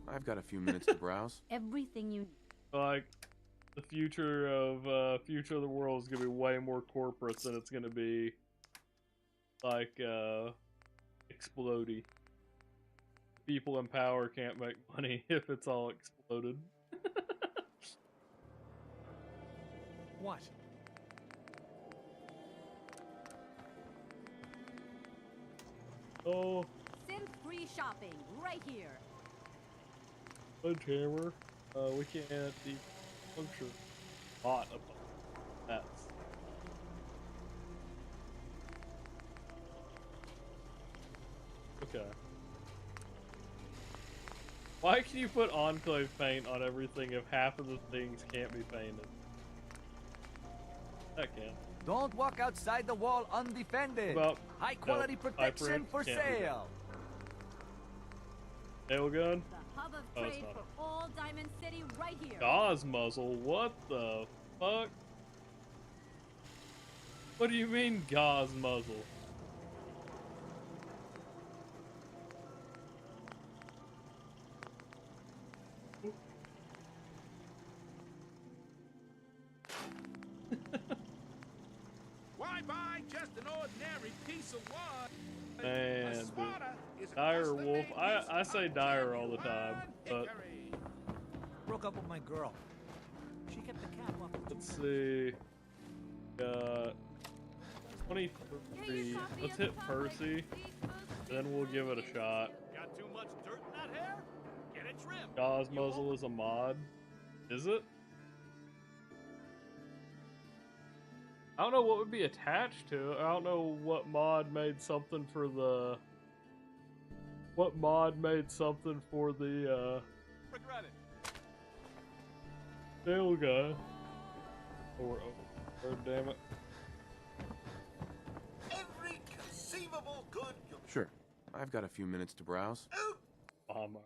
M: I've got a few minutes to browse.
B: everything you.
A: Like the future of the world is gonna be way more corporate than it's gonna be like explodey. People in power can't make money if it's all exploded.
O: What?
A: Oh.
T: Synth-free shopping right here.
A: Sledgehammer. We can't puncture bot of that. Okay. Why can you put Enclave paint on everything if half of the things can't be painted? That can.
R: Don't walk outside the wall undefended.
A: Well,
R: high quality protection for sale.
A: Nail gun?
B: The hub of
A: Oh, it's
B: trade
A: not.
B: for all Diamond City right here.
A: Gauze muzzle? What the fuck? What do you mean gauze muzzle?
D: Why buy just an ordinary piece of wood?
A: Man, dude. Dire Wolf. I say Dire all the time, but
R: Broke up with my girl. She kept the cap off.
A: let's see. 23. Let's hit Percy, then we'll give it a shot.
D: Got too much dirt in that hair? Get it trimmed.
A: Gauze muzzle is a mod. Is it? I don't know what would be attached to it. I don't know what mod made something for the... What mod made something for the,
D: Regret it.
A: nail gun. Oh, damn it.
E: Every conceivable good you...
F: Sure. I've got a few minutes to browse.
A: Bomber.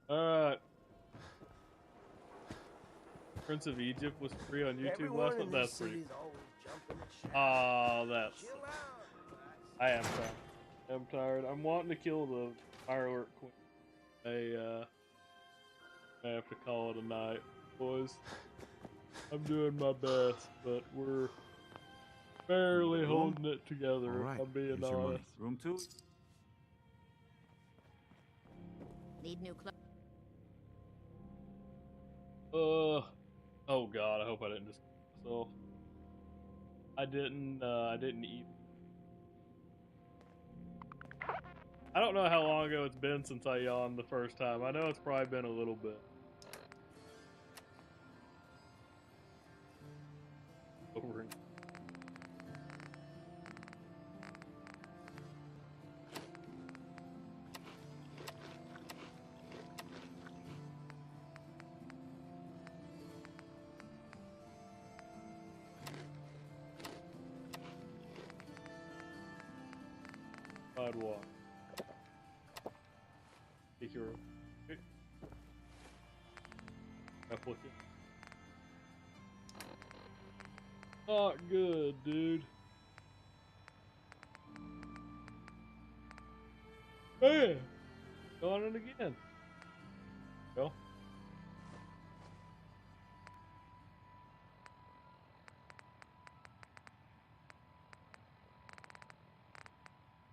A: Alright. Prince of Egypt was free on YouTube last month. That's pretty. Oh, that's. I am tired. I'm tired. I'm wanting to kill the firework queen. I have to call it a night, boys. I'm doing my best, but we're barely holding it together.
F: Right.
A: If I'm being
F: Here's your money.
A: honest.
R: Room 2.
H: Need new clothes.
A: Oh god, I hope I didn't just myself. I didn't eat. I don't know how long ago it's been since I yawned the first time. I know it's probably been a little bit. Over. Sidewalk. Take your applicant. Not good, dude. Man, going in again. Go.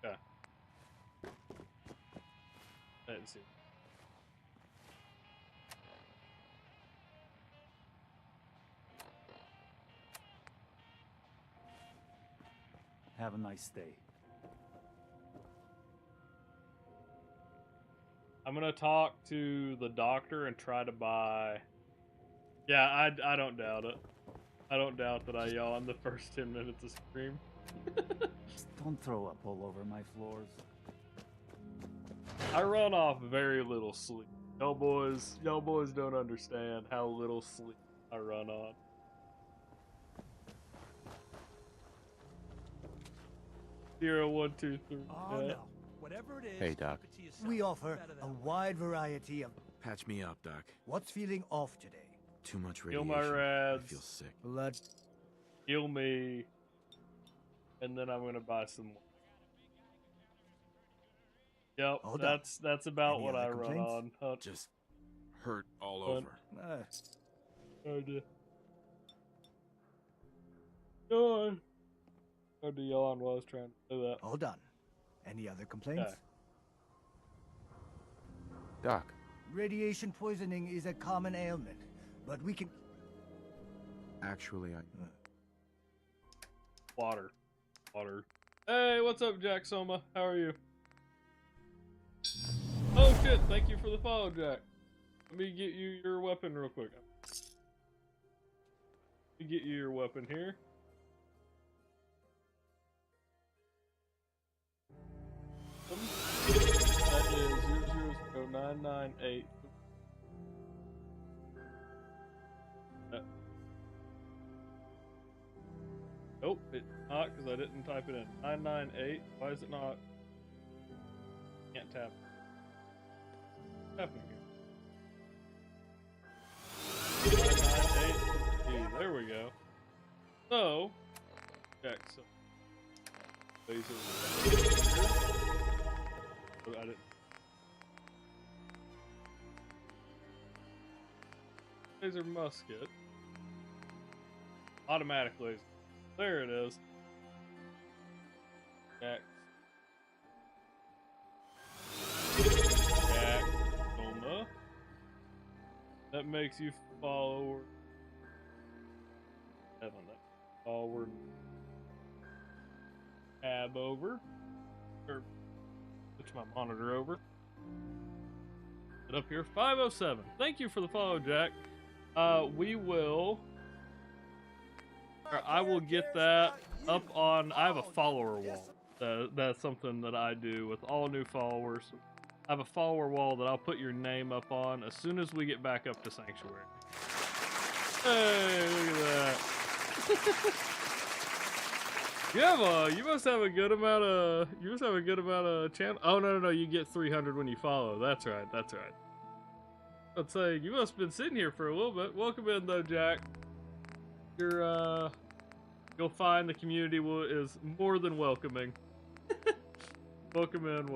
A: Okay. I didn't see it.
I: Have a nice day.
A: I'm gonna talk to the doctor and try to buy. Yeah, I don't doubt it. I don't doubt that I yawned the first 10 minutes of stream.
I: Just don't throw up all over my floors.
A: I run off very little sleep. Y'all boys don't understand how little sleep I run on. Zero, 1, 2, 3.
I: Oh no. Whatever it is,
F: Hey, Doc.
I: we offer a wide variety of...
F: Patch me up, Doc.
I: What's feeling off today?
F: Too much
A: Heal
F: radiation.
A: my
F: I
A: rads.
F: feel sick.
I: Blood.
A: Heal me. And then I'm gonna buy some more. Yep,
I: Hold up.
A: that's about
I: Any
A: what
I: other
A: I run
I: complaints?
A: on.
F: Just hurt all
A: Fun.
F: over.
A: Oh dear. Yawn. Hard to yawn while I was trying to do that.
I: All done. Any other complaints?
A: Okay.
F: Doc.
I: Radiation poisoning is a common ailment, but we can...
F: Actually,
A: Water. Hey, what's up, Jack Soma? How are you? Oh shit, thank you for the follow, Jack. Let me get you your weapon real quick. Let me get you your weapon here. 998. Nope, it's not because I didn't type it in. 998. Why is it not? Can't tap. What's happening here? 998. There we go. So, check. So, I didn't. Laser musket. Automatic laser. There it is. Jack. Jack. Coma. That makes you follower. Heaven, that forward. Tab over. Or switch my monitor over. Get up here. 507. Thank you for the follow, Jack. We will. I will get that up on. I have a follower wall. That's something that I do with all new followers. I have a follower wall that I'll put your name up on as soon as we get back up to Sanctuary. Hey, look at that. You must have a good amount of channel. Oh no, you get 300 when you follow. That's right. I'd say you must have been sitting here for a little bit. Welcome in though, Jack. You'll find the community is more than welcoming. Welcome in.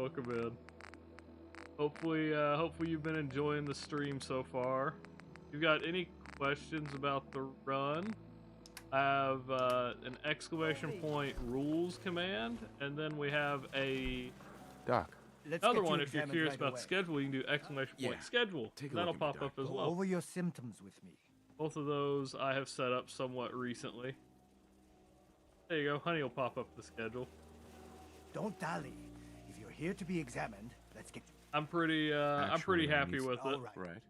A: Hopefully you've been enjoying the stream so far. If you've got any questions about the run, I have an exclamation point rules command, and then we have a another one. If you're curious about the schedule, you can do exclamation point schedule. That'll pop up as well.
I: Go over your symptoms with me.
A: Both of those I have set up somewhat recently. There you go. Honey will pop up the schedule.
I: Don't dally. If you're here to be examined, let's get.
A: I'm pretty happy with it.
F: Right.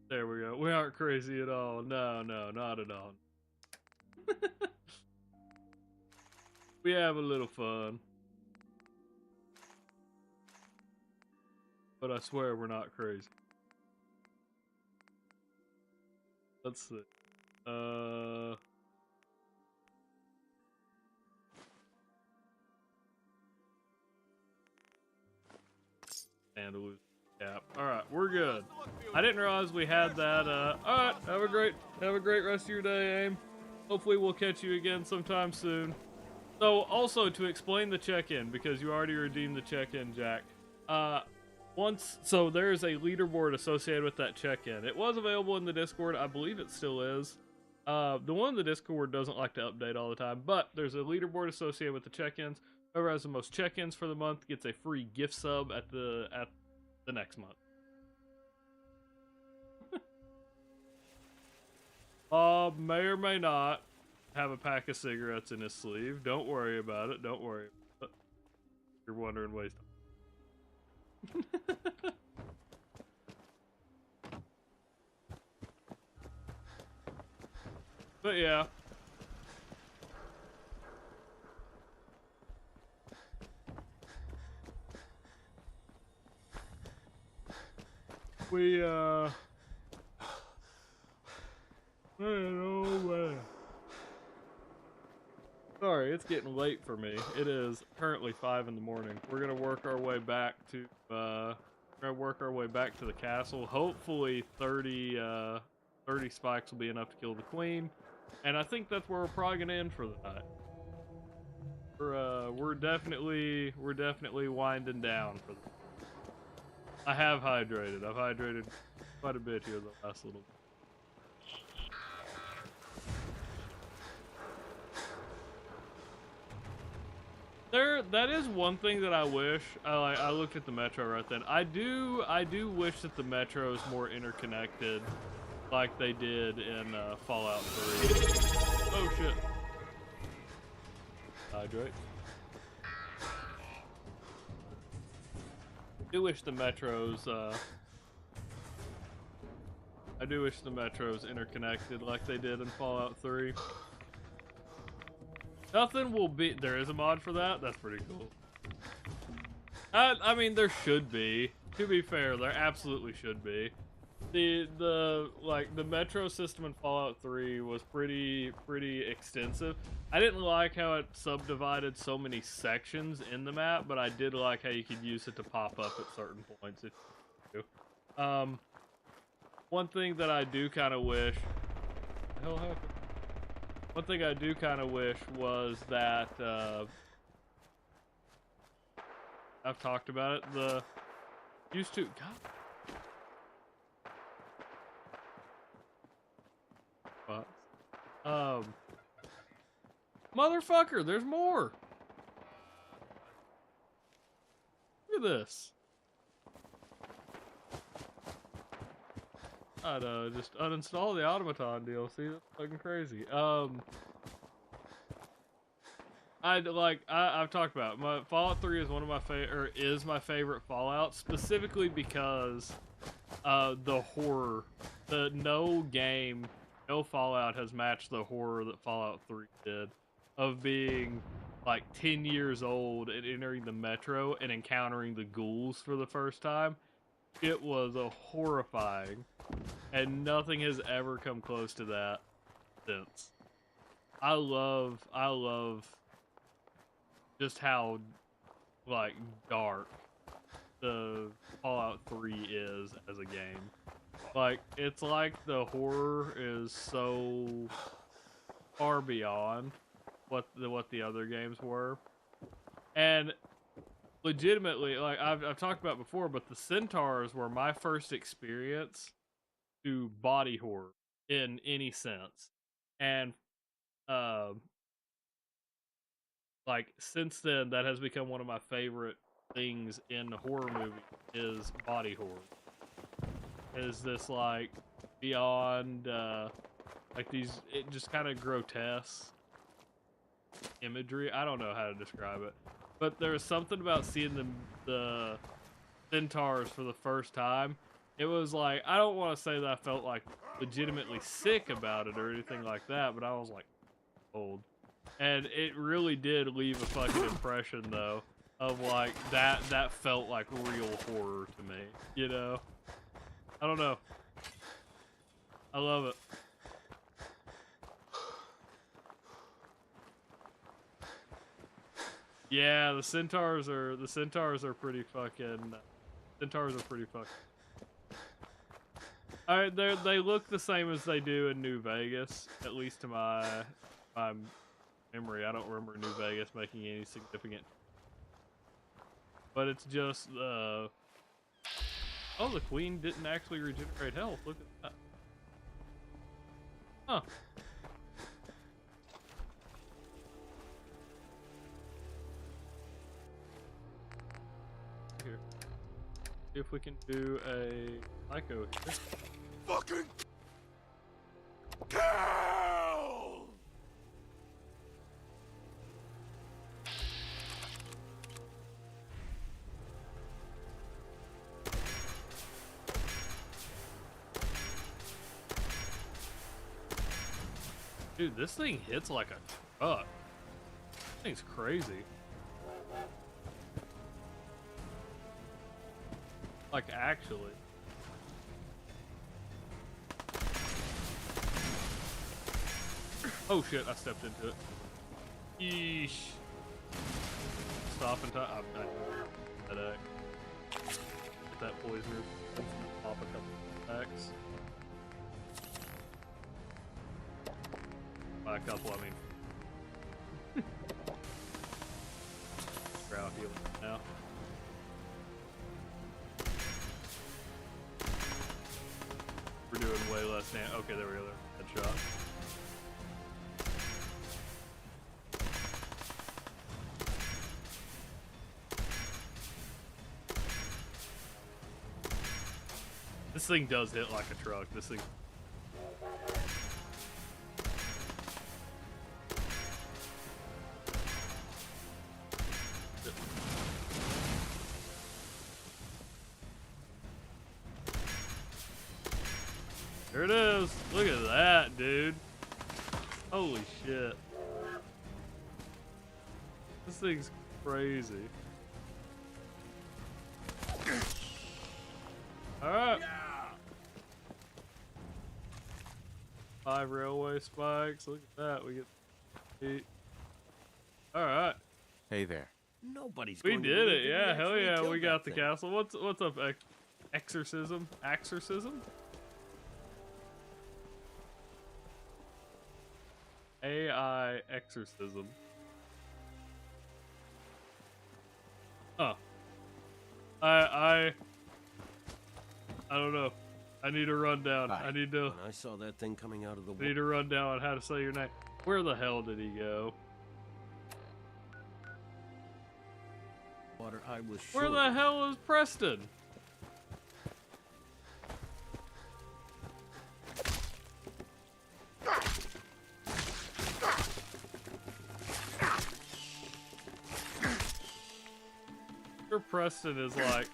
A: There we go. We aren't crazy at all. No, not at all. We have a little fun. But I swear we're not crazy. Let's see. And a loose cap. Alright, we're good. I didn't realize we had that. Alright, have a great rest of your day, AIM. Hopefully we'll catch you again sometime soon. So, also to explain the check-in, because you already redeemed the check-in, Jack. So there's a leaderboard associated with that check-in. It was available in the Discord. I believe it still is. The one in the Discord doesn't like to update all the time, but there's a leaderboard associated with the check-ins. Whoever has the most check-ins for the month gets a free gift sub at the next month. Bob may or may not have a pack of cigarettes in his sleeve. Don't worry about it. Don't worry. You're wondering ways. But yeah. We sorry, it's getting late for me. It is currently 5 in the morning. We're gonna work our way back to the castle. Hopefully 30 spikes will be enough to kill the queen. And I think that's where we're probably gonna end for the night. We're definitely winding down for the I have hydrated. I've hydrated quite a bit here the last little bit. That is one thing that I wish. I looked at the metro right then. I do wish that the metro is more interconnected, like they did in Fallout 3. Oh shit! Hydrate. I do wish the metros. I do wish the metros interconnected like they did in Fallout 3. Nothing will be. There is a mod for that. That's pretty cool. I mean, there should be. To be fair, there absolutely should be. The metro system in Fallout 3 was pretty extensive. I didn't like how it subdivided so many sections in the map, but I did like how you could use it to pop up at certain points if you do. One thing that I do kind of wish. What the hell happened? One thing I do kind of wish was that I've talked about it. The used to God. Motherfucker, there's more. Look at this. I'd just uninstall the Automaton DLC. That's fucking crazy. I've talked about it. My Fallout 3 is one of my my favorite Fallout, specifically because the horror. No Fallout has matched the horror that Fallout 3 did, of being like 10 years old and entering the metro and encountering the ghouls for the first time. It was horrifying, and nothing has ever come close to that since. I love just how like dark the Fallout 3 is as a game. Like, it's like the horror is so far beyond what the other games were. And legitimately, like I've talked about before, but the Centaurs were my first experience to body horror in any sense. And like since then, that has become one of my favorite things in the horror movie is body horror. Is this like beyond like these just kind of grotesque imagery? I don't know how to describe it, but there was something about seeing the Centaurs for the first time. It was like, I don't want to say that I felt like legitimately sick about it or anything like that, but I was like old, and it really did leave a fucking impression though of like that felt like real horror to me, you know. I don't know. I love it. Yeah, the Centaurs are pretty fucking. Centaurs are pretty fucking. Alright, they look the same as they do in New Vegas, at least to my memory. I don't remember New Vegas making any significant. But it's just oh, the queen didn't actually regenerate health. Look at that. Huh. Here. See if we can do a psycho here.
E: Fucking kill!
A: Dude, this thing hits like a truck. This thing's crazy. Like, actually. Oh shit, I stepped into it. Yeesh. Stop in time. Headache. Get that poisoner. Pop a couple attacks. By a couple, I mean. Ground healing now. We're doing way less damage. Okay, there we go. Headshot. This thing does hit like a truck. This thing. There it is. Look at that, dude. Holy shit. This thing's crazy. Alright. 5 railway spikes. Look at that. We get 8. Alright.
F: Hey there.
A: We did it. Yeah, hell yeah. We got the castle. What's up, Exorcism? Exorcism? AI exorcism. Huh. I don't know. I need a rundown. I need to.
J: When I saw that thing coming out of the
A: I need a rundown on how to say your name. Where the hell did he go?
J: water, I was sure.
A: Where the hell is Preston? Sure, Preston is like.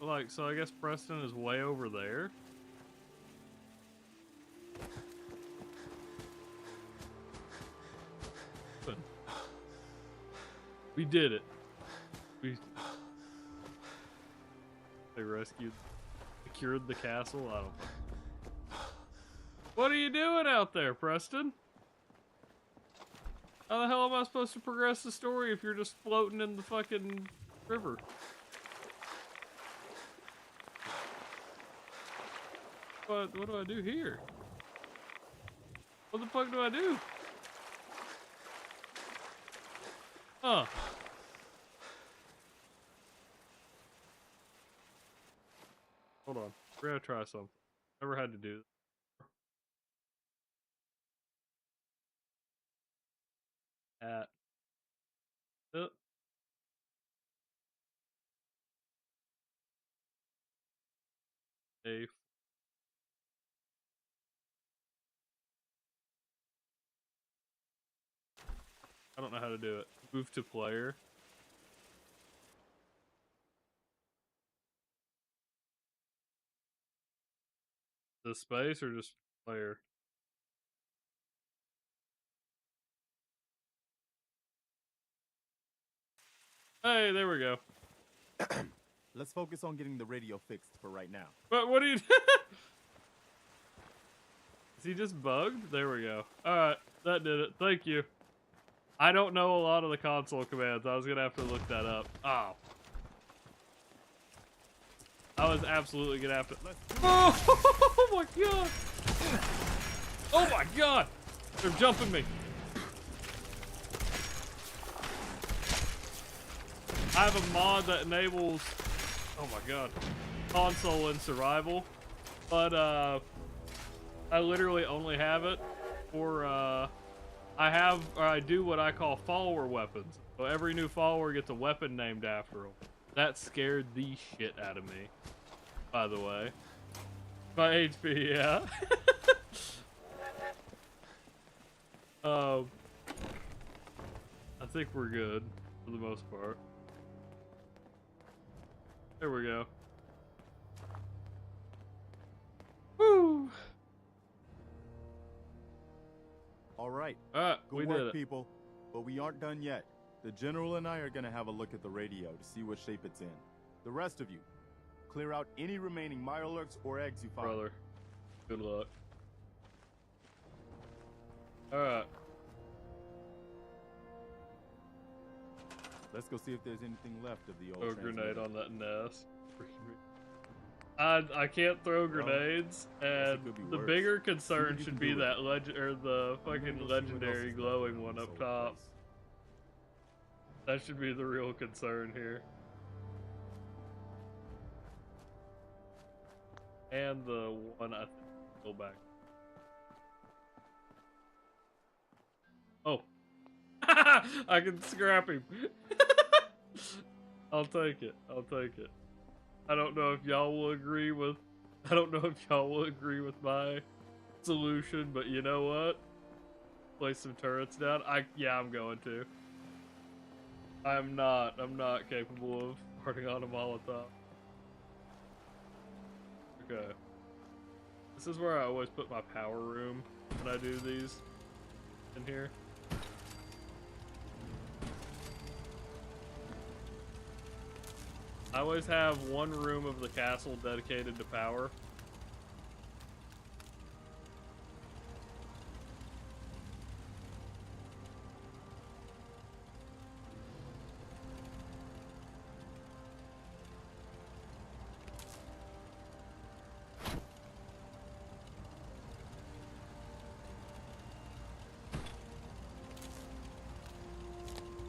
A: Like, so I guess Preston is way over there. We did it. They rescued, secured the castle. I don't know. What are you doing out there, Preston? How the hell am I supposed to progress the story if you're just floating in the fucking river? What do I do here? What the fuck do I do? Huh. Hold on. We're gonna try something. Never had to do this. Safe. I don't know how to do it. Move to player. The space or just player? Hey, there we go.
M: Let's focus on getting the radio fixed for right now.
A: But what do you do? Is he just bugged? There we go. Alright, that did it. Thank you. I don't know a lot of the console commands. I was gonna have to look that up. Oh. I was absolutely gonna have to. Oh my god! Oh my god! They're jumping me. I have a mod that enables, oh my god, console and survival, but I literally only have it for I do what I call follower weapons. So every new follower gets a weapon named after them. That scared the shit out of me, by the way. My HP, yeah. I think we're good for the most part. There we go. Woo!
M: All right.
A: Good
M: we
A: did
M: work,
A: it.
M: people. But we aren't done yet. The General and I are gonna have a look at the radio to see what shape it's in. The rest of you, clear out any remaining Mirelurks or eggs you find.
A: Brother, good luck. Alright.
M: Let's go see if there's anything left of the old
A: Throw a grenade
M: transmitter.
A: on that nest. I can't throw grenades, and the
M: worse.
A: bigger
M: See
A: concern
M: what you
A: should
M: can
A: be
M: do with
A: that the fucking
M: we'll see what else
A: legendary
M: is left
A: glowing
M: in
A: one
M: this
A: up
M: old
A: top.
M: place.
A: That should be the real concern here. And the one I think go back. Oh. I can scrap him. I'll take it. I'll take it. I don't know if y'all will agree with my solution, but you know what? Place some turrets down. Yeah, I'm going to. I'm not capable of starting on a Molotov. Okay. This is where I always put my power room when I do these in here. I always have one room of the castle dedicated to power.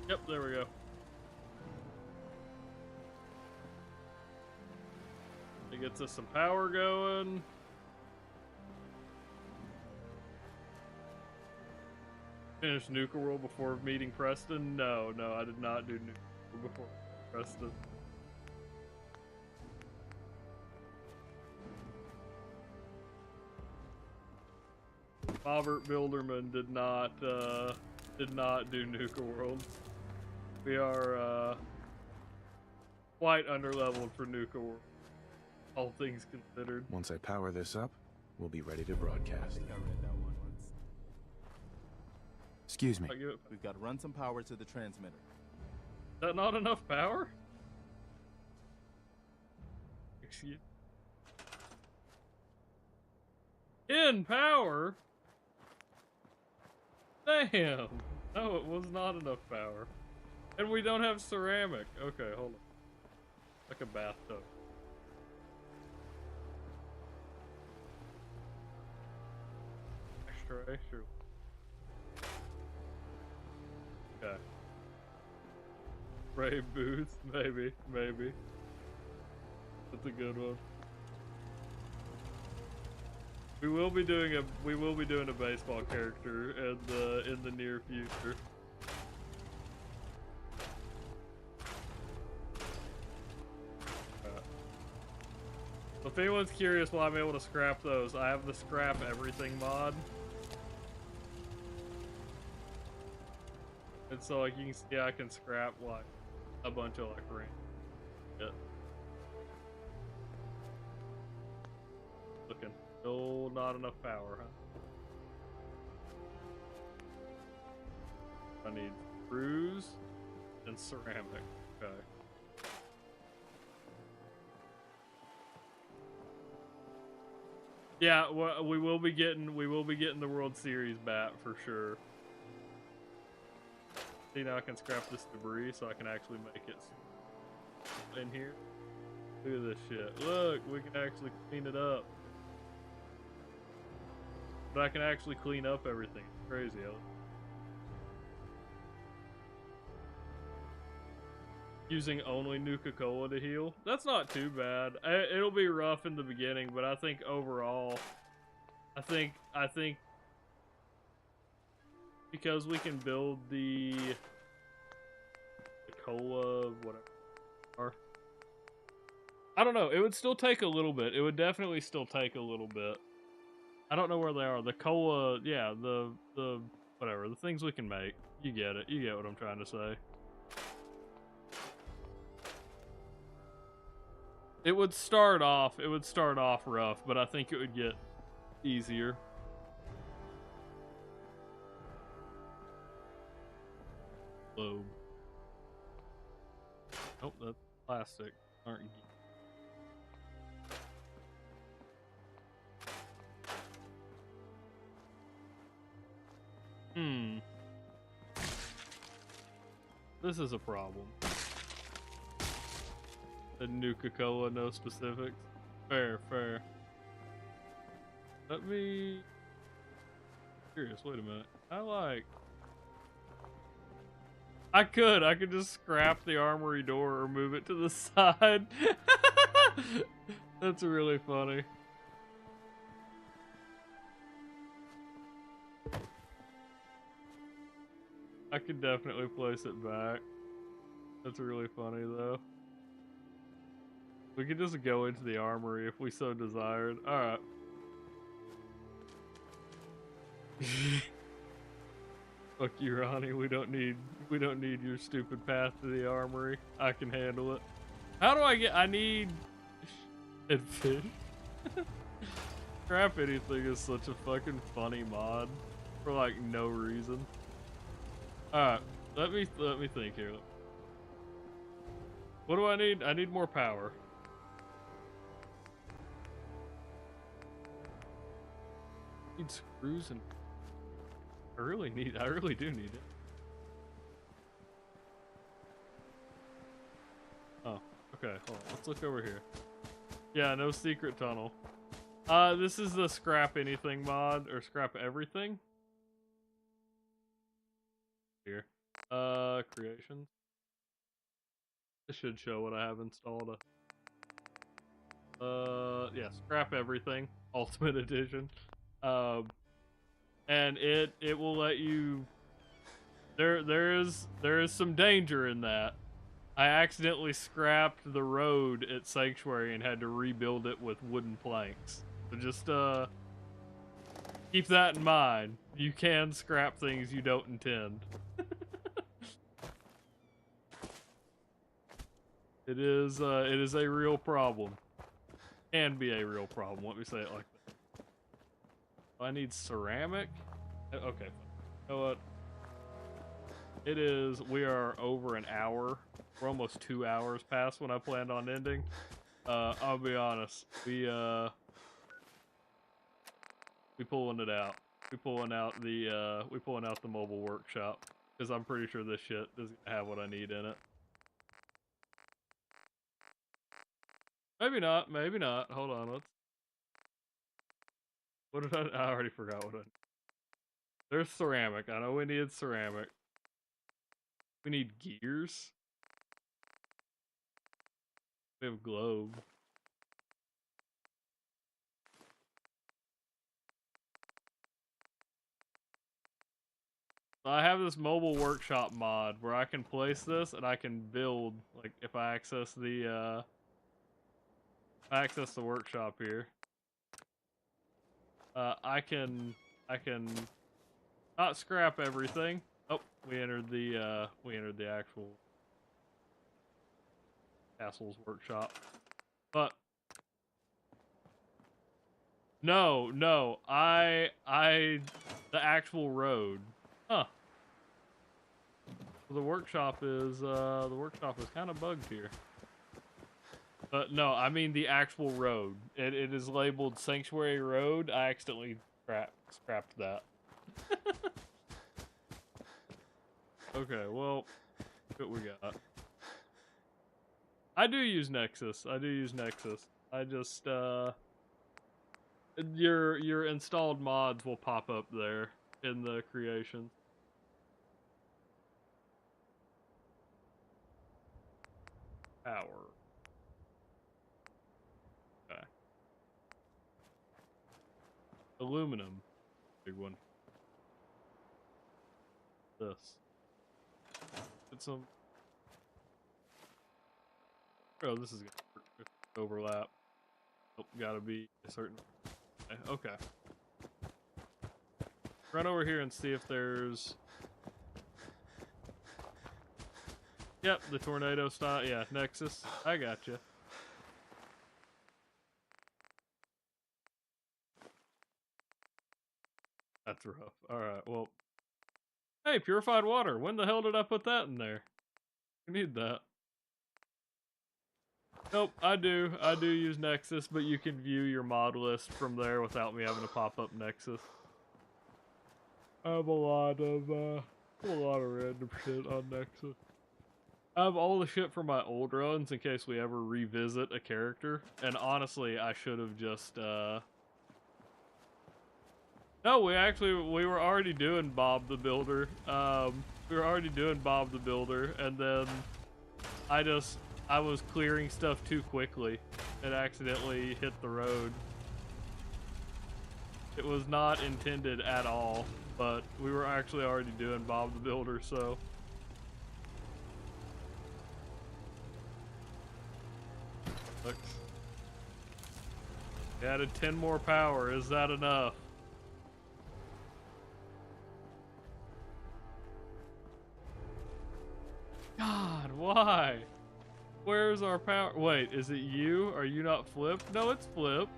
A: Yep, there we go. It gets us some power going. Finished Nuka World before meeting Preston? No, I did not do Nuka World before Preston. Robert Bilderman did not do Nuka World. We are quite underleveled for Nuka World, all things considered.
F: Once I power this up, we'll be ready to broadcast.
M: I think I read that one once.
F: Excuse me.
M: We've got to run some power to the transmitter.
A: Is that not enough power? Excuse. In power? Damn. No, it was not enough power. And we don't have ceramic. Okay, hold on. Like a bathtub. Extra. Okay. Brave boots, maybe. That's a good one. We will be doing a baseball character in the near future. If anyone's curious why I'm able to scrap those, I have the scrap everything mod. And so like you can see I can scrap like a bunch of like random shit. Looking. Still not enough power, huh? I need screws and ceramic. Okay. Yeah, well, we will be getting the World Series bat for sure. See, now I can scrap this debris so I can actually make it in here. Look at this shit. Look, we can actually clean it up. But I can actually clean up everything. It's crazy, Ellie. Using only Nuka-Cola to heal. That's not too bad. It'll be rough in the beginning, but I think overall, I think because we can build the cola, whatever. I don't know. It would still take a little bit. It would definitely still take a little bit. I don't know where they are. The cola, yeah, the whatever, the things we can make. You get it. You get what I'm trying to say. It would start off rough, but I think it would get easier. Globe. Nope, that's plastic. Aren't you? This is a problem. The Nuka-Cola, no specifics. Fair. Let me... Curious, wait a minute. I could just scrap the armory door or move it to the side. That's really funny. I could definitely place it back. That's really funny though. We could just go into the armory if we so desired. Alright. Fuck you, Ronnie. We don't need your stupid path to the armory. I can handle it. How do I need and fish? Scrap anything is such a fucking funny mod for like no reason. Alright, let me think here. What do I need? I need more power. Need screws and I really do need it. Oh, okay, hold on. Let's look over here. Yeah, no secret tunnel. This is the scrap anything mod, or scrap everything. Here. Creations. This should show what I have installed. Yeah, scrap everything. Ultimate Edition. And it will let you. There is some danger in that. I accidentally scrapped the road at Sanctuary and had to rebuild it with wooden planks. So just keep that in mind. You can scrap things you don't intend. It is a real problem. Can be a real problem. Let me say it like that. I need ceramic. Okay. You know what? It is. We are over an hour. We're almost 2 hours past when I planned on ending. I'll be honest. We pulling it out. We pulling out the mobile workshop because I'm pretty sure this shit is gonna have what I need in it. Maybe not. Maybe not. Hold on. Let's. What did I already forgot what I. There's ceramic. I know we needed ceramic. We need gears. We have globe. So I have this mobile workshop mod where I can place this and I can build, like, if I access the workshop here. I can not scrap everything. Oh, we entered the actual Castle's workshop. But no, the actual road. Huh. The workshop is kind of bugged here. But no, I mean the actual road. It is labeled Sanctuary Road. I accidentally scrapped that. Okay, well, what we got? I do use Nexus. I just your installed mods will pop up there in the creation. Power. Okay. Aluminum. Big one. This. Get some. Oh, this is gonna overlap. Oh, gotta be a certain. Okay. Run over here and see if there's. Yep, the tornado style. Yeah, Nexus. I gotcha. That's rough. Alright, well. Hey, purified water. When the hell did I put that in there? We need that. Nope, I do use Nexus, but you can view your mod list from there without me having to pop up Nexus. I have a lot of random shit on Nexus. I have all the shit from my old runs in case we ever revisit a character, and honestly, I should have just, No, we were already doing Bob the Builder. We were already doing Bob the Builder, and then I was clearing stuff too quickly and accidentally hit the road. It was not intended at all, but we were actually already doing Bob the Builder, so. Look. We added 10 more power. Is that enough? God, why? Where's our power? Wait, is it you? Are you not flipped? No, it's flipped.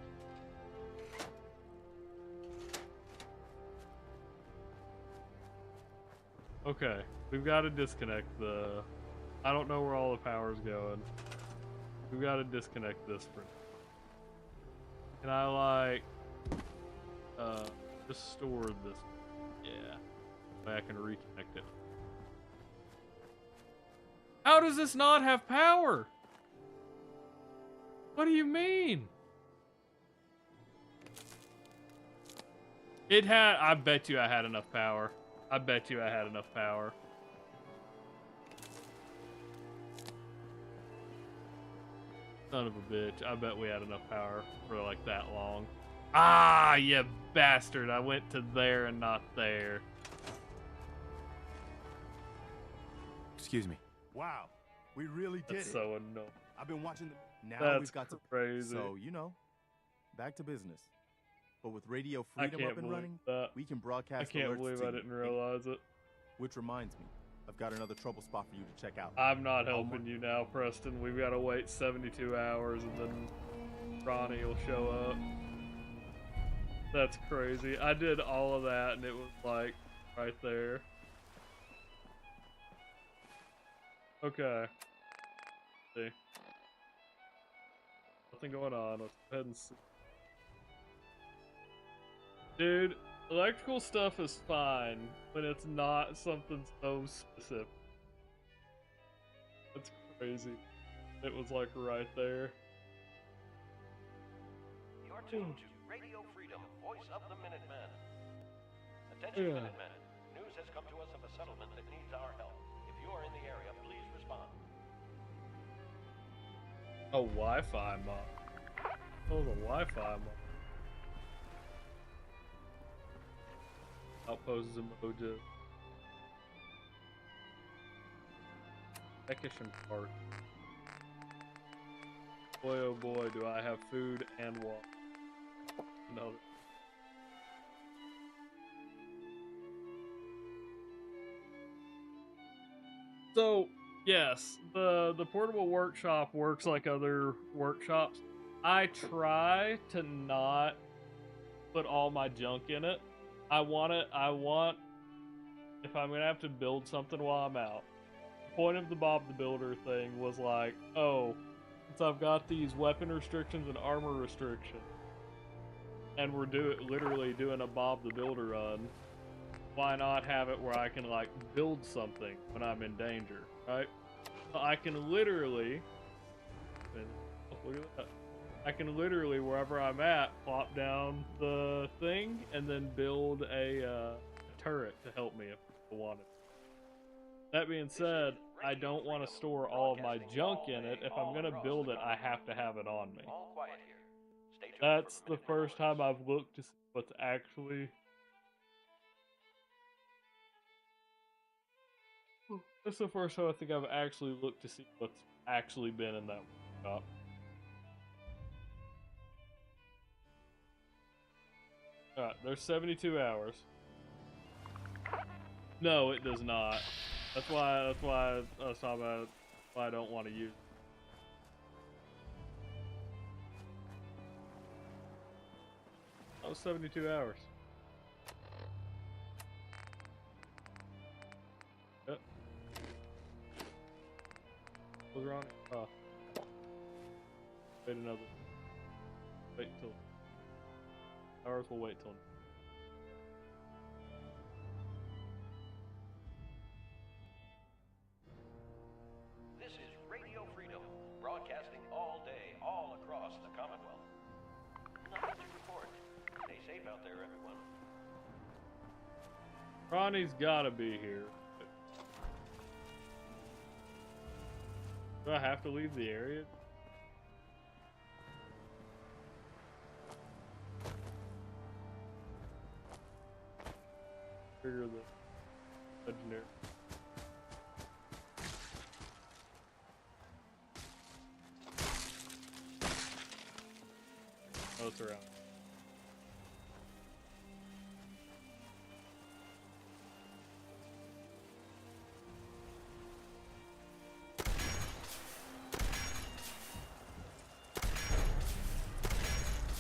A: Okay, we've got to disconnect the I don't know where all the power's going. We gotta disconnect this for. Can I like just store this? Yeah. I can reconnect it. How does this not have power? What do you mean? It had, I bet you I had enough power. I bet you I had enough power. Son of a bitch. I bet we had enough power for like that long. Ah, you bastard. I went to there and not there.
M: Excuse me. Wow. We really did
A: That's
M: it.
A: so annoying.
M: I've been watching the... Now
A: That's
M: we've got
A: crazy.
M: So, you know, back to business. But with Radio Freedom up and running, we can broadcast
A: I can't
M: alerts
A: believe
M: to
A: I
M: you.
A: didn't realize it.
M: Which reminds me, I've got another trouble spot for you to check out.
A: I'm not helping you now, Preston. We've got to wait 72 hours and then Ronnie will show up. That's crazy. I did all of that and it was like right there. Okay. See. Nothing going on. Let's go ahead and see. Dude, electrical stuff is fine when it's not something so specific. That's crazy. It was like right there.
K: You're tuned to Radio Freedom, voice of the Minutemen. Attention, Minutemen. News has come to us of a settlement that needs our help. If you are in the area, please respond.
A: A Wi-Fi mod. Oh, the Wi-Fi mod. Outposts in Moja. Ekishan Park. Boy, oh boy, do I have food and water. No. So, yes, the portable workshop works like other workshops. I try to not put all my junk in it. I want, if I'm gonna have to build something while I'm out. The point of the Bob the Builder thing was like, oh, since I've got these weapon restrictions and armor restrictions, and we're literally doing a Bob the Builder run, why not have it where I can like build something when I'm in danger, right? So I can literally, look at that. I can literally, wherever I'm at, plop down the thing and then build a turret to help me if I want it. That being said, I don't want to store all of my junk in it. If I'm going to build it, I have to have it on me. That's the first time I've looked to see what's actually... That's the first time I think I've actually looked to see what's actually been in that workshop. Alright, there's 72 hours. No, it does not. That's why I was talking about why I don't want to use it. That was 72 hours. Yep. What's wrong? Oh. Wait until hours, we'll wait till.
K: This is Radio Freedom, broadcasting all day, all across the Commonwealth. Nothing to report. Stay safe out there, everyone.
A: Ronnie's gotta be here. Do I have to leave the area? Trigger the legendary. Oh, it's around.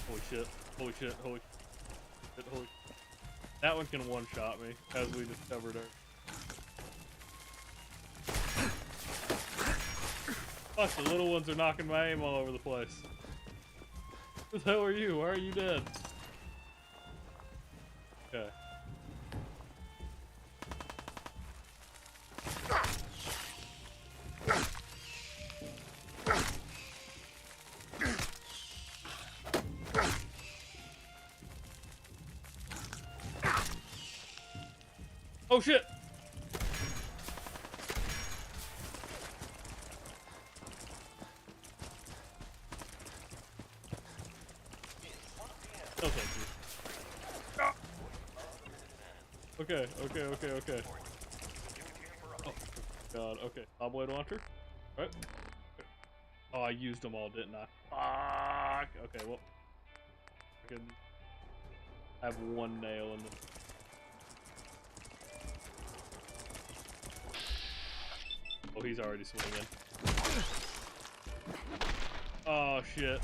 A: Holy shit, holy shit, holy shit, holy shit. That one can one-shot me, as we discovered earlier. Fuck, the little ones are knocking my aim all over the place. Who the hell are you? Why are you dead? Okay. Oh shit! Oh, thank you. Ah. Okay. Oh, God, okay. Blade launcher? Alright. Okay. Oh, I used them all, didn't I? Fuck! Okay, well. I can have one nail in them. Oh, he's already swinging. Oh, shit.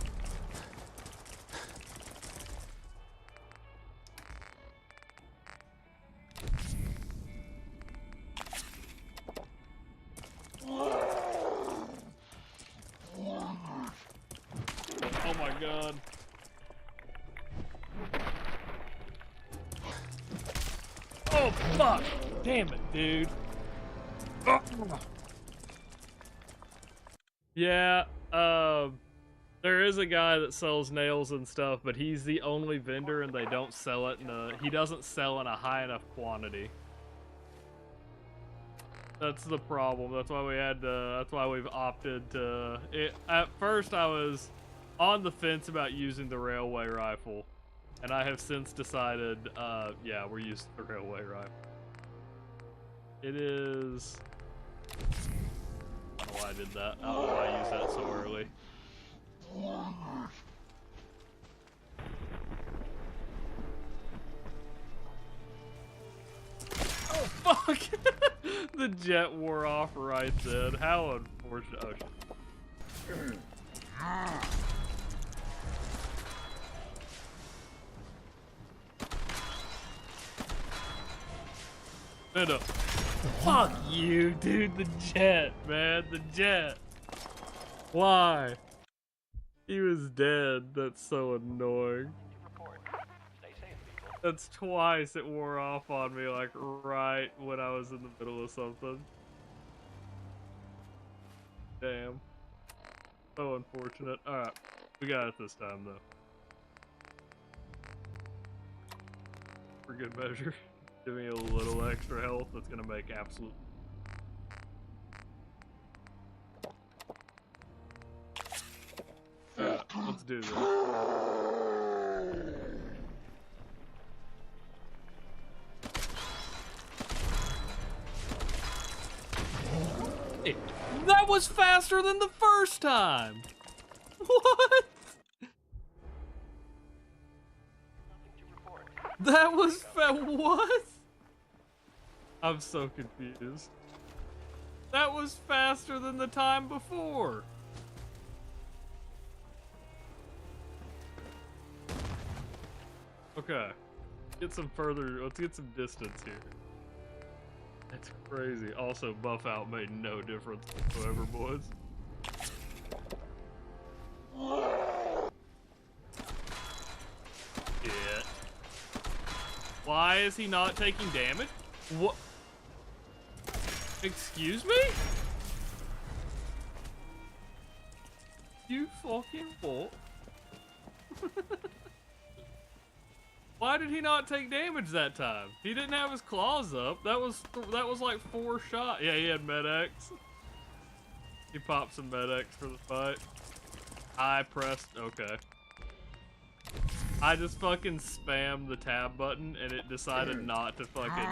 A: Oh my god. Oh, fuck! Damn it, dude. Oh. Yeah, there is a guy that sells nails and stuff, but he's the only vendor and they don't sell it he doesn't sell in a high enough quantity. That's the problem. That's why that's why we've opted to, at first I was on the fence about using the railway rifle, and I have since decided, yeah, we're using the railway rifle. It is... I don't know why I did that. I don't know why I used that so early. Oh, fuck! The jet wore off right then. How unfortunate. Oh, shit. Fuck you, dude. The jet, man. The jet. Why? He was dead. That's so annoying. That's twice it wore off on me, like right when I was in the middle of something. Damn. So unfortunate. Alright. We got it this time, though. For good measure. Give me a little extra health. That's gonna make absolute. Let's do this. Hey, that was faster than the first time. What? That was what? I'm so confused. That was faster than the time before. Okay. Let's get some distance here. That's crazy. Also, buff out made no difference whatsoever, boys. Yeah. Why is he not taking damage? What? Excuse me? You fucking what? Why did he not take damage that time? He didn't have his claws up. That was like 4 shots. Yeah, he had Med-X. He popped some Med-X for the fight. I pressed, okay. I just fucking spammed the tab button and it decided not to fucking...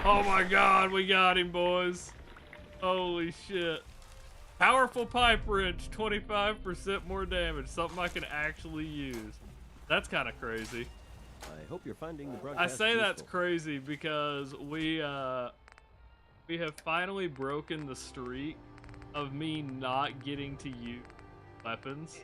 A: Oh my god, we got him, boys. Holy shit. Powerful pipe wrench, 25% more damage. Something I can actually use. That's kind of crazy.
K: I hope you're finding the broadcast
A: I say
K: useful.
A: that's crazy because we have finally broken the streak of me not getting to use weapons.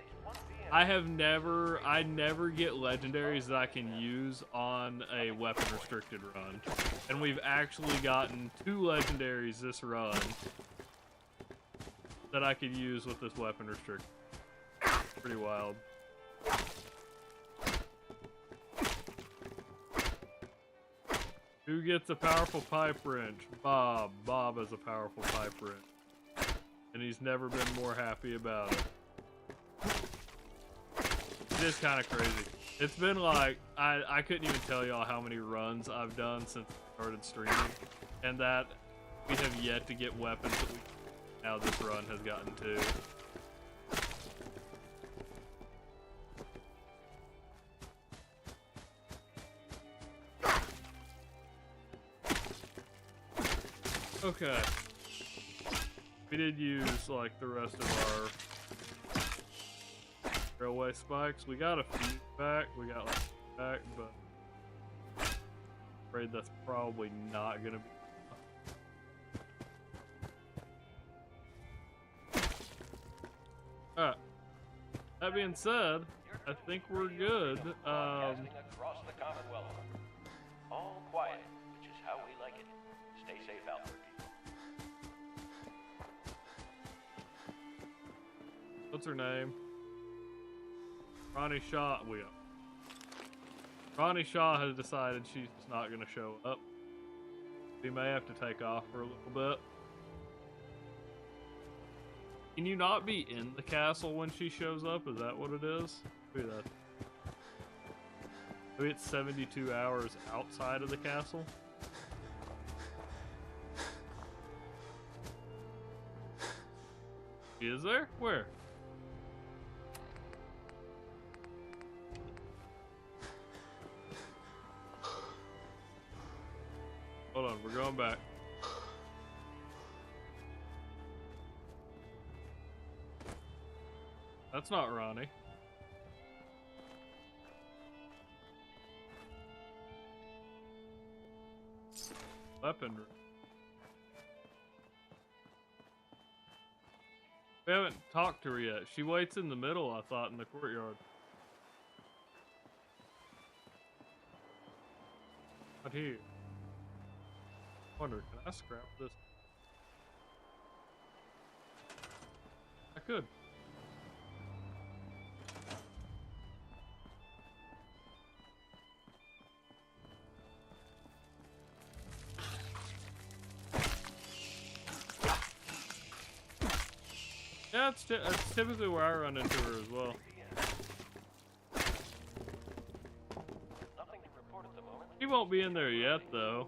A: I never get legendaries that I can use on a weapon restricted run. And we've actually gotten 2 legendaries this run that I could use with this weapon restrict. Pretty wild. Who gets a powerful pipe wrench? Bob. Bob has a powerful pipe wrench. And he's never been more happy about it. It is kind of crazy. It's been like, I couldn't even tell y'all how many runs I've done since I started streaming. And that we have yet to get weapons that we now this run has gotten to. Okay. We did use like the rest of our railway spikes. We got a few back. We got like back, but I'm afraid that's probably not gonna be. Alright. That being said, I think we're good.
K: Across the Commonwealth. All quiet, which is how we like it. Stay safe out there, people.
A: What's her name? Ronnie Shaw. Ronnie Shaw has decided she's not going to show up. We may have to take off for a little bit. Can you not be in the castle when she shows up? Is that what it is? Maybe that. Maybe it's 72 hours outside of the castle. Is there? Where? Hold on, we're going back. That's not Ronnie. Weaponry. We haven't talked to her yet. She waits in the middle, I thought, in the courtyard. Not here. Wonder, can I scrap this? I could. Yeah, it's typically where I run into her as well. He won't be in there yet, though.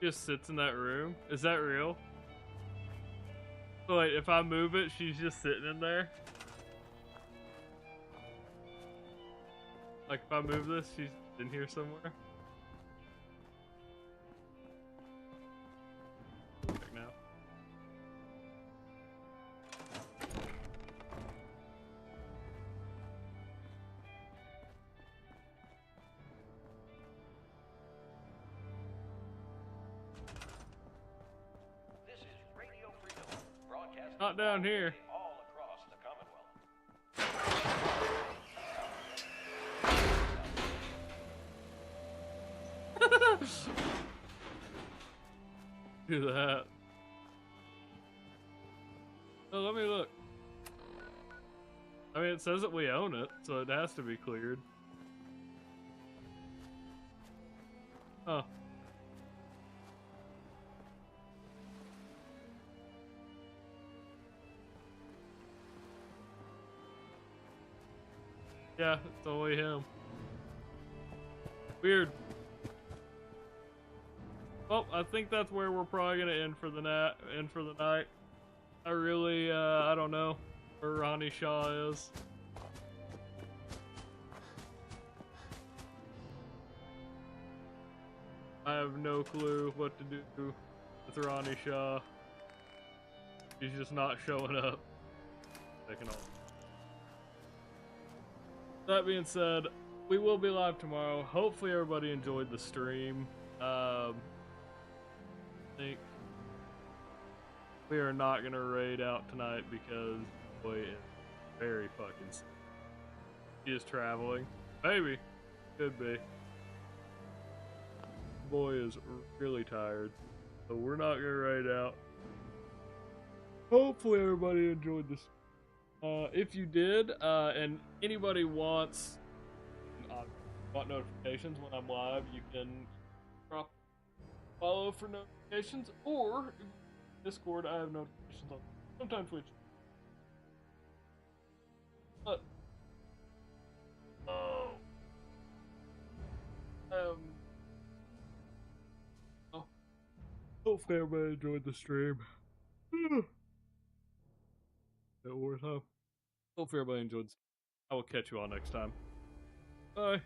A: Just sits in that room. Is that real? So wait, if I move it, she's just sitting in there? Like if I move this, she's in here somewhere? Check now. Not down here.
K: All across the Commonwealth.
A: Do that. Oh, let me look. I mean, it says that we own it, so it has to be cleared. Huh. Yeah, it's only him. Weird. Well, I think that's where we're probably gonna end for the night. I really, I don't know where Ronnie Shaw is. I have no clue what to do with Ronnie Shaw. He's just not showing up. Taking off. That being said, we will be live tomorrow. Hopefully everybody enjoyed the stream. I think we are not gonna raid out tonight because boy is very fucking sick. He is traveling. Maybe. Could be. Boy is really tired. So we're not gonna raid out. Hopefully everybody enjoyed this. If you did, and anybody wants notifications when I'm live, you can drop follow for notifications, or Discord, I have notifications on. Sometimes Twitch. But hopefully everybody enjoyed the stream. Hopefully everybody enjoyed. I will catch you all next time. Bye.